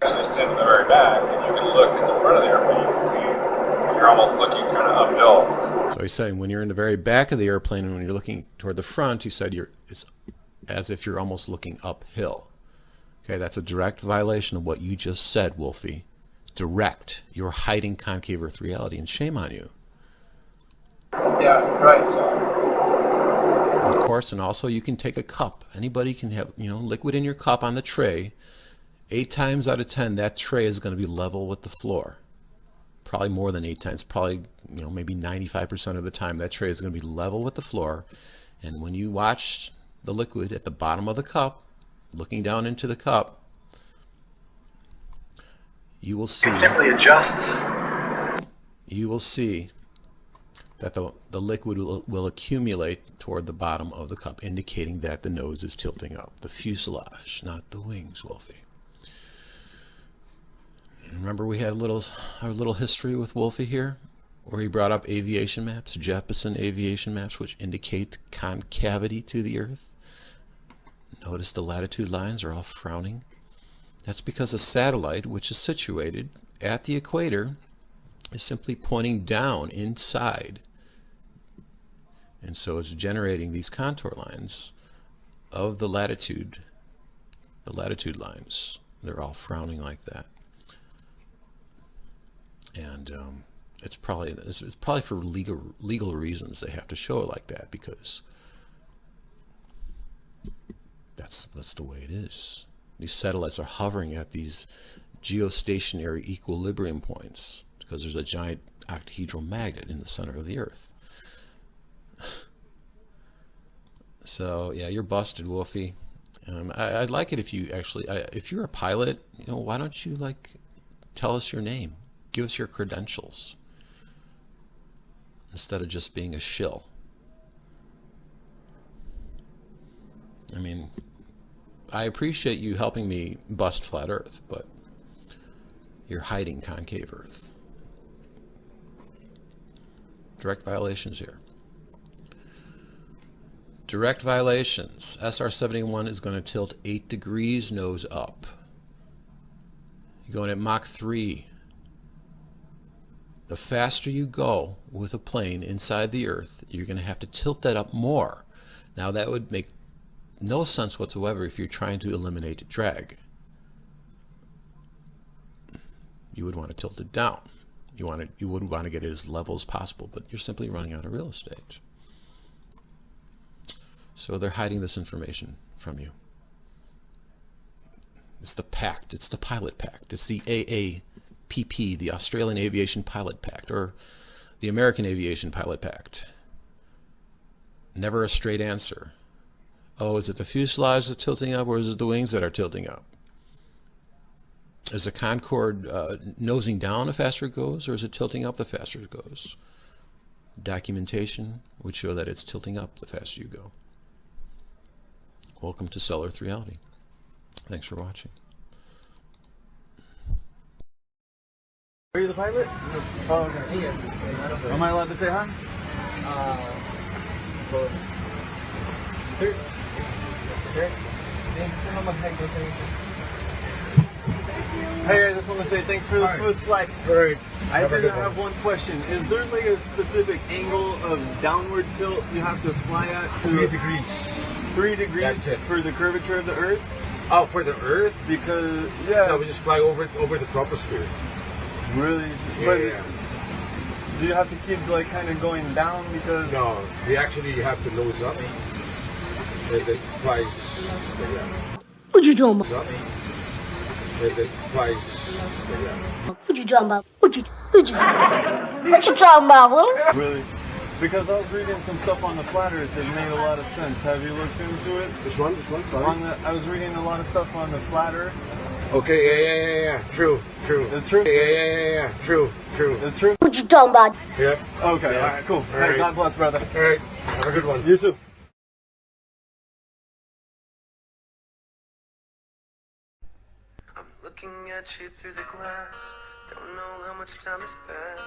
Actually sit in the very back, and you can look in the front of the airplane. You can see you're almost looking kind of uphill. So he's saying when you're in the very back of the airplane and when you're looking toward the front, he said it's as if you're almost looking uphill. Okay, that's a direct violation of what you just said, Wolfie. Direct. You're hiding concave Earth reality, and shame on you. Yeah, right. So. Of course, and also you can take a cup. Anybody can have, liquid in your cup on the tray. 8 times out of 10, that tray is going to be level with the floor. Probably more than 8 times. Probably, maybe 95% of the time, that tray is going to be level with the floor. And when you watch the liquid at the bottom of the cup, looking down into the cup, you will see. It simply adjusts. You will see that the liquid will accumulate toward the bottom of the cup, indicating that the nose is tilting up. The fuselage, not the wings, Wolfie. Remember we had our little history with Wolfie here, where he brought up aviation maps, Jeppesen aviation maps, which indicate concavity to the Earth. Notice the latitude lines are all frowning. That's because a satellite, which is situated at the equator, is simply pointing down inside. And so it's generating these contour lines of the latitude lines. They're all frowning like that. And it's probably for legal reasons they have to show it like that, because that's the way it is. These satellites are hovering at these geostationary equilibrium points because there's a giant octahedral magnet in the center of the Earth. So yeah, you're busted, Wolfie. I'd like it if you actually, if you're a pilot, why don't you tell us your name, give us your credentials, instead of just being a shill. I mean, I appreciate you helping me bust flat Earth, but you're hiding concave Earth. Direct violations here. Direct violations. SR-71 is going to tilt 8 degrees nose up. You're going at Mach 3. The faster you go with a plane inside the Earth, you're going to have to tilt that up more. Now that would make no sense whatsoever if you're trying to eliminate drag. You would want to tilt it down. You would want to get it as level as possible, but you're simply running out of real estate. So they're hiding this information from you. It's the pact. It's the pilot pact. It's the AAPP, the Australian Aviation Pilot Pact, or the American Aviation Pilot Pact. Never a straight answer. Oh, is it the fuselage that's tilting up, or is it the wings that are tilting up? Is the Concorde nosing down the faster it goes, or is it tilting up the faster it goes? Documentation would show that it's tilting up the faster you go. Welcome to Cell Earth Reality. Thanks for watching. Are you the pilot? Oh, okay. Yes. Am I allowed to say hi? Hey, I just want to say thanks for the smooth flight. Right. I did have one question. Is there a specific angle of downward tilt you have to fly at? 3 degrees. 3 degrees for the curvature of the Earth? Oh, for the Earth? Because, yeah. No, we just fly over the troposphere. Really? But do you have to keep like kind of going down because? No, we actually have to nose up. And it flies. What you doing? Up. And it flies. What you talking about? What you talking about, Willis? Really? Because I was reading some stuff on the flat Earth that made a lot of sense. Have you looked into it? Which one? Sorry. I was reading a lot of stuff on the flat Earth. Okay, yeah. True. It's true? Yeah. True. It's true? What you talking about? Yep. Okay, Yeah. all right, cool. All Hey, right. God bless, brother. All right. Have a good one. You too. Looking at you through the glass, don't know how much time has passed.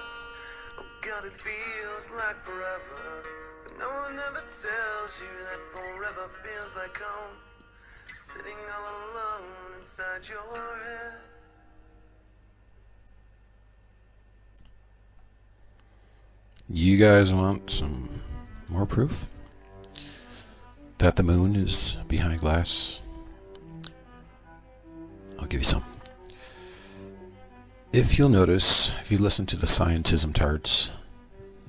Oh God, it feels like forever, but no one ever tells you that forever feels like home. Sitting all alone inside your head. You guys want some more proof that the moon is behind glass? I'll give you some. If you'll notice, if you listen to the scientism tarts,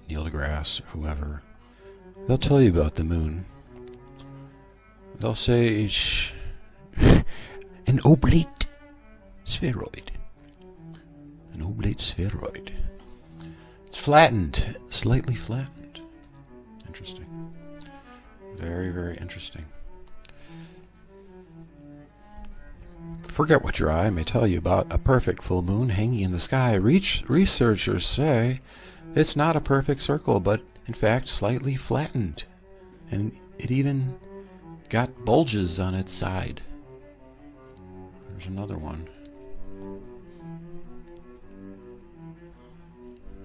Neil deGrasse, or whoever, they'll tell you about the moon. They'll say it's an oblate spheroid. An oblate spheroid. It's flattened, slightly flattened. Interesting. Very, very interesting. Forget what your eye may tell you about a perfect full moon hanging in the sky. Researchers say it's not a perfect circle, but in fact slightly flattened. And it even got bulges on its side. There's another one.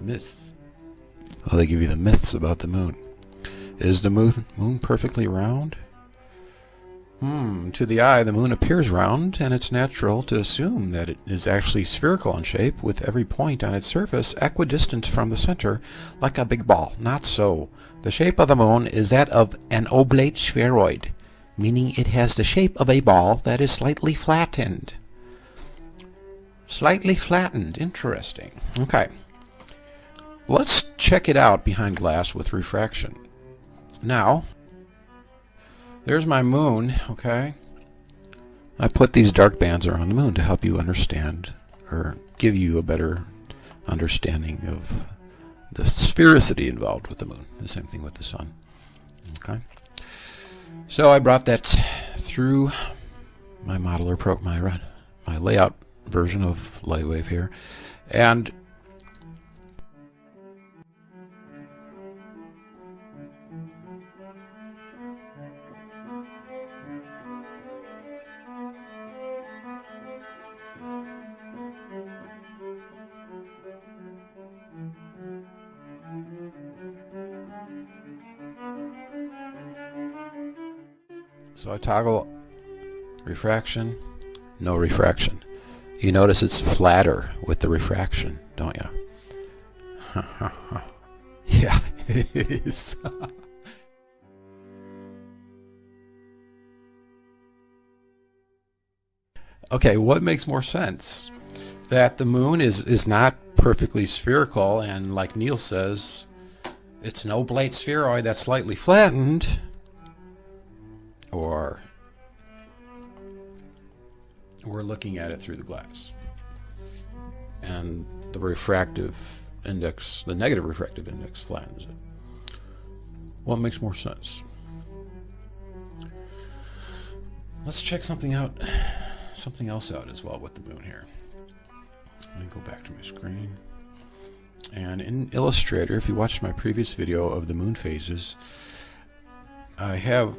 Myth. Well, they give you the myths about the moon. Is the moon perfectly round? To the eye, the moon appears round, and it's natural to assume that it is actually spherical in shape, with every point on its surface equidistant from the center, like a big ball. Not so. The shape of the moon is that of an oblate spheroid, meaning it has the shape of a ball that is slightly flattened. Slightly flattened. Interesting. Okay. Let's check it out behind glass with refraction. Now, there's my moon, okay? I put these dark bands around the moon to help you understand, or give you a better understanding of the sphericity involved with the moon. The same thing with the sun. Okay? So I brought that through my modeler my layout version of Lightwave here, and so I toggle refraction, no refraction. You notice it's flatter with the refraction, don't you? Yeah, it is. Okay, what makes more sense? That the moon is not perfectly spherical, and like Neil says, it's an oblate spheroid that's slightly flattened, or we're looking at it through the glass. And the refractive index, the negative refractive index, flattens it. What makes more sense? Let's check something else out as well with the moon here. Let me go back to my screen. And in Illustrator, if you watched my previous video of the moon phases, I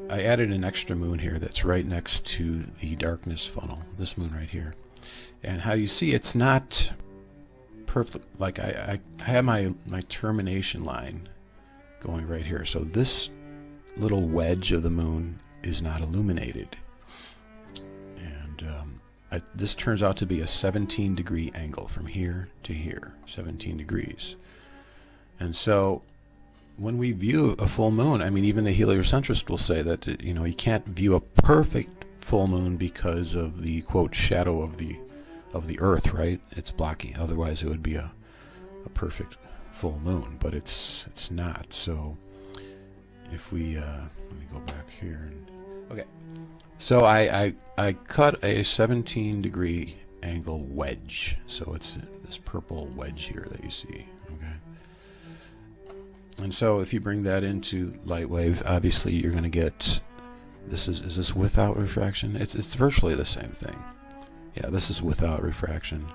added an extra moon here that's right next to the darkness funnel, this moon right here. And how you see it's not perfect, like I have my termination line going right here. So this little wedge of the moon is not illuminated. And this turns out to be a 17-degree angle from here to here, 17 degrees. And so when we view a full moon, I mean, even the heliocentrist will say that, you can't view a perfect full moon because of the, quote, shadow of of the Earth, right? It's blocking. Otherwise, it would be a perfect full moon, but it's not. So if we let me go back here. Okay. So I cut a 17-degree angle wedge. So it's this purple wedge here that you see. Okay. And so if you bring that into light wave, obviously you're going to get, is this without refraction? It's virtually the same thing. Yeah, this is without refraction.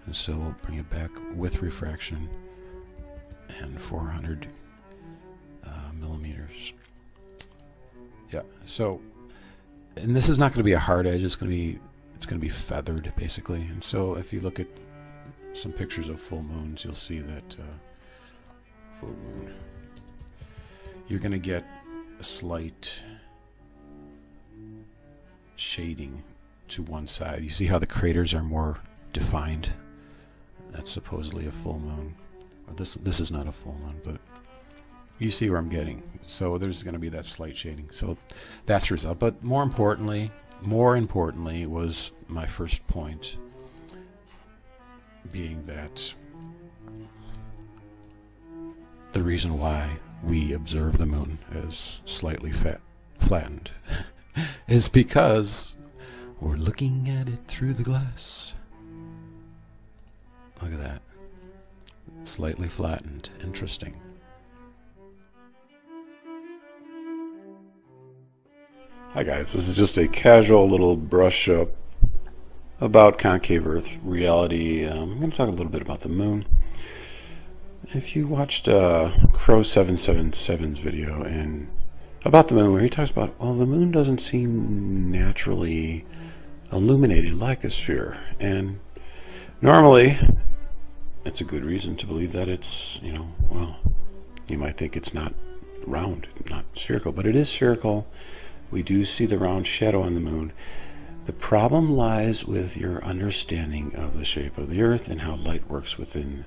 And so we'll bring it back with refraction and 400 millimeters. Yeah, so, and this is not going to be a hard edge, it's going to be feathered basically. And so if you look at some pictures of full moons, you'll see that full moon, you're going to get a slight shading to one side. You see how the craters are more defined? That's supposedly a full moon. Or this is not a full moon, but you see where I'm getting. So there's going to be that slight shading. So that's the result. But more importantly was my first point being that the reason why we observe the moon as slightly flattened is because we're looking at it through the glass. Look at that. Slightly flattened. Interesting. Hi guys, this is just a casual little brush up about concave Earth reality. I'm going to talk a little bit about the moon. If you watched Crow 777's video and about the moon, where he talks about, well, the moon doesn't seem naturally illuminated like a sphere, and normally it's a good reason to believe that it's, well, you might think it's not round, not spherical, but it is spherical. We do see the round shadow on the moon. The problem lies with your understanding of the shape of the Earth and how light works within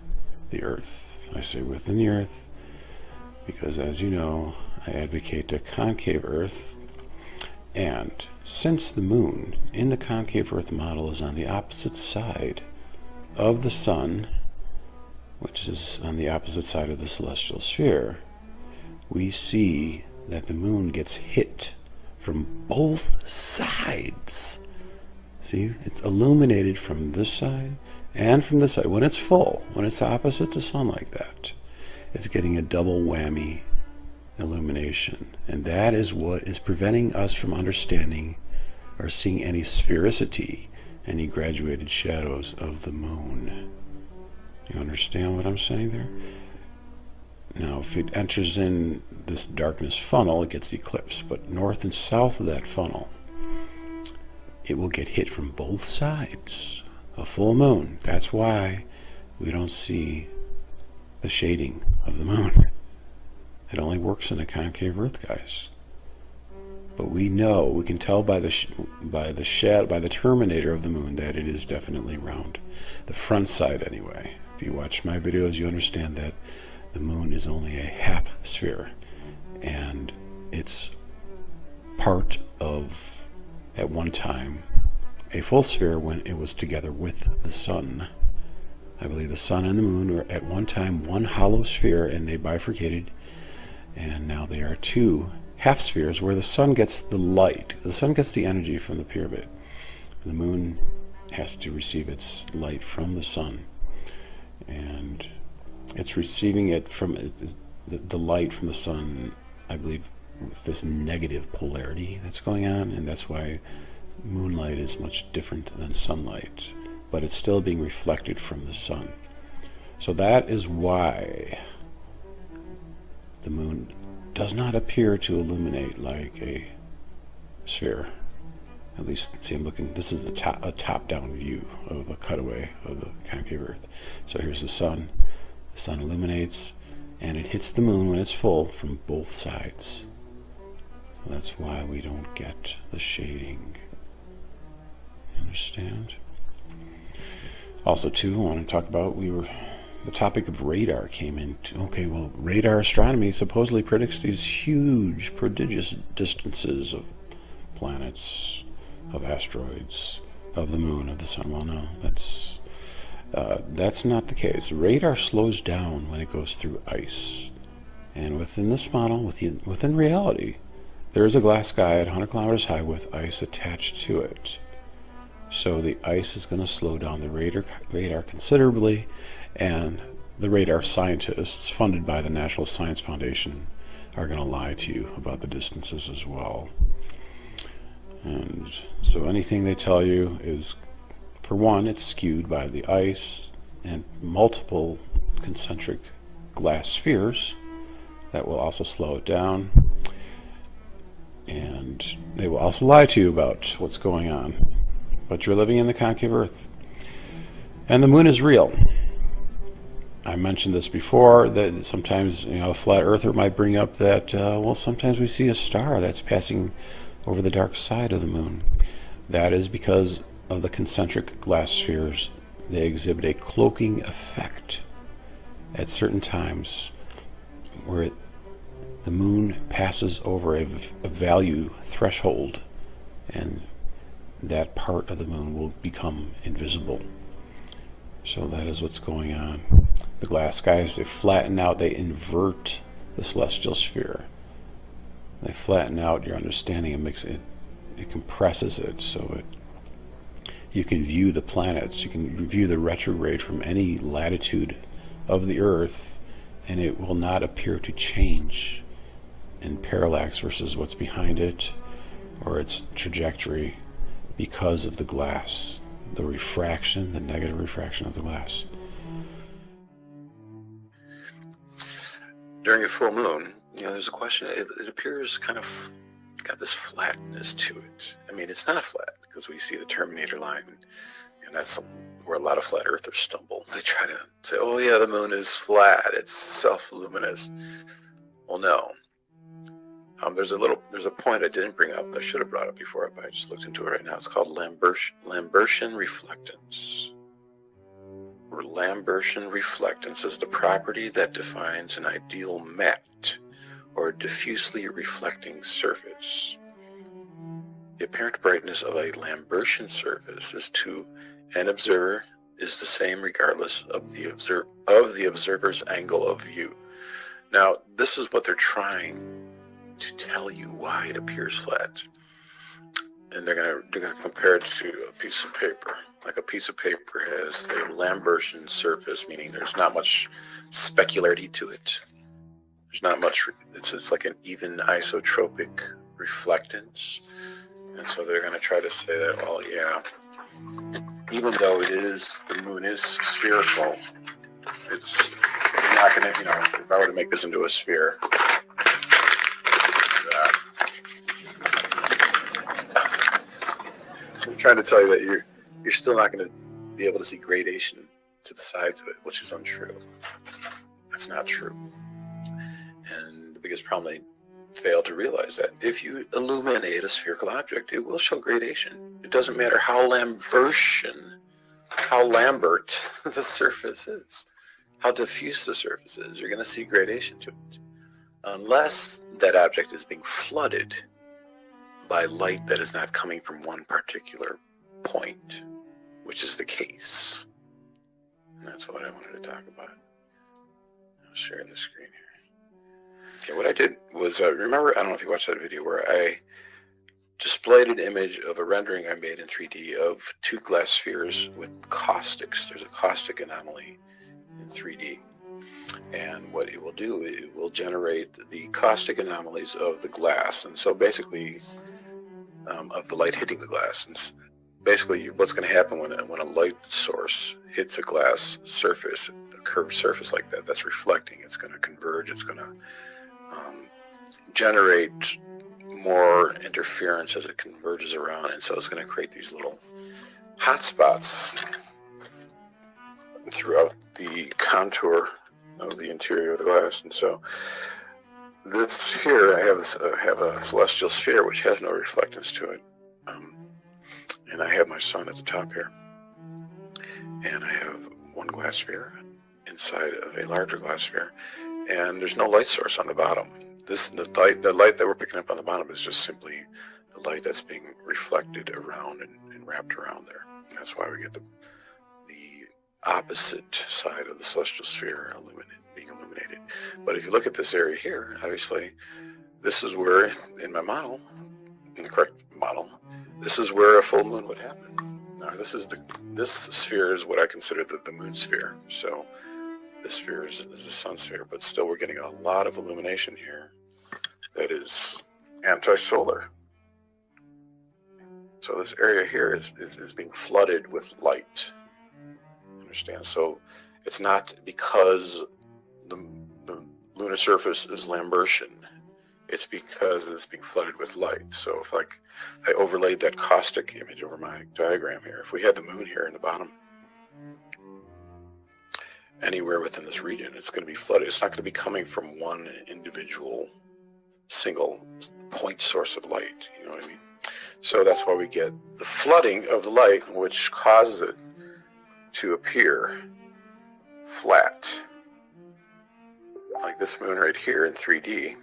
the Earth. I say within the Earth because, as you know, I advocate a concave Earth, and since the moon in the concave Earth model is on the opposite side of the sun, which is on the opposite side of the celestial sphere, we see that the moon gets hit from both sides. See, it's illuminated from this side and from this side. When it's full, when it's opposite the sun like that, it's getting a double whammy illumination. And that is what is preventing us from understanding or seeing any sphericity, any graduated shadows of the moon. You understand what I'm saying there? Now, if it enters in this darkness funnel, it gets eclipsed. But north and south of that funnel, it will get hit from both sides. A full moon. That's why we don't see the shading of the moon. It only works in a concave Earth, guys. But we know, we can tell by the terminator of the moon that it is definitely round. The front side, anyway. If you watch my videos, you understand that the moon is only a half sphere, and it's part of, at one time, a full sphere when it was together with the sun. I believe the sun and the moon were at one time one hollow sphere, and they bifurcated, and now they are two half spheres where the sun gets the light. The sun gets the energy from the pyramid. The moon has to receive its light from the sun, and it's receiving it from the light from the sun, I believe, with this negative polarity that's going on, and that's why moonlight is much different than sunlight, but it's still being reflected from the sun. So that is why the moon does not appear to illuminate like a sphere. At least, see, I'm looking, this is a top-down view of a cutaway of the concave Earth. So here's the sun. The sun illuminates, and it hits the moon when it's full from both sides. So that's why we don't get the shading. Understand? Also, too, I want to talk about, the topic of radar came into, okay, well, radar astronomy supposedly predicts these huge, prodigious distances of planets, of asteroids, of the moon, of the sun. Well, no, that's not the case. Radar slows down when it goes through ice. And within this model, within reality, there is a glass sky at 100 kilometers high with ice attached to it. So the ice is going to slow down the radar considerably, and the radar scientists funded by the National Science Foundation are going to lie to you about the distances as well. And so anything they tell you is, for one, it's skewed by the ice and multiple concentric glass spheres that will also slow it down. And they will also lie to you about what's going on. But you're living in the concave Earth. And the moon is real. I mentioned this before, that sometimes a flat earther might bring up that, well, sometimes we see a star that's passing over the dark side of the moon. That is because of the concentric glass spheres. They exhibit a cloaking effect at certain times where the moon passes over a value threshold, and that part of the moon will become invisible. So that is what's going on. The glass skies, they flatten out, they invert the celestial sphere. They flatten out your understanding and it compresses it so you can view the planets, you can view the retrograde from any latitude of the Earth, and it will not appear to change in parallax versus what's behind it or its trajectory because of the glass, the refraction, the negative refraction of the glass. During a full moon, there's a question. It appears kind of got this flatness to it. I mean, it's not flat because we see the Terminator line, and that's where a lot of flat earthers stumble. They try to say, "Oh yeah, the moon is flat. It's self-luminous." Well, no. There's a point I didn't bring up. I should have brought it before, but I just looked into it right now. It's called Lambertian reflectance. Lambertian reflectance is the property that defines an ideal matte or diffusely reflecting surface. The apparent brightness of a Lambertian surface to an observer is the same regardless of the observer's angle of view. Now, this is what they're trying to tell you why it appears flat, and they're gonna compare it to a piece of paper. Like a piece of paper has a Lambertian surface, meaning there's not much specularity to it. There's not much. It's like an even isotropic reflectance, and so they're gonna try to say that, well, yeah, even though the moon is spherical, you're not gonna, if I were to make this into a sphere. I'm trying to tell you that you're still not going to be able to see gradation to the sides of it, which is untrue. That's not true. And the biggest problem they fail to realize that if you illuminate a spherical object, it will show gradation. It doesn't matter how Lambert the surface is, how diffuse the surface is, you're going to see gradation to it. Unless that object is being flooded by light that is not coming from one particular point, which is the case. And that's what I wanted to talk about. I'll share the screen here. Okay, what I did was, remember, I don't know if you watched that video where I displayed an image of a rendering I made in 3D of two glass spheres with caustics. There's a caustic anomaly in 3D. And what it will do, it will generate the caustic anomalies of the glass. And so basically, of the light hitting the glass. And basically, what's going to happen when a light source hits a glass surface, a curved surface like that, that's reflecting, it's going to converge, it's going to generate more interference as it converges around, and so it's going to create these little hot spots throughout the contour of the interior of the glass. And so this here, I have a celestial sphere which has no reflectance to it, and I have my sun at the top here, and I have one glass sphere inside of a larger glass sphere, and there's no light source on the bottom. The light that we're picking up on the bottom is just simply the light that's being reflected around and wrapped around there. That's why we get the opposite side of the celestial sphere being illuminated. But if you look at this area here, obviously, this is where, in my model, in the correct model, this is where a full moon would happen. Now, this sphere is what I consider the moon sphere. So this sphere is the sun sphere, but still we're getting a lot of illumination here that is anti-solar. So this area here is being flooded with light. Understand? So it's not because the lunar surface is Lambertian. It's because it's being flooded with light. So if I overlaid that caustic image over my diagram here, if we had the moon here in the bottom, anywhere within this region, it's going to be flooded. It's not going to be coming from one individual single point source of light. You know what I mean? So that's why we get the flooding of the light, which causes it to appear flat. Like this moon right here in 3D.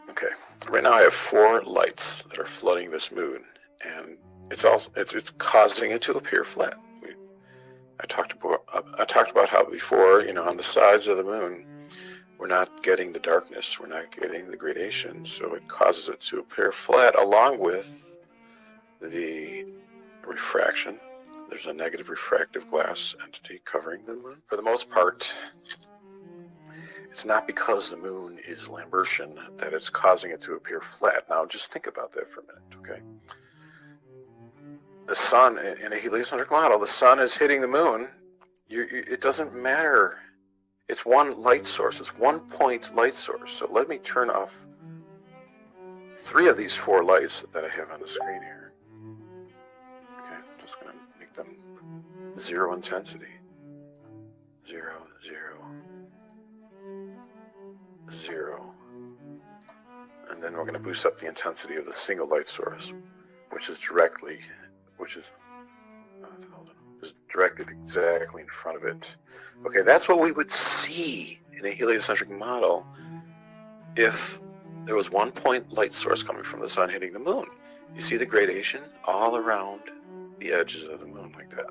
Okay, right now I have 4 lights that are flooding this moon, and it's causing it to appear flat. I talked about how before, on the sides of the moon, we're not getting the darkness, we're not getting the gradation, so it causes it to appear flat along with the refraction. There's a negative refractive glass entity covering the moon. For the most part, it's not because the moon is Lambertian that it's causing it to appear flat. Now, just think about that for a minute, okay? The sun, in a heliocentric model, the sun is hitting the moon. It doesn't matter. It's one light source. It's one point light source. So let me turn off 3 of these 4 lights that I have on the screen here. Okay, I'm just going to make them 0 intensity. 0, 0. 0. And then we're going to boost up the intensity of the single light source, which is directly exactly in front of it. Okay, that's what we would see in a heliocentric model if there was one point light source coming from the sun hitting the moon. You see the gradation all around the edges of the moon like that.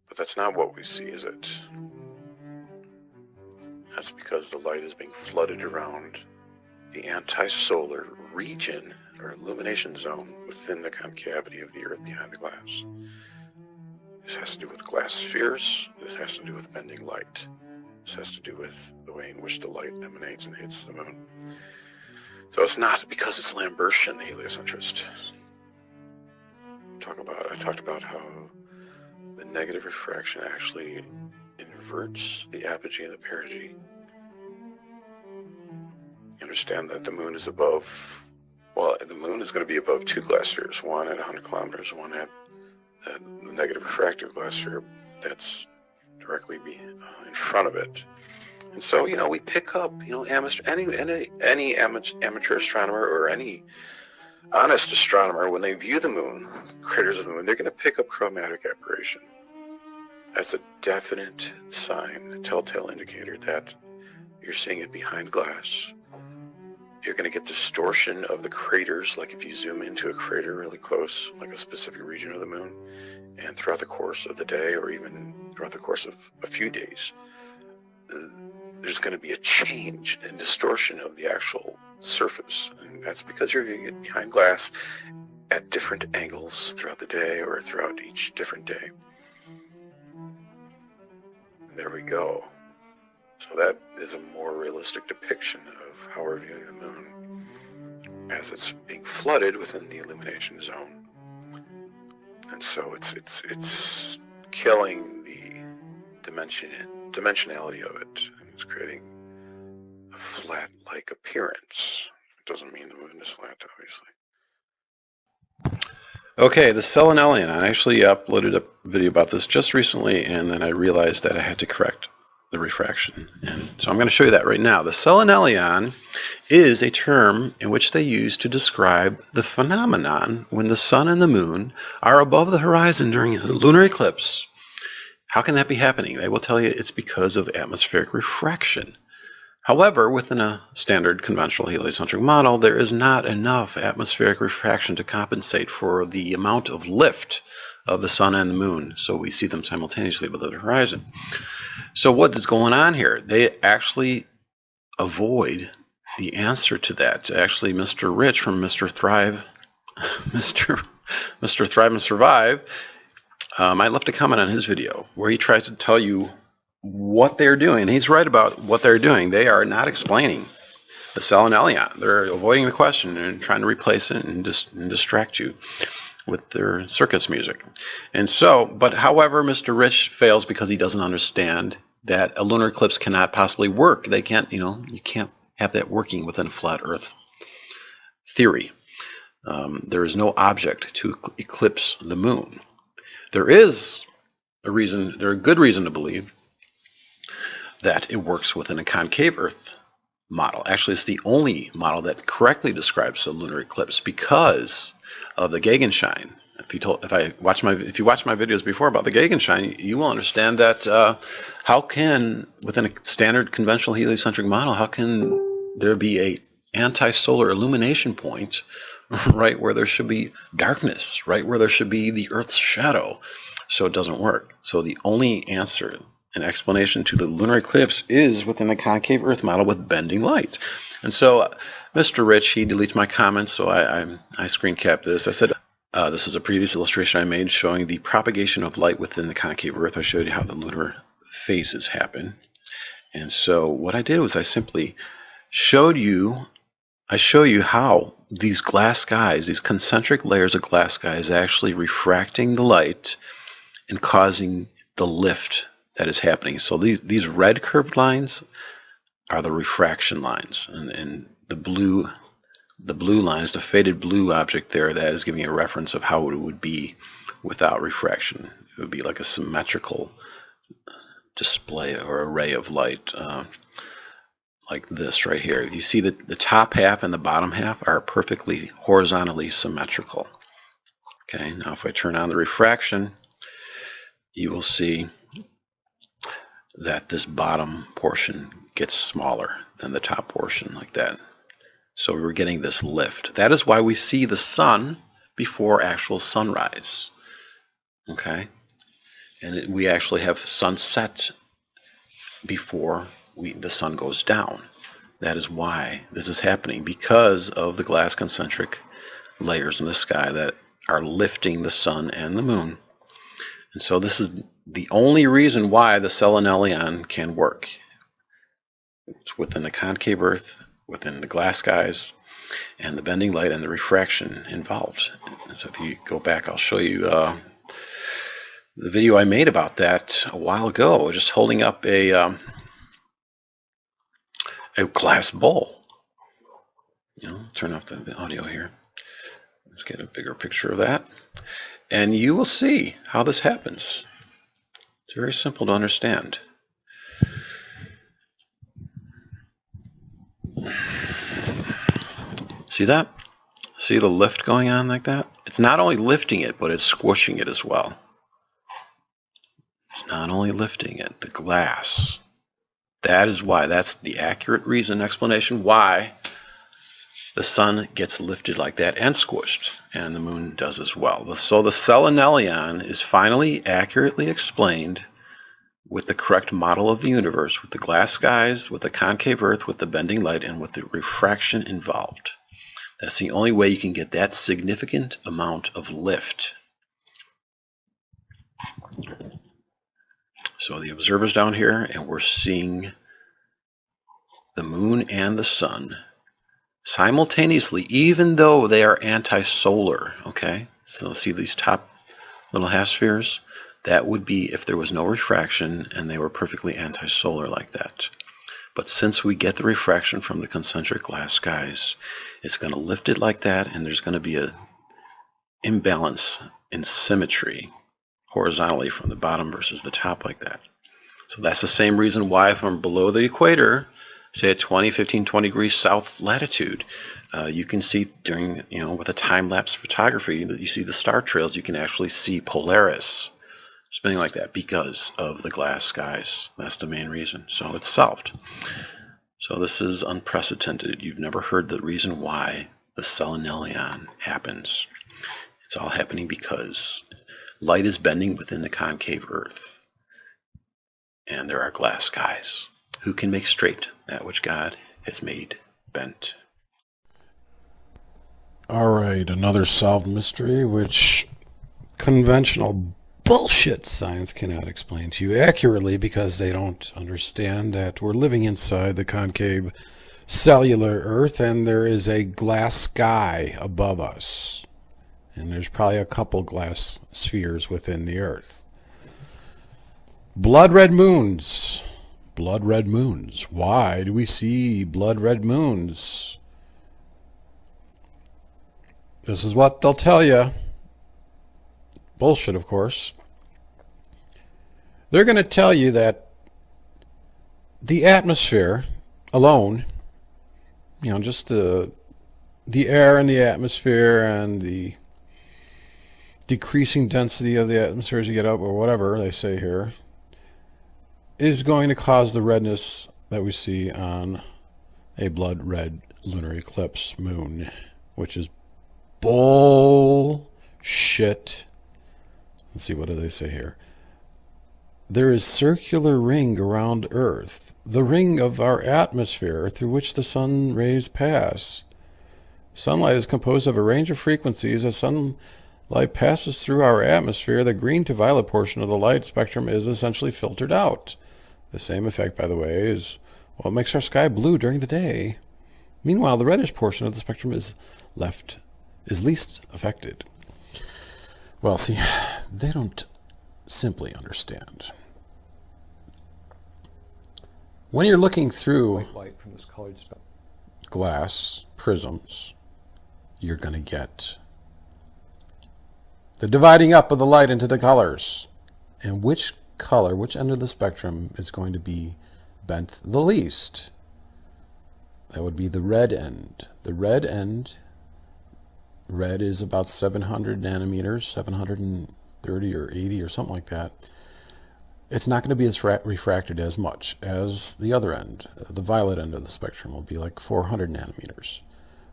But that's not what we see, is it? That's because the light is being flooded around the anti-solar region or illumination zone within the concavity of the Earth behind the glass. This has to do with glass spheres. This has to do with bending light. This has to do with the way in which the light emanates and hits the moon. So it's not because it's Lambertian heliocentrist. I talked about how the negative refraction actually inverts the apogee and the perigee. You understand that the moon is above, the moon is going to be above 2 glass spheres, one at 100 kilometers, one at the negative refractive glass sphere that's directly in front of it. And so, we pick up, any amateur astronomer or any honest astronomer, when they view the moon, craters of the moon, they're going to pick up chromatic aberration. That's a definite sign, a telltale indicator that you're seeing it behind glass. You're going to get distortion of the craters, like if you zoom into a crater really close, like a specific region of the moon, and throughout the course of the day, or even throughout the course of a few days, there's going to be a change and distortion of the actual surface. And that's because you're viewing it behind glass at different angles throughout the day or throughout each different day. There we go. So that is a more realistic depiction of how we're viewing the moon as it's being flooded within the illumination zone. And so it's killing the dimensionality of it, and it's creating a flat-like appearance. It doesn't mean the moon is flat, obviously. Okay, the selenelion. I actually uploaded a video about this just recently, and then I realized that I had to correct the refraction. And so I'm going to show you that right now. The selenelion is a term in which they use to describe the phenomenon when the sun and the moon are above the horizon during a lunar eclipse. How can that be happening? They will tell you it's because of atmospheric refraction. However, within a standard conventional heliocentric model, there is not enough atmospheric refraction to compensate for the amount of lift of the sun and the moon, so we see them simultaneously below the horizon. So what is going on here? They actually avoid the answer to that. Actually, Mr. Rich from Mr. Thrive, Mr. Thrive and Survive, I left a comment on his video where he tries to tell you what they're doing. He's right about what they're doing. They are not explaining the selenelion. They're avoiding the question and trying to replace it and distract you with their circus music. And so, but however, Mr. Rich fails because he doesn't understand that a lunar eclipse cannot possibly work. They can't, you can't have that working within a flat Earth theory. There is no object to eclipse the moon. There is a reason, there's a good reason to believe that it works within a concave Earth model. Actually, it's the only model that correctly describes a lunar eclipse because of the Gegenschein. If you watch my videos before about the Gegenschein, you will understand that how can, within a standard conventional heliocentric model, how can there be a anti-solar illumination point right where there should be darkness, right where there should be the Earth's shadow? So it doesn't work. So the only answer and explanation to the lunar eclipse is within the concave Earth model with bending light. And so Mr. Rich, he deletes my comments, so I screen capped this. I said, this is a previous illustration I made showing the propagation of light within the concave Earth. I showed you how the lunar phases happen. And so what I did was I simply show you how these glass skies, these concentric layers of glass sky is actually refracting the light and causing the lift that is happening. So these red curved lines are the refraction lines, and the blue lines, the faded blue object there, that is giving you a reference of how it would be without refraction. It would be like a symmetrical display or array of light, like this right here. You see that the top half and the bottom half are perfectly horizontally symmetrical. Okay, now if I turn on the refraction, you will see that this bottom portion gets smaller than the top portion, like that. So we're getting this lift. That is why we see the sun before actual sunrise. Okay, and we actually have sunset before the sun goes down. That is why this is happening, because of the glass concentric layers in the sky that are lifting the sun and the moon. And so this is the only reason why the selenelion can work. It's within the concave Earth, within the glass skies, and the bending light and the refraction involved. And so if you go back, I'll show you the video I made about that a while ago, just holding up a glass bowl. Turn off the audio here. Let's get a bigger picture of that. And you will see how this happens. It's very simple to understand. See that? See the lift going on like that? It's not only lifting it, but it's squishing it as well. It's not only lifting it, the glass. That is why, that's the accurate reason, explanation why the sun gets lifted like that and squished, and the moon does as well. So the selenelion is finally accurately explained with the correct model of the universe, with the glass skies, with the concave Earth, with the bending light, and with the refraction involved. That's the only way you can get that significant amount of lift. So the observer's down here, and we're seeing the moon and the sun simultaneously, even though they are anti-solar. Okay, so see these top little half spheres? That would be if there was no refraction and they were perfectly anti-solar like that. But since we get the refraction from the concentric glass skies, it's going to lift it like that, and there's going to be an imbalance in symmetry horizontally from the bottom versus the top like that. So that's the same reason why from below the equator, say at 15, 20 degrees south latitude, you can see during, with a time-lapse photography, that you see the star trails, you can actually see Polaris spinning like that because of the glass skies. That's the main reason. So it's solved. So this is unprecedented. You've never heard the reason why the selenelion happens. It's all happening because light is bending within the concave Earth. And there are glass skies. Who can make straight that which God has made bent? Alright, another solved mystery which conventional bullshit science cannot explain to you accurately because they don't understand that we're living inside the concave cellular Earth and there is a glass sky above us. And there's probably a couple glass spheres within the Earth. Blood red moons. Blood red moons. Why do we see blood red moons? This is what they'll tell you. Bullshit, of course. They're going to tell you that the atmosphere alone, you know, just the air in the atmosphere and the decreasing density of the atmosphere as you get up, or whatever they say here, is going to cause the redness that we see on a blood red lunar eclipse moon, which is bullshit. Let's see, what do they say here? There is circular ring around Earth, the ring of our atmosphere through which the sun rays pass. Sunlight is composed of a range of frequencies. As sunlight passes through our atmosphere, the green to violet portion of the light spectrum is essentially filtered out. The same effect, by the way, is what makes our sky blue during the day. Meanwhile, the reddish portion of the spectrum is least affected. Well, see, they don't simply understand. When you're looking through light from this colored spectrum, glass prisms, you're going to get the dividing up of the light into the colors. And which color, which end of the spectrum is going to be bent the least? That would be the red end. The red end, red is about 700 nanometers, 730 or 80 or something like that. It's not going to be as refracted as much as the other end. The violet end of the spectrum will be like 400 nanometers.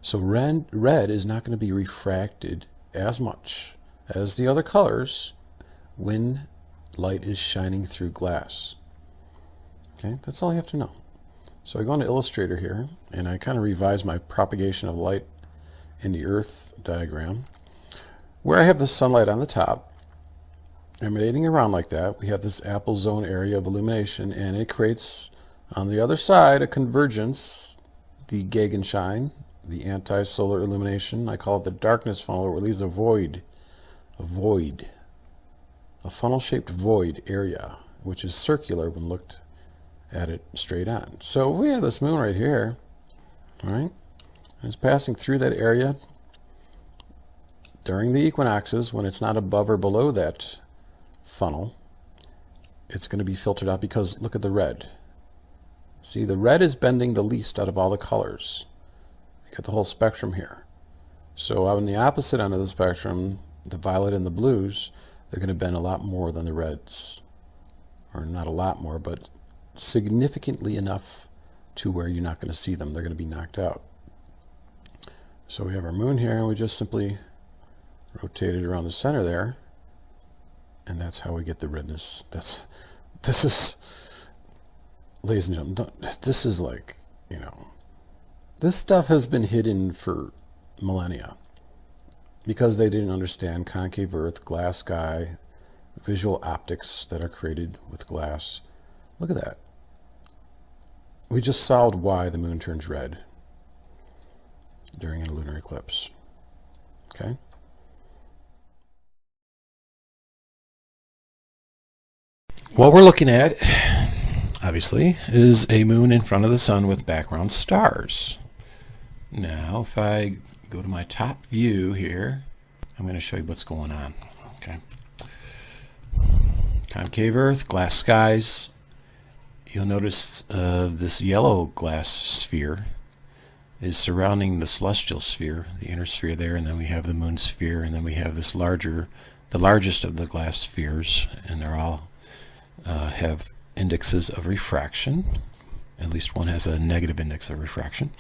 So red is not going to be refracted as much as the other colors when light is shining through glass. Okay, that's all you have to know. So I go into Illustrator here, and I kind of revise my propagation of light in the Earth diagram, where I have the sunlight on the top, emanating around like that. We have this apple zone area of illumination, and it creates on the other side a convergence, the Gegenschein, the anti-solar illumination. I call it the darkness funnel, where it leaves a void, a funnel-shaped void area, which is circular when looked at it straight on. So we have this moon right here, all right? It's passing through that area during the equinoxes when it's not above or below that funnel. It's going to be filtered out because look at the red. See, the red is bending the least out of all the colors. You got the whole spectrum here. So on the opposite end of the spectrum, the violet and the blues, they're going to bend a lot more than the reds. Or not a lot more, but significantly enough to where you're not going to see them. They're going to be knocked out. So we have our moon here, and we just simply rotate it around the center there, and that's how we get the redness. This is, ladies and gentlemen, this is like, you know, this stuff has been hidden for millennia because they didn't understand concave Earth, glass sky, visual optics that are created with glass. Look at that. We just solved why the moon turns red during a lunar eclipse. Okay? What we're looking at, obviously, is a moon in front of the sun with background stars. Now, if I go to my top view here, I'm going to show you what's going on. Okay. Concave Earth, glass skies. You'll notice this yellow glass sphere is surrounding the celestial sphere, the inner sphere there, and then we have the moon sphere, and then we have this the largest of the glass spheres, and they're all have indexes of refraction, At least one has a negative index of refraction.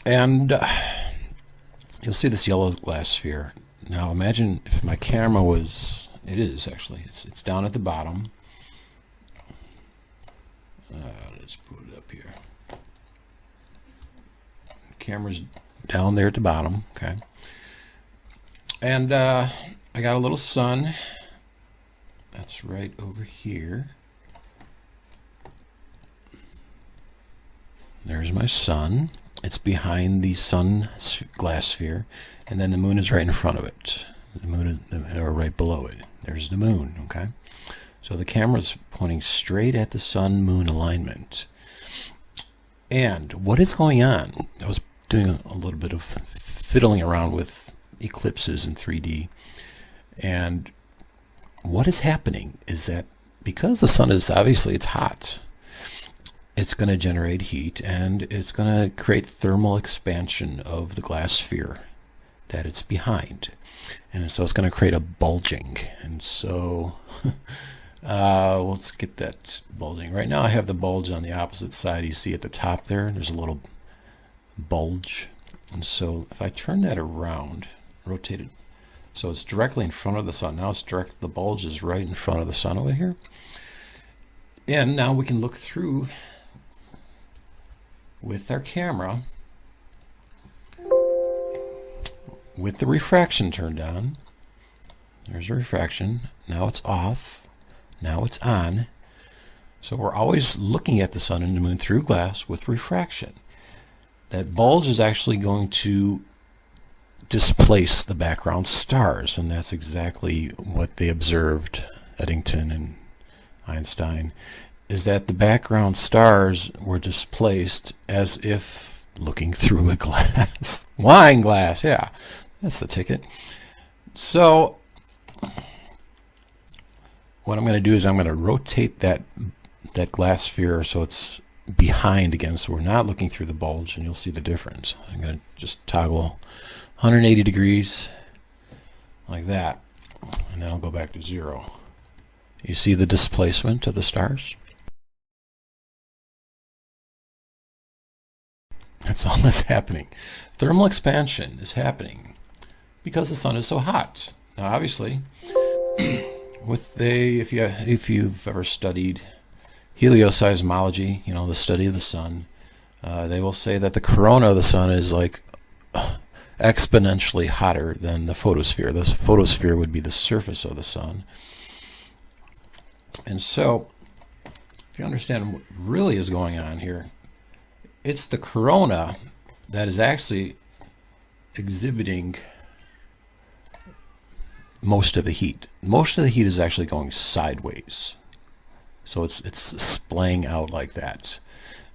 And you'll see this yellow glass sphere. Now imagine if my camera was, it is actually, it's down at the bottom. Let's put it up here. Camera's down there at the bottom, okay. And I got a little sun. That's right over here. There's my sun. It's behind the sun glass sphere, and then the moon is right in front of it. The moon is, or right below it. There's the moon, okay? So the camera's pointing straight at the sun-moon alignment. And what is going on? I was doing a little bit of fiddling around with eclipses in 3D, and what is happening is that because the sun is obviously it's hot, it's going to generate heat, and it's going to create thermal expansion of the glass sphere that it's behind. And so it's going to create a bulging. And so let's get that bulging. Right now I have the bulge on the opposite side. You see at the top there's a little bulge. And so if I turn that around, rotate it, so it's directly in front of the sun. Now it's direct, the bulge is right in front of the sun over here. And now we can look through with our camera with the refraction turned on. There's a refraction. Now it's off. Now it's on. So we're always looking at the sun and the moon through glass with refraction. That bulge is actually going to displace the background stars, and that's exactly what they observed, Eddington and Einstein, is that the background stars were displaced as if looking through a glass. Wine glass, yeah, that's the ticket. So what I'm going to do is I'm going to rotate that glass sphere so it's behind again, so we're not looking through the bulge, and you'll see the difference. I'm going to just toggle 180 degrees like that, and then I'll go back to 0. You see the displacement of the stars? That's all that's happening. Thermal expansion is happening because the sun is so hot. Now obviously, if you've ever studied helioseismology, you know, the study of the sun, they will say that the corona of the sun is like exponentially hotter than the photosphere. The photosphere would be the surface of the sun. And so, if you understand what really is going on here, it's the corona that is actually exhibiting most of the heat. Most of the heat is actually going sideways. So it's splaying out like that.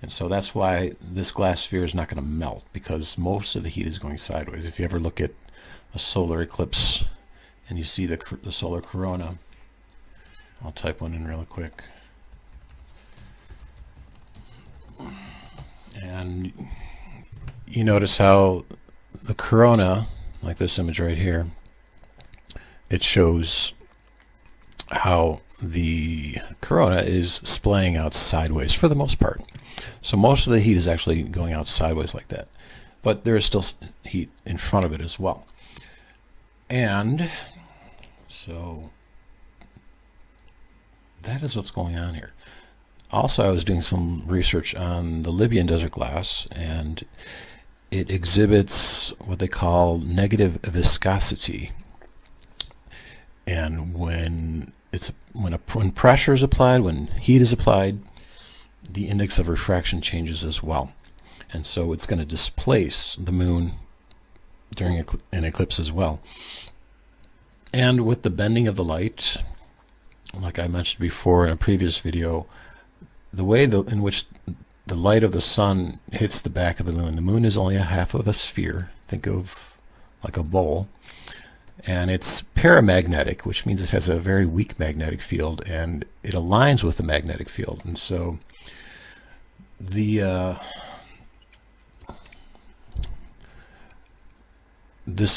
And so that's why this glass sphere is not going to melt, because most of the heat is going sideways. If you ever look at a solar eclipse and you see the solar corona, I'll type one in really quick. And you notice how the corona, like this image right here, it shows how the corona is splaying out sideways for the most part. So most of the heat is actually going out sideways like that. But there is still heat in front of it as well. And so that is what's going on here. Also, I was doing some research on the Libyan desert glass, and it exhibits what they call negative viscosity. And when pressure is applied, when heat is applied, the index of refraction changes as well. And so it's going to displace the moon during an eclipse as well. And with the bending of the light, like I mentioned before in a previous video, the way in which the light of the sun hits the back of the moon is only a half of a sphere. Think of like a bowl. And it's paramagnetic, which means it has a very weak magnetic field, and it aligns with the magnetic field. And so this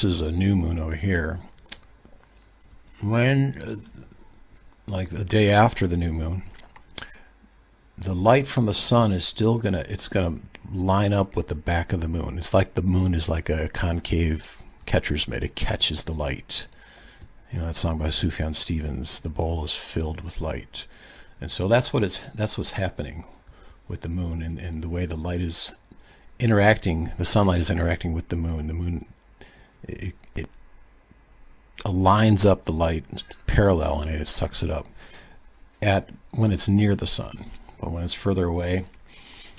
is a new moon over here. When, like the day after the new moon, the light from the sun is still gonna line up with the back of the moon. It's like the moon is like a concave catcher's mitt. It catches the light. You know that song by Sufjan Stevens, "The bowl is filled with light." And so that's what's happening with the moon, and the way the light is interacting, the sunlight is interacting with the moon. The moon, it aligns up the light parallel, and it sucks it up when it's near the sun. But when it's further away,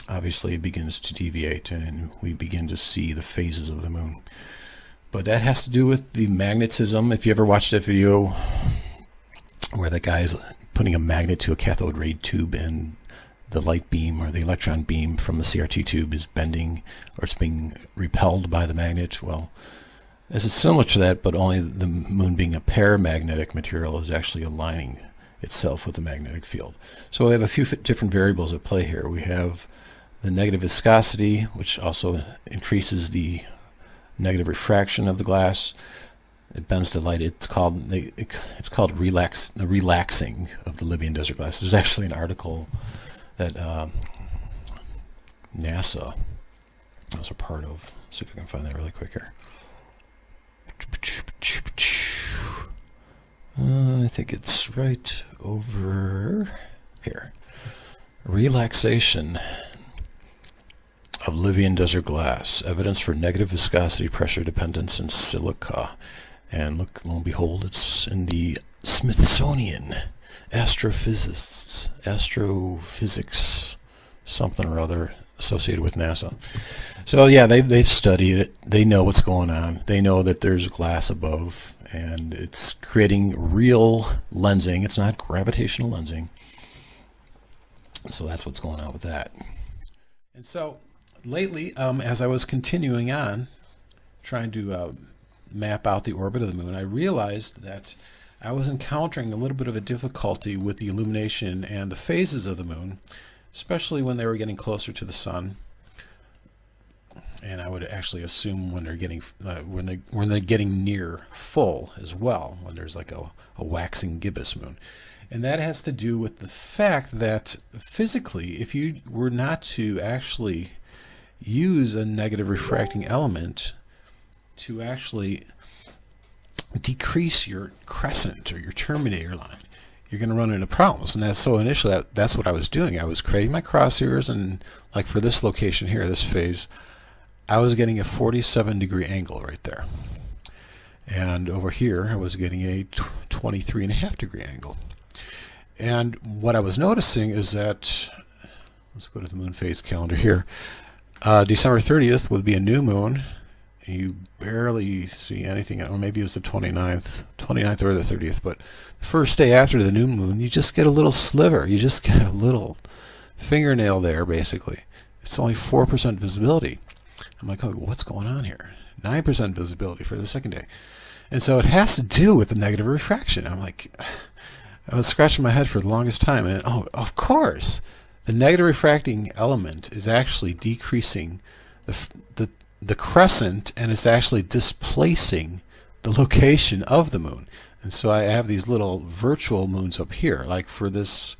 obviously it begins to deviate, and we begin to see the phases of the moon. But that has to do with the magnetism. If you ever watched that video where the guy is putting a magnet to a cathode ray tube, and the light beam or the electron beam from the CRT tube is bending, or it's being repelled by the magnet, well, this is similar to that, but only the moon, being a paramagnetic material, is actually aligning itself with the magnetic field. So we have a few different variables at play here. We have the negative viscosity, which also increases the negative refraction of the glass. It bends the light. It's called the relaxing of the Libyan desert glass. There's actually an article that NASA was a part of. Let's see if I can find that really quick here. I think it's right over here. Relaxation of Libyan desert glass. Evidence for negative viscosity, pressure dependence in silica. And look, lo and behold, it's in the Smithsonian Astrophysics, something or other associated with NASA. So yeah, they studied it. They know what's going on. They know that there's glass above, and it's creating real lensing. It's not gravitational lensing. So that's what's going on with that. And so lately, as I was continuing on, trying to map out the orbit of the moon, I realized that I was encountering a little bit of a difficulty with the illumination and the phases of the moon, especially when they were getting closer to the sun. And I would actually assume when they're getting when they're getting near full as well, when there's like a waxing gibbous moon. And that has to do with the fact that physically, if you were not to actually use a negative refracting element to actually decrease your crescent or your terminator line, you're going to run into problems. And so initially that's what I was doing. I was creating my crosshairs, and like for this location here, this phase, I was getting a 47-degree angle right there. And over here I was getting a 23.5-degree angle. And what I was noticing is that, let's go to the moon phase calendar here, December 30th would be a new moon. You barely see anything, or maybe it was the 29th or the 30th, but the first day after the new moon, you just get a little sliver. You just get a little fingernail there, basically. It's only 4% visibility. I'm like, oh, what's going on here? 9% visibility for the second day. And so it has to do with the negative refraction. I'm like, I was scratching my head for the longest time, and oh, of course, the negative refracting element is actually decreasing the crescent, and it's actually displacing the location of the moon. And so I have these little virtual moons up here, like for this,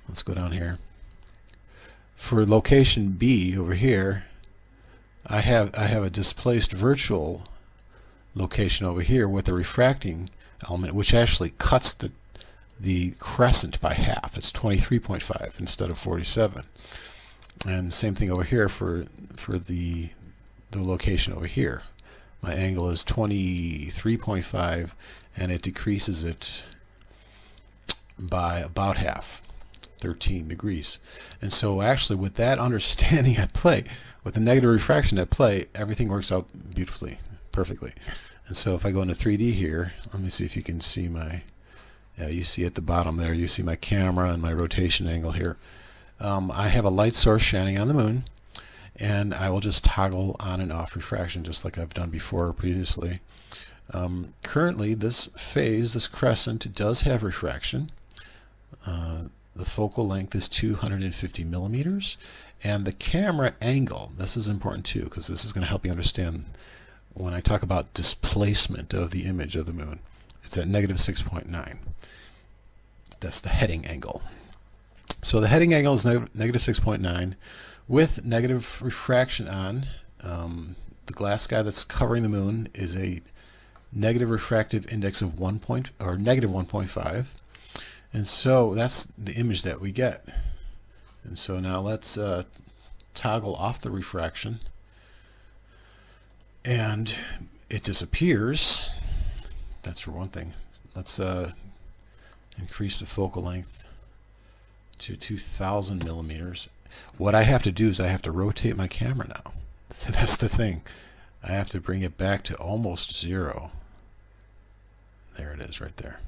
let's go down here. For location B over here, I have a displaced virtual location over here with a refracting element, which actually cuts the crescent by half. It's 23.5 instead of 47. And same thing over here for the location over here. My angle is 23.5, and it decreases it by about half, 13 degrees. And so actually with that understanding at play, with the negative refraction at play, everything works out beautifully, perfectly. And so if I go into 3D here, let me see if you can see my, yeah, you see at the bottom there, you see my camera and my rotation angle here. I have a light source shining on the moon, and I will just toggle on and off refraction just like I've done before previously. Currently this phase, this crescent, does have refraction. The focal length is 250 millimeters, and the camera angle, this is important too, because this is going to help you understand when I talk about displacement of the image of the moon. It's at -6.9. That's the heading angle. So the heading angle is negative 6.9 with negative refraction on. The glass sky that's covering the moon is a negative refractive index of negative 1.5. And so that's the image that we get. And so now let's toggle off the refraction. And it disappears. That's for one thing. Let's increase the focal length to 2,000 millimeters. What I have to do is I have to rotate my camera now. So that's the thing. I have to bring it back to almost 0. There it is right there.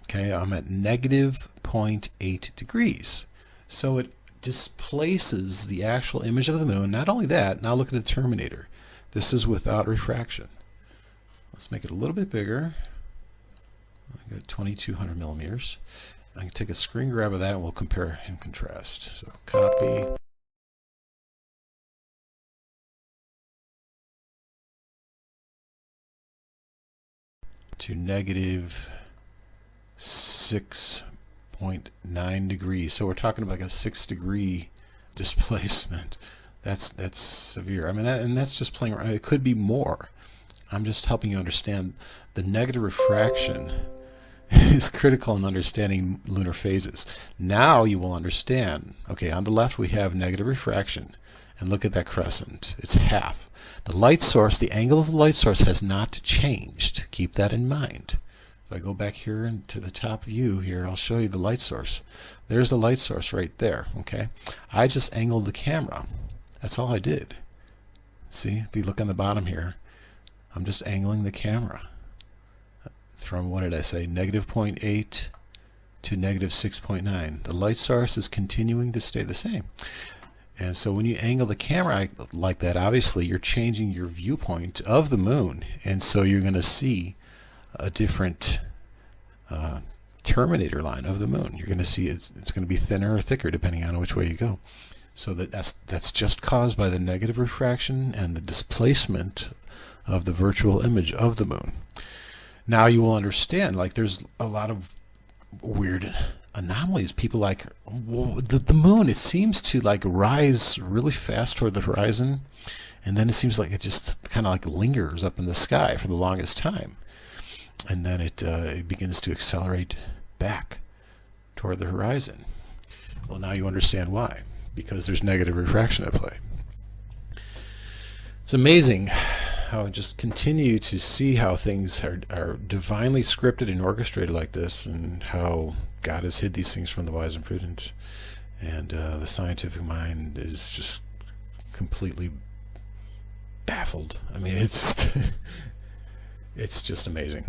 Okay, I'm at negative 0.8 degrees. So it displaces the actual image of the moon. Not only that, now look at the terminator. This is without refraction. Let's make it a little bit bigger. I got 2,200 millimeters. I can take a screen grab of that and we'll compare and contrast. So copy. To negative 6.9 degrees. So we're talking about like a 6-degree displacement. That's severe. I mean, that's just playing around. It could be more. I'm just helping you understand the negative refraction is critical in understanding lunar phases. Now you will understand. Okay, on the left we have negative refraction, and look at that crescent. It's half. The light source, the angle of the light source has not changed. Keep that in mind. If I go back here and to the top view here, I'll show you the light source. There's the light source right there. Okay, I just angled the camera. That's all I did. See, if you look on the bottom here, I'm just angling the camera from, what did I say, negative 0.8 to negative 6.9. The light source is continuing to stay the same. And so when you angle the camera like that, obviously you're changing your viewpoint of the moon. And so you're going to see a different terminator line of the moon. You're going to see it's going to be thinner or thicker depending on which way you go. So that's just caused by the negative refraction and the displacement of the virtual image of the moon. Now you will understand, like, there's a lot of weird anomalies. People like, well, the moon, it seems to like rise really fast toward the horizon, and then it seems like it just kind of like lingers up in the sky for the longest time, and then it begins to accelerate back toward the horizon. Well, now you understand why, because there's negative refraction at play. It's amazing how I just continue to see how things are divinely scripted and orchestrated like this, and how God has hid these things from the wise and prudent, and the scientific mind is just completely baffled. I mean, it's just amazing.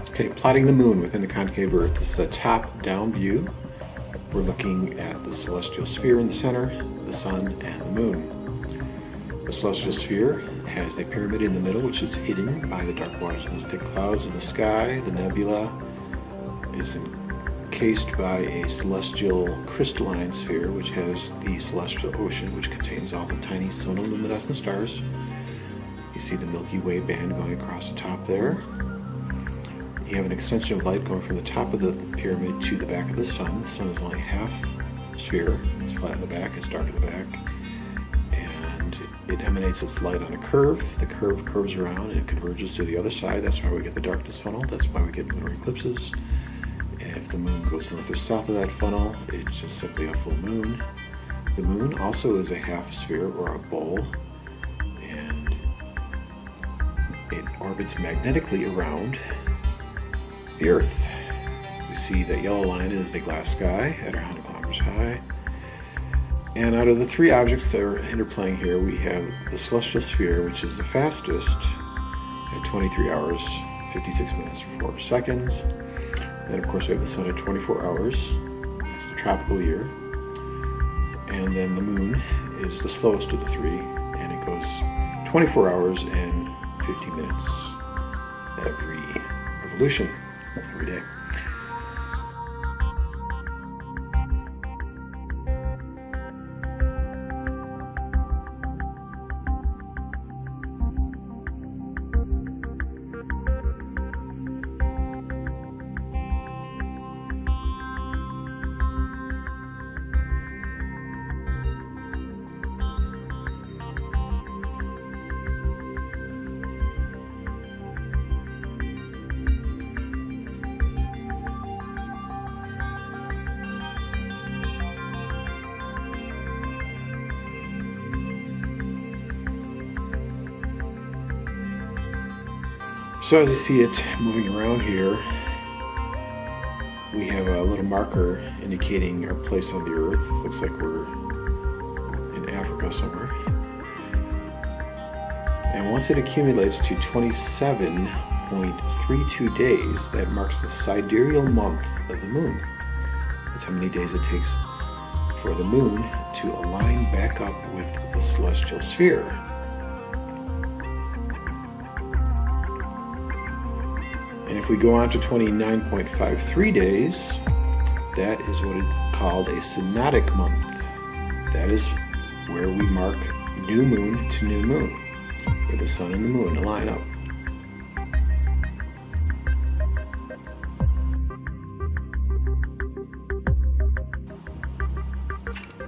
Okay, plotting the moon within the concave Earth. This is a top-down view. we're looking at the celestial sphere in the center, the sun, and the moon. The celestial sphere has a pyramid in the middle, which is hidden by the dark waters and the thick clouds in the sky. The nebula is encased by a celestial crystalline sphere, which has the celestial ocean, which contains all the tiny sonoluminescent stars. You see the Milky Way band going across the top there. You have an extension of light going from the top of the pyramid to the back of the sun. The sun is only half sphere. It's flat in the back, it's dark in the back. And it emanates its light on a curve. The curve curves around and converges to the other side. That's why we get the darkness funnel. That's why we get lunar eclipses. And if the moon goes north or south of that funnel, it's just simply a full moon. The moon also is a half sphere or a bowl, and it orbits magnetically around the Earth. We see that yellow line is the glass sky at 100 kilometers high. And out of the three objects that are interplaying here, we have the celestial sphere, which is the fastest at 23 hours, 56 minutes, 4 seconds. Then, of course, we have the sun at 24 hours. That's the tropical year. And then the moon is the slowest of the three, and it goes 24 hours and 50 minutes every revolution, every day. So as you see it moving around here, we have a little marker indicating our place on the Earth. Looks like we're in Africa somewhere. And once it accumulates to 27.32 days, that marks the sidereal month of the moon. That's how many days it takes for the moon to align back up with the celestial sphere. And if we go on to 29.53 days, that is what is called a synodic month. That is where we mark new moon to new moon, where the sun and the moon align up.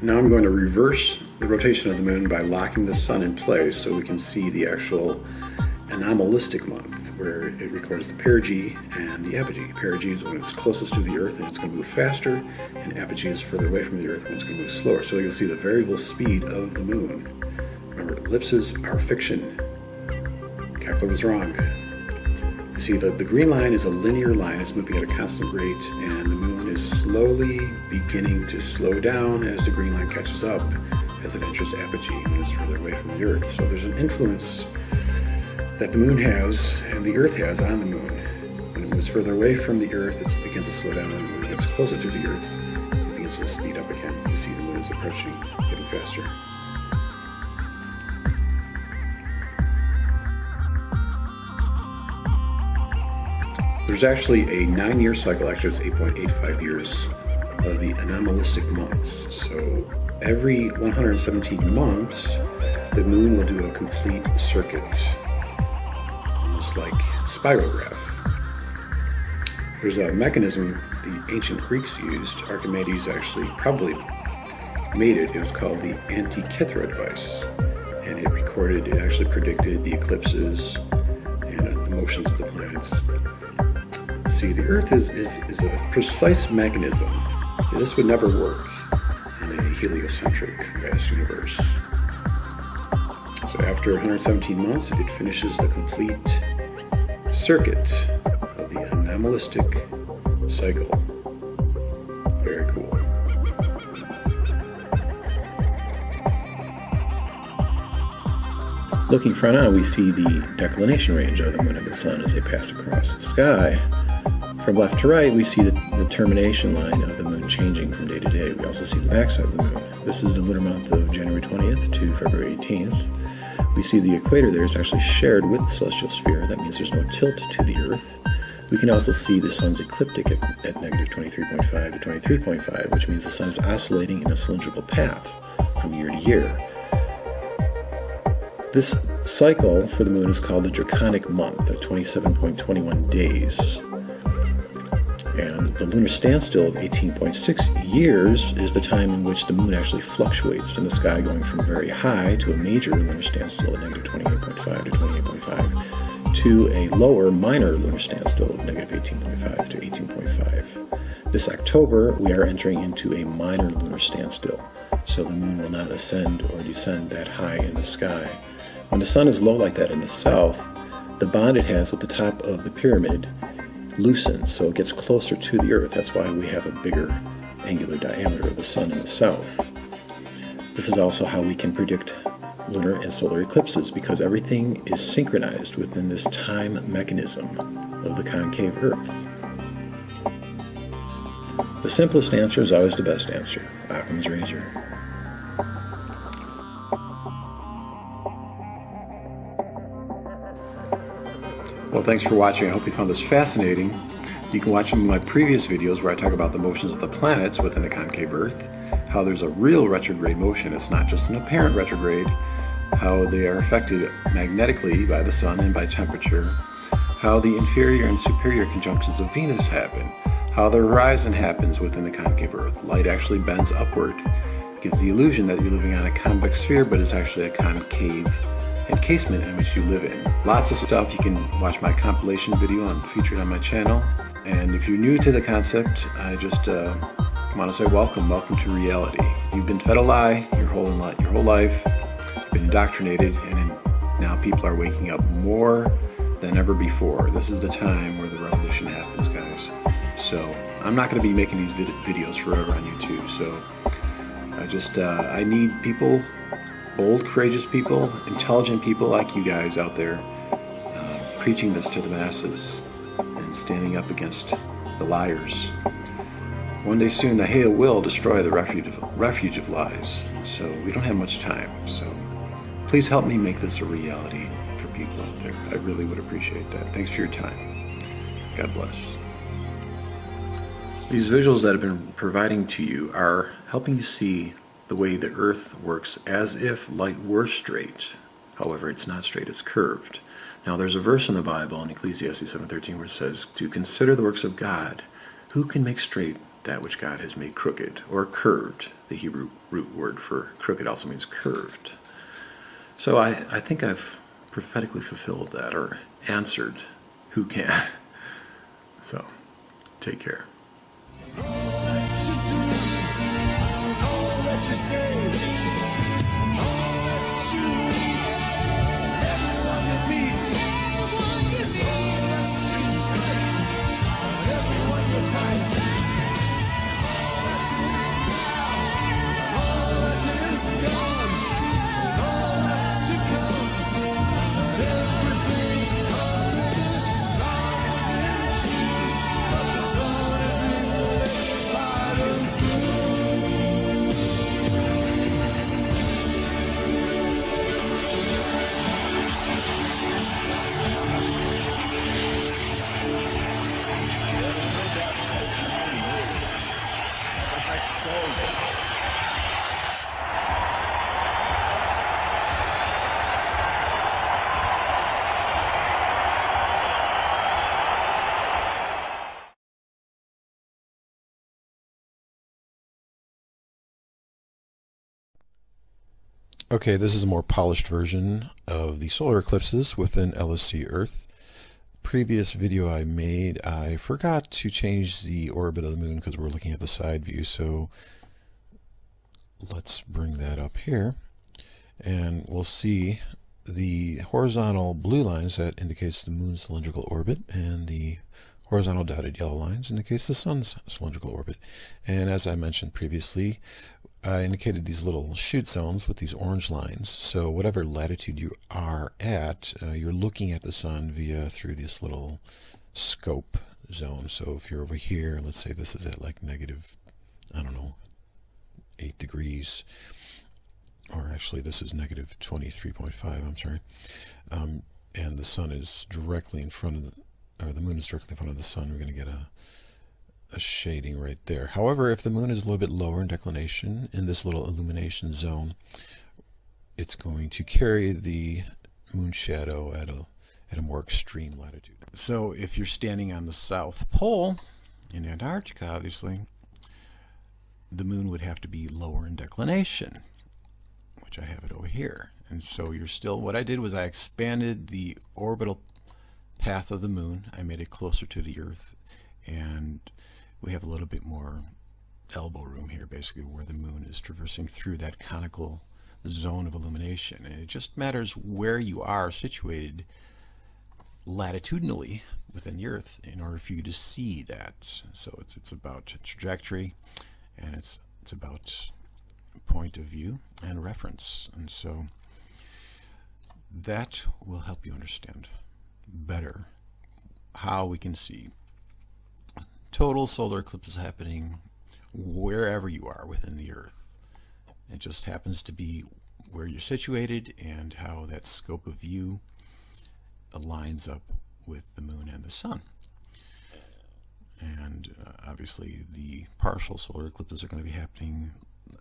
Now I'm going to reverse the rotation of the moon by locking the sun in place so we can see the actual anomalistic month, where it records the perigee and the apogee. Perigee is when it's closest to the Earth and it's going to move faster, and apogee is further away from the Earth when it's going to move slower. So you'll see the variable speed of the moon. Remember, ellipses are fiction. Kepler was wrong. You see, the green line is a linear line. It's moving at a constant rate, and the moon is slowly beginning to slow down as the green line catches up as it enters apogee when it's further away from the Earth. So there's an influence that the moon has and the Earth has on the moon. When it moves further away from the Earth, it begins to slow down, and when it gets closer to the Earth, it begins to speed up again. You see the moon is approaching, getting faster. There's actually a 9-year cycle, actually it's 8.85 years, of the anomalistic months. So every 117 months, the moon will do a complete circuit, almost like spirograph. There's a mechanism the ancient Greeks used. Archimedes actually probably made it. It was called the Antikythera device, and it actually predicted the eclipses and the motions of the planets. See, the Earth is a precise mechanism. This would never work in a heliocentric vast universe. So after 117 months, it finishes the complete circuit of the anomalistic cycle. Very cool. Looking front on, we see the declination range of the moon and the sun as they pass across the sky From left to right, we see the termination line of the moon changing from day to day. We also see the backside of the moon. This is the lunar month of January 20th to February 18th. We see the equator there is actually shared with the celestial sphere. That means there's no tilt to the Earth. We can also see the sun's ecliptic at negative 23.5 to 23.5, which means the sun is oscillating in a cylindrical path from year to year. This cycle for the moon is called the Draconic month at 27.21 days. And the lunar standstill of 18.6 years is the time in which the moon actually fluctuates in the sky, going from very high to a major lunar standstill at negative 28.5 to 28.5 to a lower minor lunar standstill of negative 18.5 to 18.5. This October, we are entering into a minor lunar standstill, so the moon will not ascend or descend that high in the sky. When the sun is low like that in the south, the bond it has with the top of the pyramid loosens, so it gets closer to the Earth. That's why we have a bigger angular diameter of the sun in the south. This is also how we can predict lunar and solar eclipses, because everything is synchronized within this time mechanism of the concave Earth. The simplest answer is always the best answer. Occam's razor. Well, thanks for watching. I hope you found this fascinating. You can watch some of my previous videos where I talk about the motions of the planets within the concave Earth, how there's a real retrograde motion. It's not just an apparent retrograde, how they are affected magnetically by the sun and by temperature, how the inferior and superior conjunctions of Venus happen, how the horizon happens within the concave Earth. Light actually bends upward. It gives the illusion that you're living on a convex sphere, but it's actually a concave encasement in which you live in. Lots of stuff. You can watch my compilation video featured on my channel. And if you're new to the concept, I just want to say welcome to reality. You've been fed a lie your whole life, been indoctrinated, and now people are waking up more than ever before. This is the time where the revolution happens, guys. So I'm not going to be making these videos forever on YouTube. So I need people, bold, courageous people, intelligent people like you guys out there, preaching this to the masses and standing up against the liars. One day soon, the hail will destroy the refuge of lies. So we don't have much time. So please help me make this a reality for people out there. I really would appreciate that. Thanks for your time. God bless. These visuals that I've been providing to you are helping you see the way the Earth works as if light were straight. However, it's not straight, it's curved. Now, there's a verse in the Bible in Ecclesiastes 7:13 where it says, to consider the works of God, who can make straight that which God has made crooked, or curved. The Hebrew root word for crooked also means curved. So I think I've prophetically fulfilled that, or answered who can. So, take care. Okay, this is a more polished version of the solar eclipses within LSC Earth. Previous video I made, I forgot to change the orbit of the moon because we're looking at the side view, so let's bring that up here. And we'll see the horizontal blue lines that indicates the moon's cylindrical orbit, and the horizontal dotted yellow lines indicates the sun's cylindrical orbit. And as I mentioned previously, I indicated these little shoot zones with these orange lines. So whatever latitude you are at, you're looking at the sun through this little scope zone. So if you're over here, let's say this is at like negative, I don't know, 8 degrees, or actually this is negative 23.5, I'm sorry, and the sun is directly in front of the moon is directly in front of the sun, we're going to get a shading right there. However, if the moon is a little bit lower in declination in this little illumination zone, it's going to carry the moon shadow at a more extreme latitude. So if you're standing on the South Pole in Antarctica, obviously, the moon would have to be lower in declination, which I have it over here. And so you're still, what I did was I expanded the orbital path of the moon. I made it closer to the Earth, and we have a little bit more elbow room here, basically, where the moon is traversing through that conical zone of illumination. And it just matters where you are situated latitudinally within the Earth in order for you to see that. So it's about trajectory, and it's about point of view and reference. And so that will help you understand better how we can see total solar eclipses happening wherever you are within the Earth. It just happens to be where you're situated and how that scope of view aligns up with the moon and the sun. And obviously the partial solar eclipses are going to be happening,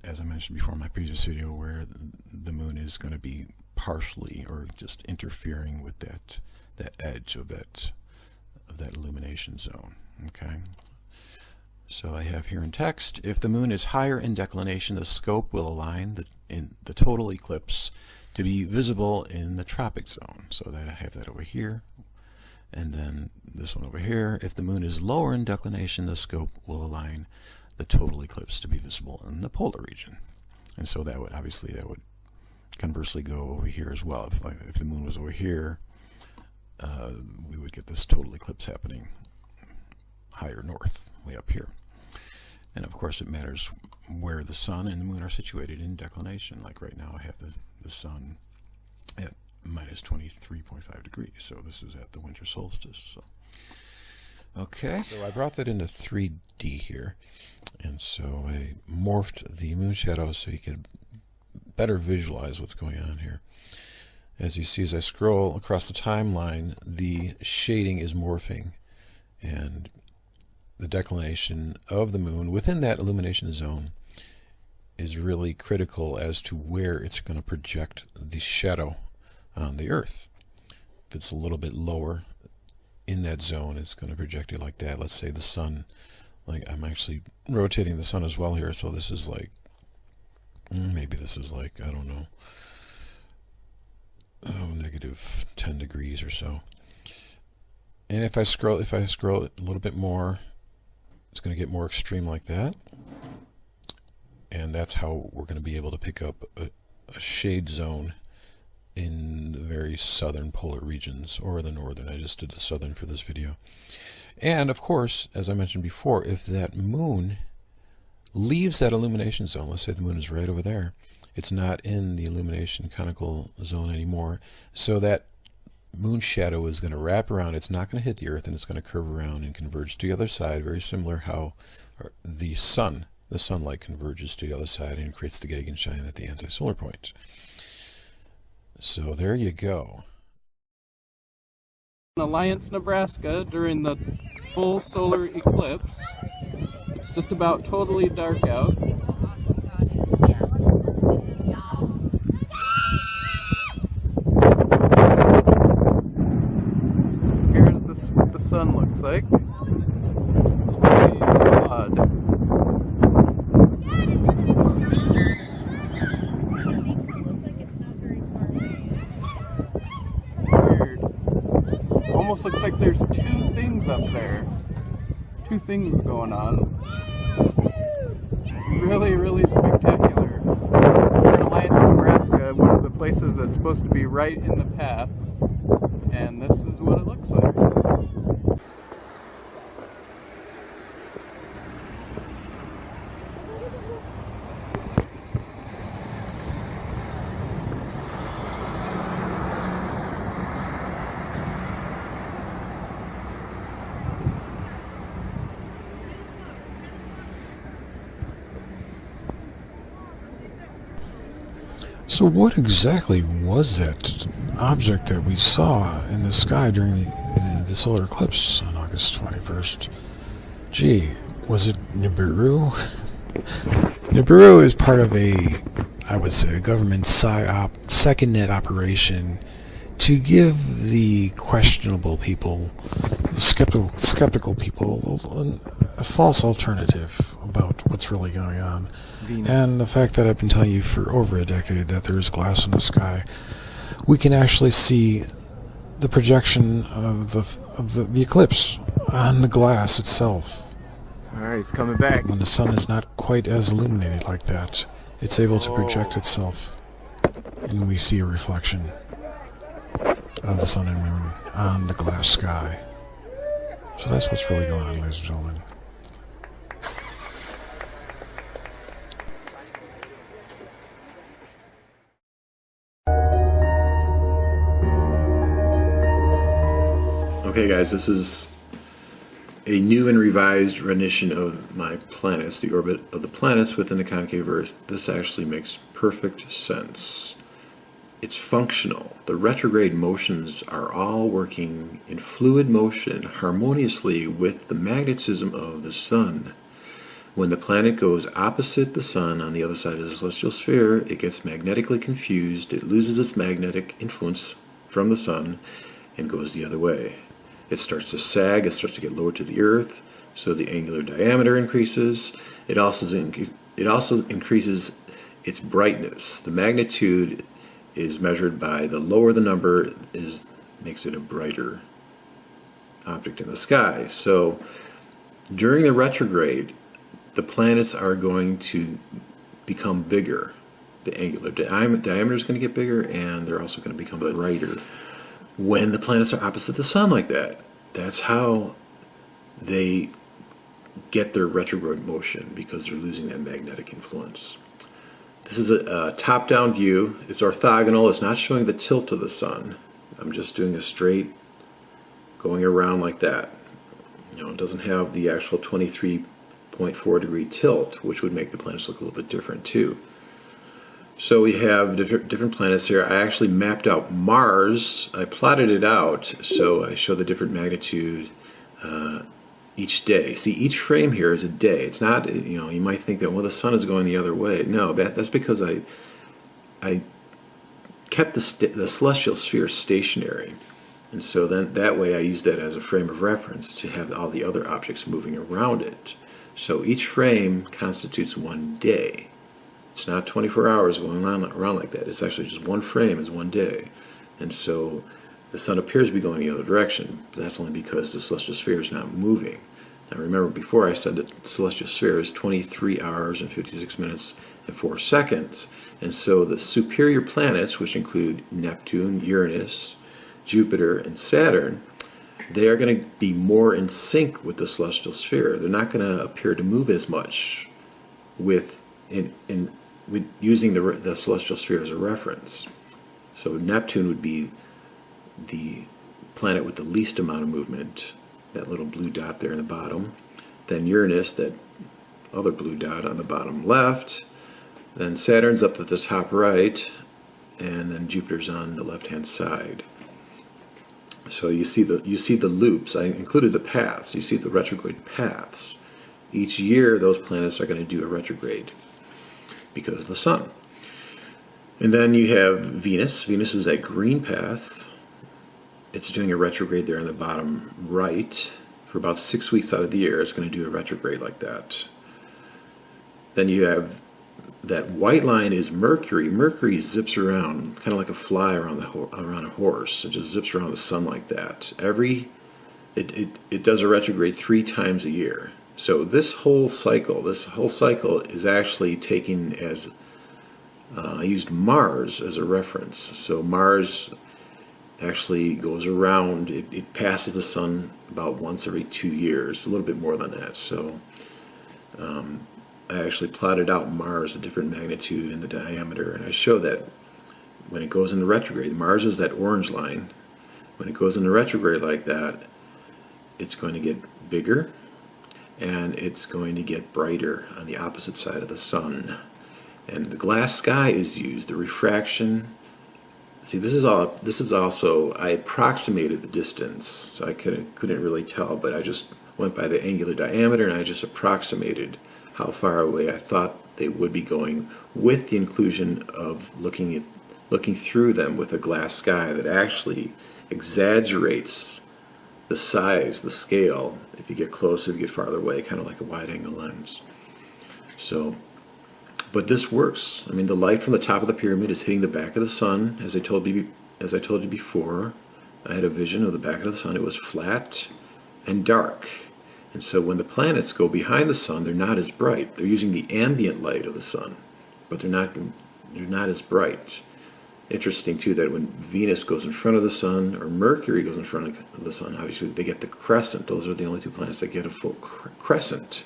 as I mentioned before in my previous video, where the moon is going to be partially or just interfering with that edge of that illumination zone. Okay, so I have here in text, if the moon is higher in declination, the scope will align in the total eclipse to be visible in the tropic zone. So that I have that over here, and then this one over here. If the moon is lower in declination, the scope will align the total eclipse to be visible in the polar region. And so that would obviously, that would conversely go over here as well. If the moon was over here, we would get this total eclipse happening higher north, way up here. And of course it matters where the sun and the moon are situated in declination. Like right now I have the sun at minus 23.5 degrees, so this is at the winter solstice. So okay, so I brought that into 3D here, and so I morphed the moon shadows so you could better visualize what's going on here. As you see, as I scroll across the timeline, the shading is morphing, and the declination of the moon within that illumination zone is really critical as to where it's going to project the shadow on the Earth. If it's a little bit lower in that zone, it's going to project it like that. Let's say the sun, like I'm actually rotating the sun as well here, so this is like, maybe this is like, I don't know, negative 10 degrees or so. And if I scroll a little bit more, it's going to get more extreme like that. And that's how we're going to be able to pick up a shade zone in the very southern polar regions, or the northern. I just did the southern for this video. And of course, as I mentioned before, if that moon leaves that illumination zone, let's say the moon is right over there, it's not in the illumination conical zone anymore, so that moon shadow is going to wrap around. It's not going to hit the Earth, and it's going to curve around and converge to the other side, very similar how the sunlight converges to the other side and creates the Gegenschein at the anti-solar point. So there you go. In Alliance, Nebraska, during the full solar eclipse, it's just about totally dark out. Here's what the sun looks like. It's pretty odd. Almost looks like there's two things up there. Two things going on. Really, really spectacular. We're in Alliance, Nebraska, one of the places that's supposed to be right in the path. And this is what it looks like. So what exactly was that object that we saw in the sky during the solar eclipse on August 21st? Gee, was it Nibiru? Nibiru is part of I would say, a government PSYOP second net operation to give the questionable people, skeptical people, a false alternative about what's really going on. And the fact that I've been telling you for over a decade that there is glass in the sky, we can actually see the projection of the eclipse on the glass itself. Alright, it's coming back. When the sun is not quite as illuminated like that, it's able to project itself, and we see a reflection of the sun and moon on the glass sky. So that's what's really going on, ladies and gentlemen. Okay guys, this is a new and revised rendition of my planets, the orbit of the planets within the concave Earth. This actually makes perfect sense. It's functional. The retrograde motions are all working in fluid motion harmoniously with the magnetism of the sun. When the planet goes opposite the sun on the other side of the celestial sphere, it gets magnetically confused, it loses its magnetic influence from the sun, and goes the other way. It starts to sag, it starts to get lower to the Earth, so the angular diameter increases. It also increases its brightness. The magnitude is measured by the lower the number makes it a brighter object in the sky. So during the retrograde, the planets are going to become bigger. The angular diameter is going to get bigger, and they're also going to become brighter. When the planets are opposite the sun like that, that's how they get their retrograde motion, because they're losing that magnetic influence. This is a top-down view. It's orthogonal. It's not showing the tilt of the sun. I'm just doing a straight going around like that. You know, it doesn't have the actual 23.4 degree tilt, which would make the planets look a little bit different too. So we have different planets here. I actually mapped out Mars. I plotted it out, so I show the different magnitude each day. See, each frame here is a day. It's not, you know, you might think that, well, the sun is going the other way. No, that's because I kept the celestial sphere stationary. And so then that way I use that as a frame of reference to have all the other objects moving around it. So each frame constitutes one day. It's not 24 hours going around like that. It's actually just one frame is one day. And so the sun appears to be going the other direction, but that's only because the celestial sphere is not moving. Now remember, before I said that the celestial sphere is 23 hours and 56 minutes and 4 seconds. And so the superior planets, which include Neptune, Uranus, Jupiter, and Saturn, they are going to be more in sync with the celestial sphere. They're not going to appear to move as much with using the celestial sphere as a reference. So Neptune would be the planet with the least amount of movement, that little blue dot there in the bottom. Then Uranus, that other blue dot on the bottom left. Then Saturn's up at the top right, and then Jupiter's on the left-hand side. So you see the loops. I included the paths. You see the retrograde paths. Each year, those planets are going to do a retrograde because of the sun. And then you have Venus. Venus is that green path. It's doing a retrograde there on the bottom right. For about 6 weeks out of the year, it's going to do a retrograde like that. Then you have that white line is Mercury. Mercury zips around, kind of like a fly around a horse. It just zips around the sun like that. It does a retrograde 3 times a year. So this whole cycle is actually taken as, I used Mars as a reference. So Mars actually goes around, it passes the sun about once every 2 years, a little bit more than that. So I actually plotted out Mars, a different magnitude and the diameter, and I show that when it goes into retrograde, Mars is that orange line. When it goes into retrograde like that, it's going to get bigger, and it's going to get brighter on the opposite side of the sun. And the glass sky is used, the refraction. See, this is also, I approximated the distance, so I couldn't really tell, but I just went by the angular diameter and I just approximated how far away I thought they would be going, with the inclusion of looking through them with a glass sky that actually exaggerates the size, the scale, if you get closer, if you get farther away, kind of like a wide angle lens. So, but this works. I mean, the light from the top of the pyramid is hitting the back of the sun. As I told you before, I had a vision of the back of the sun. It was flat and dark. And so when the planets go behind the sun, they're not as bright. They're using the ambient light of the sun, but they're not as bright. Interesting too that when Venus goes in front of the sun, or Mercury goes in front of the sun, obviously they get the crescent. Those are the only two planets that get a full crescent.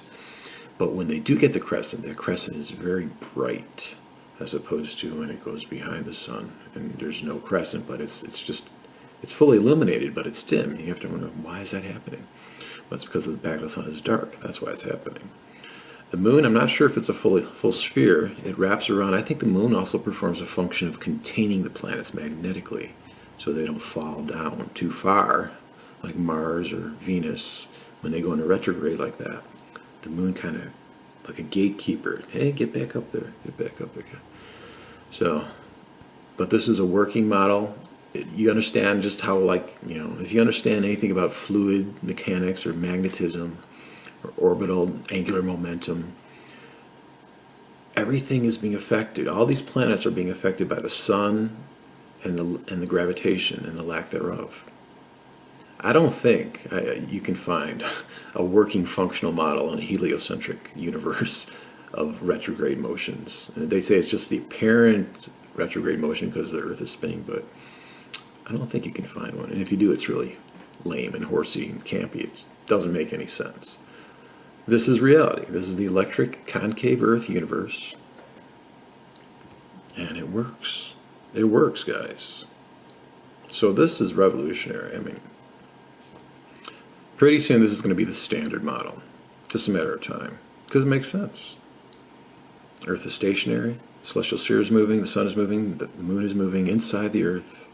But when they do get the crescent, that crescent is very bright, as opposed to when it goes behind the sun and there's no crescent, but it's fully illuminated, but it's dim. You have to wonder, why is that happening? Well, it's because the back of the sun is dark. That's why it's happening. The moon, I'm not sure if it's a full sphere. It wraps around. I think the moon also performs a function of containing the planets magnetically, so they don't fall down too far, like Mars or Venus, when they go into retrograde like that. The moon kind of like a gatekeeper. Hey, get back up there. Get back up there. So, but this is a working model. You understand just how, like, you know, if you understand anything about fluid mechanics or magnetism or orbital angular momentum, everything is being affected. All these planets are being affected by the sun and the gravitation and the lack thereof. I don't think you can find a working functional model in a heliocentric universe of retrograde motions. They say it's just the apparent retrograde motion because the Earth is spinning, but I don't think you can find one. And if you do, it's really lame and horsey and campy. It doesn't make any sense. This is reality. This is the electric concave Earth universe. And it works. It works, guys. So this is revolutionary. I mean, pretty soon this is going to be the standard model. Just a matter of time. Because it makes sense. Earth is stationary. The celestial sphere is moving. The sun is moving. The moon is moving inside the Earth.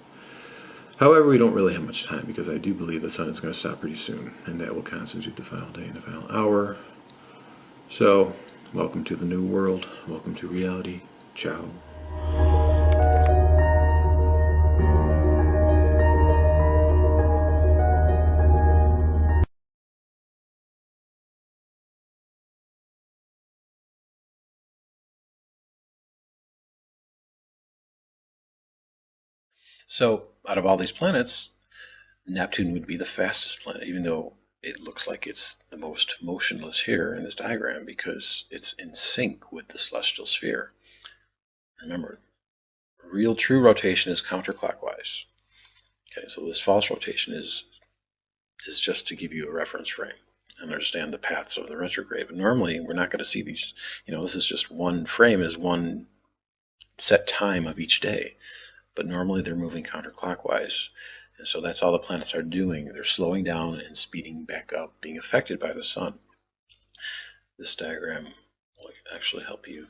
However, we don't really have much time because I do believe the sun is going to stop pretty soon. And that will constitute the final day and the final hour. So, welcome to the new world. Welcome to reality. Ciao. So, out of all these planets, Neptune would be the fastest planet, even though it looks like it's the most motionless here in this diagram because it's in sync with the celestial sphere. Remember, real true rotation is counterclockwise. Okay, so this false rotation is just to give you a reference frame and understand the paths of the retrograde. But normally, we're not going to see these, this is just one frame is one set time of each day. But normally they're moving counterclockwise. And so that's all the planets are doing. They're slowing down and speeding back up, being affected by the sun. This diagram will actually help you,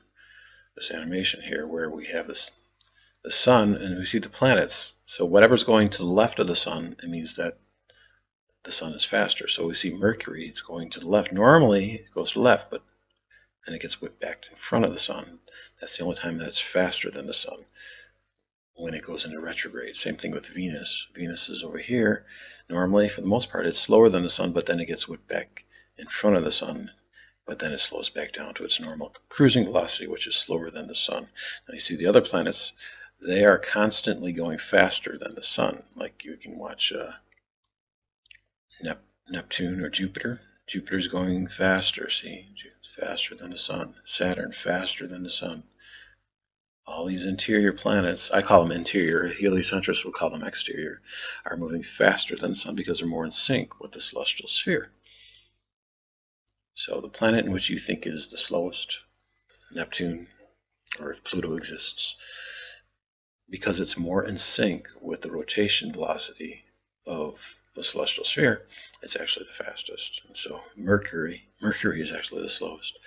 this animation here, where we have the sun and we see the planets. So whatever's going to the left of the sun, it means that the sun is faster. So we see Mercury, it's going to the left. Normally it goes to the left, but then it gets whipped back in front of the sun. That's the only time that it's faster than the sun, when it goes into retrograde. Same thing with Venus. Venus is over here. Normally, for the most part, it's slower than the sun, but then it gets whipped back in front of the sun, but then it slows back down to its normal cruising velocity, which is slower than the sun. Now you see the other planets, they are constantly going faster than the sun. Like you can watch Neptune or Jupiter. Jupiter's going faster, see? Faster than the sun. Saturn, faster than the sun. All these interior planets, I call them interior, heliocentrists would call them exterior, are moving faster than the sun because they're more in sync with the celestial sphere. So the planet in which you think is the slowest, Neptune, or if Pluto exists, because it's more in sync with the rotation velocity of the celestial sphere, it's actually the fastest. And so Mercury is actually the slowest.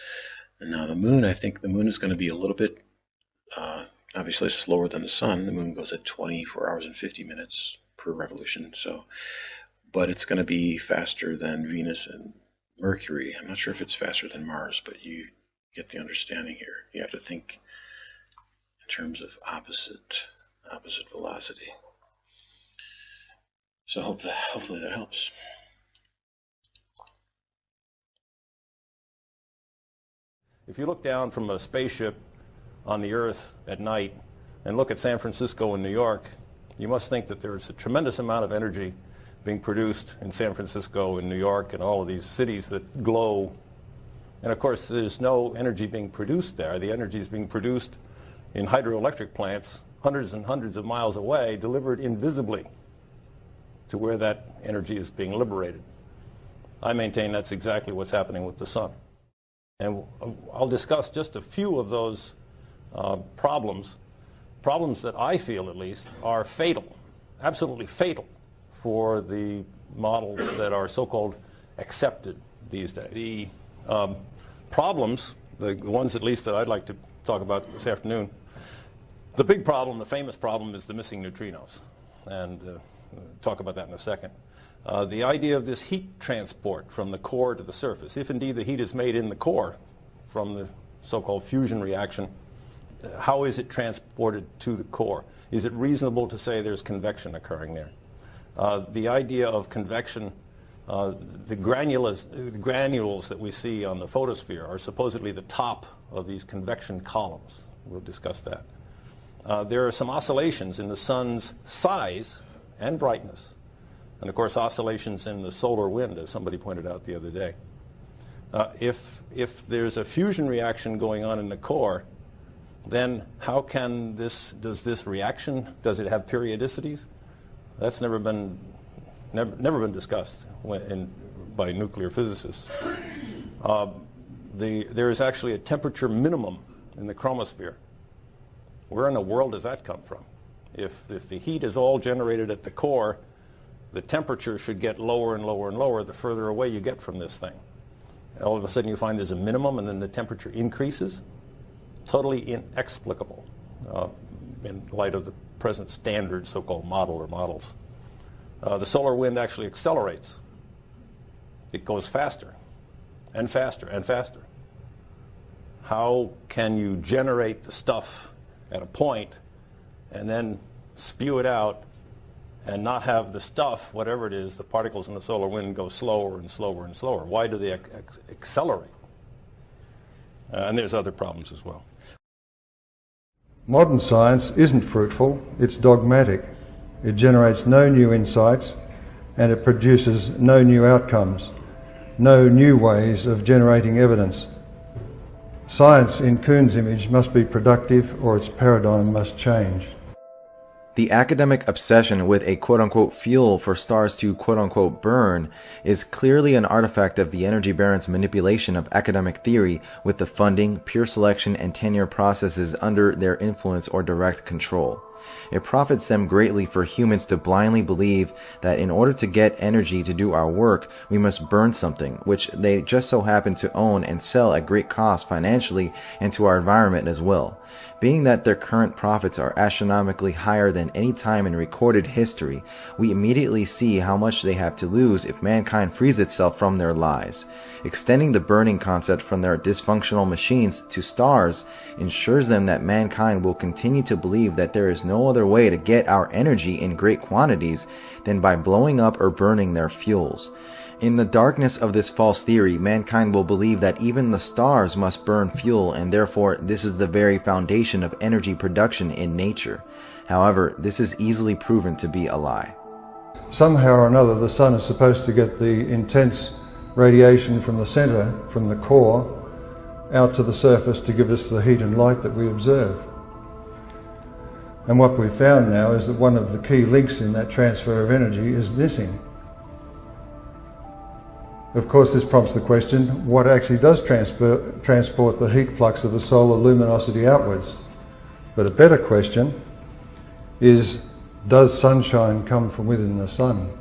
And now the moon, I think the moon is going to be a little bit obviously slower than the sun. The moon goes at 24 hours and 50 minutes per revolution. But it's going to be faster than Venus and Mercury. I'm not sure if it's faster than Mars, but you get the understanding here. You have to think in terms of opposite velocity. So hopefully that helps. If you look down from a spaceship on the Earth at night and look at San Francisco and New York, you must think that there's a tremendous amount of energy being produced in San Francisco and New York and all of these cities that glow. And of course, there's no energy being produced there. The energy is being produced in hydroelectric plants hundreds and hundreds of miles away, delivered invisibly to where that energy is being liberated. I maintain that's exactly what's happening with the sun. And I'll discuss just a few of those problems that I feel at least are fatal, absolutely fatal for the models that are so-called accepted these days. The problems, the ones at least that I'd like to talk about this afternoon, the big problem, the famous problem, is the missing neutrinos. And talk about that in a second. The idea of this heat transport from the core to the surface, if indeed the heat is made in the core from the so-called fusion reaction, how is it transported to the core? Is it reasonable to say there's convection occurring there? The idea of convection, the granules that we see on the photosphere are supposedly the top of these convection columns. We'll discuss that. There are some oscillations in the sun's size and brightness, and of course oscillations in the solar wind, as somebody pointed out the other day. If there's a fusion reaction going on in the core, then how can does this reaction, does it have periodicities? That's never been discussed by nuclear physicists. There is actually a temperature minimum in the chromosphere. Where in the world does that come from? If the heat is all generated at the core, the temperature should get lower and lower and lower the further away you get from this thing. All of a sudden you find there's a minimum and then the temperature increases. Totally inexplicable in light of the present standard so-called model or models. The solar wind actually accelerates. It goes faster and faster and faster. How can you generate the stuff at a point and then spew it out and not have the stuff, whatever it is, the particles in the solar wind go slower and slower and slower? Why do they accelerate? And there's other problems as well. Modern science isn't fruitful, it's dogmatic. It generates no new insights and it produces no new outcomes, no new ways of generating evidence. Science in Kuhn's image must be productive or its paradigm must change. The academic obsession with a quote-unquote fuel for stars to quote-unquote burn is clearly an artifact of the energy barons' manipulation of academic theory with the funding, pure selection, and tenure processes under their influence or direct control. It profits them greatly for humans to blindly believe that in order to get energy to do our work, we must burn something, which they just so happen to own and sell at great cost financially and to our environment as well. Being that their current profits are astronomically higher than any time in recorded history, we immediately see how much they have to lose if mankind frees itself from their lies. Extending the burning concept from their dysfunctional machines to stars ensures them that mankind will continue to believe that there is no other way to get our energy in great quantities than by blowing up or burning their fuels. In the darkness of this false theory, mankind will believe that even the stars must burn fuel, and therefore this is the very foundation of energy production in nature. However, this is easily proven to be a lie. Somehow or another, the sun is supposed to get the intense radiation from the center, from the core, out to the surface to give us the heat and light that we observe. And what we've found now is that one of the key links in that transfer of energy is missing. Of course, this prompts the question, what actually does transport the heat flux of the solar luminosity outwards? But a better question is, does sunshine come from within the sun?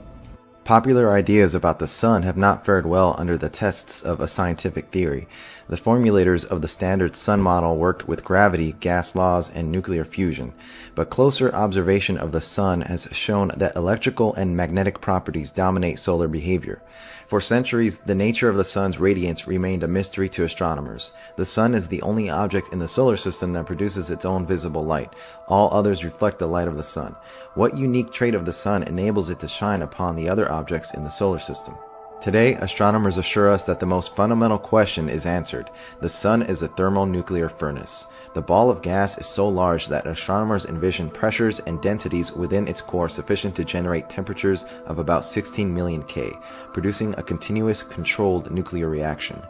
Popular ideas about the sun have not fared well under the tests of a scientific theory. The formulators of the standard sun model worked with gravity, gas laws, and nuclear fusion, but closer observation of the sun has shown that electrical and magnetic properties dominate solar behavior. For centuries, the nature of the sun's radiance remained a mystery to astronomers. The sun is the only object in the solar system that produces its own visible light. All others reflect the light of the sun. What unique trait of the sun enables it to shine upon the other objects in the solar system? Today, astronomers assure us that the most fundamental question is answered. The sun is a thermonuclear furnace. The ball of gas is so large that astronomers envision pressures and densities within its core sufficient to generate temperatures of about 16 million K, producing a continuous, controlled nuclear reaction.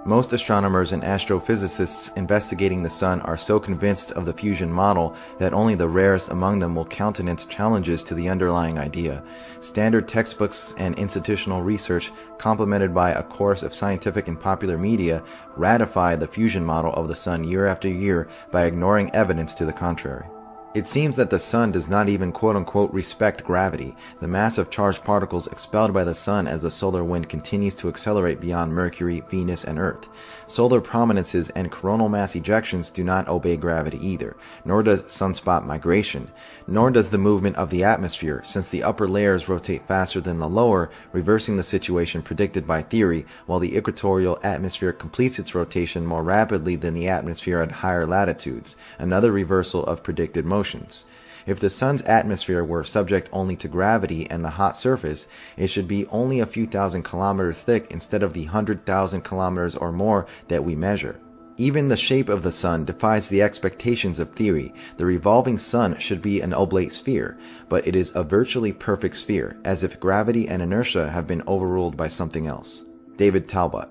Most astronomers and astrophysicists investigating the sun are so convinced of the fusion model that only the rarest among them will countenance challenges to the underlying idea. Standard textbooks and institutional research, complemented by a course of scientific and popular media, ratify the fusion model of the sun year after year by ignoring evidence to the contrary. It seems that the sun does not even quote-unquote respect gravity, the mass of charged particles expelled by the sun as the solar wind continues to accelerate beyond Mercury, Venus, and Earth. Solar prominences and coronal mass ejections do not obey gravity either, nor does sunspot migration, nor does the movement of the atmosphere, since the upper layers rotate faster than the lower, reversing the situation predicted by theory, while the equatorial atmosphere completes its rotation more rapidly than the atmosphere at higher latitudes, another reversal of predicted motion. If the sun's atmosphere were subject only to gravity and the hot surface, it should be only a few thousand kilometers thick instead of the 100,000 kilometers or more that we measure. Even the shape of the sun defies the expectations of theory. The revolving sun should be an oblate sphere, but it is a virtually perfect sphere, as if gravity and inertia have been overruled by something else. David Talbot.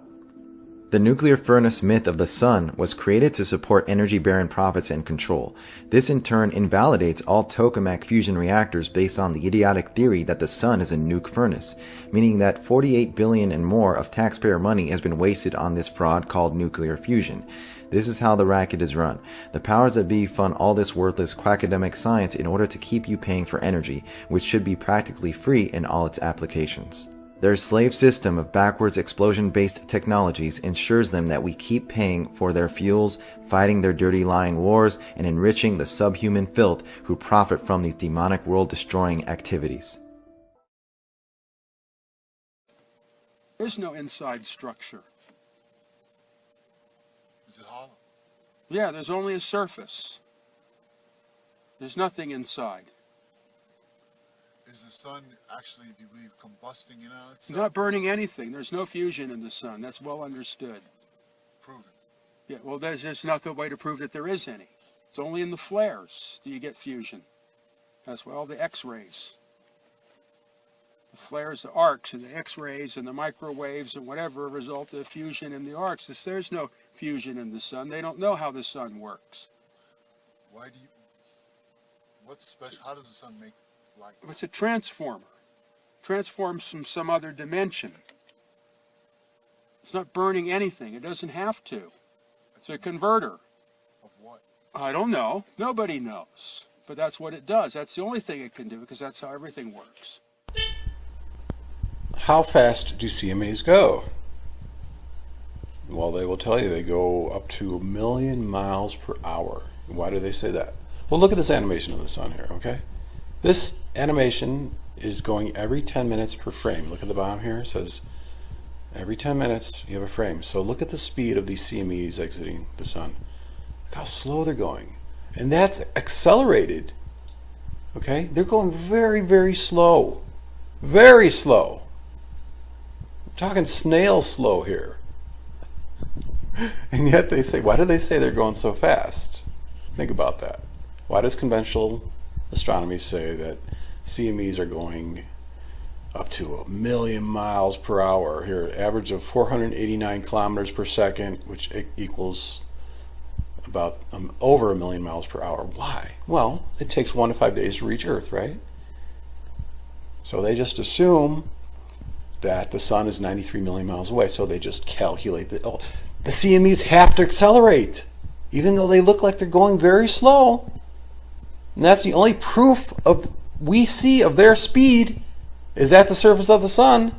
The nuclear furnace myth of the sun was created to support energy-barren profits and control. This in turn invalidates all tokamak fusion reactors based on the idiotic theory that the sun is a nuke furnace, meaning that $48 billion and more of taxpayer money has been wasted on this fraud called nuclear fusion. This is how the racket is run. The powers that be fund all this worthless quackademic science in order to keep you paying for energy, which should be practically free in all its applications. Their slave system of backwards explosion-based technologies ensures them that we keep paying for their fuels, fighting their dirty lying wars, and enriching the subhuman filth who profit from these demonic world-destroying activities. There's no inside structure. Is it hollow? Yeah, there's only a surface. There's nothing inside. Is the sun actually, do you believe, combusting in on itself? It's not burning anything. There's no fusion in the sun. That's well understood. Proven. Yeah, well, there's just not the way to prove that there is any. It's only in the flares do you get fusion. That's why all the X-rays. The flares, the arcs, and the X-rays, and the microwaves, and whatever result of fusion in the arcs. There's no fusion in the sun. They don't know how the sun works. Why do you, what's special, how does the sun make light? It's a transformer. Transforms from some other dimension. It's not burning anything. It doesn't have to. It's a converter. Of what? I don't know. Nobody knows. But that's what it does. That's the only thing it can do because that's how everything works. How fast do CMAs go? Well, they will tell you they go up to 1 million miles per hour. Why do they say that? Well, look at this animation of the sun here, okay? This animation is going every 10 minutes per frame. Look at the bottom here. It says every 10 minutes you have a frame. So look at the speed of these CMEs exiting the sun. Look how slow they're going. And that's accelerated. Okay? They're going very, very slow. Very slow. I'm talking snail slow here. And yet they say, why do they say they're going so fast? Think about that. Why does conventional astronomy say that CMEs are going up to 1 million miles per hour here, average of 489 kilometers per second, which equals about over 1 million miles per hour? Why? Well, it takes 1 to 5 days to reach Earth, right? So they just assume that the sun is 93 million miles away, so they just calculate that, oh, the CMEs have to accelerate, even though they look like they're going very slow. And that's the only proof of we see of their speed is at the surface of the sun.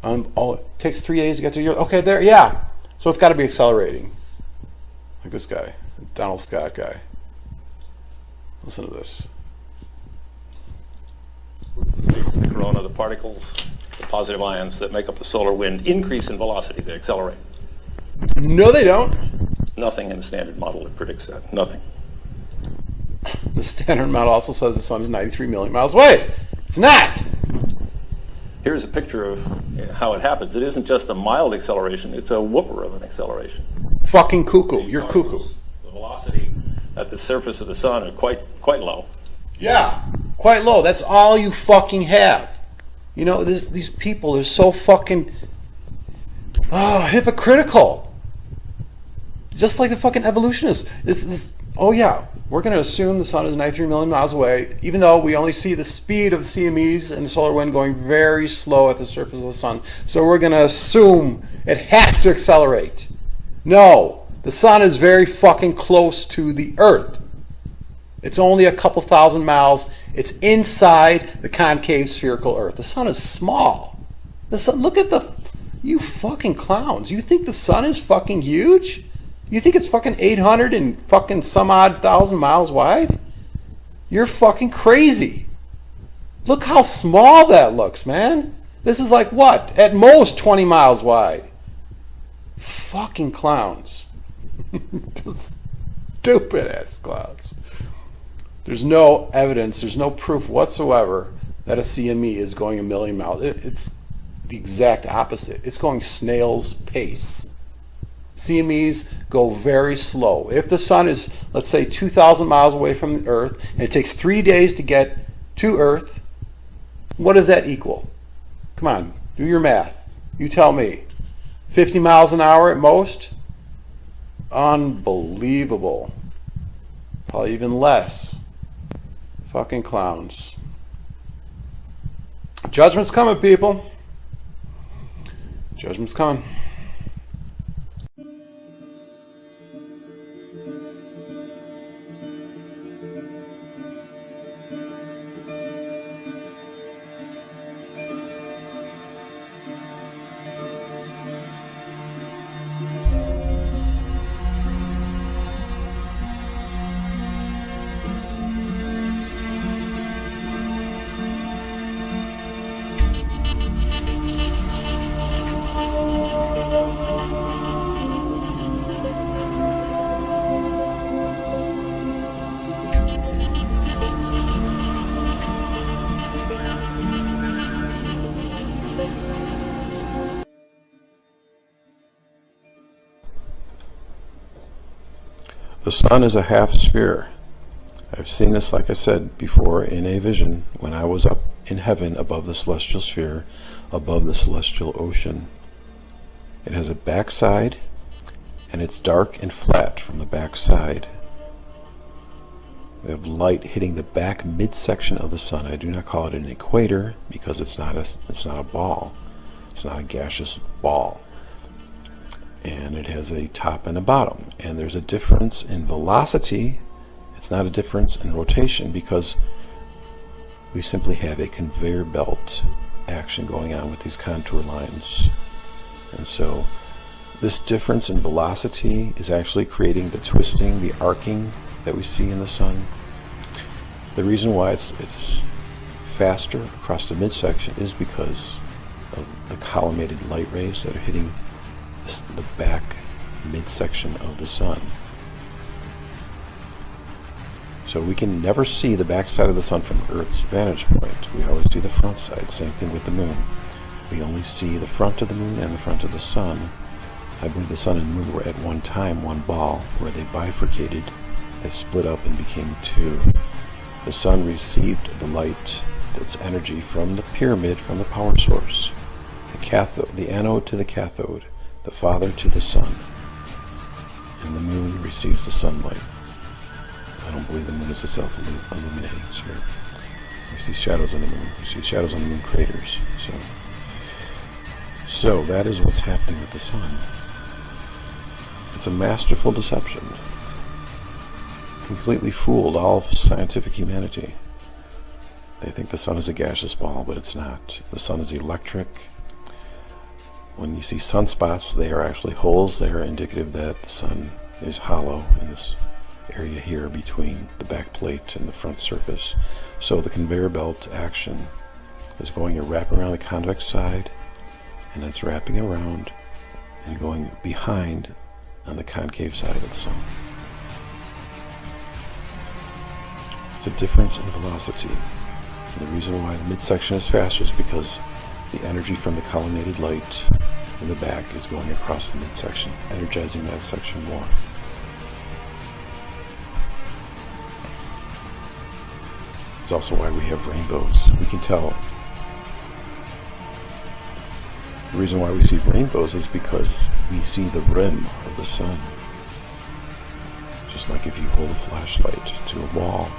Oh, it takes 3 days to get to Europe. Okay, there, yeah. So it's got to be accelerating. Like this guy, Donald Scott guy. Listen to this. The corona, the particles, the positive ions that make up the solar wind increase in velocity. They accelerate. No, they don't. Nothing in the standard model that predicts that. Nothing. The standard model also says the sun is 93 million miles away. It's not. Here's a picture of how it happens. It isn't just a mild acceleration, it's a whooper of an acceleration. Fucking cuckoo. You're cuckoo. The velocity at the surface of the sun are quite low. Yeah, quite low. That's all you fucking have. You know, these people are so fucking hypocritical. Just like the fucking evolutionists. Oh yeah, we're going to assume the sun is 93 million miles away, even though we only see the speed of the CMEs and the solar wind going very slow at the surface of the sun. So we're going to assume it has to accelerate. No, the sun is very fucking close to the Earth. It's only a couple thousand miles. It's inside the concave spherical Earth. The sun is small. The sun, look at you fucking clowns. You think the sun is fucking huge? You think it's fucking 800 and fucking some odd thousand miles wide? You're fucking crazy. Look how small that looks, man. This is like what? At most 20 miles wide. Fucking clowns. Stupid ass clowns. There's no evidence, there's no proof whatsoever that a CME is going a million miles. It's the exact opposite. It's going snail's pace. CMEs go very slow. If the sun is, let's say, 2,000 miles away from the Earth, and it takes 3 days to get to Earth, what does that equal? Come on, do your math. You tell me. 50 miles an hour at most? Unbelievable. Probably even less. Fucking clowns. Judgment's coming, people. Judgment's coming. The sun is a half sphere. I've seen this, like I said before, in a vision when I was up in heaven above the celestial sphere, above the celestial ocean. It has a backside, and it's dark and flat from the backside. We have light hitting the back midsection of the sun. I do not call it an equator because it's not a ball. It's not a gaseous ball. And it has a top and a bottom, and there's a difference in velocity. It's not a difference in rotation because we simply have a conveyor belt action going on with these contour lines. And so this difference in velocity is actually creating the twisting, the arcing that we see in the sun. The reason why it's faster across the midsection is because of the collimated light rays that are hitting the back midsection of the sun. So we can never see the back side of the sun from Earth's vantage point. We always see the front side. Same thing with the moon. We only see the front of the moon and the front of the sun. I believe the sun and the moon were at one time one ball, where they bifurcated, they split up and became two. The sun received the light, its energy, from the pyramid, from the power source. The anode to the cathode, the father to the sun, and the moon receives the sunlight. I don't believe the moon is a self-illuminating sphere. We see shadows on the moon. We see shadows on the moon craters. So that is what's happening with the sun. It's a masterful deception. Completely fooled all of scientific humanity. They think the sun is a gaseous ball, but it's not. The sun is electric. When you see sunspots, they are actually holes. They are indicative that the sun is hollow in this area here between the back plate and the front surface. So the conveyor belt action is going to wrap around the convex side, and it's wrapping around and going behind on the concave side of the sun. It's a difference in velocity. And the reason why the midsection is faster is because the energy from the colonnaded light in the back is going across the midsection, energizing that section more. It's also why we have rainbows. We can tell. The reason why we see rainbows is because we see the rim of the sun. Just like if you hold a flashlight to a wall,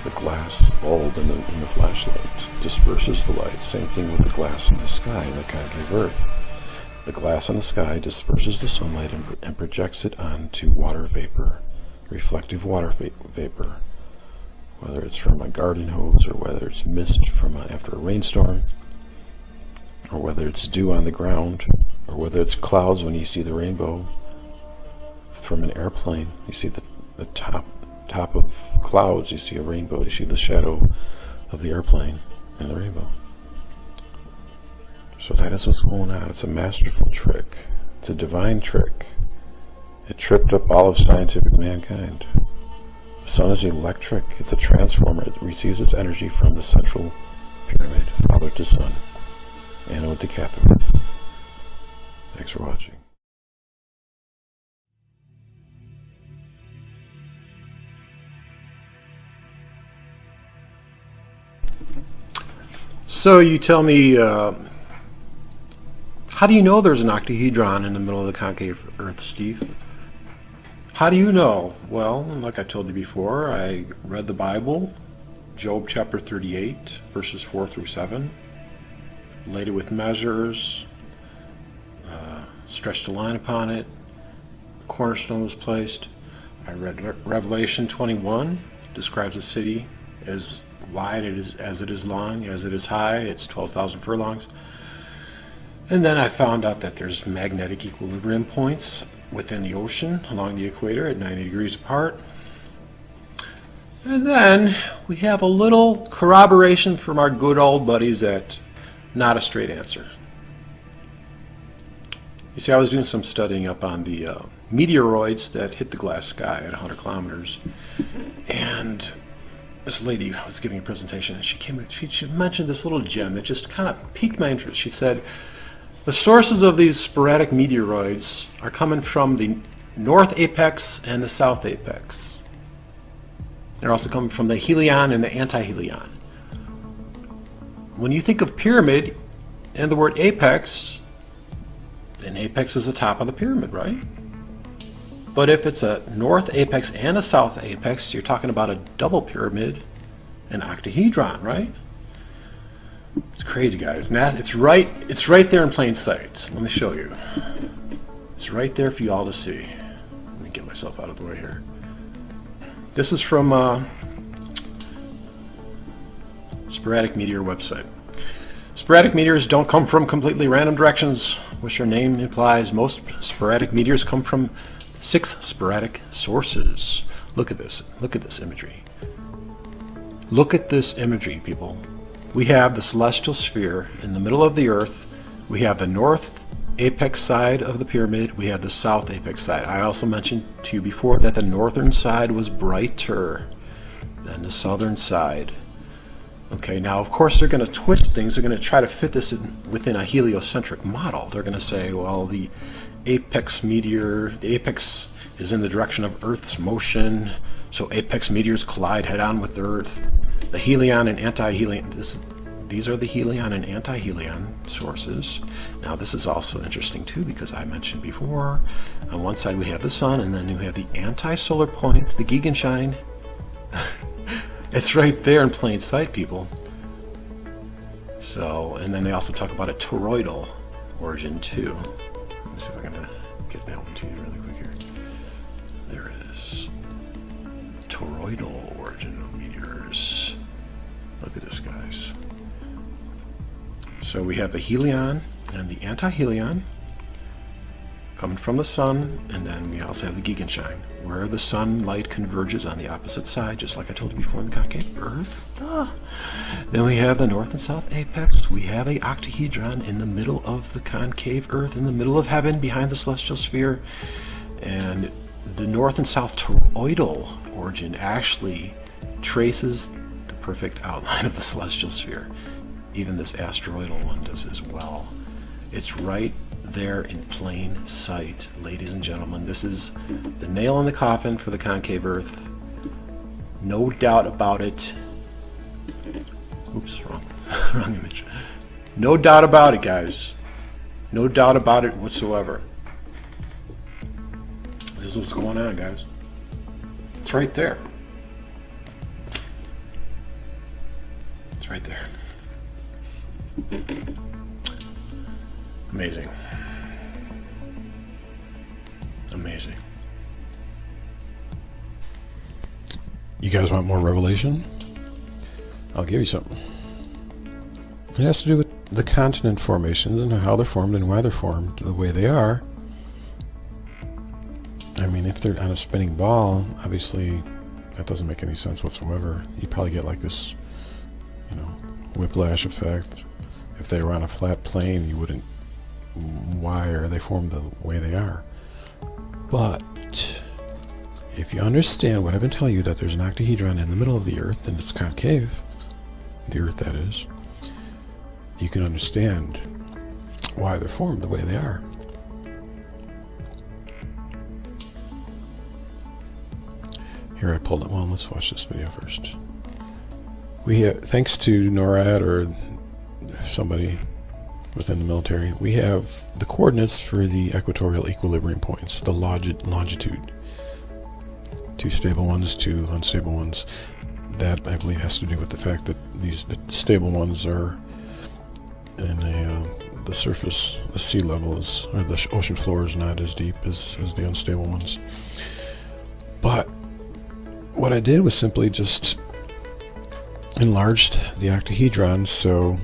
the glass bulb in the flashlight disperses the light. Same thing with the glass in the sky in the concave Earth. The glass in the sky disperses the sunlight and projects it onto water vapor, reflective water vapor, whether it's from a garden hose or whether it's mist from after a rainstorm, or whether it's dew on the ground, or whether it's clouds when you see the rainbow from an airplane. You see the top of clouds, you see a rainbow, you see the shadow of the airplane and the rainbow. So that is what's going on. It's a masterful trick. It's a divine trick. It tripped up all of scientific mankind. The sun is electric. It's a transformer. It receives its energy from the central pyramid, father to son, anode to cathode. Thanks for watching. So you tell me, how do you know there's an octahedron in the middle of the concave Earth, Steve? How do you know? Well, like I told you before, I read the Bible, Job chapter 38, verses 4 through 7, laid it with measures, stretched a line upon it, the cornerstone was placed. I read Revelation 21, describes the city as wide as it is long, as it is high. It's 12,000 furlongs. And then I found out that there's magnetic equilibrium points within the ocean along the equator at 90 degrees apart. And then we have a little corroboration from our good old buddies at Not a Straight Answer. You see, I was doing some studying up on the meteoroids that hit the glass sky at 100 kilometers. And this lady was giving a presentation, and she mentioned this little gem that just kind of piqued my interest. She said, the sources of these sporadic meteoroids are coming from the north apex and the south apex. They're also coming from the helion and the antihelion. When you think of pyramid and the word apex, an apex is the top of the pyramid, right? But if it's a north apex and a south apex, you're talking about a double pyramid, an octahedron, right? It's crazy, guys. Now it's right there in plain sight. Let me show you. It's right there for you all to see. Let me get myself out of the way here. This is from Sporadic Meteor website. Sporadic meteors don't come from completely random directions, which their name implies. Most sporadic meteors come from 6 sporadic sources. Look at this. Look at this imagery. Look at this imagery, people. We have the celestial sphere in the middle of the Earth. We have the north apex side of the pyramid. We have the south apex side. I also mentioned to you before that the northern side was brighter than the southern side. Okay, now of course they're going to twist things. They're going to try to fit this within a heliocentric model. They're going to say, well, the apex meteor, the apex is in the direction of Earth's motion, so apex meteors collide head-on with the Earth. The helion and antihelion, these are the helion and antihelion sources. Now this is also interesting too, because I mentioned before, on one side we have the sun, and then we have the anti-solar point, the Gegenschein. It's right there in plain sight, people. So, and then they also talk about a toroidal origin too. Let me see if I can get that one to you really quick here. There it is. toroidal origin of meteors. Look at this, guys. So we have the helion and the antihelion coming from the sun, and then we also have the Gegenschein, where the sunlight converges on the opposite side, just like I told you before in the concave Earth. Then we have the north and south apex. We have a octahedron in the middle of the concave Earth, in the middle of heaven, behind the celestial sphere. And the north and south toroidal origin actually traces the perfect outline of the celestial sphere. Even this asteroidal one does as well. It's right there in plain sight, ladies and gentlemen. This is the nail in the coffin for the concave Earth. No doubt about it. Oops, wrong image. No doubt about it, guys. No doubt about it whatsoever. This is what's going on, guys. It's right there. It's right there. Amazing. Amazing. You guys want more revelation? I'll give you something. It has to do with the continent formations and how they're formed and why they're formed the way they are. I mean, if they're on a spinning ball, obviously that doesn't make any sense whatsoever. You probably get like this, you know, whiplash effect. If they were on a flat plane, you wouldn't. Why are they formed the way they are? But if you understand what I've been telling you, that there's an octahedron in the middle of the Earth and it's concave, the Earth that is, you can understand why they're formed the way they are. Here I pulled it. Well, let's watch this video first. We have, thanks to NORAD or somebody within the military, we have the coordinates for the equatorial equilibrium points, the longitude. 2 stable ones, 2 unstable ones. That, I believe, has to do with the fact that the stable ones are in the surface, the sea level is, or the ocean floor is not as deep as the unstable ones. But what I did was simply just enlarged the octahedron so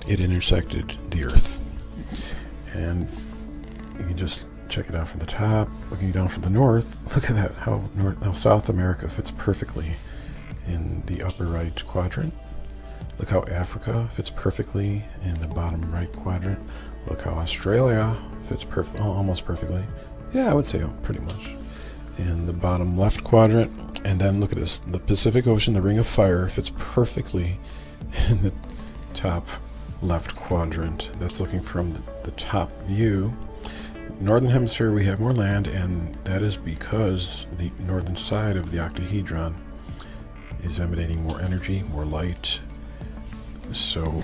it intersected the Earth. And you can just check it out from the top, looking down from the north. Look at that, how South America fits perfectly in the upper right quadrant. Look how Africa fits perfectly in the bottom right quadrant. Look how Australia fits almost perfectly. Yeah, I would say pretty much. In the bottom left quadrant. And then look at this, the Pacific Ocean, the Ring of Fire, fits perfectly in the top left quadrant. That's looking from the top view. Northern hemisphere, we have more land, and that is because the northern side of the octahedron is emanating more energy, more light. So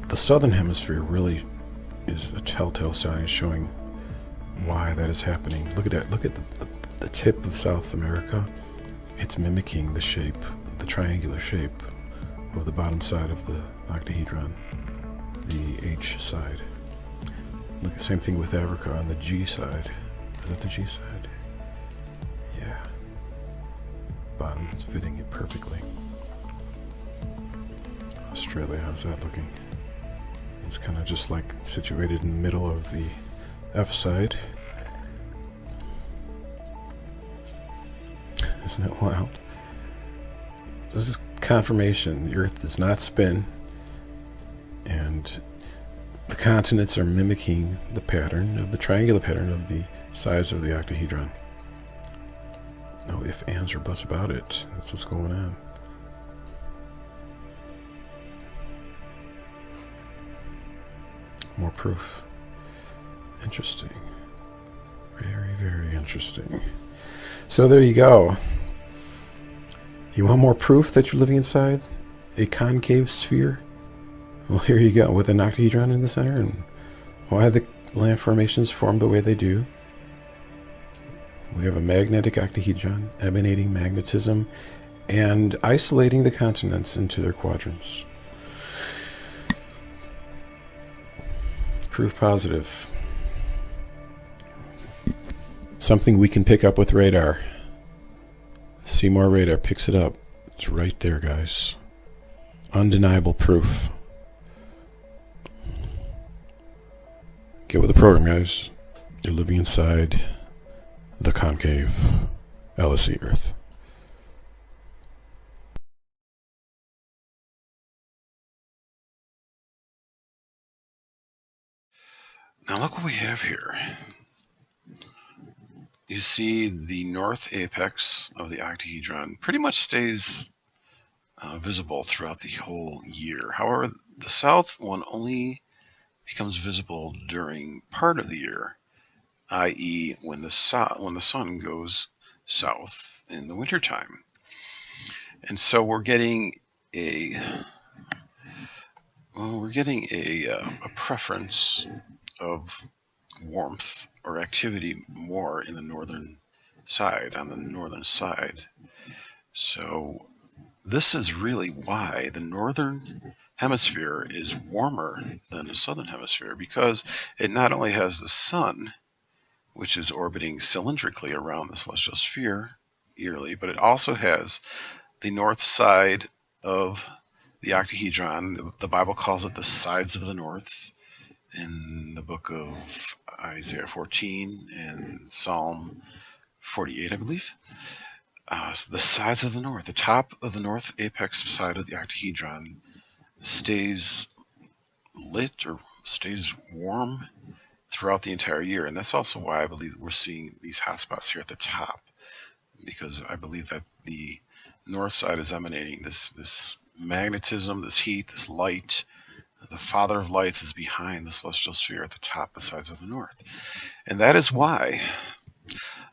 the southern hemisphere really is a telltale sign showing why that is happening. Look at that. Look at the tip of South America. It's mimicking the shape, the triangular shape of the bottom side of the octahedron, the H side. Look, the same thing with Africa on the G side. Is that the G side? Yeah. Bottom, it's fitting it perfectly. Australia, how's that looking? It's kind of just like situated in the middle of the F side. Isn't it wild? This is confirmation. The Earth does not spin, and the continents are mimicking the pattern of the triangular pattern of the sides of the octahedron. No ifs, ands, or buts about it. That's what's going on. More proof. Interesting. Very, very interesting. So there you go. You want more proof that you're living inside a concave sphere? Well, here you go, with an octahedron in the center, and why the land formations form the way they do. We have a magnetic octahedron emanating magnetism and isolating the continents into their quadrants. Proof positive. Something we can pick up with radar. Seymour radar picks it up. It's right there, guys. Undeniable proof. Get with the program, guys. You're living inside the concave LSC Earth. Now look what we have here. You see the north apex of the octahedron pretty much stays visible throughout the whole year. However, the south one only becomes visible during part of the year, i.e. when the sun goes south in the wintertime. And so we're getting a preference of warmth or activity more in the northern side, on the northern side. So this is really why the northern hemisphere is warmer than the southern hemisphere, because it not only has the sun, which is orbiting cylindrically around the celestial sphere yearly, but it also has the north side of the octahedron. The Bible calls it the sides of the north in the book of Isaiah 14 and Psalm 48, I believe. So the sides of the north, the top of the north apex side of the octahedron stays lit or stays warm throughout the entire year. And that's also why I believe we're seeing these hotspots here at the top, because I believe that the north side is emanating this magnetism, this heat, this light. The Father of Lights is behind the celestial sphere at the top, the sides of the north. And that is why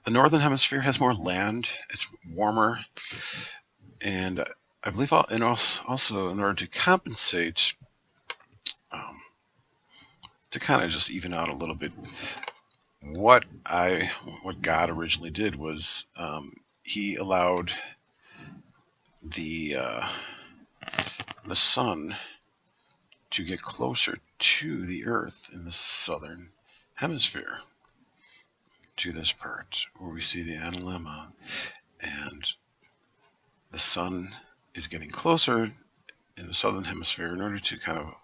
the northern hemisphere has more land, it's warmer, and I believe also in order to compensate, to kind of just even out a little bit, what God originally did was he allowed the sun to get closer to the Earth in the southern hemisphere, to this part where we see the analemma, and the sun is getting closer in the southern hemisphere in order to kind of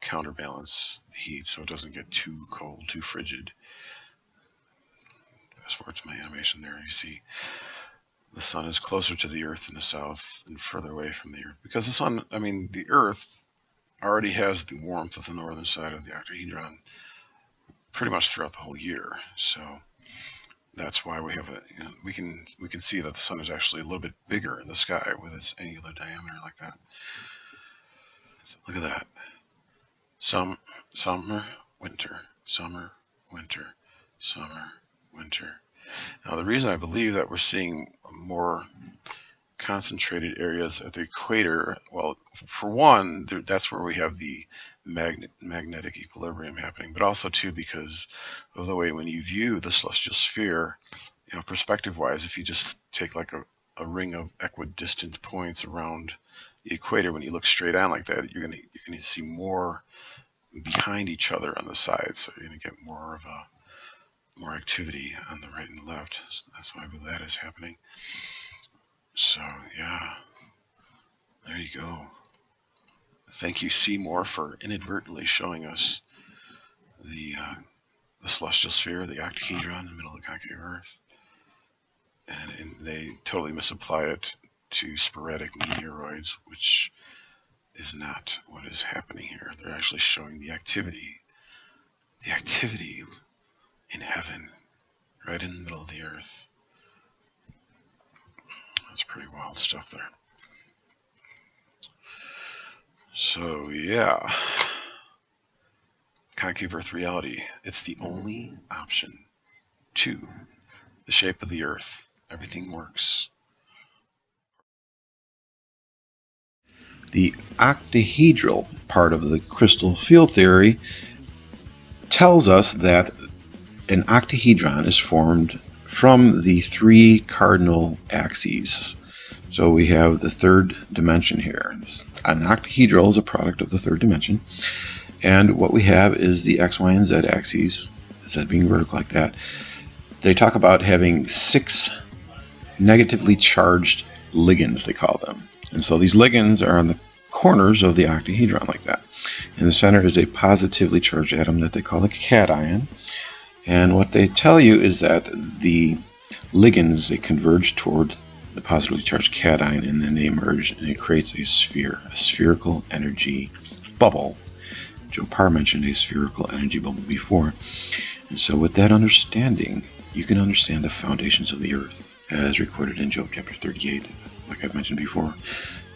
counterbalance the heat so it doesn't get too cold, too frigid. Fast forward to my animation there, you see the sun is closer to the Earth in the south and further away from the Earth, because the Earth already has the warmth of the northern side of the octahedron pretty much throughout the whole year. So that's why we have we can see that the sun is actually a little bit bigger in the sky with its angular diameter like that. So look at that. Summer, winter, summer, winter, summer, winter. Now the reason I believe that we're seeing more concentrated areas at the equator, well, for one, that's where we have the magnetic equilibrium happening, but also too because of the way when you view the celestial sphere, perspective wise, if you just take like a ring of equidistant points around the equator, when you look straight on like that, you're gonna see more behind each other on the sides, so you're gonna get more activity on the right and left. So that's why I believe that is happening. So yeah, there you go. Thank you, Seymour, for inadvertently showing us the celestial sphere, the octahedron in the middle of the concave Earth. And they totally misapply it to sporadic meteoroids, which is not what is happening here. They're actually showing the activity in heaven, right in the middle of the Earth. That's pretty wild stuff there. So yeah, concave Earth reality. It's the only option to the shape of the Earth. Everything works. The octahedral part of the crystal field theory tells us that an octahedron is formed from the three cardinal axes. So we have the third dimension here. An octahedral is a product of the third dimension. And what we have is the X, Y, and Z axes, Z being vertical like that. They talk about having 6 negatively charged ligands, they call them. And so these ligands are on the corners of the octahedron like that. In the center is a positively charged atom that they call a cation. And what they tell you is that the ligands, they converge toward the positively charged cation, and then they emerge, and it creates a sphere, a spherical energy bubble. Joe Parr mentioned a spherical energy bubble before. And so with that understanding, you can understand the foundations of the Earth, as recorded in Job chapter 38, like I've mentioned before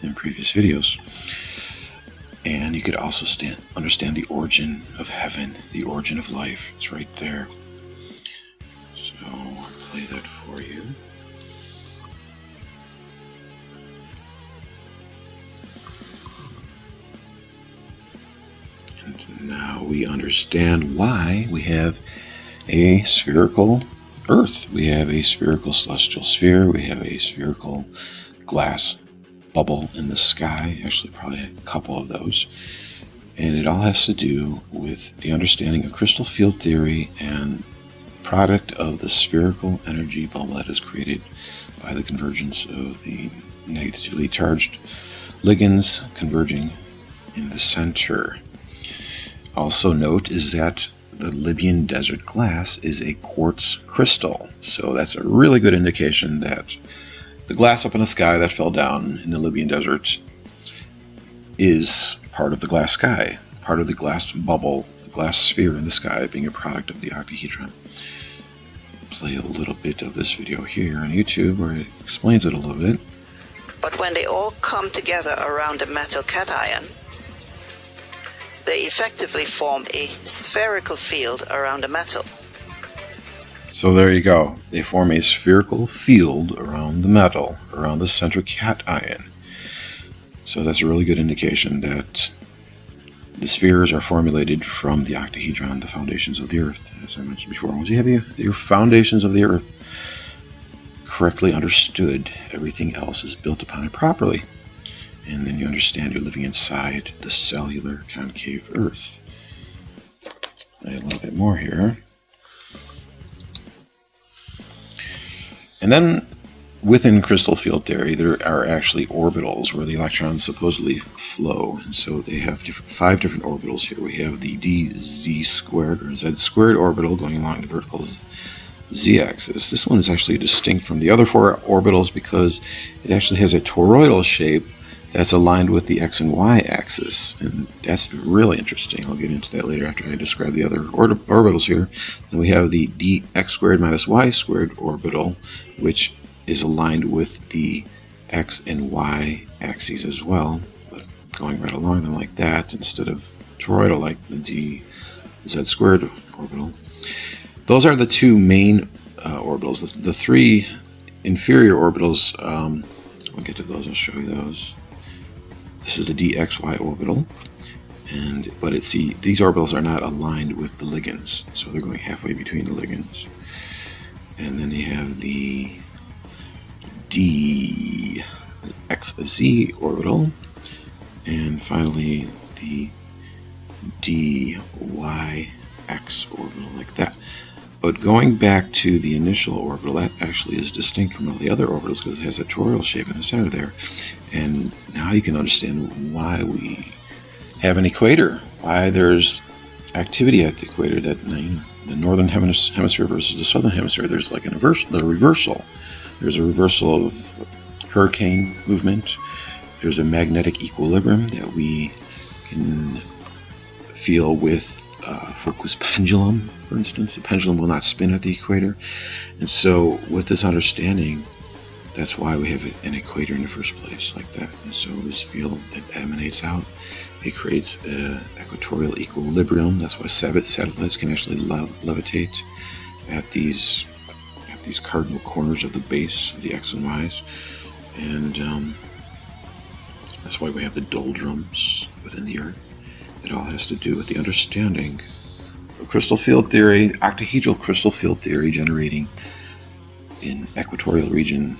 in previous videos. And you could also understand the origin of heaven, the origin of life. It's right there. So I'll play that for you. And now we understand why we have a spherical Earth. We have a spherical celestial sphere. We have a spherical glass bubble in the sky. Actually, probably a couple of those. And it all has to do with the understanding of crystal field theory and product of the spherical energy bubble that is created by the convergence of the negatively charged ligands converging in the center. Also note is that the Libyan desert glass is a quartz crystal. So that's a really good indication that the glass up in the sky that fell down in the Libyan desert is part of the glass sky, part of the glass bubble, the glass sphere in the sky being a product of the octahedron. Play a little bit of this video here on YouTube where it explains it a little bit. But when they all come together around a metal cation, they effectively form a spherical field around a metal. So there you go. They form a spherical field around the metal, around the central cation. So that's a really good indication that the spheres are formulated from the octahedron, the foundations of the Earth, as I mentioned before. Once you have your foundations of the Earth correctly understood, everything else is built upon it properly. And then you understand you're living inside the cellular concave Earth. A little bit more here. And then within crystal field theory, there are actually orbitals where the electrons supposedly flow. And so they have 5 different orbitals here. We have the dz squared or z squared orbital going along the vertical z-axis. This one is actually distinct from the other 4 orbitals because it actually has a toroidal shape that's aligned with the x and y axis, and that's really interesting. I'll get into that later after I describe the other orbitals here. And we have the dx squared minus y squared orbital, which is aligned with the x and y axes as well, but going right along them like that instead of toroidal like the dz squared orbital. Those are the 2 main orbitals. The 3 inferior orbitals, I'll get to those, I'll show you those. This is the dxy orbital, but these orbitals are not aligned with the ligands, so they're going halfway between the ligands. And then you have the dxz orbital, and finally the dyx orbital, like that. But going back to the initial orbital, that actually is distinct from all the other orbitals because it has a toroidal shape in the center there. And now you can understand why we have an equator, why there's activity at the equator, that the northern hemisphere versus the southern hemisphere, there's like a reversal. There's a reversal of hurricane movement. There's a magnetic equilibrium that we can feel with Foucault's pendulum, for instance. The pendulum will not spin at the equator. And so with this understanding, that's why we have an equator in the first place, like that. And so this field that emanates out, it creates an equatorial equilibrium. That's why satellites can actually levitate at these cardinal corners of the base of the x and y's. And that's why we have the doldrums within the Earth. It all has to do with the understanding of crystal field theory, octahedral crystal field theory generating in equatorial region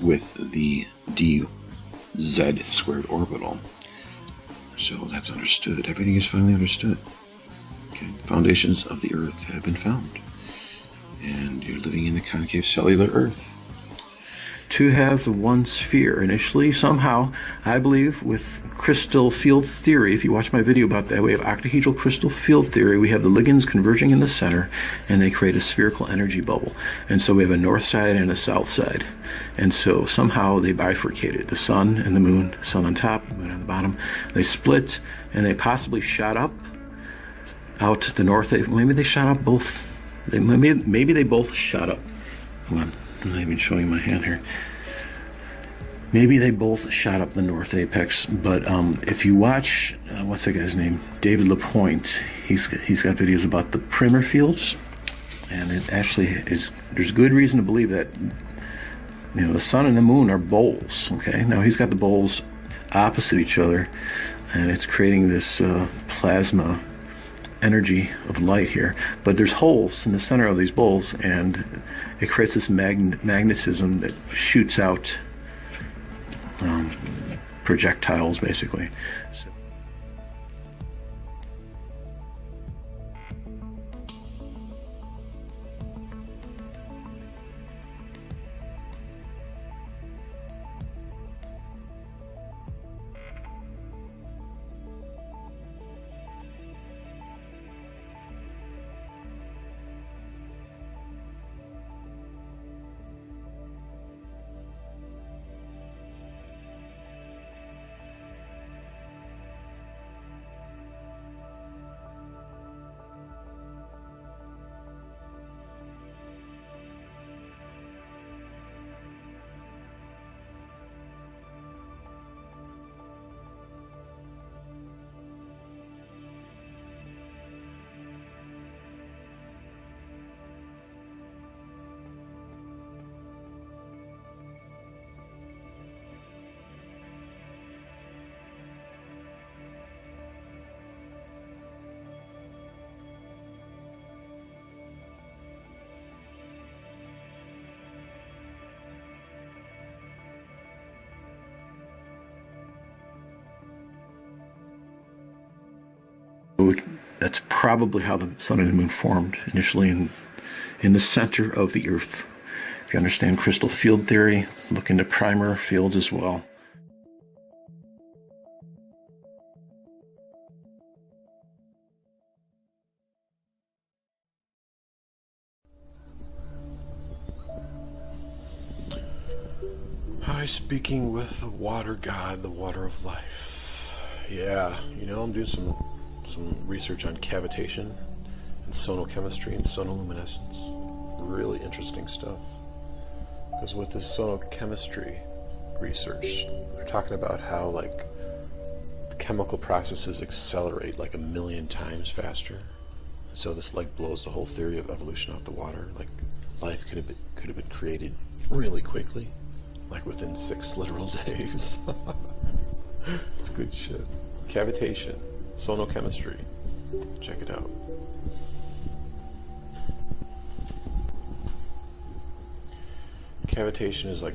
with the dz squared orbital. So that's understood. Everything is finally understood. Okay, the foundations of the Earth have been found. And you're living in the concave cellular Earth. two halves of one sphere. Initially, somehow, I believe, with crystal field theory, if you watch my video about that, we have octahedral crystal field theory. We have the ligands converging in the center, and they create a spherical energy bubble. And so we have a north side and a south side. And so somehow they bifurcated. The sun and the moon, sun on top, moon on the bottom. They split, and they possibly shot up out to the north. Maybe they shot up both. Maybe they both shot up. Hold on, I'm not even showing my hand here. Maybe they both shot up the north apex, but if you watch, what's that guy's name? David LaPointe. He's got videos about the Primer fields, and it actually is. There's good reason to believe that the sun and the moon are bowls. Okay, now he's got the bowls opposite each other, and it's creating this plasma energy of light here. But there's holes in the center of these bowls, and it creates this magnetism that shoots out projectiles, basically. So. That's probably how the sun and the moon formed initially in the center of the earth. If you understand crystal field theory, look into primer fields as well. Hi, speaking with the water god, the water of life. Yeah, I'm doing some research on cavitation and sonochemistry and sonoluminescence. Really interesting stuff. Because with this sonochemistry research, they're talking about how the chemical processes accelerate 1 million times faster. And so this blows the whole theory of evolution out the water. Life could have been created really quickly, within 6 literal days. It's good shit. Cavitation. Sonochemistry. Check it out. Cavitation is the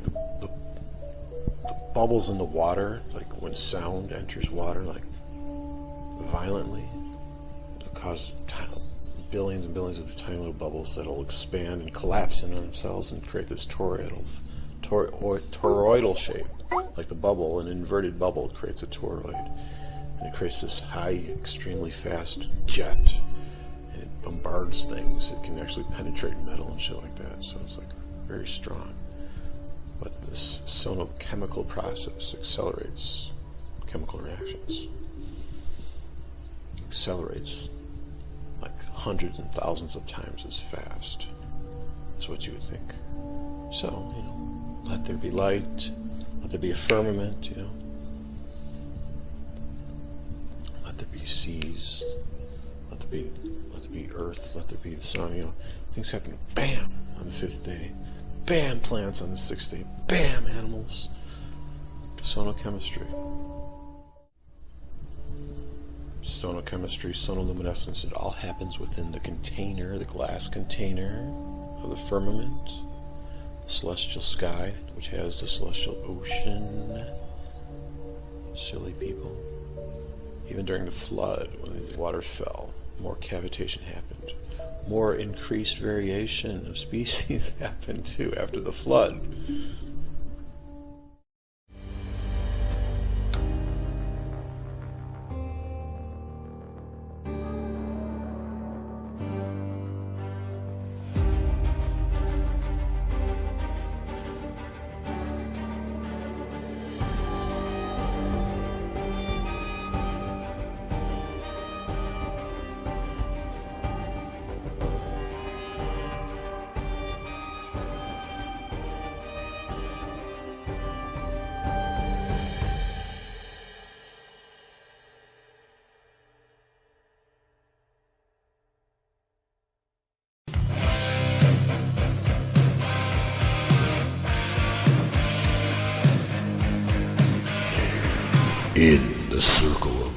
bubbles in the water, when sound enters water, violently. It'll cause billions and billions of tiny little bubbles that'll expand and collapse in themselves and create this toroidal shape. Like the bubble, an inverted bubble creates a toroid. And it creates this high, extremely fast jet, and it bombards things. It can actually penetrate metal and shit like that, so it's very strong. But this sonochemical process accelerates chemical reactions. Accelerates hundreds and thousands of times as fast as what you would think. So, let there be light, let there be a firmament, let there be seas, let there be earth, let there be the sun, things happen, bam, on the 5th day, bam, plants on the 6th day, bam, animals. Sonochemistry. Sonochemistry, sonoluminescence, it all happens within the container, the glass container of the firmament, the celestial sky, which has the celestial ocean. Silly people. Even during the flood, when the waters fell, more cavitation happened. More increased variation of species happened too after the flood.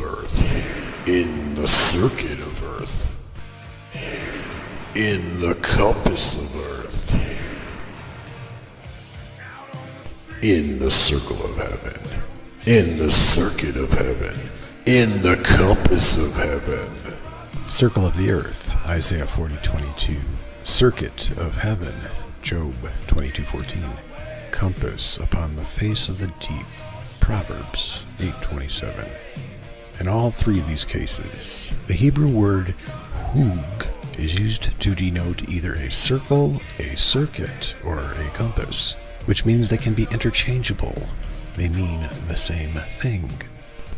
Earth, in the circuit of Earth, in the compass of Earth, in the circle of heaven, in the circuit of heaven, in the compass of heaven. Circle of the Earth, Isaiah 40:22. Circuit of heaven, Job 22:14. Compass upon the face of the deep, Proverbs 8:27. In all three of these cases, the Hebrew word hug is used to denote either a circle, a circuit, or a compass, which means they can be interchangeable. They mean the same thing.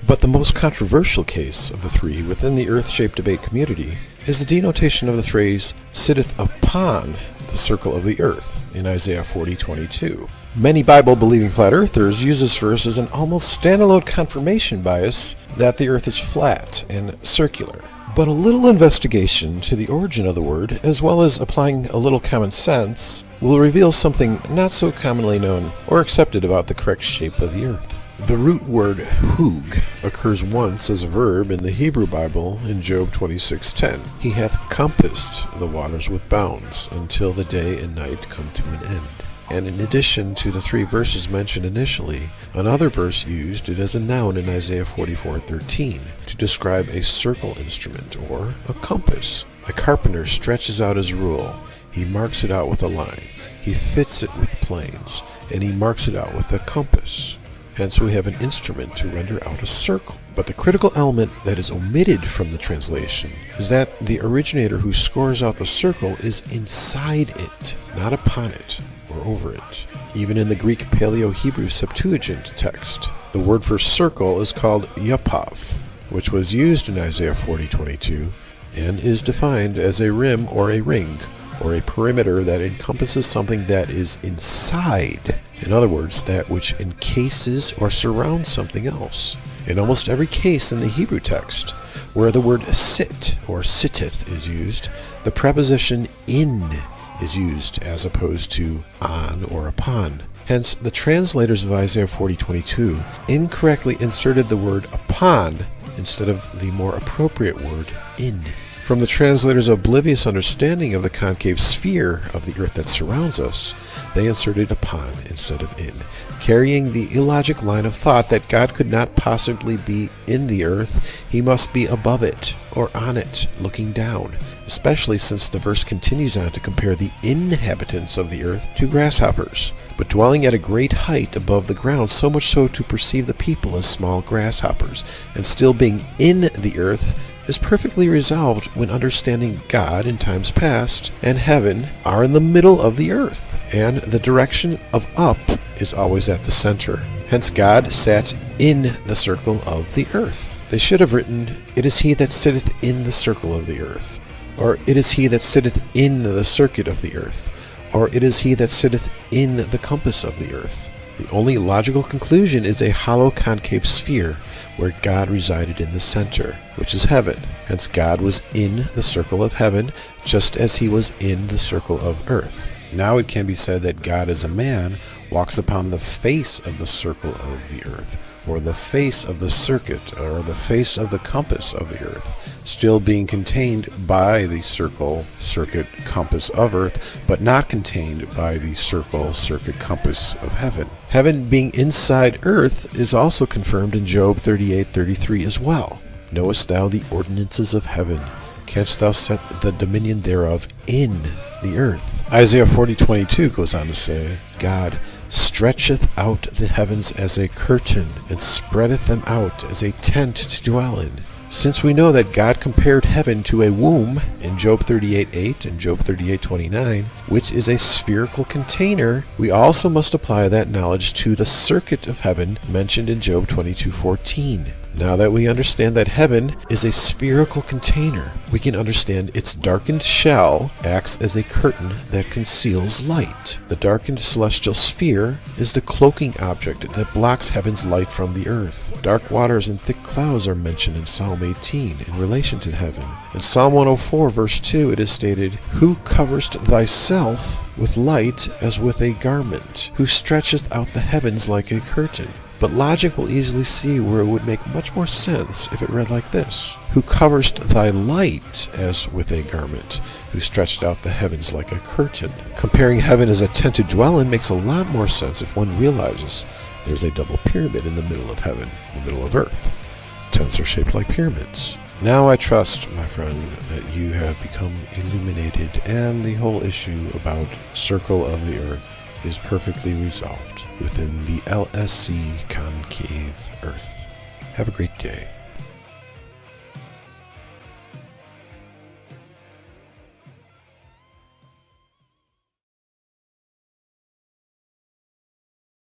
But the most controversial case of the three within the Earth-shaped debate community is the denotation of the phrase sitteth upon the circle of the earth in Isaiah 40:22. Many Bible-believing flat earthers use this verse as an almost standalone confirmation bias that the earth is flat and circular. But a little investigation to the origin of the word, as well as applying a little common sense, will reveal something not so commonly known or accepted about the correct shape of the earth. The root word hug occurs once as a verb in the Hebrew Bible in Job 26:10. He hath compassed the waters with bounds until the day and night come to an end. And in addition to the three verses mentioned initially, another verse used it as a noun in Isaiah 44:13 to describe a circle instrument or a compass. The carpenter stretches out his rule. He marks it out with a line. He fits it with planes, and he marks it out with a compass. Hence we have an instrument to render out a circle. But the critical element that is omitted from the translation is that the originator who scores out the circle is inside it, not upon it or over it. Even in the Greek Paleo-Hebrew Septuagint text, the word for circle is called yapav, which was used in Isaiah 40:22 and is defined as a rim or a ring or a perimeter that encompasses something that is inside. In other words, that which encases or surrounds something else. In almost every case in the Hebrew text where the word sit or sitteth is used, the preposition in is used as opposed to on or upon. Hence, the translators of Isaiah 40:22 incorrectly inserted the word upon instead of the more appropriate word in. From the translators' oblivious understanding of the concave sphere of the earth that surrounds us, they inserted upon instead of in, carrying the illogic line of thought that God could not possibly be in the earth, he must be above it, or on it, looking down, especially since the verse continues on to compare the inhabitants of the earth to grasshoppers, but dwelling at a great height above the ground, so much so to perceive the people as small grasshoppers, and still being in the earth, is perfectly resolved when understanding God in times past and heaven are in the middle of the earth, and the direction of up is always at the center. Hence God sat in the circle of the earth. They should have written, it is he that sitteth in the circle of the earth, or it is he that sitteth in the circuit of the earth, or it is he that sitteth in the compass of the earth. The only logical conclusion is a hollow concave sphere where God resided in the center, which is heaven. Hence God was in the circle of heaven, just as he was in the circle of earth. Now it can be said that God as a man walks upon the face of the circle of the earth, or the face of the circuit, or the face of the compass of the earth, still being contained by the circle, circuit, compass of earth, but not contained by the circle, circuit, compass of heaven. Heaven being inside earth is also confirmed in Job 38:33 as well. Knowest thou the ordinances of heaven? Canst thou set the dominion thereof in the earth? Isaiah 40:22 goes on to say, God stretcheth out the heavens as a curtain, and spreadeth them out as a tent to dwell in. Since we know that God compared heaven to a womb in Job 38:8 and Job 38:29, which is a spherical container, we also must apply that knowledge to the circuit of heaven mentioned in Job 22:14. Now that we understand that heaven is a spherical container, we can understand its darkened shell acts as a curtain that conceals light. The darkened celestial sphere is the cloaking object that blocks heaven's light from the earth. Dark waters and thick clouds are mentioned in Psalm 18 in relation to heaven. In Psalm 104 verse 2 it is stated, Who coverest thyself with light as with a garment, who stretcheth out the heavens like a curtain. But logic will easily see where it would make much more sense if it read like this: Who coverest thy light as with a garment, who stretched out the heavens like a curtain. Comparing heaven as a tent to dwell in makes a lot more sense if one realizes there's a double pyramid in the middle of heaven, in the middle of earth. Tents are shaped like pyramids. Now I trust, my friend, that you have become illuminated and the whole issue about circle of the earth is perfectly resolved within the LSC concave earth. Have a great day.